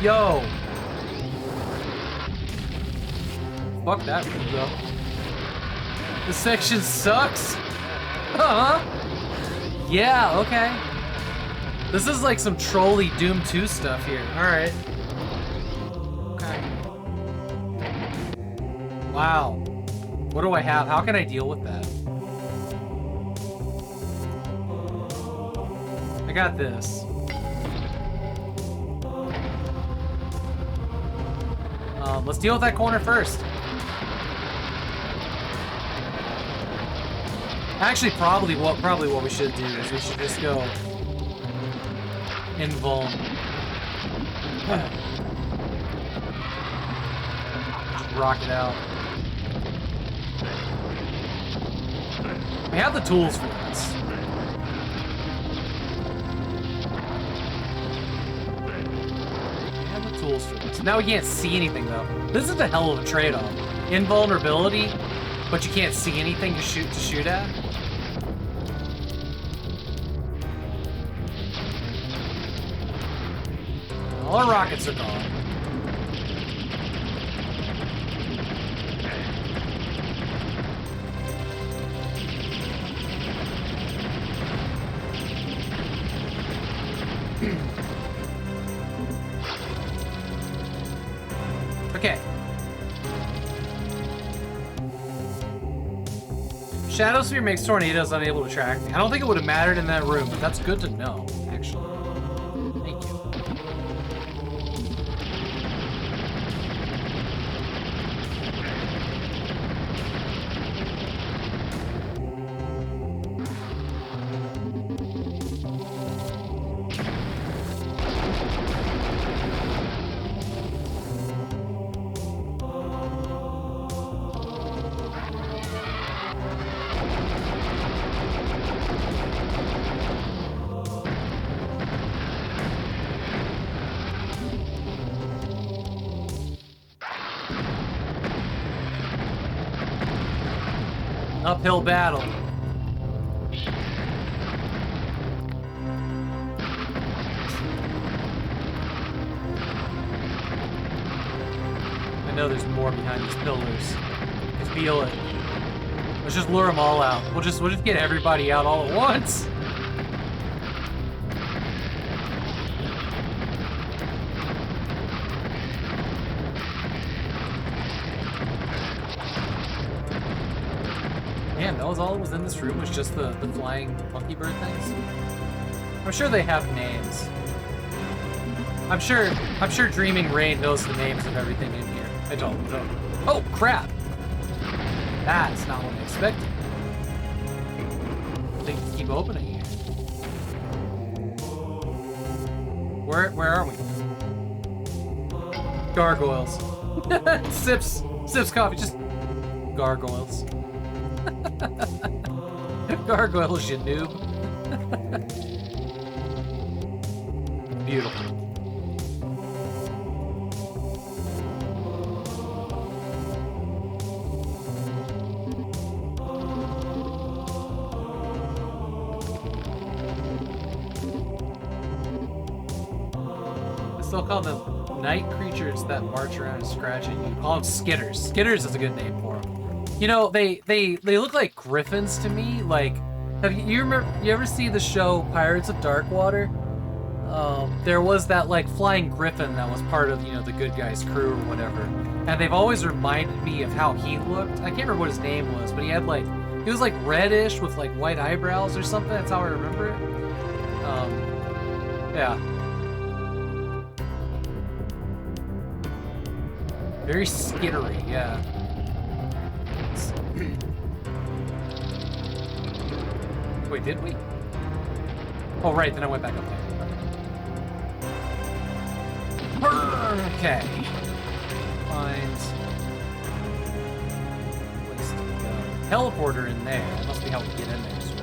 Yo! Fuck that, bro. This section sucks? Uh-huh. Yeah, okay. This is like some trolly Doom 2 stuff here. Alright. Okay. Wow. What do I have? How can I deal with that? I got this. Let's deal with that corner first. Actually, probably what we should do is we should just go invuln. Just rock it out. We have the tools for this. Tools for this. Now we can't see anything though. This is a hell of a trade-off. Invulnerability, but you can't see anything to shoot at. All our rockets are gone. Okay. Shadow Sphere makes tornadoes unable to track me. I don't think it would have mattered in that room, but that's good to know, actually. Thank you. Uphill battle. I know there's more behind these pillars. I feel it. Let's just lure them all out. We'll just get everybody out all at once. Man, that was all that was in this room, was just the flying monkey bird things? I'm sure they have names. I'm sure Dreaming Rain knows the names of everything in here. I don't know. Oh, crap! That's not what I expected. Things keep opening here. Where are we? Gargoyles. Sips coffee, just gargoyles. Gargoyles, you noob. Beautiful. I still call them night creatures that march around and scratch at you. Call them skitters. Skitters is a good name for them. You know, they look like griffins to me. Like, you ever see the show Pirates of Darkwater? There was that like flying griffin that was part of, you know, the good guy's crew or whatever. And they've always reminded me of how he looked. I can't remember what his name was, but he was like reddish with like white eyebrows or something. That's how I remember it. Yeah. Very skittery, yeah. Wait, did we? Oh, right, then I went back up there. Okay. Find place to go. Teleporter in there. That must be how we get in there as well.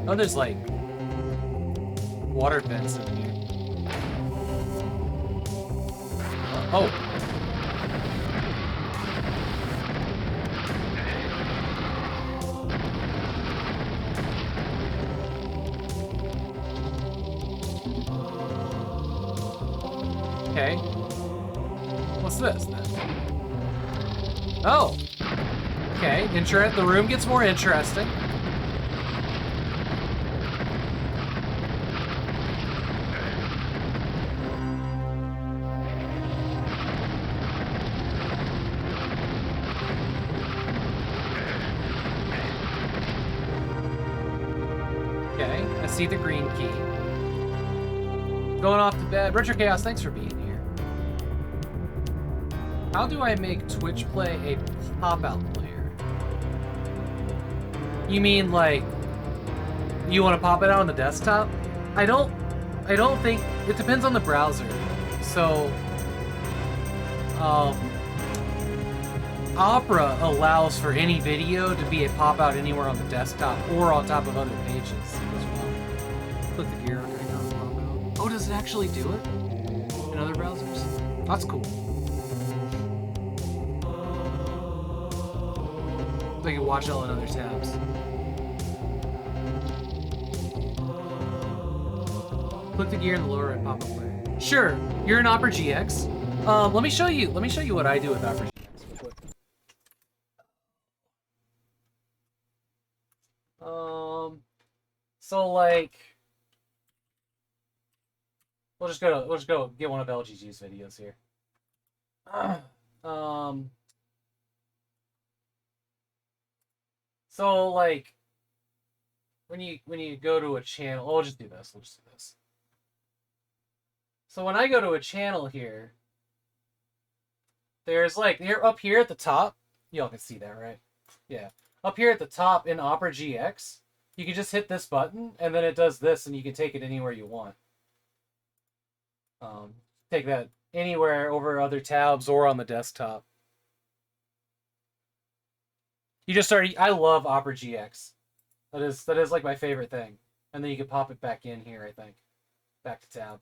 Oh, there's like water vents in here. Oh. Okay. What's this then? Oh. Okay, the room gets more interesting. See the green key. Going off to bed. Retro Chaos, thanks for being here. How do I make Twitch Play a pop-out player? You mean like you want to pop it out on the desktop? I don't think it depends on the browser. So Opera allows for any video to be a pop-out anywhere on the desktop or on top of other pages as well. Click the gear under here. Oh, does it actually do it? In other browsers? That's cool. So you can watch all in other tabs. Click the gear in the lower right pop-up player. Sure, you're in Opera GX. Let me show you what I do with Opera GX. So like, we'll just go get one of LGG's videos here. So like, when you go to a channel, we'll just do this. So when I go to a channel here, there's like up here at the top, y'all can see that, right? Yeah, up here at the top in Opera GX. You can just hit this button, and then it does this, and you can take it anywhere you want. Take that anywhere over other tabs or on the desktop. You just start. I love Opera GX. That is like my favorite thing. And then you can pop it back in here, I think. Back to tab.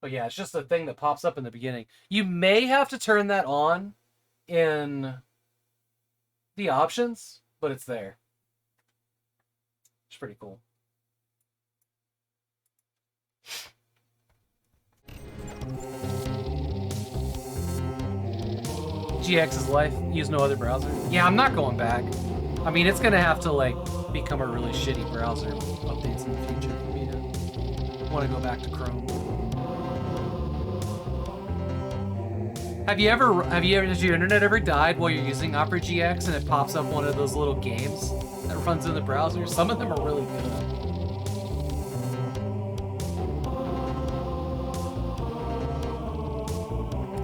But yeah, it's just a thing that pops up in the beginning. You may have to turn that on in the options, but it's there. It's pretty cool. GX is life. Use no other browser. Yeah, I'm not going back. I mean, it's gonna have to like become a really shitty browser with updates in the future for me to want to go back to Chrome. Has your internet ever died while you're using Opera GX and it pops up one of those little games that runs in the browser? Some of them are really good.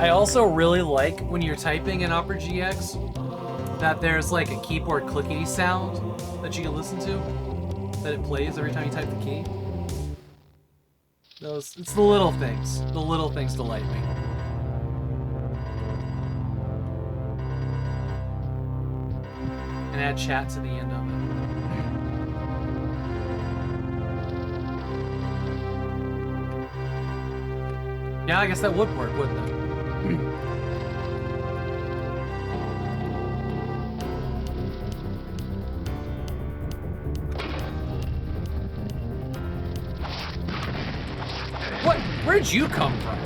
I also really like when you're typing in Opera GX that there's like a keyboard clickety sound that you can listen to, that it plays every time you type the key. It's the little things. The little things delight me. And add chat to the end of it. Yeah, I guess that would work, wouldn't it? What? Where'd you come from?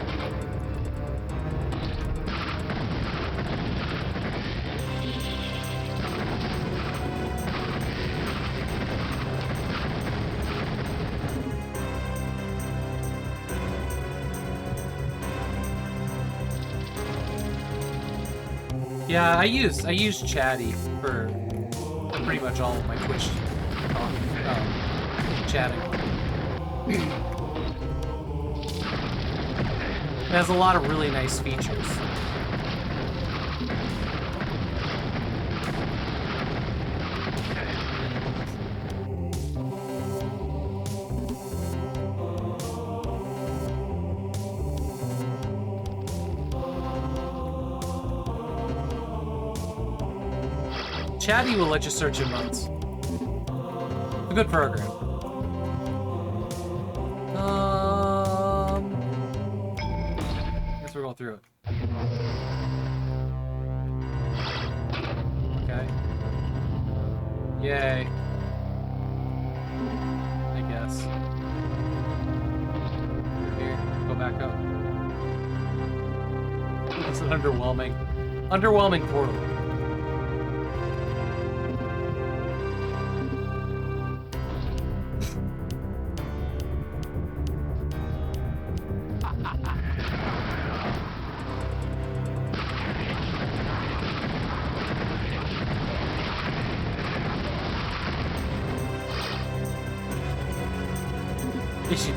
Yeah, I use Chatty for pretty much all of my Twitch chatting. It has a lot of really nice features. Chatty will let you search emotes. A good program. Guess we're going through it. Okay. Yay. I guess. Here, go back up. It's an underwhelming portal.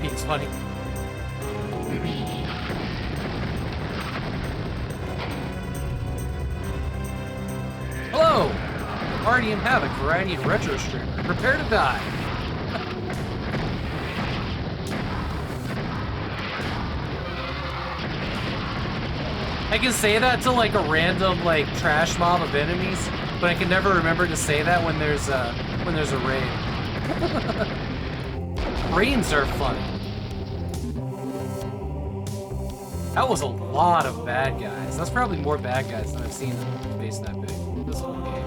It's funny. Hello! Artyom, Havok, variety and retro streamer. Prepare to die. I can say that to like a random like trash mob of enemies, but I can never remember to say that when there's a raid. Raids are funny. That was a lot of bad guys. That's probably more bad guys than I've seen in a base that big this whole game.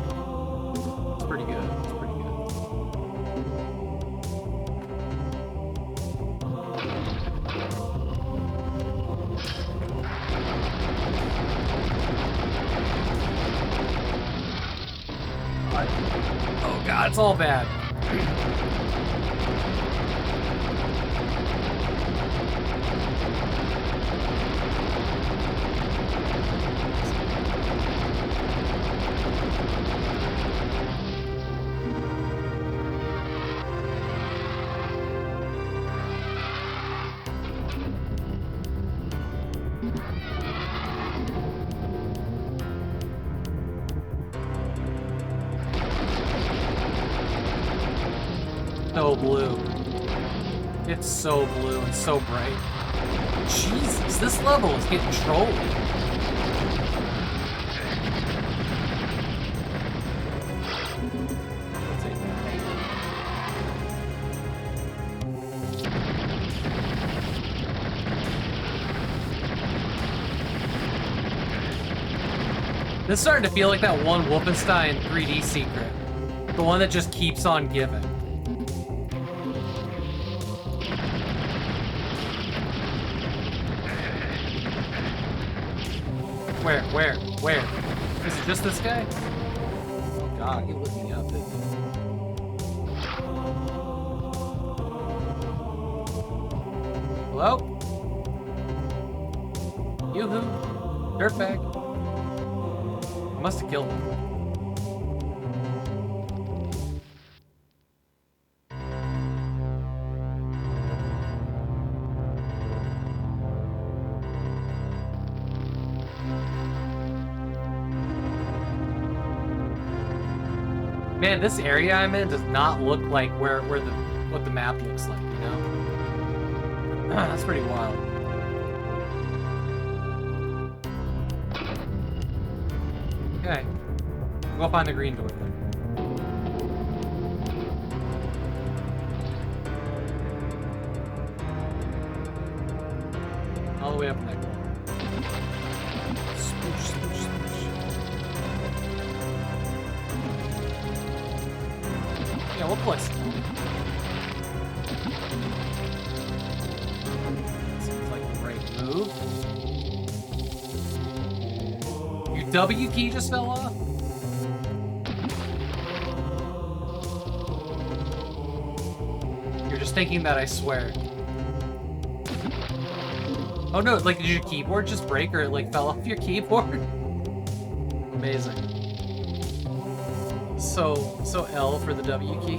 It's pretty good. It's pretty good. Oh god, it's all bad. So blue. It's so blue and so bright. Jesus, this level is getting trolly. This is starting to feel like that one Wolfenstein 3D secret. The one that just keeps on giving. Where? Is it just this guy? Oh god, he lit me up, didn't he? Hello? Yoo-hoo! Dirtbag! I must have killed him. Man, this area I'm in does not look like what the map looks like, you know? That's pretty wild. Okay. Go find the green door then. All the way up in that corner. Spoosh, spoosh, spoosh. Yeah, we'll play some. Seems like the right move. Your W key just fell off? You're just thinking that, I swear. Oh no, like did your keyboard just break or it like fell off your keyboard? Amazing. So L for the W key.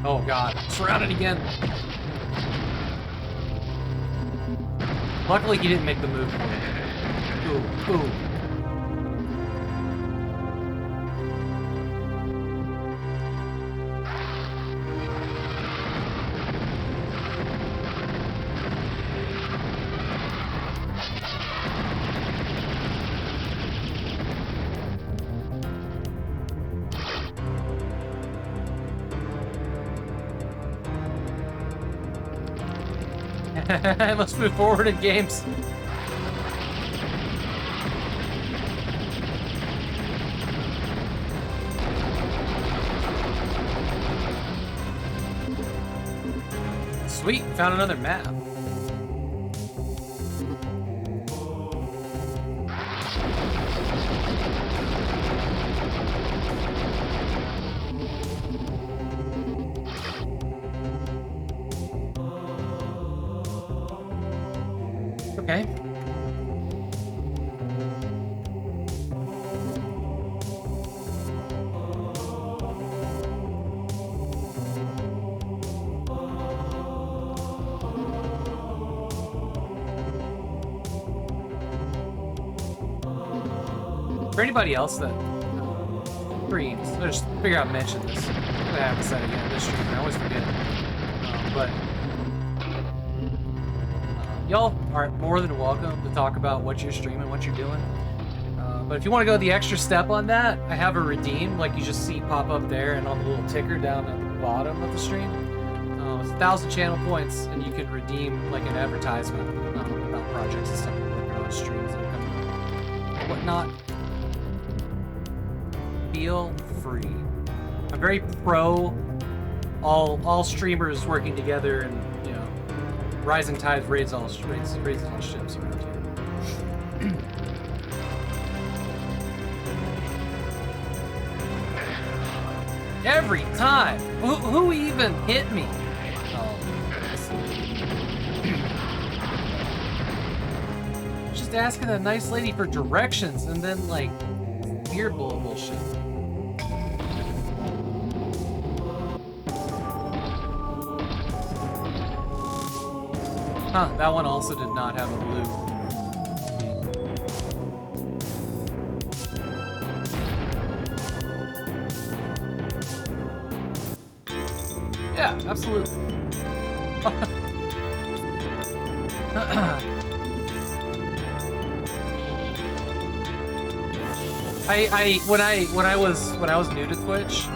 Oh god, surrounded again. Luckily he didn't make the move. Ooh, ooh. I must move forward in games. Sweet, found another map. Okay. For anybody else that streams, I just figure out to mention this. I haven't said it yet this stream, I always forget. But y'all are more than welcome to talk about what you're streaming, what you're doing. But if you want to go the extra step on that, I have a redeem, like you just see pop up there and on the little ticker down at the bottom of the stream. It's 1,000 channel points, and you can redeem like an advertisement about projects and stuff we're working on, streams and whatnot. Feel free. I'm very pro all streamers working together, and you know, rising tides raises all ships around here. Every time. Who even hit me? Oh, just asking that nice lady for directions, and then like beer bullshit. Huh, that one also did not have a blue. Yeah, absolutely. When I was new to Twitch,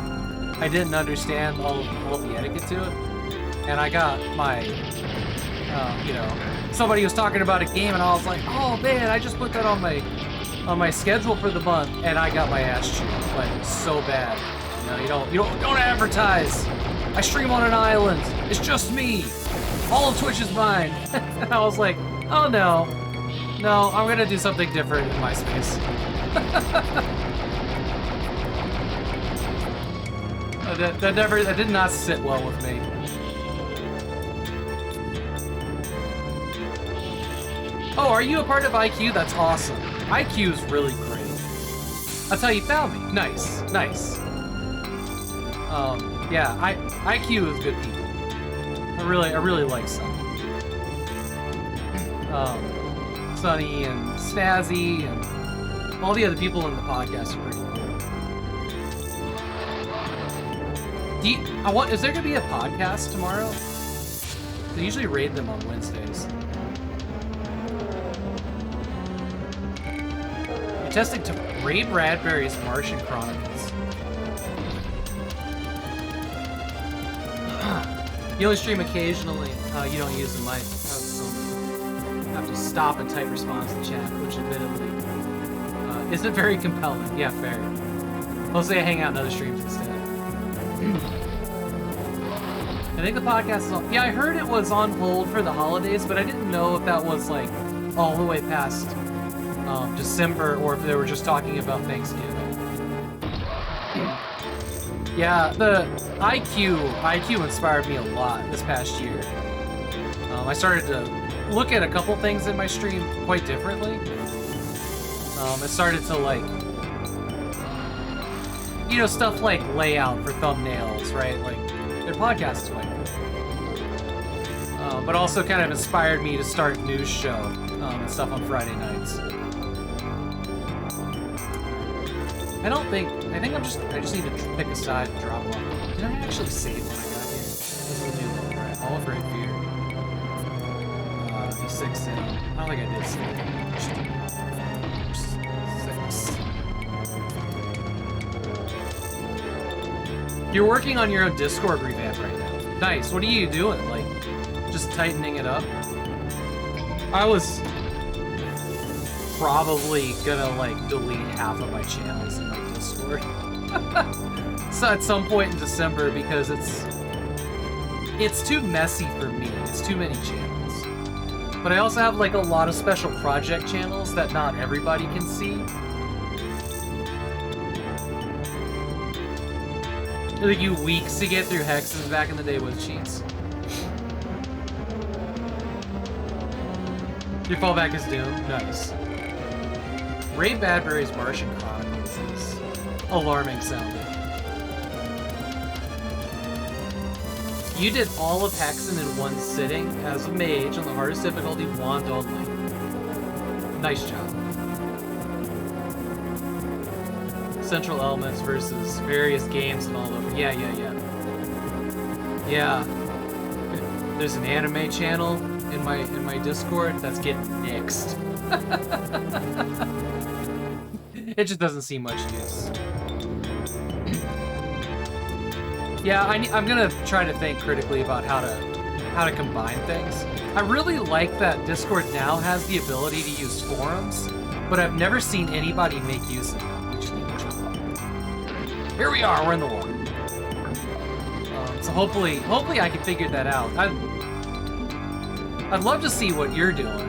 I didn't understand all the etiquette to it, and I got my you know, somebody was talking about a game, and I was like, oh man, I just put that on my schedule for the month, and I got my ass chewed, like so bad. You know, you don't advertise. I stream on an island. It's just me. All of Twitch is mine. And I was like, oh no, I'm gonna do something different in my space. That did not sit well with me. Oh, are you a part of IQ? That's awesome. IQ is really great. That's how you found me. Nice. Yeah, IQ is good people. I really like Sunny. Sunny and Snazzy and all the other people in the podcast are pretty cool. Is there gonna be a podcast tomorrow? They usually raid them on Wednesdays. Testing to Ray Bradbury's Martian Chronicles. You only stream occasionally. You don't use the mic. Have to stop and type response to chat, which admittedly isn't very compelling. Yeah, fair. Mostly I hang out in other streams instead. I think the podcast is on. Yeah, I heard it was on hold for the holidays, but I didn't know if that was like all the way past December or if they were just talking about Thanksgiving. Yeah, the IQ inspired me a lot this past year. I started to look at a couple things in my stream quite differently. I started to like, you know, stuff like layout for thumbnails, right? Like, their podcast is quite good. But also kind of inspired me to start a news show and stuff on Friday nights. I just need to pick a side and drop off. Did I actually save when I got here? This is the new one, right? All of Great Fear. D6 in. I don't think I did save. You're working on your own Discord revamp right now. Nice. What are you doing? Like, just tightening it up? I was probably gonna, like, delete half of my channels in my Discord. So at some point in December, because it's too messy for me. It's too many channels. But I also have, like, a lot of special project channels that not everybody can see. It took you weeks to get through hexes back in the day with cheats. Your fallback is Doom. Nice. Ray Bradbury's Martian Chronicles is alarming sounding. You did all of Hexen in one sitting as a mage on the hardest difficulty, wand only. Nice job. Central elements versus various games and all over. Yeah. Yeah. There's an anime channel in my Discord that's getting nixed. It just doesn't see much use. Yeah, I'm gonna try to think critically about how to combine things. I really like that Discord now has the ability to use forums, but I've never seen anybody make use of it. Here we are, we're in the water. So hopefully I can figure that out. I'd love to see what you're doing.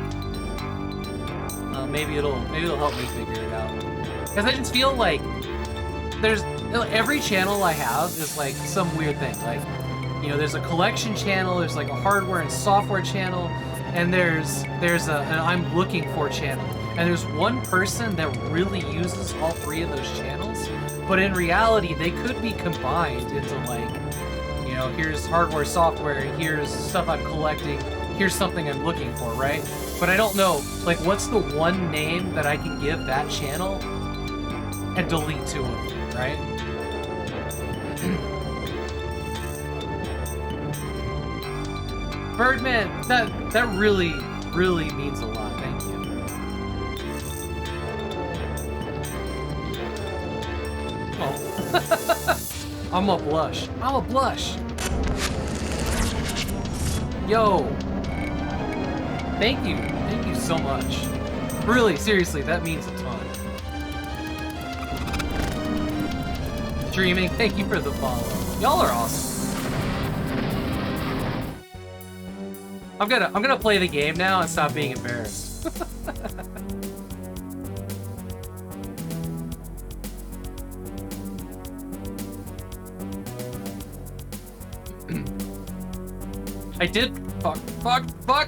Maybe it'll help me figure it out. Because I just feel like every channel I have is like some weird thing. Like, you know, there's a collection channel, there's like a hardware and software channel, and there's an I'm looking for channel. And there's one person that really uses all three of those channels, but in reality, they could be combined into like, you know, here's hardware, software, here's stuff I'm collecting, here's something I'm looking for, right? But I don't know, like, what's the one name that I can give that channel and delete two of them, right? Birdman, that really, really means a lot. Thank you. Oh. I'm a blush. Yo. Thank you so much. Really, seriously, that means a ton. Dreaming, thank you for the follow. Y'all are awesome. I'm gonna play the game now and stop being embarrassed. I did. Fuck. I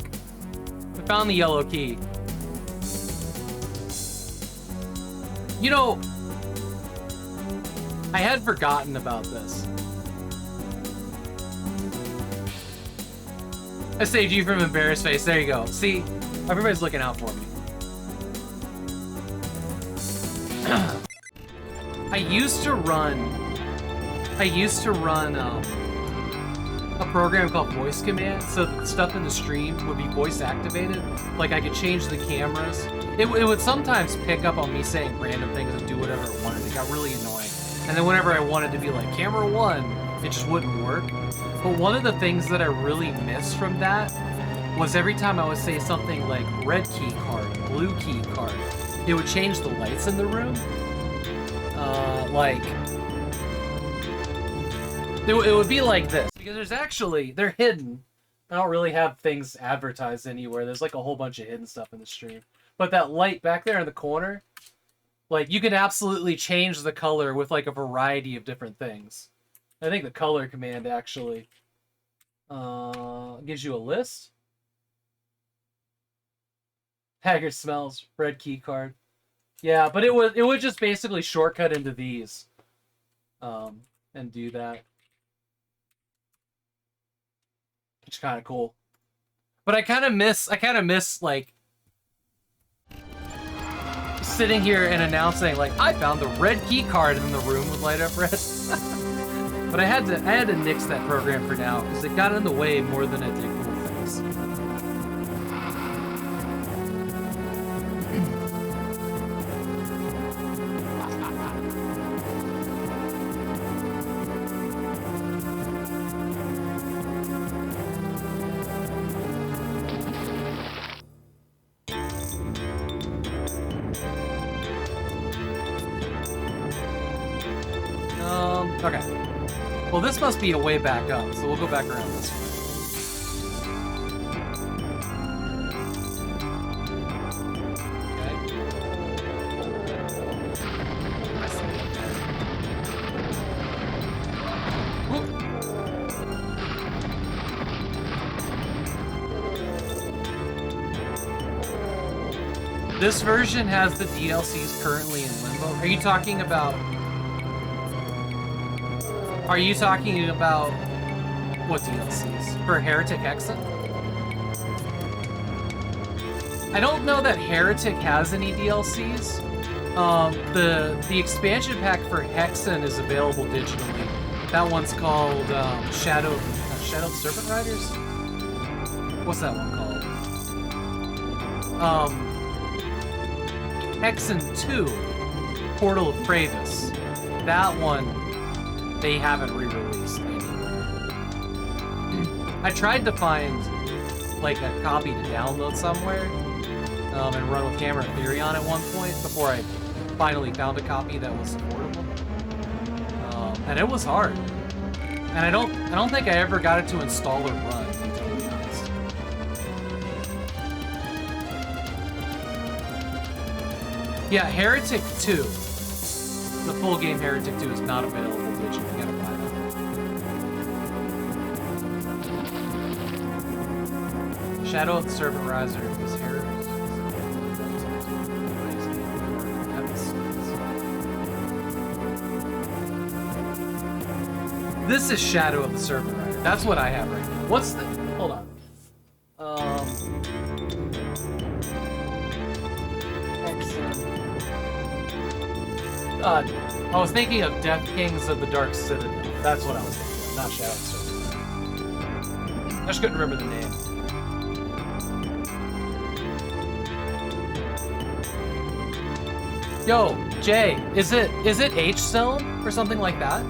found the yellow key. You know, I had forgotten about this. I saved you from embarrassed face. There you go. See, everybody's looking out for me. I used to run a program called Voice Command, so stuff in the stream would be voice activated. Like, I could change the cameras. It would sometimes pick up on me saying random things and do whatever it wanted. It got really annoying. And then whenever I wanted to be like, camera 1, it just wouldn't work. But one of the things that I really missed from that was every time I would say something like red key card, blue key card, it would change the lights in the room. Like, it would be like this. Because there's actually, they're hidden. I don't really have things advertised anywhere. There's like a whole bunch of hidden stuff in the stream. But that light back there in the corner, like you can absolutely change the color with like a variety of different things. I think the color command actually gives you a list. Haggard smells, red key card. Yeah, but it would just basically shortcut into these. And do that. Which is kind of cool. But I kind of miss like sitting here and announcing like I found the red key card in the room with light up red. But I had to nix that program for now because it got in the way more than it did cool things. Okay. Well, this must be a way back up, so we'll go back around this way. This version has the DLCs currently in limbo. Are you talking about what DLCs? For Heretic Hexen? I don't know that Heretic has any DLCs. The expansion pack for Hexen is available digitally. That one's called Shadow of the Serpent Riders? What's that one called? Hexen 2, Portal of Pravis. That one they haven't re-released anywhere. I tried to find like a copy to download somewhere and run with Camera Theory on at one point before I finally found a copy that was affordable. And it was hard. And I don't think I ever got it to install or run, to be totally honest. Yeah, Heretic 2. The full game Heretic 2 is not available digitally. You gotta buy that. Shadow of the Serpent Riser is here. This is Shadow of the Serpent Rider. That's what I have right now. What's the... Hold on. I was thinking of Death Kings of the Dark Citadel. That's what I was thinking of, not Shadow of the Serpent Rider. I just couldn't remember the name. Yo, Jay, is it H-Zone or something like that?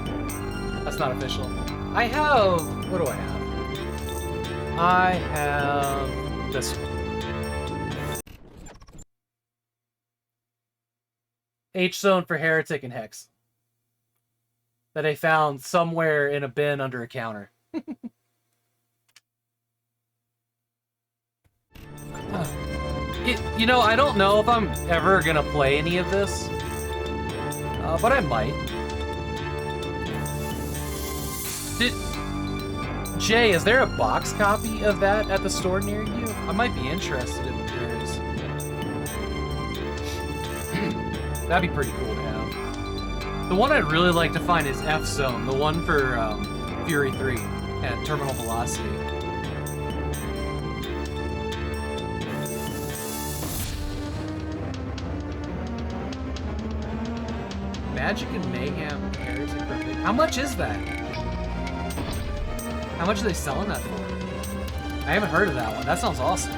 That's not official. I have... What do I have? I have... this one. H-Zone for Heretic and Hex. That I found somewhere in a bin under a counter. You know, I don't know if I'm ever gonna play any of this. But I might. Jay, is there a box copy of that at the store near you? I might be interested if there is. That'd be pretty cool to have. The one I'd really like to find is F-Zone, the one for Fury 3 at Terminal Velocity. Magic and Mayhem Heretic. How much is that? How much are they selling that for? I haven't heard of that one. That sounds awesome.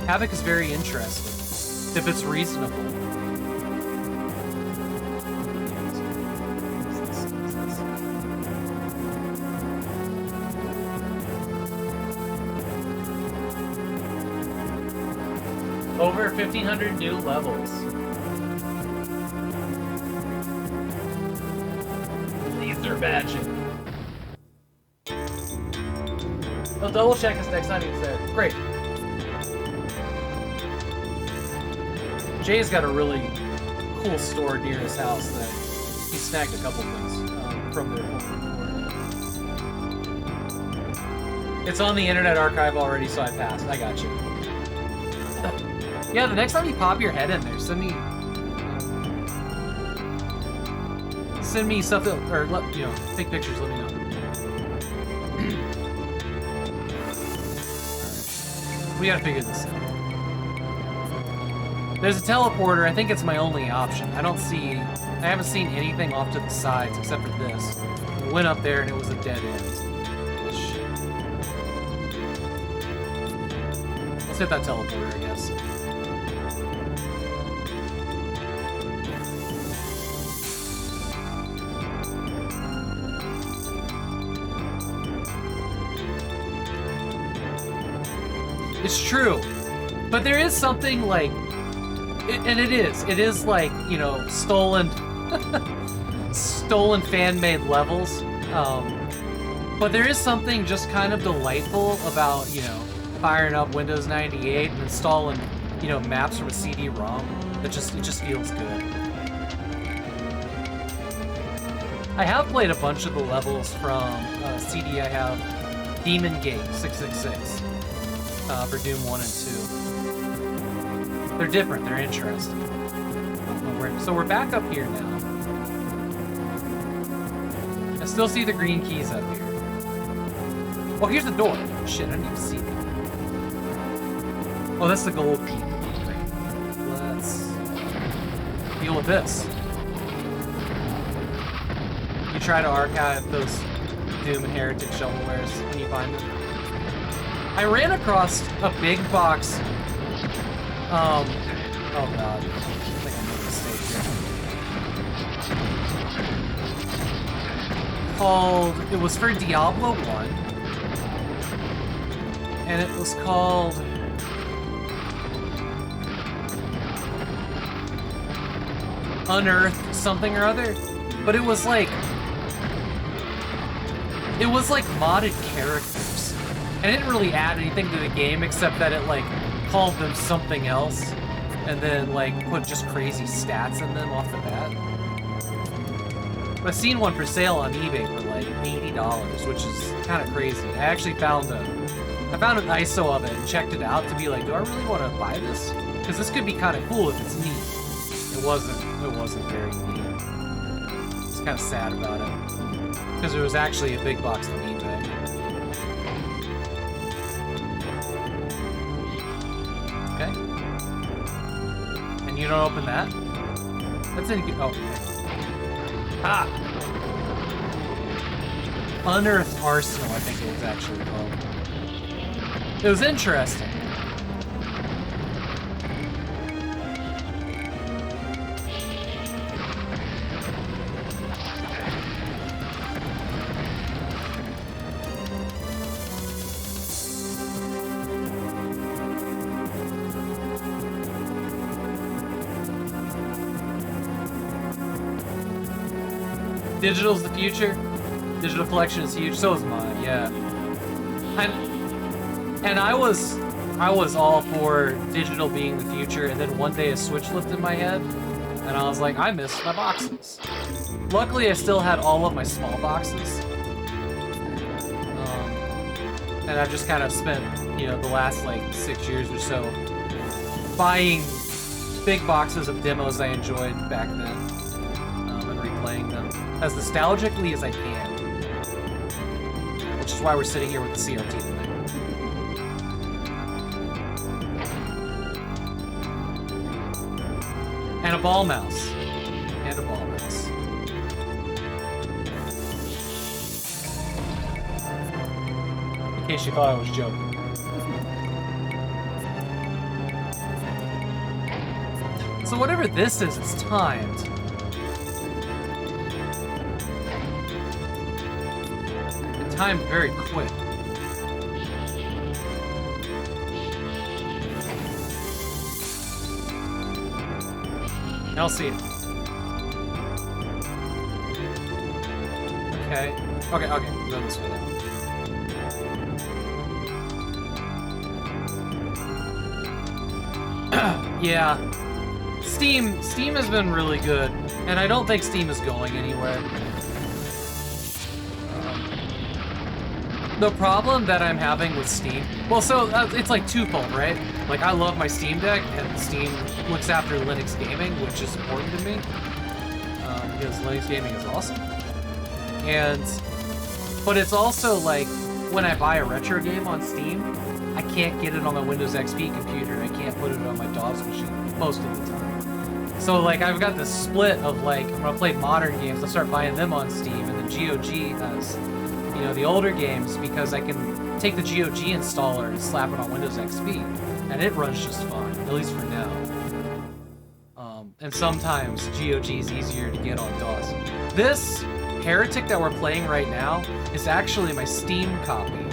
Havok is very interesting. If it's reasonable. Over 1,500 new levels. Laser badging. double check us next time he's there. Great. Jay's got a really cool store near his house that he snagged a couple things from there. It's on the Internet Archive already, so I passed. I got you. Yeah, the next time you pop your head in there, send me something, or take pictures. Let me know. We gotta figure this out. There's a teleporter. I think it's my only option. I haven't seen anything off to the sides except for this. I went up there and it was a dead end. Let's hit that teleporter, I guess. It's true, but there is something like, and it is like, stolen fan-made levels, but there is something just kind of delightful about, firing up Windows 98 and installing, maps from a CD-ROM. It just feels good. I have played a bunch of the levels from a CD I have, Demon Gate 666. For Doom 1 and 2. They're different, they're interesting. So we're back up here now. I still see the green keys up here. Oh, here's the door. Shit, I didn't even see that. Oh, that's the gold key. Let's deal with this. You try to archive those Doom and Heretic shovelwares when you find them. I ran across a big box. Oh god. I think I made a mistake here. It was for Diablo 1. And it was called... Unearthed something or other. But it was like modded characters. I didn't really add anything to the game except that it called them something else and then put just crazy stats in them off the bat. I've seen one for sale on eBay for $80, which is kind of crazy. I actually found an ISO of it and checked it out to be like, do I really want to buy this? Because this could be kind of cool if it's neat. It wasn't very neat. It's kind of sad about it. Because it was actually a big box on eBay. Okay. And you don't open that? That's any good. Oh. Ah! Unearthed Arsenal, I think it was actually called. It was interesting. Digital's the future. Digital collection is huge. So is mine. Yeah. And I was all for digital being the future, and then one day a switch lifted in my head, and I was like, I missed my boxes. Luckily, I still had all of my small boxes, and I've just kind of spent, the last 6 years or so buying big boxes of demos I enjoyed back then, and replaying them as nostalgically as I can. Which is why we're sitting here with the CRT tonight. And a ball mouse. And a ball mouse. In case you thought I was joking. So whatever this is, it's timed. Timed very quick. I'll see it. Okay. Okay, go this way now. Yeah. Steam has been really good, and I don't think Steam is going anywhere. The problem that I'm having with Steam, well, so it's like twofold, right? Like, I love my Steam Deck, and Steam looks after Linux gaming, which is important to me, because Linux gaming is awesome. But it's also like, when I buy a retro game on Steam, I can't get it on my Windows XP computer. I can't put it on my DOS machine most of the time. So like, I've got this split of like, when I play modern games, I'll start buying them on Steam, and then GOG has, you know, the older games, because I can take the GOG installer and slap it on Windows XP, and it runs just fine, at least for now. And sometimes GOG is easier to get on DOS. This Heretic that we're playing right now is actually my Steam copy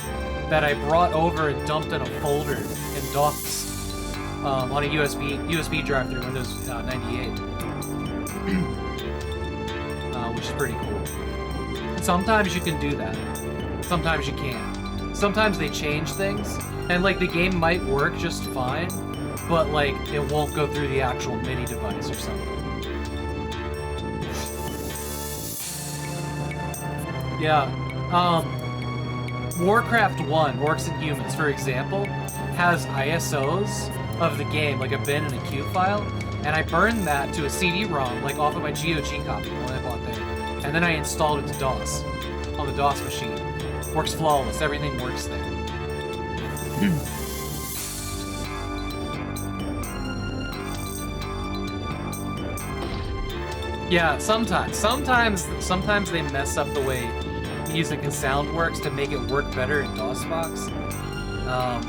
that I brought over and dumped in a folder in DOS on a USB drive through Windows 98, which is pretty cool. Sometimes you can do that. Sometimes you can't. Sometimes they change things, and like the game might work just fine, but like it won't go through the actual MIDI device or something. Yeah. Warcraft 1, Orcs and Humans, for example, has ISOs of the game, like a bin and a Q file, and I burned that to a CD-ROM, like off of my GOG copy when I bought there, and then I installed it to DOS on the DOS machine. Works flawless. Everything works there. Yeah, sometimes they mess up the way music and sound works to make it work better in DOSBox,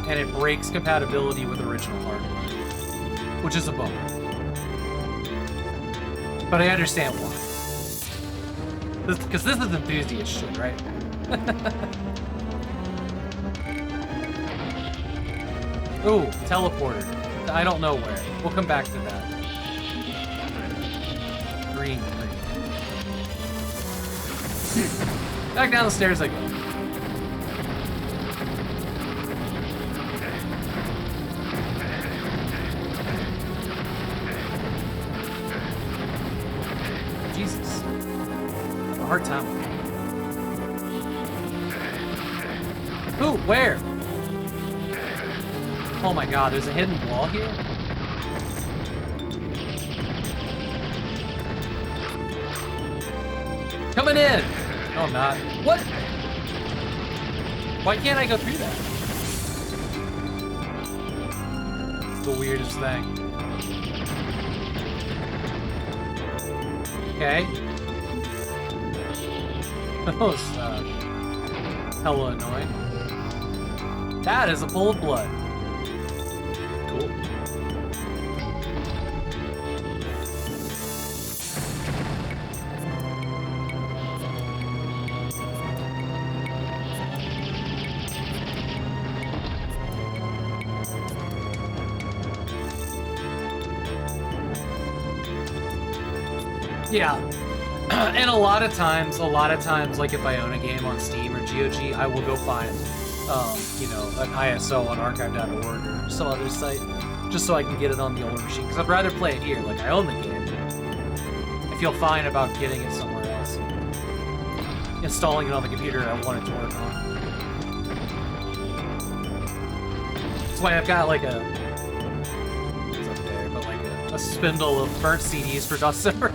and it breaks compatibility with original hardware, which is a bummer. But I understand why. Because this is enthusiast shit, right? Ooh, teleporter. I don't know where. We'll come back to that. Green. Back down the stairs I go. Jesus. I have a hard time with that. Ooh, where? Oh my god, there's a hidden wall here? Coming in! No, I'm not. What? Why can't I go through that? It's the weirdest thing. Okay. That was, hella annoying. That is a pool of blood. Cool. Yeah. And a lot of times, like if I own a game on Steam or GOG, I will go find, you know, an ISO on archive.org or some other site, just so I can get it on the older machine. Because I'd rather play it here, like I own the game. I feel fine about getting it somewhere else, installing it on the computer I want it to work on. That's why I've got like a, it's up there, but like a spindle of burnt CDs for DOSEMBER.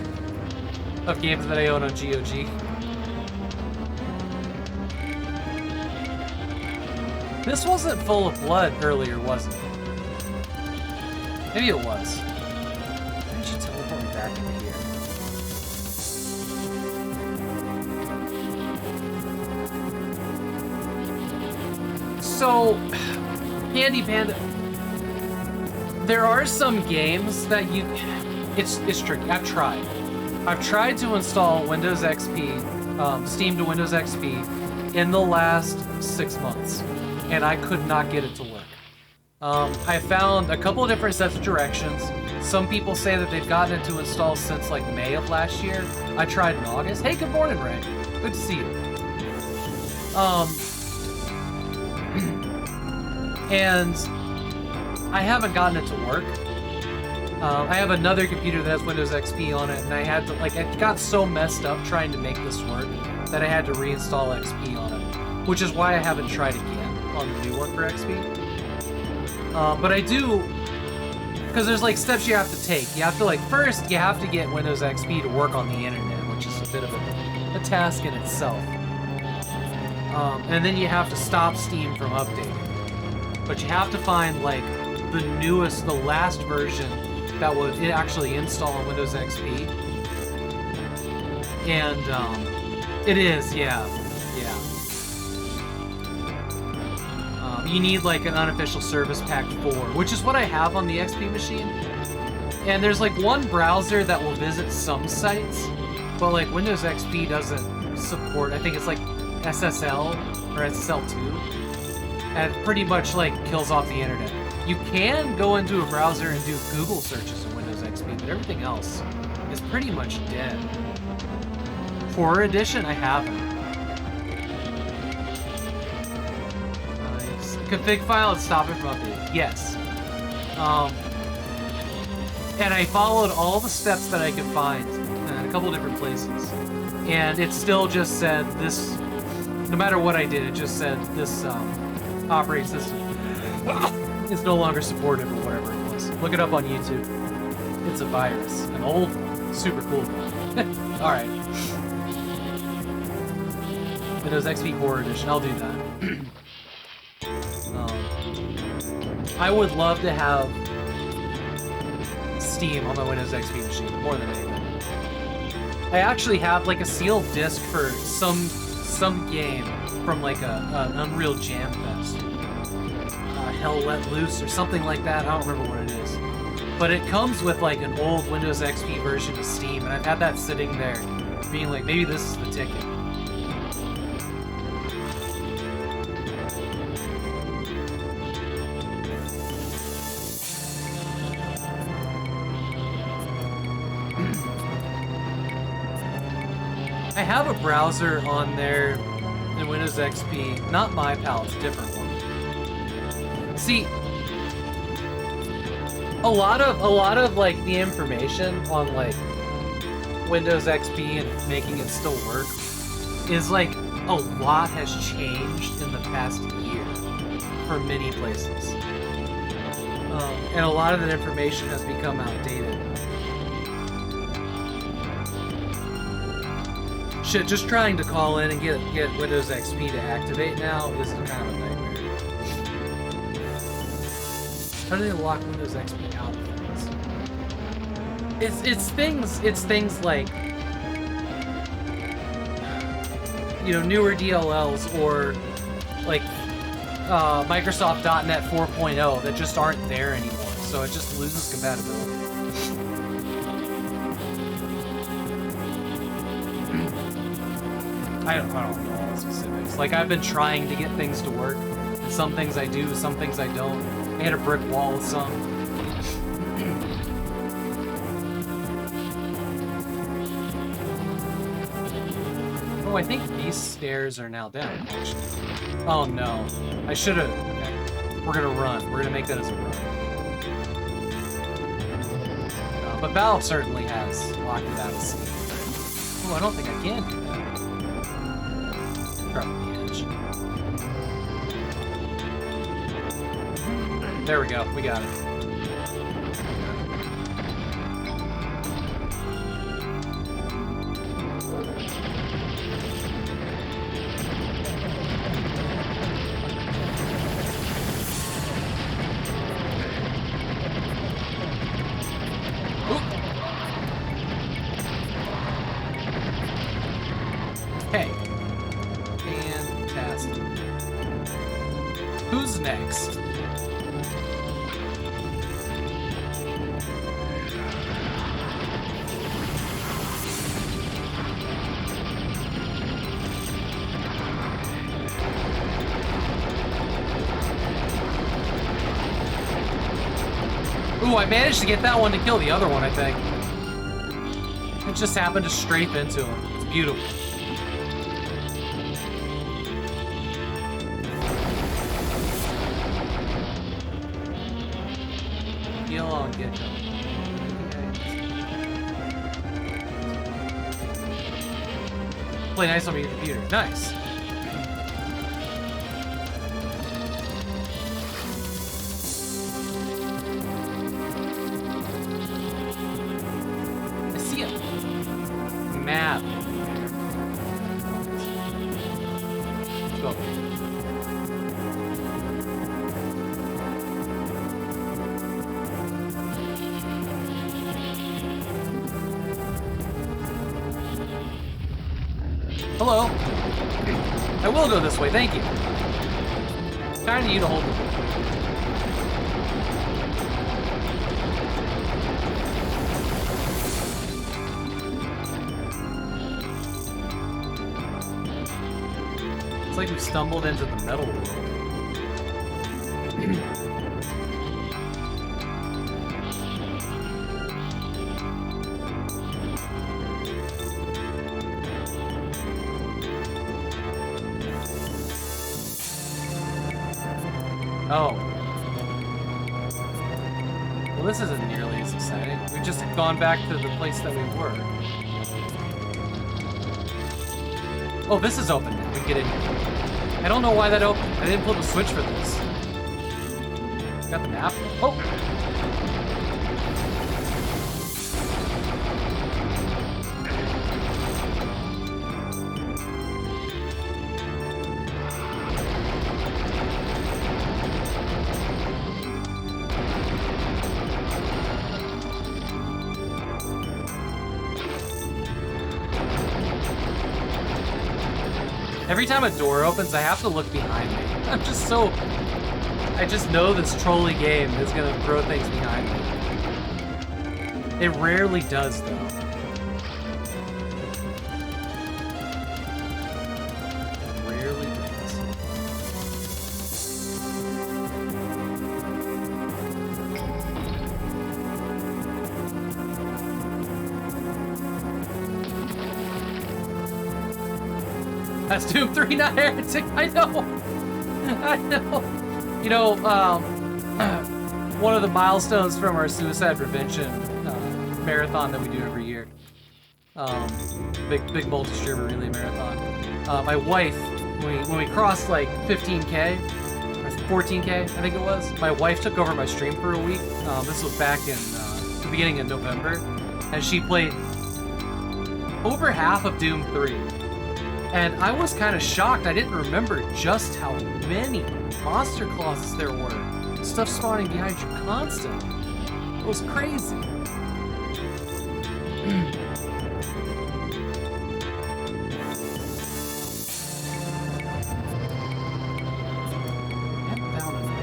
Of games that I own on GOG. This wasn't full of blood earlier, was it? Maybe it was. Why did you teleport me back into here? So, Candy Panda, there are some games that you, it's tricky. I've tried to install Windows XP, Steam to Windows XP, in the last 6 months, and I could not get it to work. I found a couple of different sets of directions. Some people say that they've gotten it to install since like May of last year. I tried in August. Hey, good morning, Ray. Good to see you. And I haven't gotten it to work. I have another computer that has Windows XP on it, and I had to, like, it got so messed up trying to make this work that I had to reinstall XP on it, which is why I haven't tried again on the new one for XP. But I do, because there's like steps you have to take. You have to, like, first you have to get Windows XP to work on the internet, which is a bit of a task in itself. And then you have to stop Steam from updating. But you have to find, like, the newest, the last version that would actually install on Windows XP. And, it is, yeah. You need, like, an unofficial service pack 4, which is what I have on the XP machine. And there's, like, one browser that will visit some sites, but, like, Windows XP doesn't support, I think it's, like, SSL or SSL2, and it pretty much, like, kills off the internet. You can go into a browser and do Google searches in Windows XP, but everything else is pretty much dead. Horror Edition, I haven't. Config file and stop it from updating. Yes. And I followed all the steps that I could find in a couple different places, and it still just said this. No matter what I did, it just said this operating system is no longer supported or whatever it was. Look it up on YouTube. It's a virus, an old one, super cool one. All right. Windows XP Horror Edition. I'll do that. I would love to have Steam on my Windows XP machine, more than anything. I actually have, like, a sealed disc for some game from, like, an Unreal Jam Fest. Hell Let Loose or something like that, I don't remember what it is. But it comes with, like, an old Windows XP version of Steam, and I've had that sitting there, being like, maybe this is the ticket. I have a browser on there in Windows XP, not MyPal, it's a different one. See, a lot of like the information on like Windows XP and making it still work is like a lot has changed in the past year for many places, and a lot of that information has become outdated. Shit, just trying to call in and get Windows XP to activate now is kind of a nightmare. How do they lock Windows XP out of things? It's things like, you know, newer DLLs or like Microsoft.NET 4.0 that just aren't there anymore, so it just loses compatibility. I don't know all the specifics. Like, I've been trying to get things to work. And some things I do, some things I don't. I hit a brick wall with some. Oh, I think these stairs are now down, actually. Oh no. I should have... Okay. We're gonna run. We're gonna make that as a run. But Valve certainly has locked it out of Steam. Oh, I don't think I can do that. Probably the edge. There we go. We got it. Hey. Fantastic. Who's next? Ooh, I managed to get that one to kill the other one, I think. It just happened to strafe into him. It's beautiful. Heal on get him. play nice on your computer. Nice. I see it. Map. Let's go. Hello. I will go this way, thank you. Kind of you to hold the door. It's like we stumbled into the metal world. Oh. Well, this isn't nearly as exciting. We've just gone back to the place that we were. Oh, this is open now. We can get in here. I don't know why that opened. I didn't pull the switch for this. Got the map. Oh! Every time a door opens, I have to look behind me. I'm just so... I just know this trolley game is gonna throw things behind me. It rarely does, though. It rarely does. That's Doom 3, not Heretic. I know. I know. You know, one of the milestones from our suicide prevention marathon that we do every year, big multi-streamer relay marathon. My wife, when we crossed like 15K or 14K, I think it was, my wife took over my stream for a week. This was back in the beginning of November, and she played over half of Doom 3. And I was kind of shocked. I didn't remember just how many monster closets there were. Stuff spawning behind you constantly. It was crazy.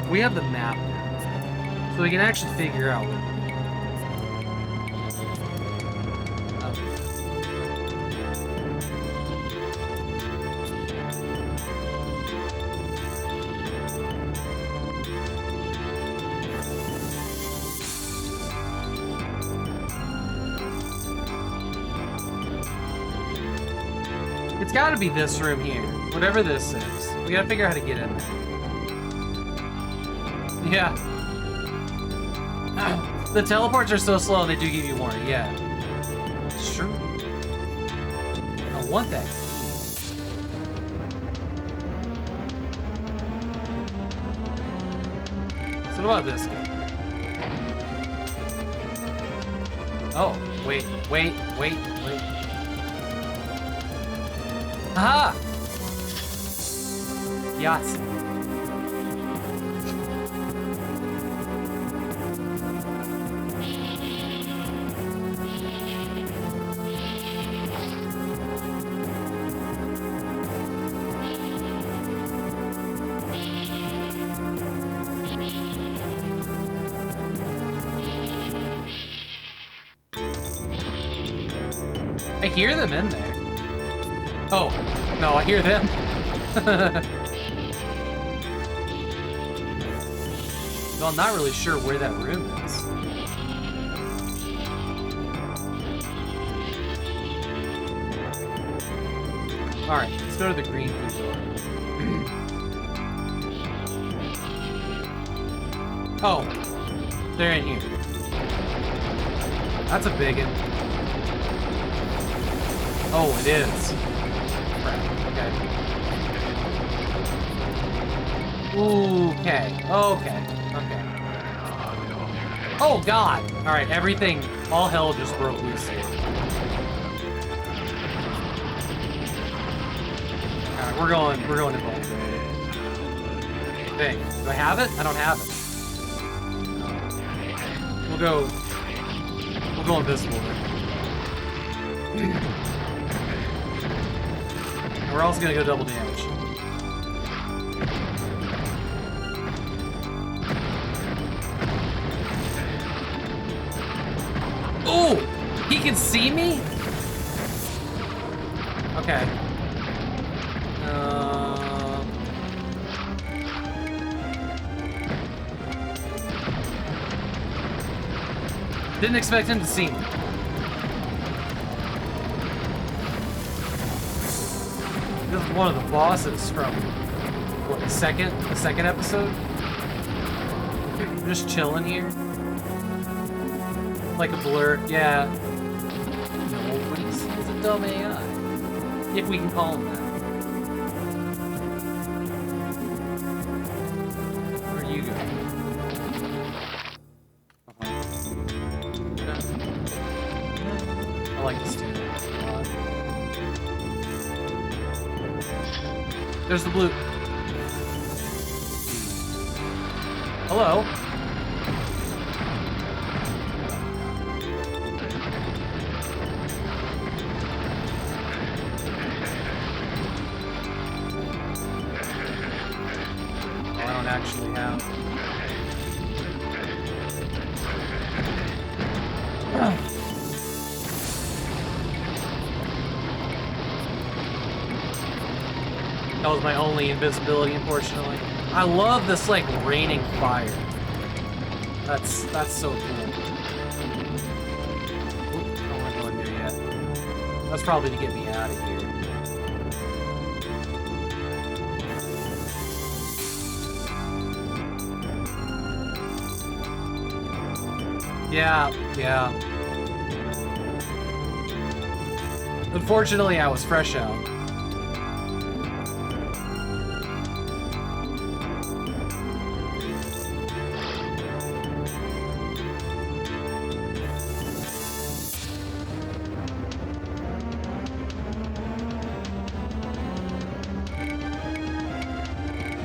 We have the map now, so we can actually figure out what It's gotta be this room here. Whatever this is. We gotta figure out how to get in there. Yeah. The teleports are so slow, they do give you warning. Yeah. It's true. I want that. So what about this guy? Oh, wait. Aha! Yes. I hear them in there. Oh, no, I hear them. Well, I'm not really sure where that room is. Alright, let's go to the green key door. Oh, they're in here. That's a big one. Oh, it is. crap. Okay. Okay. Okay. Okay. Oh god! Alright, everything, all hell just broke loose here. Alright, we're going to both. Hey, do I have it? I don't have it. We'll go invisible then. We're also gonna go double damage. Oh! He can see me? Okay. Didn't expect him to see me. This is one of the bosses from what, the second episode? Just chilling here. Like a blur, yeah. No, but he's a dumb AI. If we can call him that. Where are you going? I like this dude. There's the blue. Hello. Oh, I don't actually have. That was my only invisibility, unfortunately. I love this, like, raining fire. That's so cool. Oop, I don't want to go in there yet. That's probably to get me out of here. Yeah, yeah. Unfortunately, I was fresh out.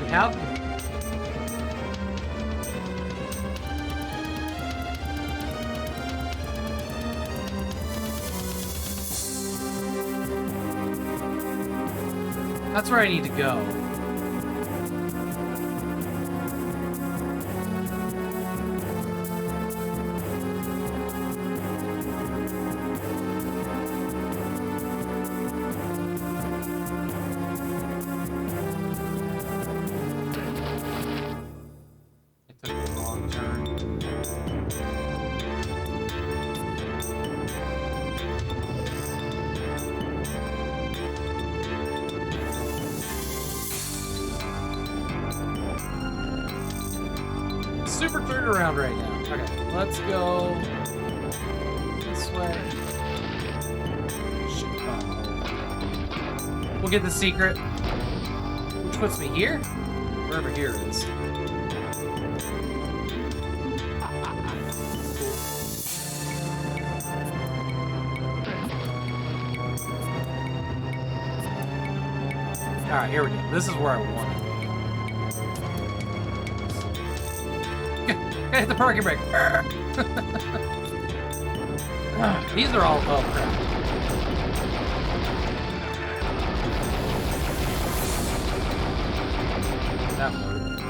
Have that's where I need to go. Super turnaround right now. Okay, let's go this way. Shit, we'll get the secret, which puts me here, wherever here is. All right, here we go. This is where I want it. Hit the parking brake. These are all, oh crap. That worked.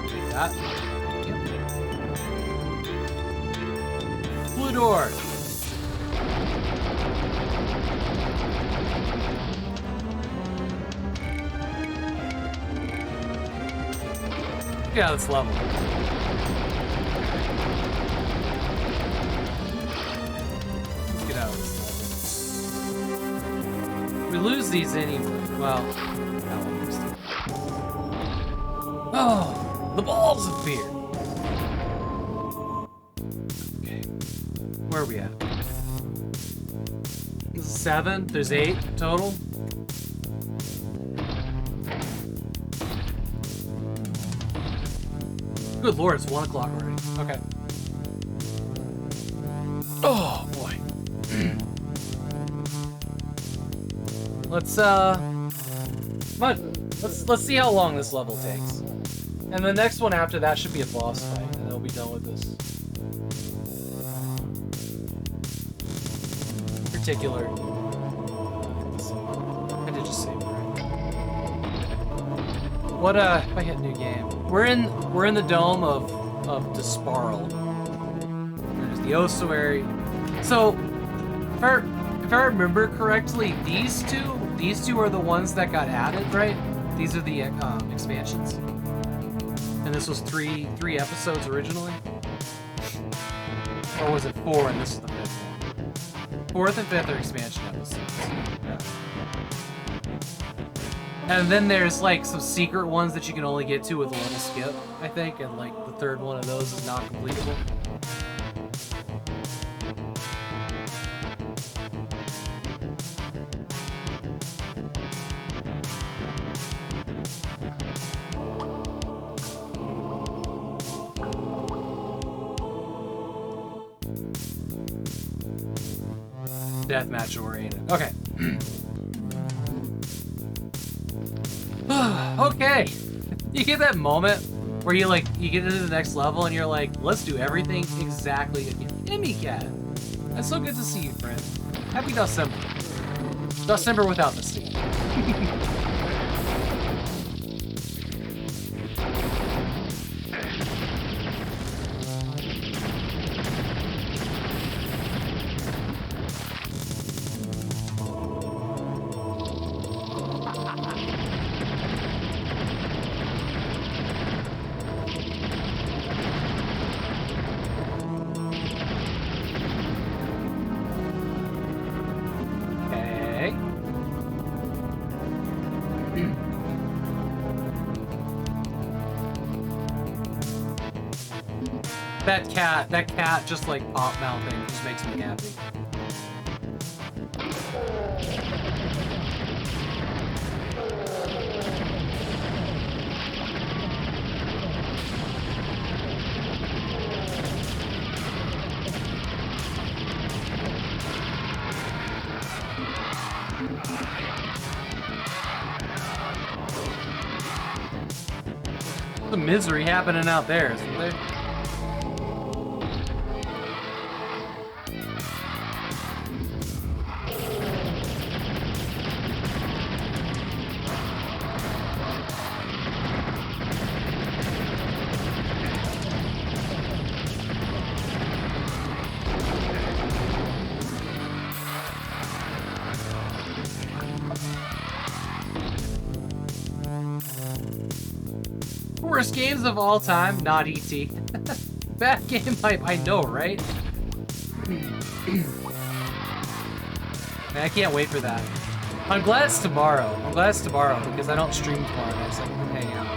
Take that. Blue door. Yeah, that's level. Let's get out of this level. We lose these anyway. Well, almost. Oh, the balls of fear. Okay. Where are we at? 7? There's 8 total? Good lord, it's 1 o'clock already. Okay. Oh, boy. Let's, come on. Let's see how long this level takes. And the next one after that should be a boss fight, and then we'll be done with this. Particular. I did just save it, right? What if I hit new game? We're in the dome of Disparl. There's the ossuary. So if I remember correctly, these two are the ones that got added, right? These are the expansions. And this was three episodes originally? Or was it 4 and this is the 5th one? 4th and 5th are expansion episodes. Yeah. And then there's like some secret ones that you can only get to with a level skip, I think, and like the 3rd one of those is not completable. Deathmatch oriented. Okay. Okay. You get that moment where you get into the next level and you're like, let's do everything exactly again. Emmy Cat. That's so good to see you, friend. Happy December. December without the C. That cat just like pop mouthing just makes me happy. Some misery happening out there, isn't there? Worst games of all time, not E.T. Bad game hype, I know, right? Man, I can't wait for that. I'm glad it's tomorrow. I'm glad it's tomorrow because I don't stream tomorrow night, so I can hang out.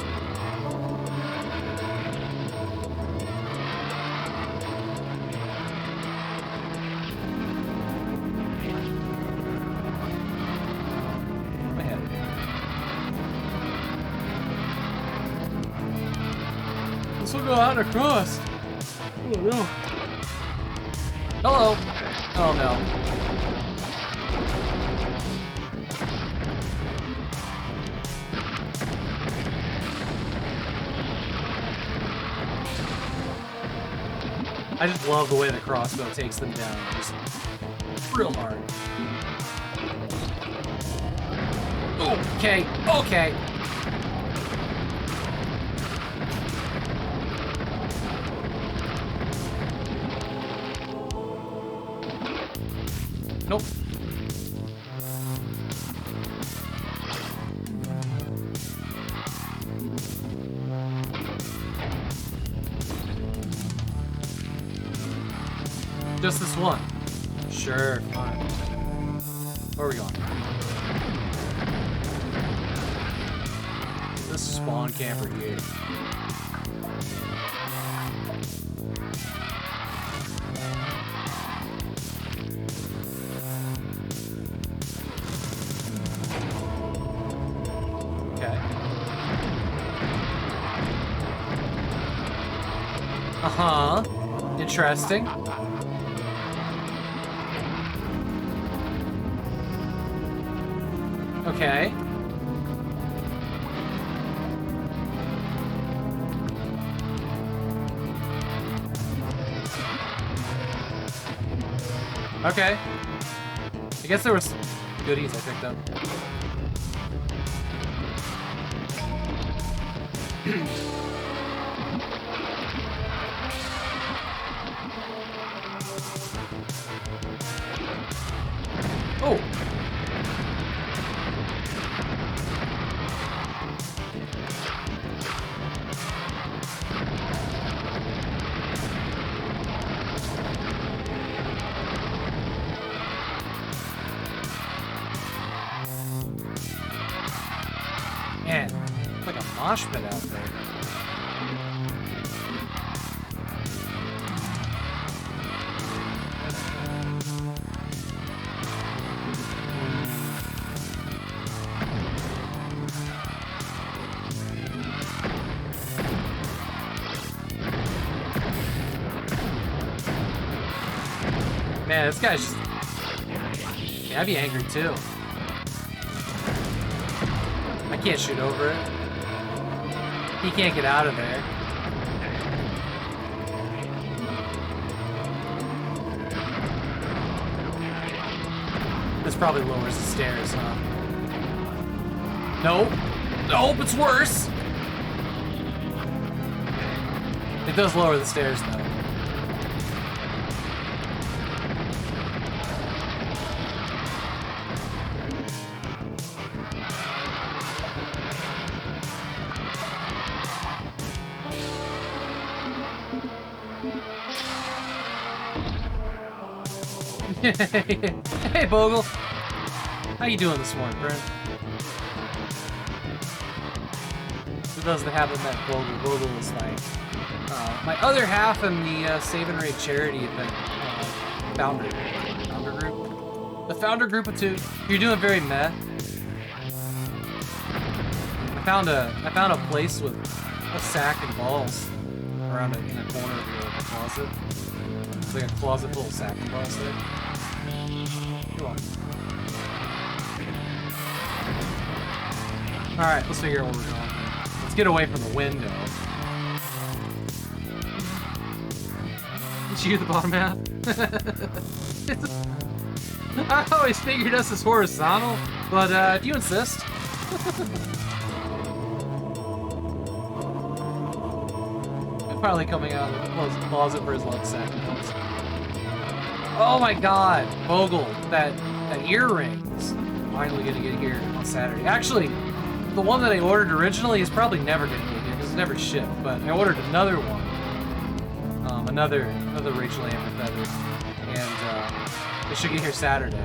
This will go out across. Oh no. Hello. Oh no. I just love the way the crossbow takes them down. Just real hard. Okay, okay. Nope. Just this one. Sure, fine. Where are we going? this spawn camper here. Okay. Uh-huh. Interesting. Okay. Okay. I guess there was goodies I picked up. Oh. Man, it's like a mosh pit out there. Man, this guy's just... Yeah, I'd be angry too. I can't shoot over it. He can't get out of there. This probably lowers the stairs, huh? Nope. Nope, it's worse! It does lower the stairs, though. Hey, Bogle. How you doing this morning, friend? For those that haven't met Bogle, Bogle is like my other half in the Save and Raid charity event founder group. The founder group of two. You're doing very meh. I found a place with a sack and balls around in a corner of the closet. It's like a closet full of sack and balls there. Come on. Alright, let's figure out where we're going. Let's get away from the window. Is you the bottom half? I always figured us as horizontal, but if you insist. I'm probably coming out of the closet for his lunch sack. Oh my god, Bogle, that earrings. Finally gonna get here on Saturday. Actually, the one that I ordered originally is probably never gonna get here because it's never shipped. But I ordered another one, another Rachel Amber feather, and it should get here Saturday.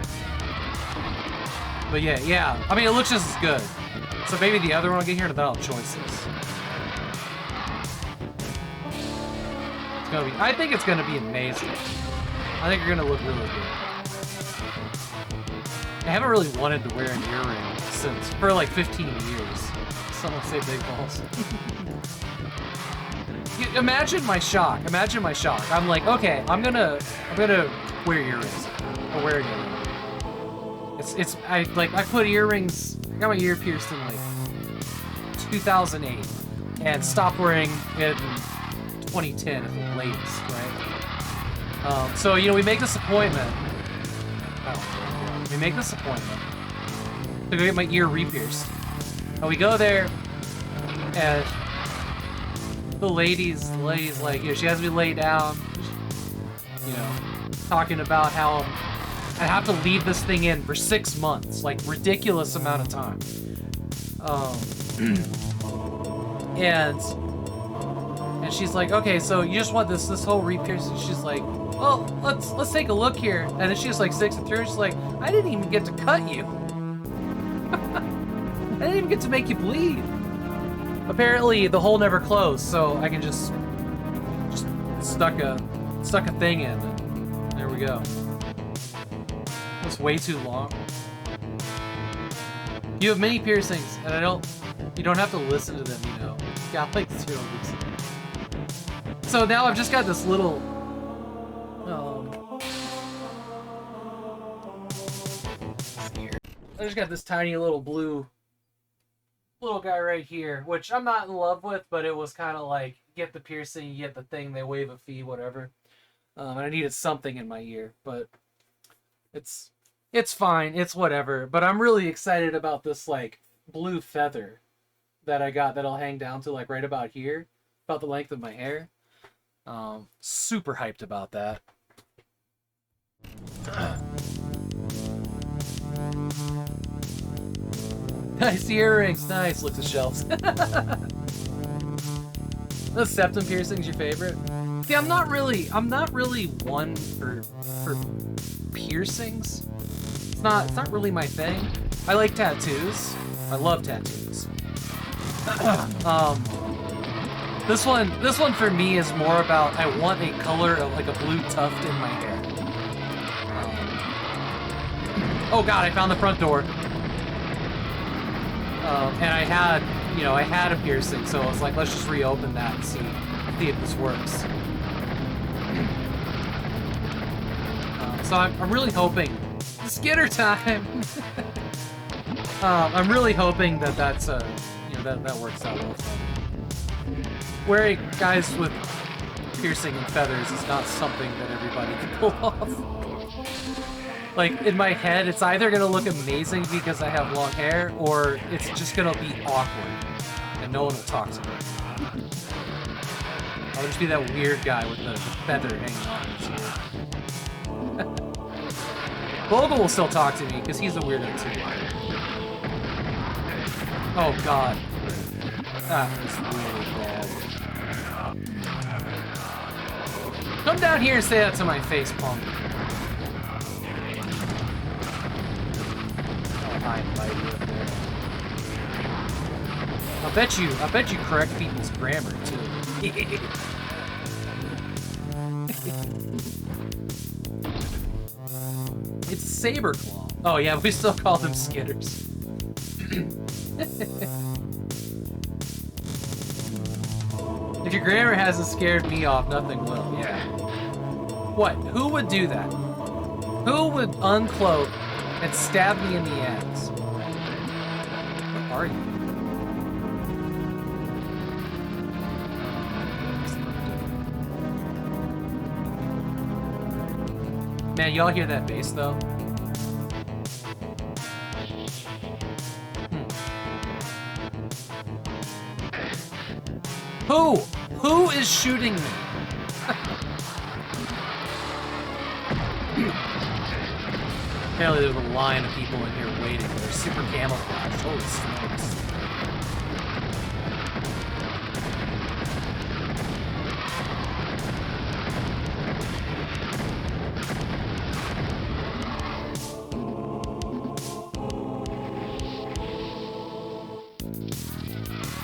But yeah. I mean, it looks just as good. So maybe the other one will get here, and then I'll have choices. It's gonna be. I think it's gonna be amazing. I think you're gonna look really good. I haven't really wanted to wear an earring for like 15 years. Someone say big balls. Imagine my shock. Imagine my shock. I'm like, okay, I'm gonna wear earrings. I'll wear an earring. I put earrings. I got my ear pierced in like 2008 and stopped wearing it in 2010 at the latest, right? So, you know, we make this appointment. We make this appointment to go get my ear re-pierced. And we go there, and the lady's like, you know, she has me lay down, you know, talking about how I have to leave this thing in for 6 months, like ridiculous amount of time. And she's like, okay, so you just want this whole re-piercing. She's like, well, let's take a look here. And then she just like sticks it through, and she's like, I didn't even get to cut you. I didn't even get to make you bleed. apparently the hole never closed, so I can just stuck a thing in, and there we go. It's way too long. You have many piercings, and you don't have to listen to them, you know. It's got like 0 listen. So now I've just got this little, I just got this tiny little blue little guy right here, which I'm not in love with, but it was kind of like, get the piercing, you get the thing, they waive a fee, whatever. And I needed something in my ear, but it's fine, it's whatever. But I'm really excited about this like blue feather that I got that'll hang down to like right about here, about the length of my hair. Super hyped about that. Nice earrings, nice. Looks at shelves. The septum piercing's your favorite? See, I'm not really one for piercings. It's not really my thing. I like tattoos. I love tattoos. This one for me is more about I want a color of like a blue tuft in my hair. Oh god, I found the front door. And I had a piercing, so I was like, let's just reopen that and see if this works. So I'm really hoping, skitter time. I'm really hoping that that's that works out well. Wearing guys with piercing and feathers is not something that everybody can pull off. Like, in my head, it's either gonna look amazing because I have long hair, or it's just gonna be awkward, and no one will talk to me. I'll just be that weird guy with the feather hanging on his ear. Bogle will still talk to me, because he's a weirdo too. Oh god. That was really bad. Come down here and say that to my face, punk. I bet you correct people's grammar too. It's Saberclaw. Oh yeah, we still call them skitters. If your grammar hasn't scared me off, nothing will. Yeah. What? Who would do that? Who would uncloak and stab me in the ass? Where are you? Man, y'all hear that bass though? Who is shooting me? Apparently there's a line of people in here waiting. They're super camouflaged. Holy smokes.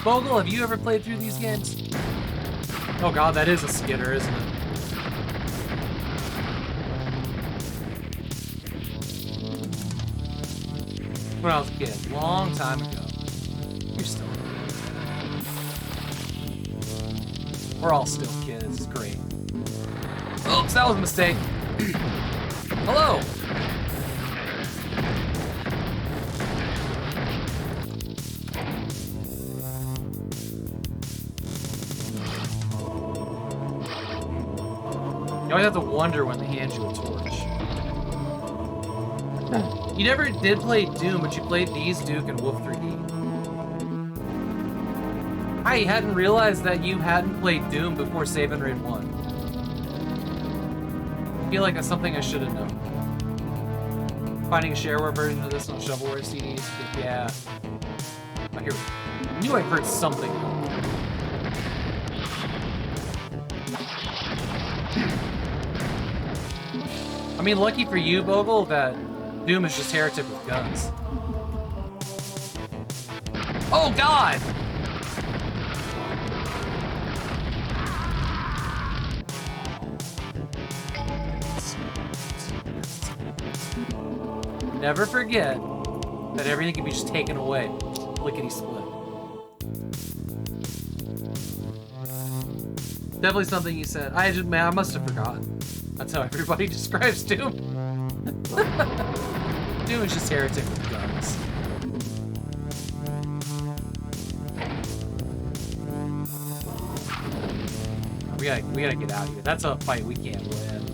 Bogle, have you ever played through these games? Oh god, that is a skitter, isn't it? When I was a kid, long time ago. You're still a kid. We're all still kids, it's great. Oops, that was a mistake. Hello! You always have to wonder when they hand you a torch. You never did play Doom, but you played These Duke and Wolf 3D. I hadn't realized that you hadn't played Doom before Save and Raid 1. I feel like that's something I should have known. Finding a shareware version of this on shovelware CDs, yeah. Oh, here we go. I knew I heard something. I mean, lucky for you, Bogle, that Doom is just Heretic with guns. Oh, God! never forget that everything can be just taken away. Lickety-split. Definitely something he said. I must have forgotten. That's how everybody describes Doom. Doom is just Heretic with guns. We gotta get out of here. That's a fight we can't win.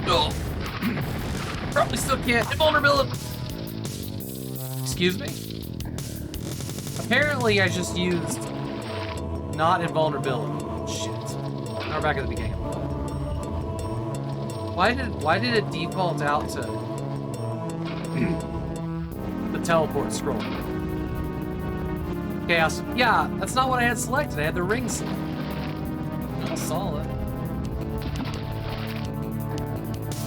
Oh! Probably still can't. Invulnerability! Excuse me? Apparently I just used not invulnerability. Shit. Now we're back at the beginning of the fight. Why did it default out to the teleport scroll? Chaos. Yeah, that's not what I had selected. I had the ring selected. Not solid.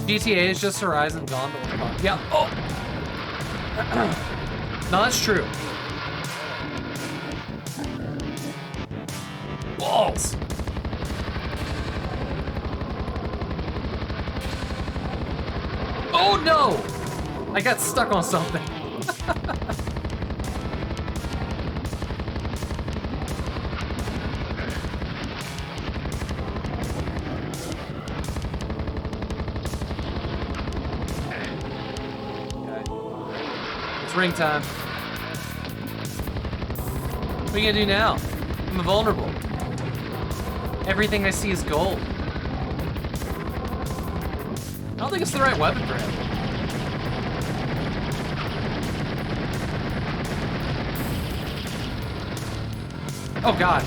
GTA is just Horizon gone to one. Yeah. Oh. No, that's true. Balls. Oh no! I got stuck on something. Ring time. What are you gonna do now? I'm invulnerable. Everything I see is gold. I don't think it's the right weapon for him. Oh god.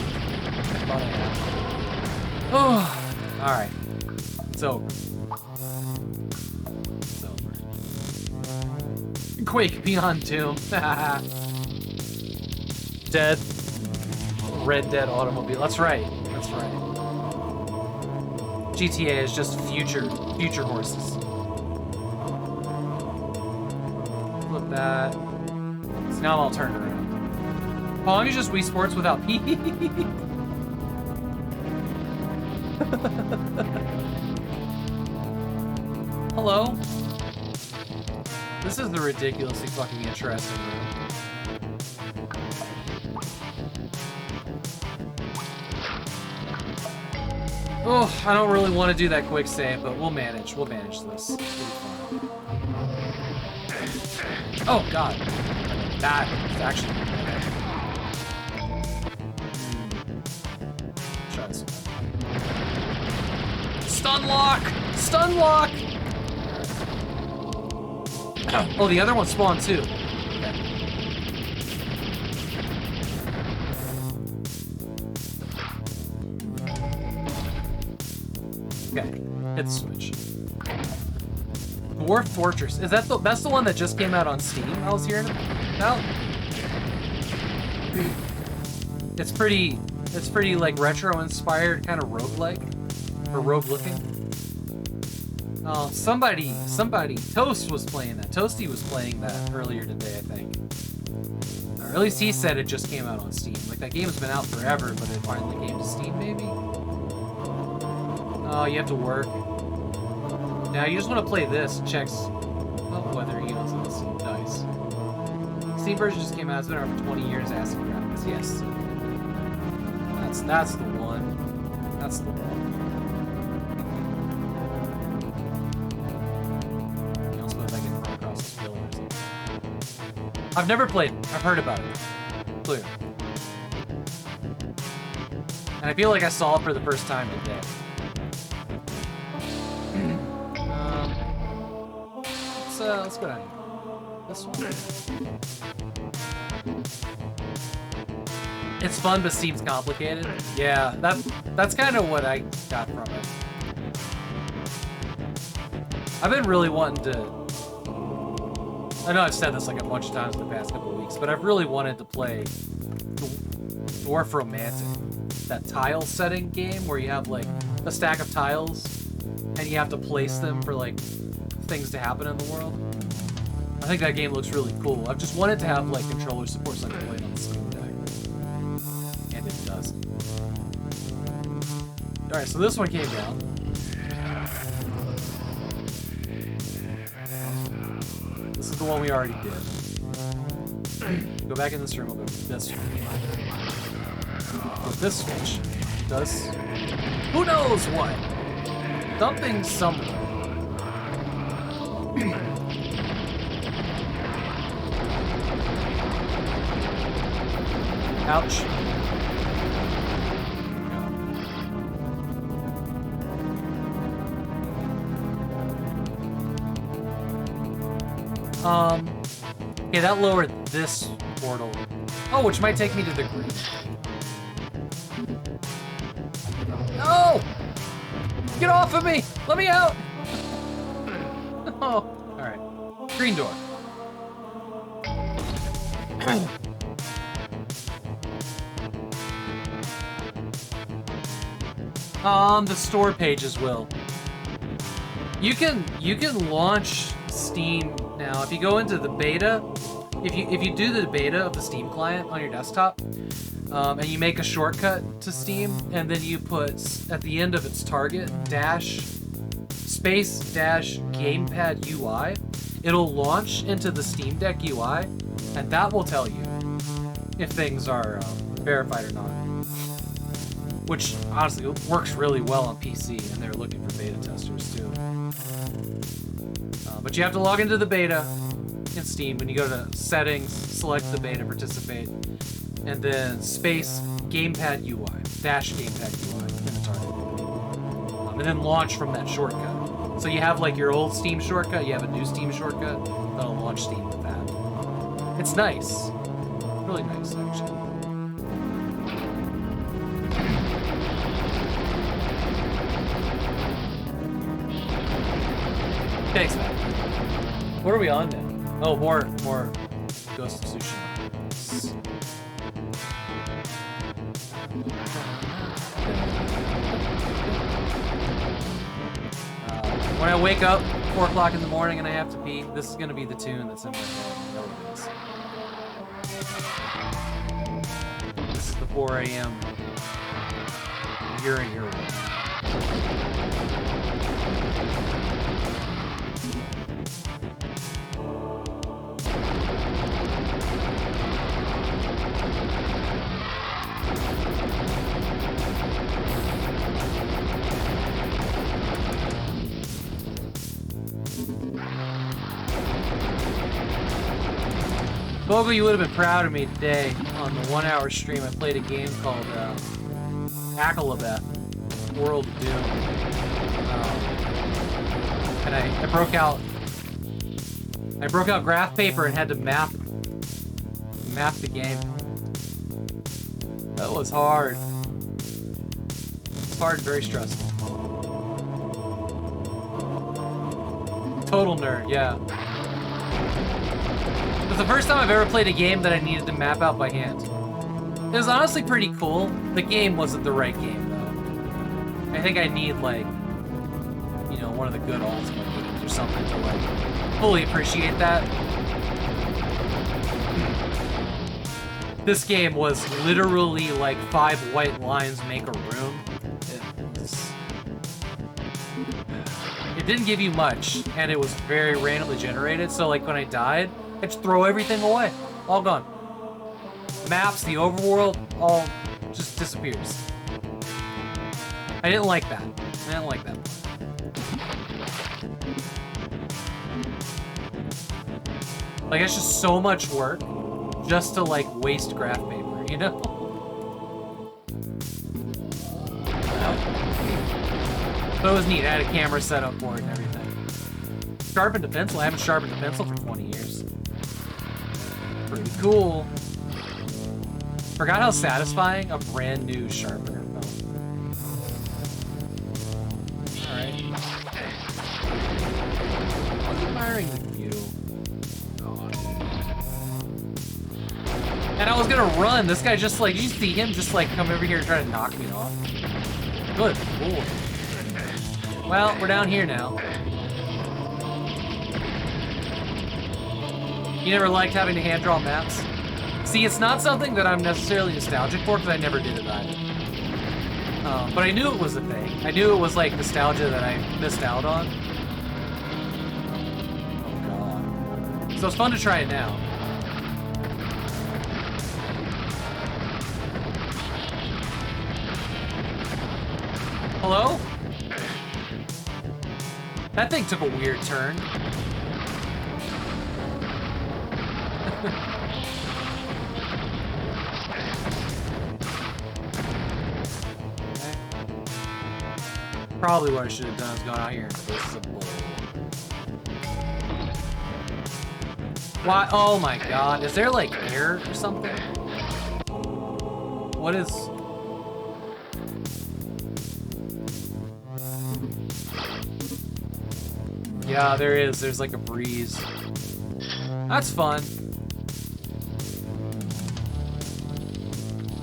Oh, alright. It's over. Quake Beyond Doom. Dead. Red Dead Automobile. That's right. That's right. GTA is just future horses. Flip that. So now I'm all turned around. Pong is just Wii Sports without P. Hello? This is the ridiculously fucking interesting room. Oh, I don't really want to do that quick save, but we'll manage. We'll manage this. It'll be fine. Oh god. That is actually okay. Try this one. Stun lock! Stun lock! Oh, the other one spawned too. Okay, hit the switch. Dwarf Fortress. Is that that's the one that just came out on Steam? I was hearing about. It's pretty like retro inspired, kind of roguelike or rogue looking. Oh, somebody, Toast was playing that. Toasty was playing that earlier today, I think. Or at least he said it just came out on Steam. Like, that game's been out forever, but it finally came to Steam, maybe? Oh, you have to work. Now, you just want to play this. It checks whether you know it's on the Steam dice. Steam version just came out. It's been around for 20 years. Acid graphics, yes. That's the one. That's the one. I've never played it. I've heard about it. Clear. And I feel like I saw it for the first time today. Let's go down here. This one. It's fun, but seems complicated. Yeah, that's kind of what I got from it. I've been really wanting to... I know I've said this like a bunch of times in the past couple of weeks, but I've really wanted to play Dwarf Romantic. That tile setting game where you have like a stack of tiles and you have to place them for like things to happen in the world. I think that game looks really cool. I've just wanted to have like controller support so I can play it on the Steam Deck. And it does. Alright, so this one came down. one we already did. Go back in this room, we'll go to this room. With this switch, does who knows what? Something somewhere. Ouch. Okay, that lowered this portal. Oh, which might take me to the green. No! Get off of me! Let me out! Oh, alright. Green door. The store pages will. You can launch Steam now. If you go into the beta, if you do the beta of the Steam client on your desktop, and you make a shortcut to Steam, and then you put at the end of its target space dash gamepad UI, it'll launch into the Steam Deck UI, and that will tell you if things are verified or not. Which honestly works really well on PC, and they're looking for beta testers too. But you have to log into the beta in Steam. When you go to settings, select the beta, participate, and then space gamepad UI, dash gamepad UI in the target. And then launch from that shortcut. So you have like your old Steam shortcut, you have a new Steam shortcut, that'll launch Steam with that. It's nice. Really nice, actually. Thanks, man. What are we on now? Oh, more Ghost of Tsushima. When I wake up 4 o'clock in the morning and I have to pee, this is gonna be the tune that's in my head. I know it is. This is the 4 a.m. You're in your room. Bogle, you would have been proud of me today on the 1-hour stream. I played a game called Akalabeth, World of Doom. And I broke out graph paper and had to map the game. That was hard. It's hard and very stressful. Total nerd, yeah. It was the first time I've ever played a game that I needed to map out by hand. It was honestly pretty cool. The game wasn't the right game, though. I think I need, like, you know, one of the good Ultimate games or something to, like, fully appreciate that. This game was literally, like, 5 white lines make a room. It didn't give you much, and it was very randomly generated, so, like, when I died, I just throw everything away. All gone. Maps, the overworld, all just disappears. I didn't like that. I didn't like that. Like, it's just so much work just to, like, waste graph paper, you know? But it was neat. I had a camera set up for it and everything. Sharpened a pencil. I haven't sharpened a pencil for 20 years. Pretty cool. Forgot how satisfying a brand new sharpener felt. Alright. I was admiring the view. And I was gonna run. This guy just like, did you see him just like come over here and try to knock me off? Good lord. Well, we're down here now. You never liked having to hand draw maps? See, it's not something that I'm necessarily nostalgic for because I never did it either. But I knew it was a thing. I knew it was like nostalgia that I missed out on. Oh god. So it's fun to try it now. Hello? That thing took a weird turn. Probably what I should have done is gone out here and visible. Why? Oh my god. Is there like air or something? What is... Yeah, there is. There's like a breeze. That's fun.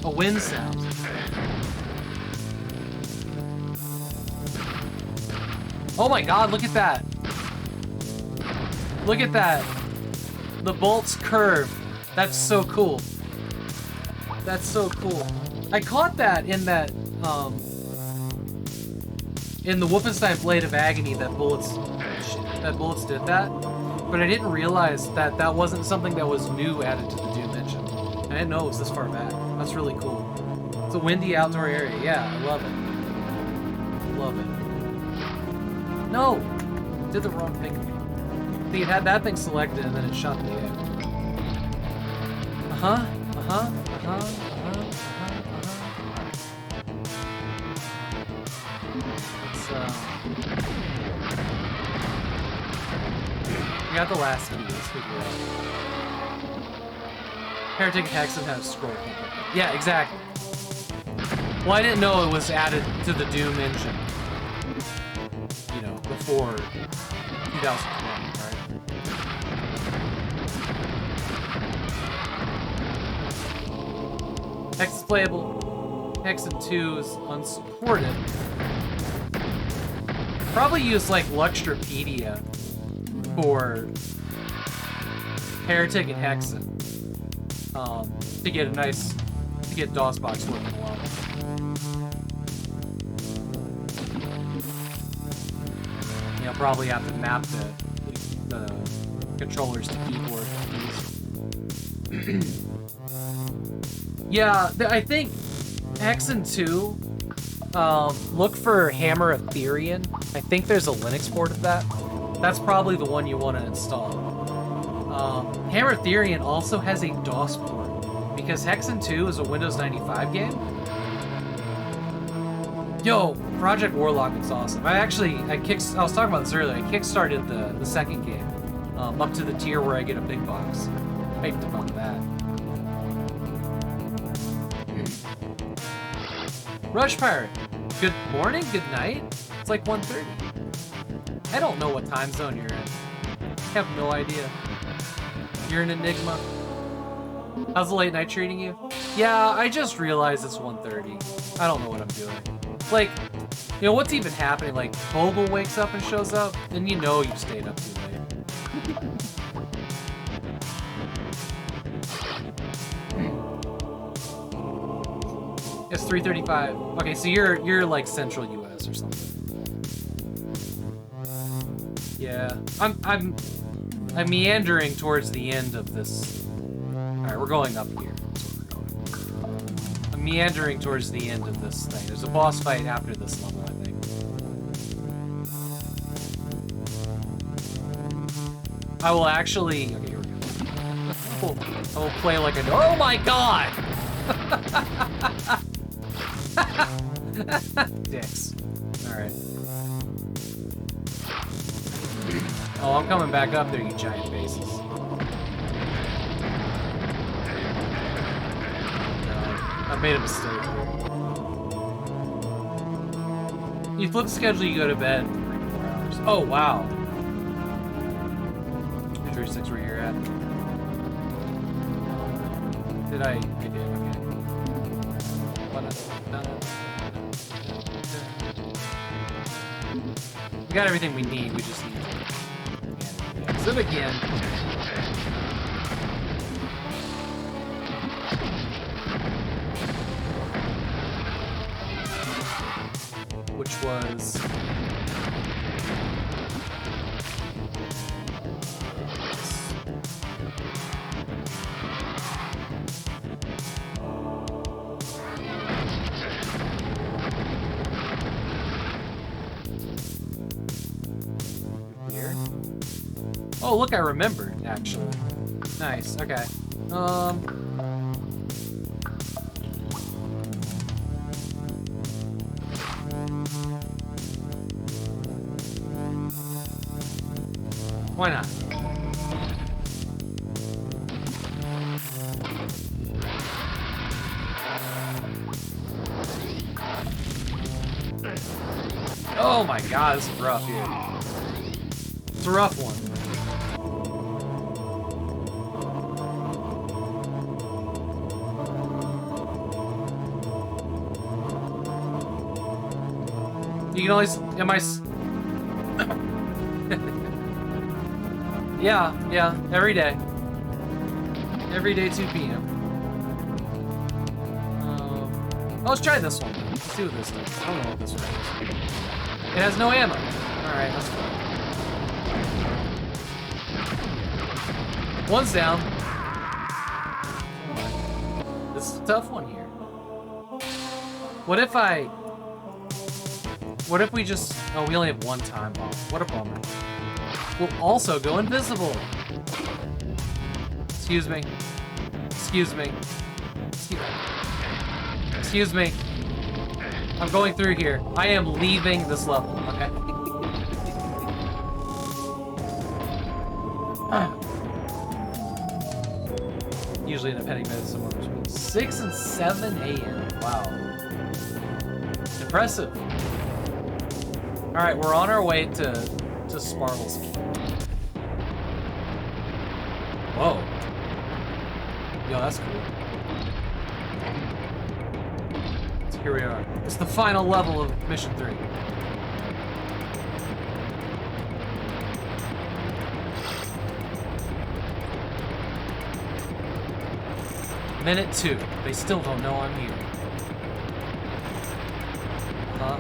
A wind sound. Oh my god, look at that. Look at that. The bolts curve. That's so cool. That's so cool. I caught that in that, in the Wolfenstein Blade of Agony, that bullets did that. But I didn't realize that that wasn't something that was new added to the Doom engine. I didn't know it was this far back. That's really cool. It's a windy outdoor area. Yeah, I love it. Love it. No! Did the wrong thing. See, it had that thing selected and then it shot the air. Uh-huh. Uh-huh. Uh-huh. Uh-huh. Uh-huh. We got the last key. Let's figure it out. Heretic Hexen has scroll. Yeah, exactly. Well, I didn't know it was added to the Doom engine. You know, before 2020, right? Hex is playable. Hexen 2 is unsupported. Probably use like Luxtrapedia for Heretic and Hexen to get a nice, to get DOSBox working along. You'll probably have to map the controllers to keyboard. Yeah, I think Hexen 2, look for Hammer Ethereum. I think there's a Linux port of that. That's probably the one you want to install. Hammer Ethereum also has a DOS port, because Hexen 2 is a Windows 95 game. Yo, Project Warlock looks awesome. I was talking about this earlier. I kickstarted the second game, up to the tier where I get a big box. Hyped about that. Rush Pirate, good morning, good night. It's like 1:30. I don't know what time zone you're in. I have no idea. You're an enigma. How's the late night treating you? Yeah, I just realized it's 1:30. I don't know what I'm doing. Like, you know, what's even happening? Like, Bogle wakes up and shows up, and you know you've stayed up too late. It's 3:35. Okay, so you're like Central US or something. Yeah, I'm meandering towards the end of this. All right, we're going up here. That's where we're going. I'm meandering towards the end of this thing. There's a boss fight after this level, I think. I will actually. Okay, here we go. I will play like a. Oh my god! Dicks. Alright. Oh, I'm coming back up there, you giant faces. I made a mistake here. You flip the schedule, you go to bed in 3 to 4 hours. Oh, wow. 36 where you're at. Did I did, okay. We got everything we need, we just need to zoom again. Which was Oh, look, I remembered, actually. Nice, okay. Why not? Oh my god, this is rough, dude. It's a rough one. You can always... Am I... Yeah, every day. Every day, 2 p.m. Let's try this one. Let's see what this does. I don't know what this one is. It has no ammo. Alright, that's fine. One's down. This is a tough one here. What if we just... Oh, we only have one time bomb. What a bummer. We'll also go invisible. Excuse me. Excuse me. Excuse me. I'm going through here. I am leaving this level, okay? Usually end up heading back somewhere between 6 and 7 a.m. Wow. Impressive. Alright, we're on our way to Spartle's Keep. Whoa. Yo, that's cool. So here we are. It's the final level of Mission 3. Minute 2. They still don't know I'm here. Huh?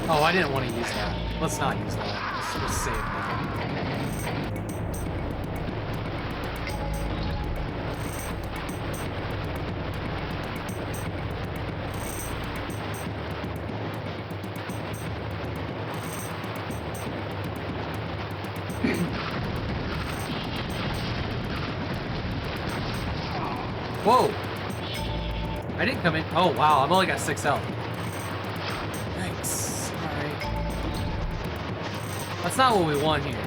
Oh, I didn't want to use that. Let's not use that. Let's save that. Whoa! I didn't come in. Oh, wow. I've only got 6 health. Thanks. Alright. That's not what we want here.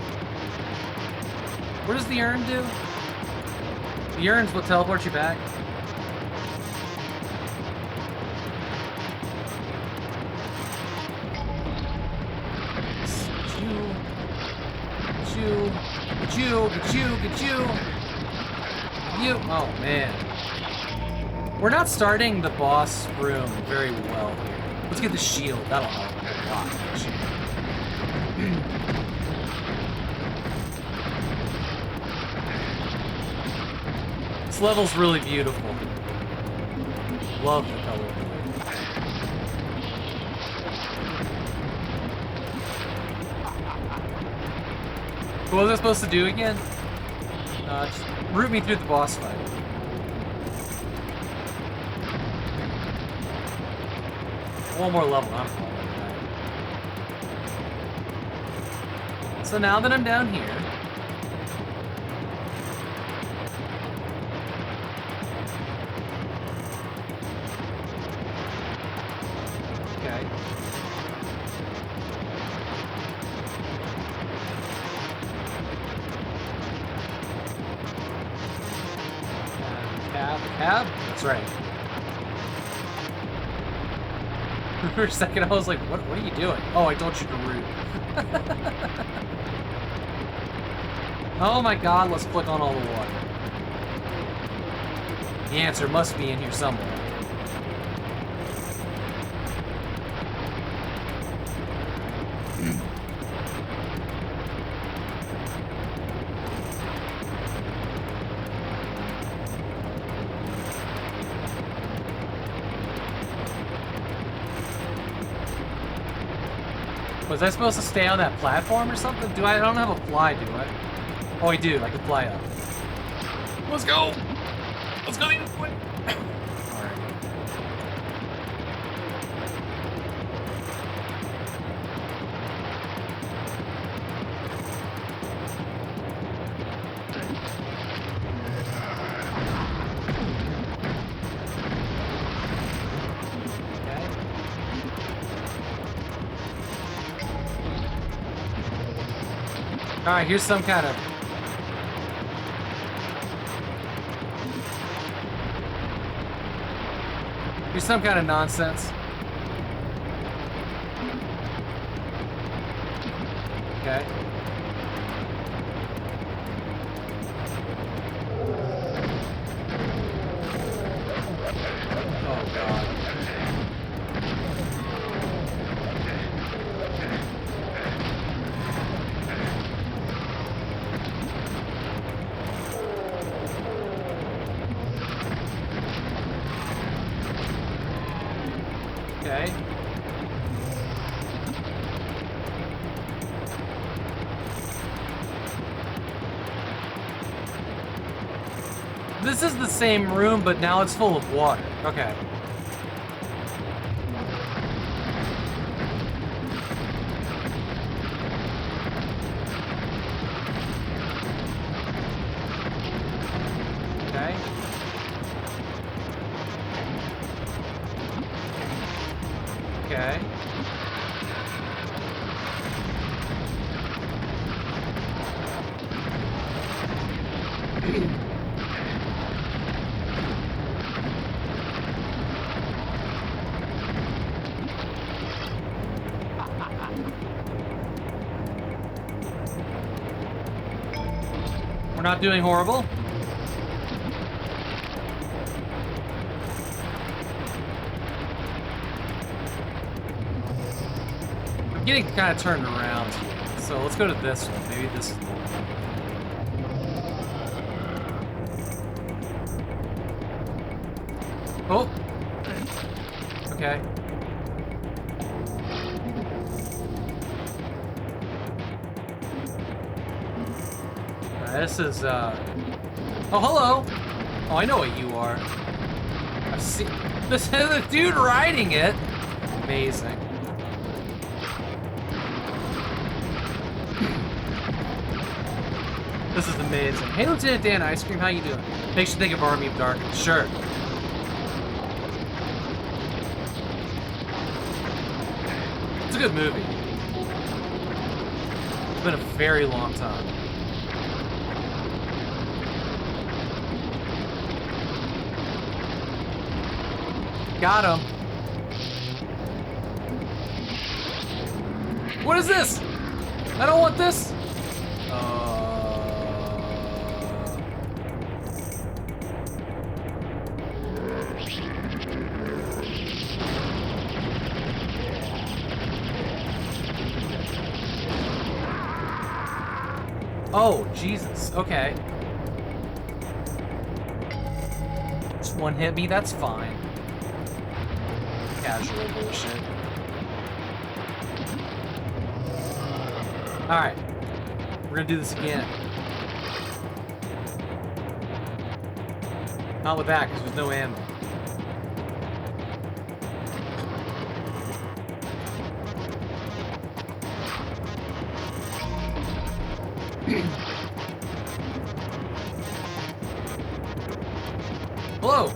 What does the urn do? The urn's what teleports you back. Get you. Oh, man. We're not starting the boss room very well here. Let's get the shield. That'll help a lot, actually. This level's really beautiful. Love the color. What was I supposed to do again? Just root me through the boss fight. One more level, I'm fine with that. So now that I'm down here, okay. Cab? That's right. For a second, I was like, what are you doing? Oh, I told you to root. Oh my god, let's click on all the water. The answer must be in here somewhere. Was I supposed to stay on that platform or something? I don't have a fly, do I? Oh, I do. I can fly up. Let's go! Let's go the other way! Alright. Alright, here's some kind of... Here's some kind of nonsense. Okay. Oh, God. Okay. This is the same room, but now it's full of water. Okay. Okay. Okay. We're not doing horrible. I'm getting kind of turned around here. So let's go to this one. Maybe this is the one. Oh. Okay. This is, Oh, hello! Oh, I know what you are. I've seen... This is the dude riding it! Amazing. This is amazing. Hey, Lieutenant Dan Ice Cream, how you doing? Makes you think of Army of Darkness. Sure. It's a good movie. It's been a very long time. Got him. What is this? I don't want this. Oh, Jesus. Okay. Just one hit me, that's fine. Casual bullshit. Alright. We're gonna do this again. Not with that, because there's no ammo. Hello!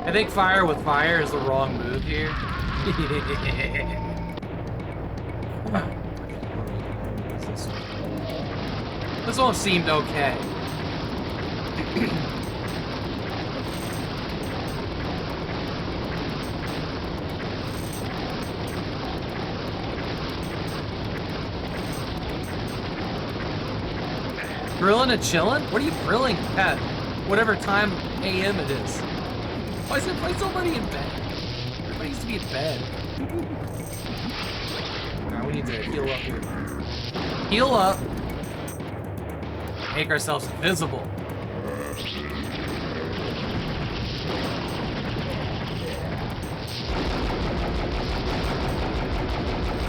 I think fire with fire is the wrong move here. This one seemed okay. Grilling and chilling? What are you grilling at whatever time AM it is? Why is somebody in bed? Everybody needs to be in bed. Alright, we need to heal up here. Heal up. Make ourselves invisible.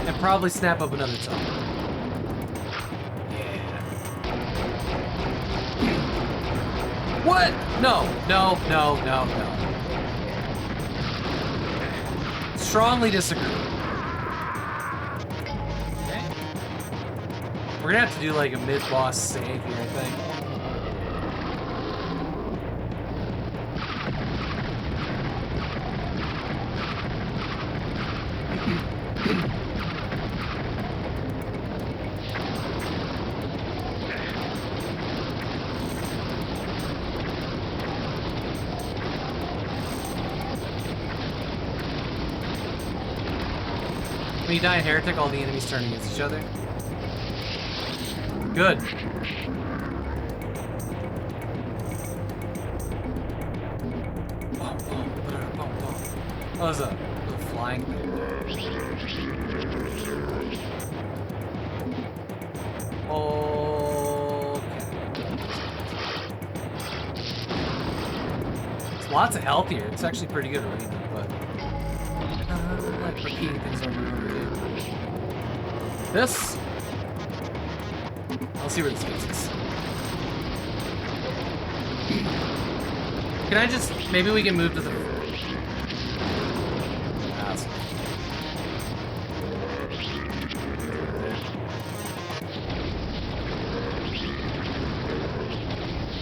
And probably snap up another time. What? No, no, no, no, no. Strongly disagree. Okay. We're gonna have to do like a mid-boss save here, I think. When you die in Heretic, all the enemies turn against each other. Good. Oh, there's a flying thing there. Okay. It's lots of health here. It's actually pretty good arena, but I like repeating things over and over again. This. I'll see where this gets us. Can I just... Maybe we can move to the...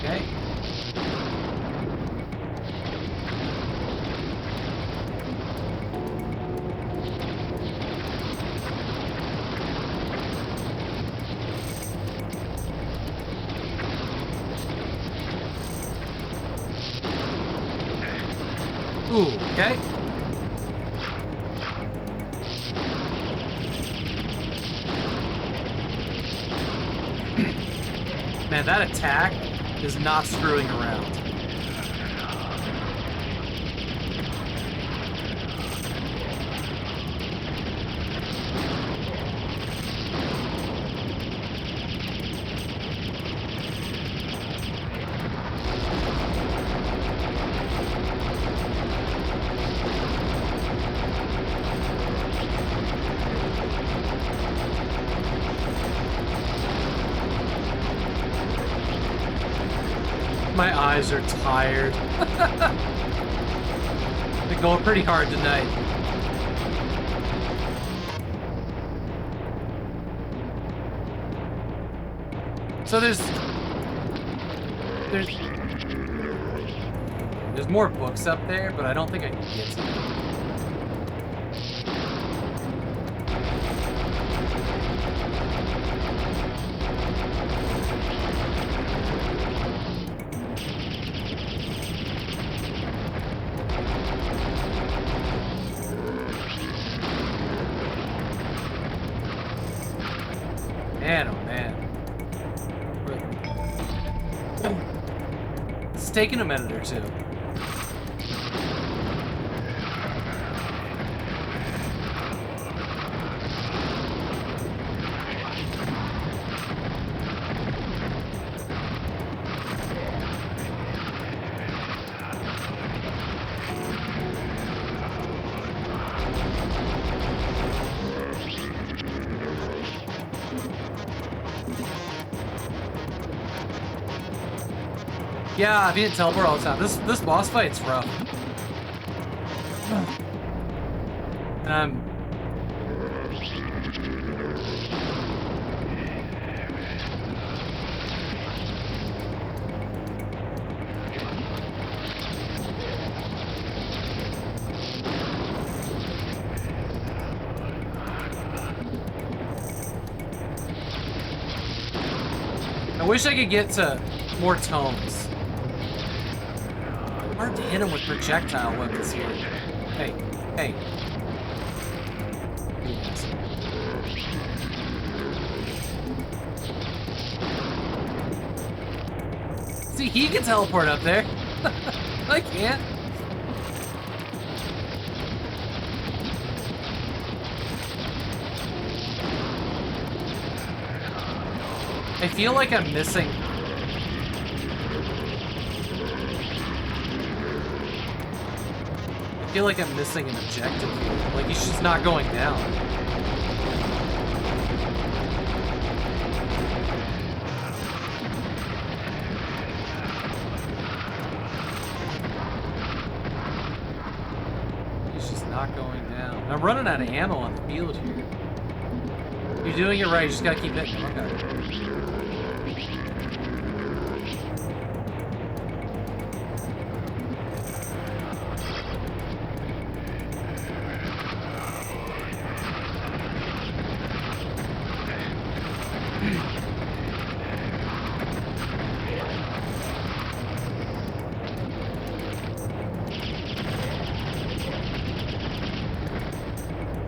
Okay. Ooh, okay. Man, that attack is not screwing around. My eyes are tired. They're going pretty hard tonight. So there's more books up there, but I don't think I can get to them. Man, oh man. It's taking a minute or two. Yeah, if you didn't teleport all the time. This boss fight's rough. And I wish I could get to more tomes. Hard to hit him with projectile weapons here. Hey, hey. See, he can teleport up there. I can't. I feel like I'm missing. I feel like I'm missing an objective here. Like he's just not going down. He's just not going down. I'm running out of ammo on the field here. You're doing it right, you just gotta keep hitting him. Okay.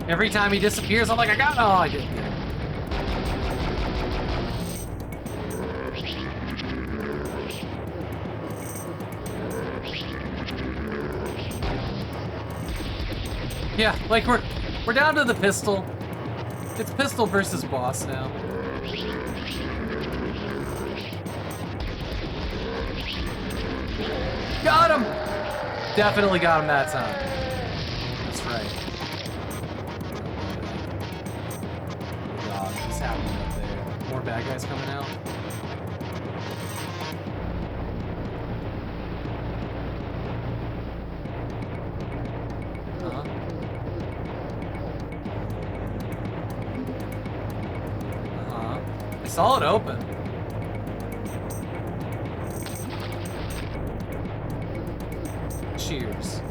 Every time he disappears, I'm like, I got. Oh, I didn't get him. Yeah, like we're down to the pistol. It's pistol versus boss now. Got him! Definitely got him that time. That's right. God, what's happening up there? More bad guys coming out? Uh-huh. Uh-huh. I saw it open. Cheers.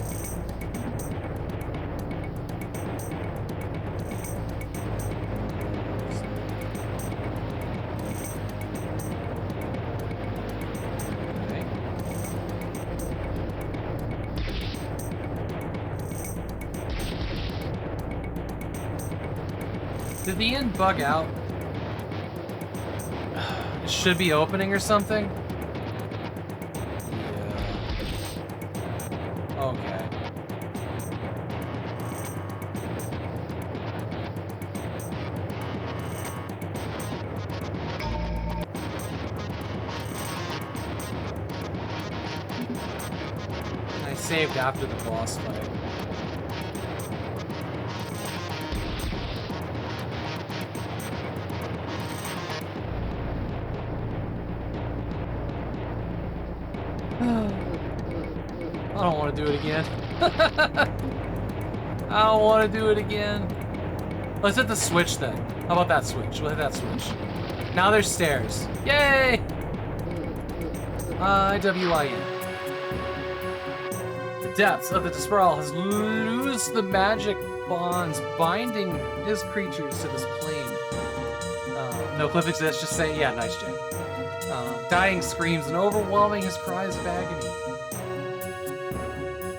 Okay. Did the end bug out? It should be opening or something? Okay. I saved after the boss fight. I don't want to do it again. I don't want to do it again. Let's hit the switch then. How about that switch? We'll hit that switch. Now there's stairs. Yay! IWIN. The depths of the Desperal has loosed the magic bonds binding his creatures to this plane. No clip exists, just say, yeah, nice, Jay. Dying screams and overwhelming his cries of agony.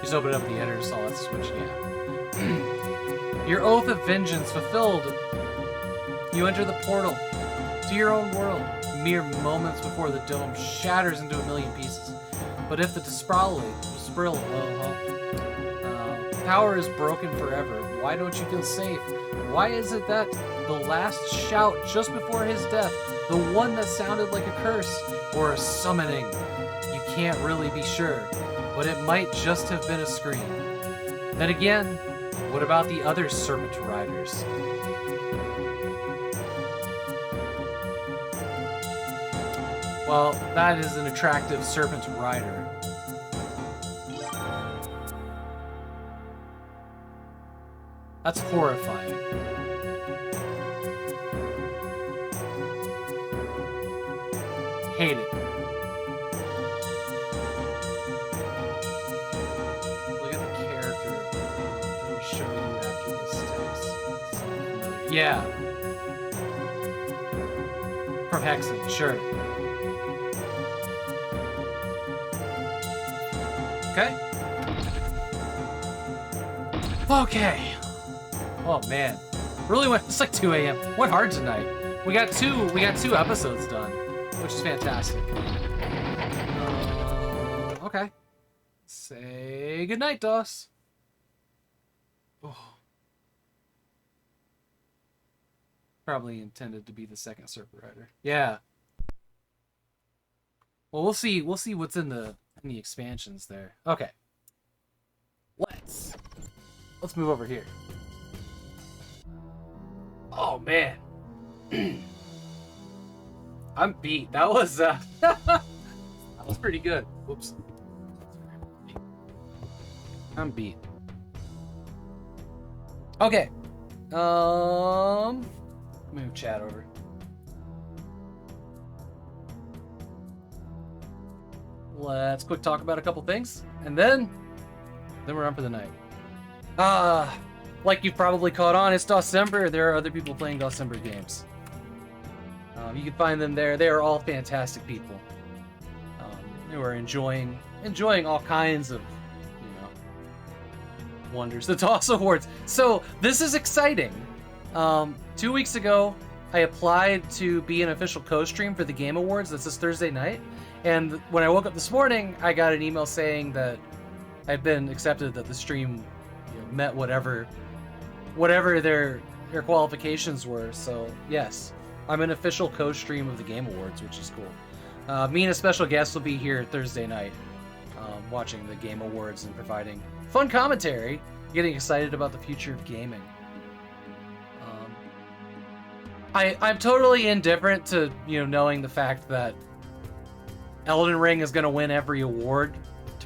Just open up the editor, saw that switch, yeah. Your oath of vengeance fulfilled. You enter the portal to your own world, mere moments before the dome shatters into a million pieces. But if the power is broken forever, why don't you feel safe? Why is it that the last shout just before his death, the one that sounded like a curse or a summoning, you can't really be sure, but it might just have been a scream. Then again, what about the other Serpent Riders? Well, that is an attractive Serpent Rider. That's horrifying. Hate it. Look at the character. It'll show you after this text. Yeah. From Hexen, sure. Okay. Okay. Oh man, really went. It's like 2 a.m. Went hard tonight. We got two episodes done, which is fantastic. Okay. Say goodnight, DOS. Oh. Probably intended to be the second Serpent Rider. Yeah. Well, we'll see. We'll see what's in the expansions there. Okay. Let's move over here. Oh man. I'm beat. That was that was pretty good. Whoops. I'm beat. Okay. Move chat over. Let's quick talk about a couple things, and then we're on for the night. Like you've probably caught on, it's DOSEMBER. There are other people playing DOSEMBER games. You can find them there. They are all fantastic people who are enjoying all kinds of, wonders. The DOS Awards. So this is exciting. 2 weeks ago, I applied to be an official co-stream for the Game Awards. That's this Thursday night. And when I woke up this morning, I got an email saying that I'd been accepted, that the stream met whatever their qualifications were. So yes, I'm an official co-stream of the Game Awards, which is cool. Me and a special guest will be here Thursday night, watching the Game Awards and providing fun commentary, getting excited about the future of gaming. I'm totally indifferent to, knowing the fact that Elden Ring is going to win every award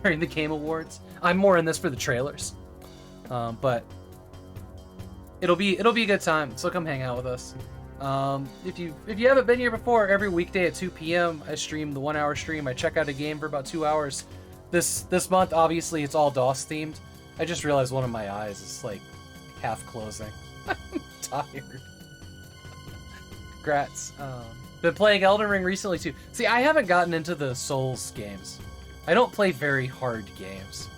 during the Game Awards. I'm more in this for the trailers. But it'll be a good time, so come hang out with us. If you haven't been here before, every weekday at 2 p.m. I stream the 1 hour stream. I check out a game for about 2 hours. This month, obviously, it's all DOS themed. I just realized one of my eyes is like half closing. I'm tired. Congrats. Been playing Elden Ring recently too. See, I haven't gotten into the Souls games. I don't play very hard games.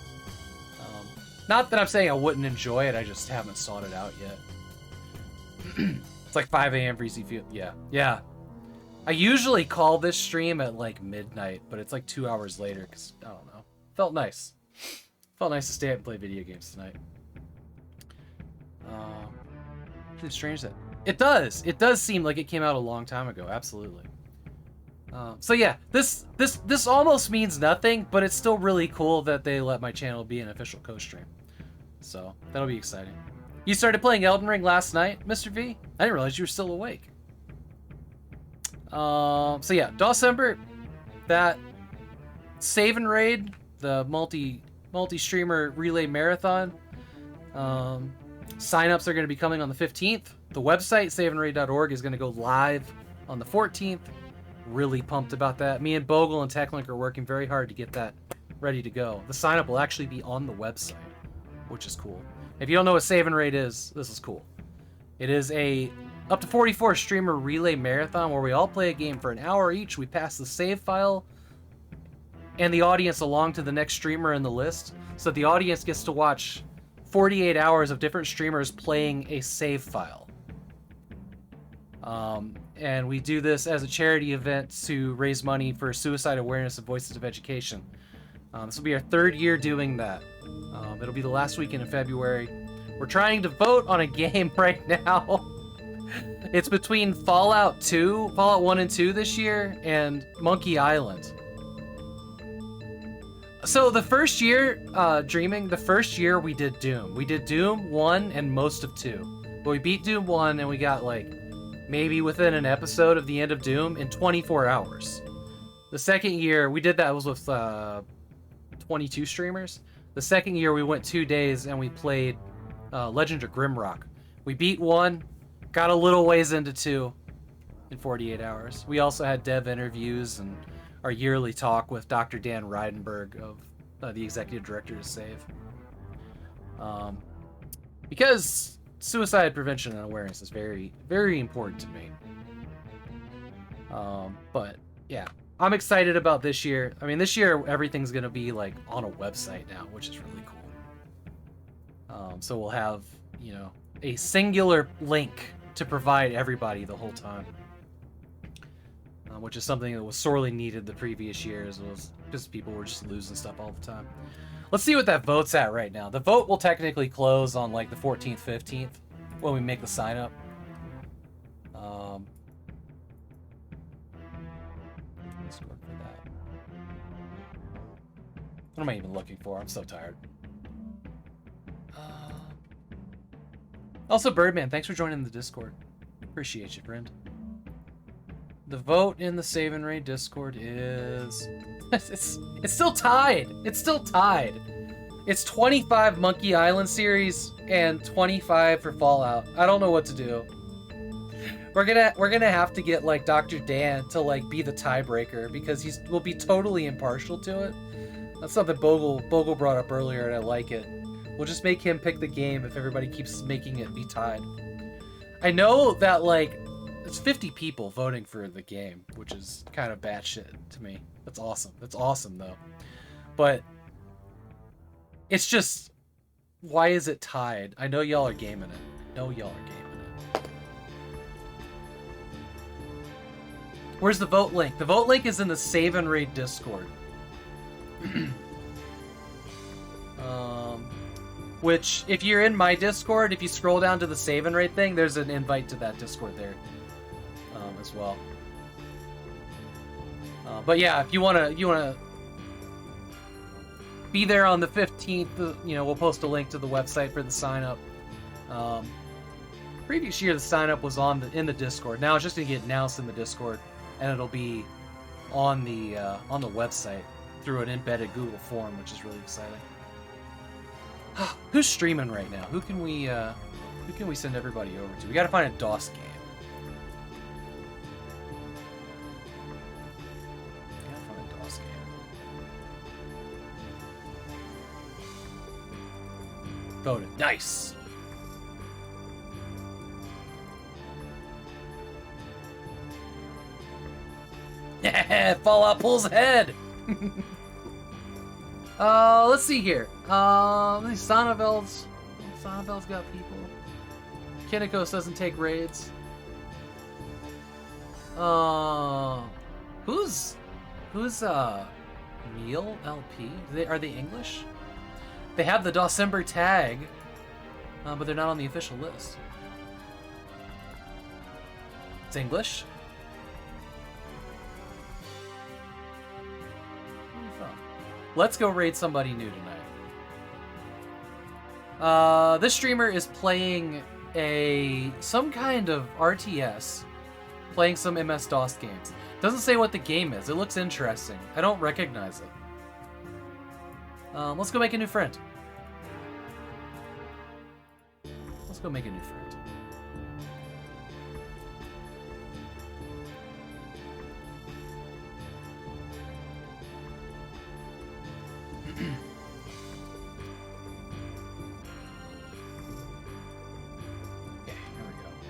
Not that I'm saying I wouldn't enjoy it, I just haven't sought it out yet. It's like 5 a.m. for Easy Field. Yeah. I usually call this stream at like midnight, but it's like 2 hours later because, I don't know. Felt nice. Felt nice to stay up and play video games tonight. It's strange that... It does seem like it came out a long time ago, absolutely. So yeah, this almost means nothing, but it's still really cool that they let my channel be an official co-stream. So that'll be exciting. You started playing Elden Ring last night, Mr. V? I didn't realize you were still awake. So yeah, DOSEMBER, that save and raid, the multi-streamer relay marathon. Sign-ups are going to be coming on the 15th. The website, saveandraid.org, is going to go live on the 14th. Really pumped about that. Me and Bogle and TechLink are working very hard to get that ready to go. The sign-up will actually be on the website, which is cool. If you don't know what Save and Raid is, this is cool. It is a up to 44 streamer relay marathon where we all play a game for an hour each. We pass the save file and the audience along to the next streamer in the list, so the audience gets to watch 48 hours of different streamers playing a save file. And we do this as a charity event to raise money for suicide awareness and Voices of Education. This will be our 3rd year doing that. It'll be the last weekend in February. We're trying to vote on a game right now. It's between Fallout 1 and 2 this year, and Monkey Island. So the first year, the first year we did Doom. We did Doom 1 and most of 2. But we beat Doom 1 and we got like maybe within an episode of the end of Doom in 24 hours. The second year, we did that was with 22 streamers. The second year we went 2 days and we played Legend of Grimrock. We beat 1, got a little ways into 2 in 48 hours. We also had dev interviews and our yearly talk with Dr. Dan Reidenberg of the executive director of Save. Because suicide prevention and awareness is very, very important to me. But yeah, I'm excited about this year. I mean, this year everything's gonna be like on a website now, which is really cool. So we'll have, a singular link to provide everybody the whole time. Which is something that was sorely needed the previous years, was because people were just losing stuff all the time. Let's see what that vote's at right now. The vote will technically close on like the 14th, 15th when we make the sign up. Let's work for that. What am I even looking for? I'm so tired. Also, Birdman, thanks for joining the Discord. Appreciate you, friend. The vote in the Save and Raid Discord is... It's still tied. It's still tied. It's 25 Monkey Island series and 25 for Fallout. I don't know what to do. We're gonna have to get like Dr. Dan to like be the tiebreaker because will be totally impartial to it. That's something Bogle brought up earlier, and I like it. We'll just make him pick the game if everybody keeps making it be tied. I know that like it's 50 people voting for the game, which is kind of batshit to me. That's awesome. That's awesome though. But it's just Why is it tied? I know y'all are gaming it. I know y'all are gaming it. Where's the vote link? The vote link is in the Save and Raid Discord. Which, if you're in my Discord, if you scroll down to the Save and Raid thing, there's an invite to that Discord there as well. But yeah, if you wanna be there on the 15th, you know, we'll post a link to the website for the sign up. Previous year, the sign up was in the Discord. Now it's just gonna get announced in the Discord, and it'll be on the website through an embedded Google form, which is really exciting. Who's streaming right now? Who can we send everybody over to? We gotta find a DOS game. Voted. Nice. Fallout pulls ahead. Let's see here. Sonneveld's got people. Kinnikos doesn't take raids. Who's Meal LP? Are they English? They have the DOSEMBER tag, but they're not on the official list. It's English. Let's go raid somebody new tonight. This streamer is playing some kind of RTS, playing some MS-DOS games. Doesn't say what the game is. It looks interesting. I don't recognize it. Let's go make a new friend. Let's go make a new friend.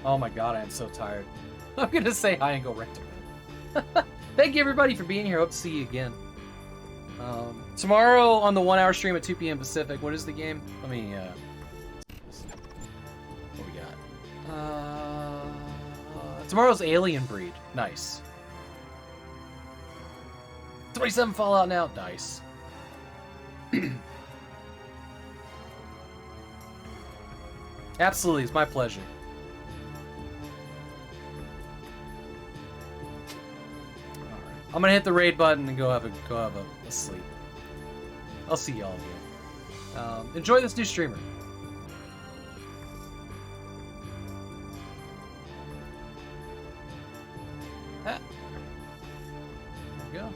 Oh my god, I am so tired. I'm gonna say hi and go right to bed. Thank you everybody for being here. Hope to see you again. Tomorrow on the 1 hour stream at 2 p.m. Pacific. What is the game? Let me what we got? Tomorrow's Alien Breed. Nice. 27 Fallout now. Nice. Absolutely, it's my pleasure. I'm gonna hit the raid button and go have a sleep. I'll see y'all again. Enjoy this new streamer. There we go.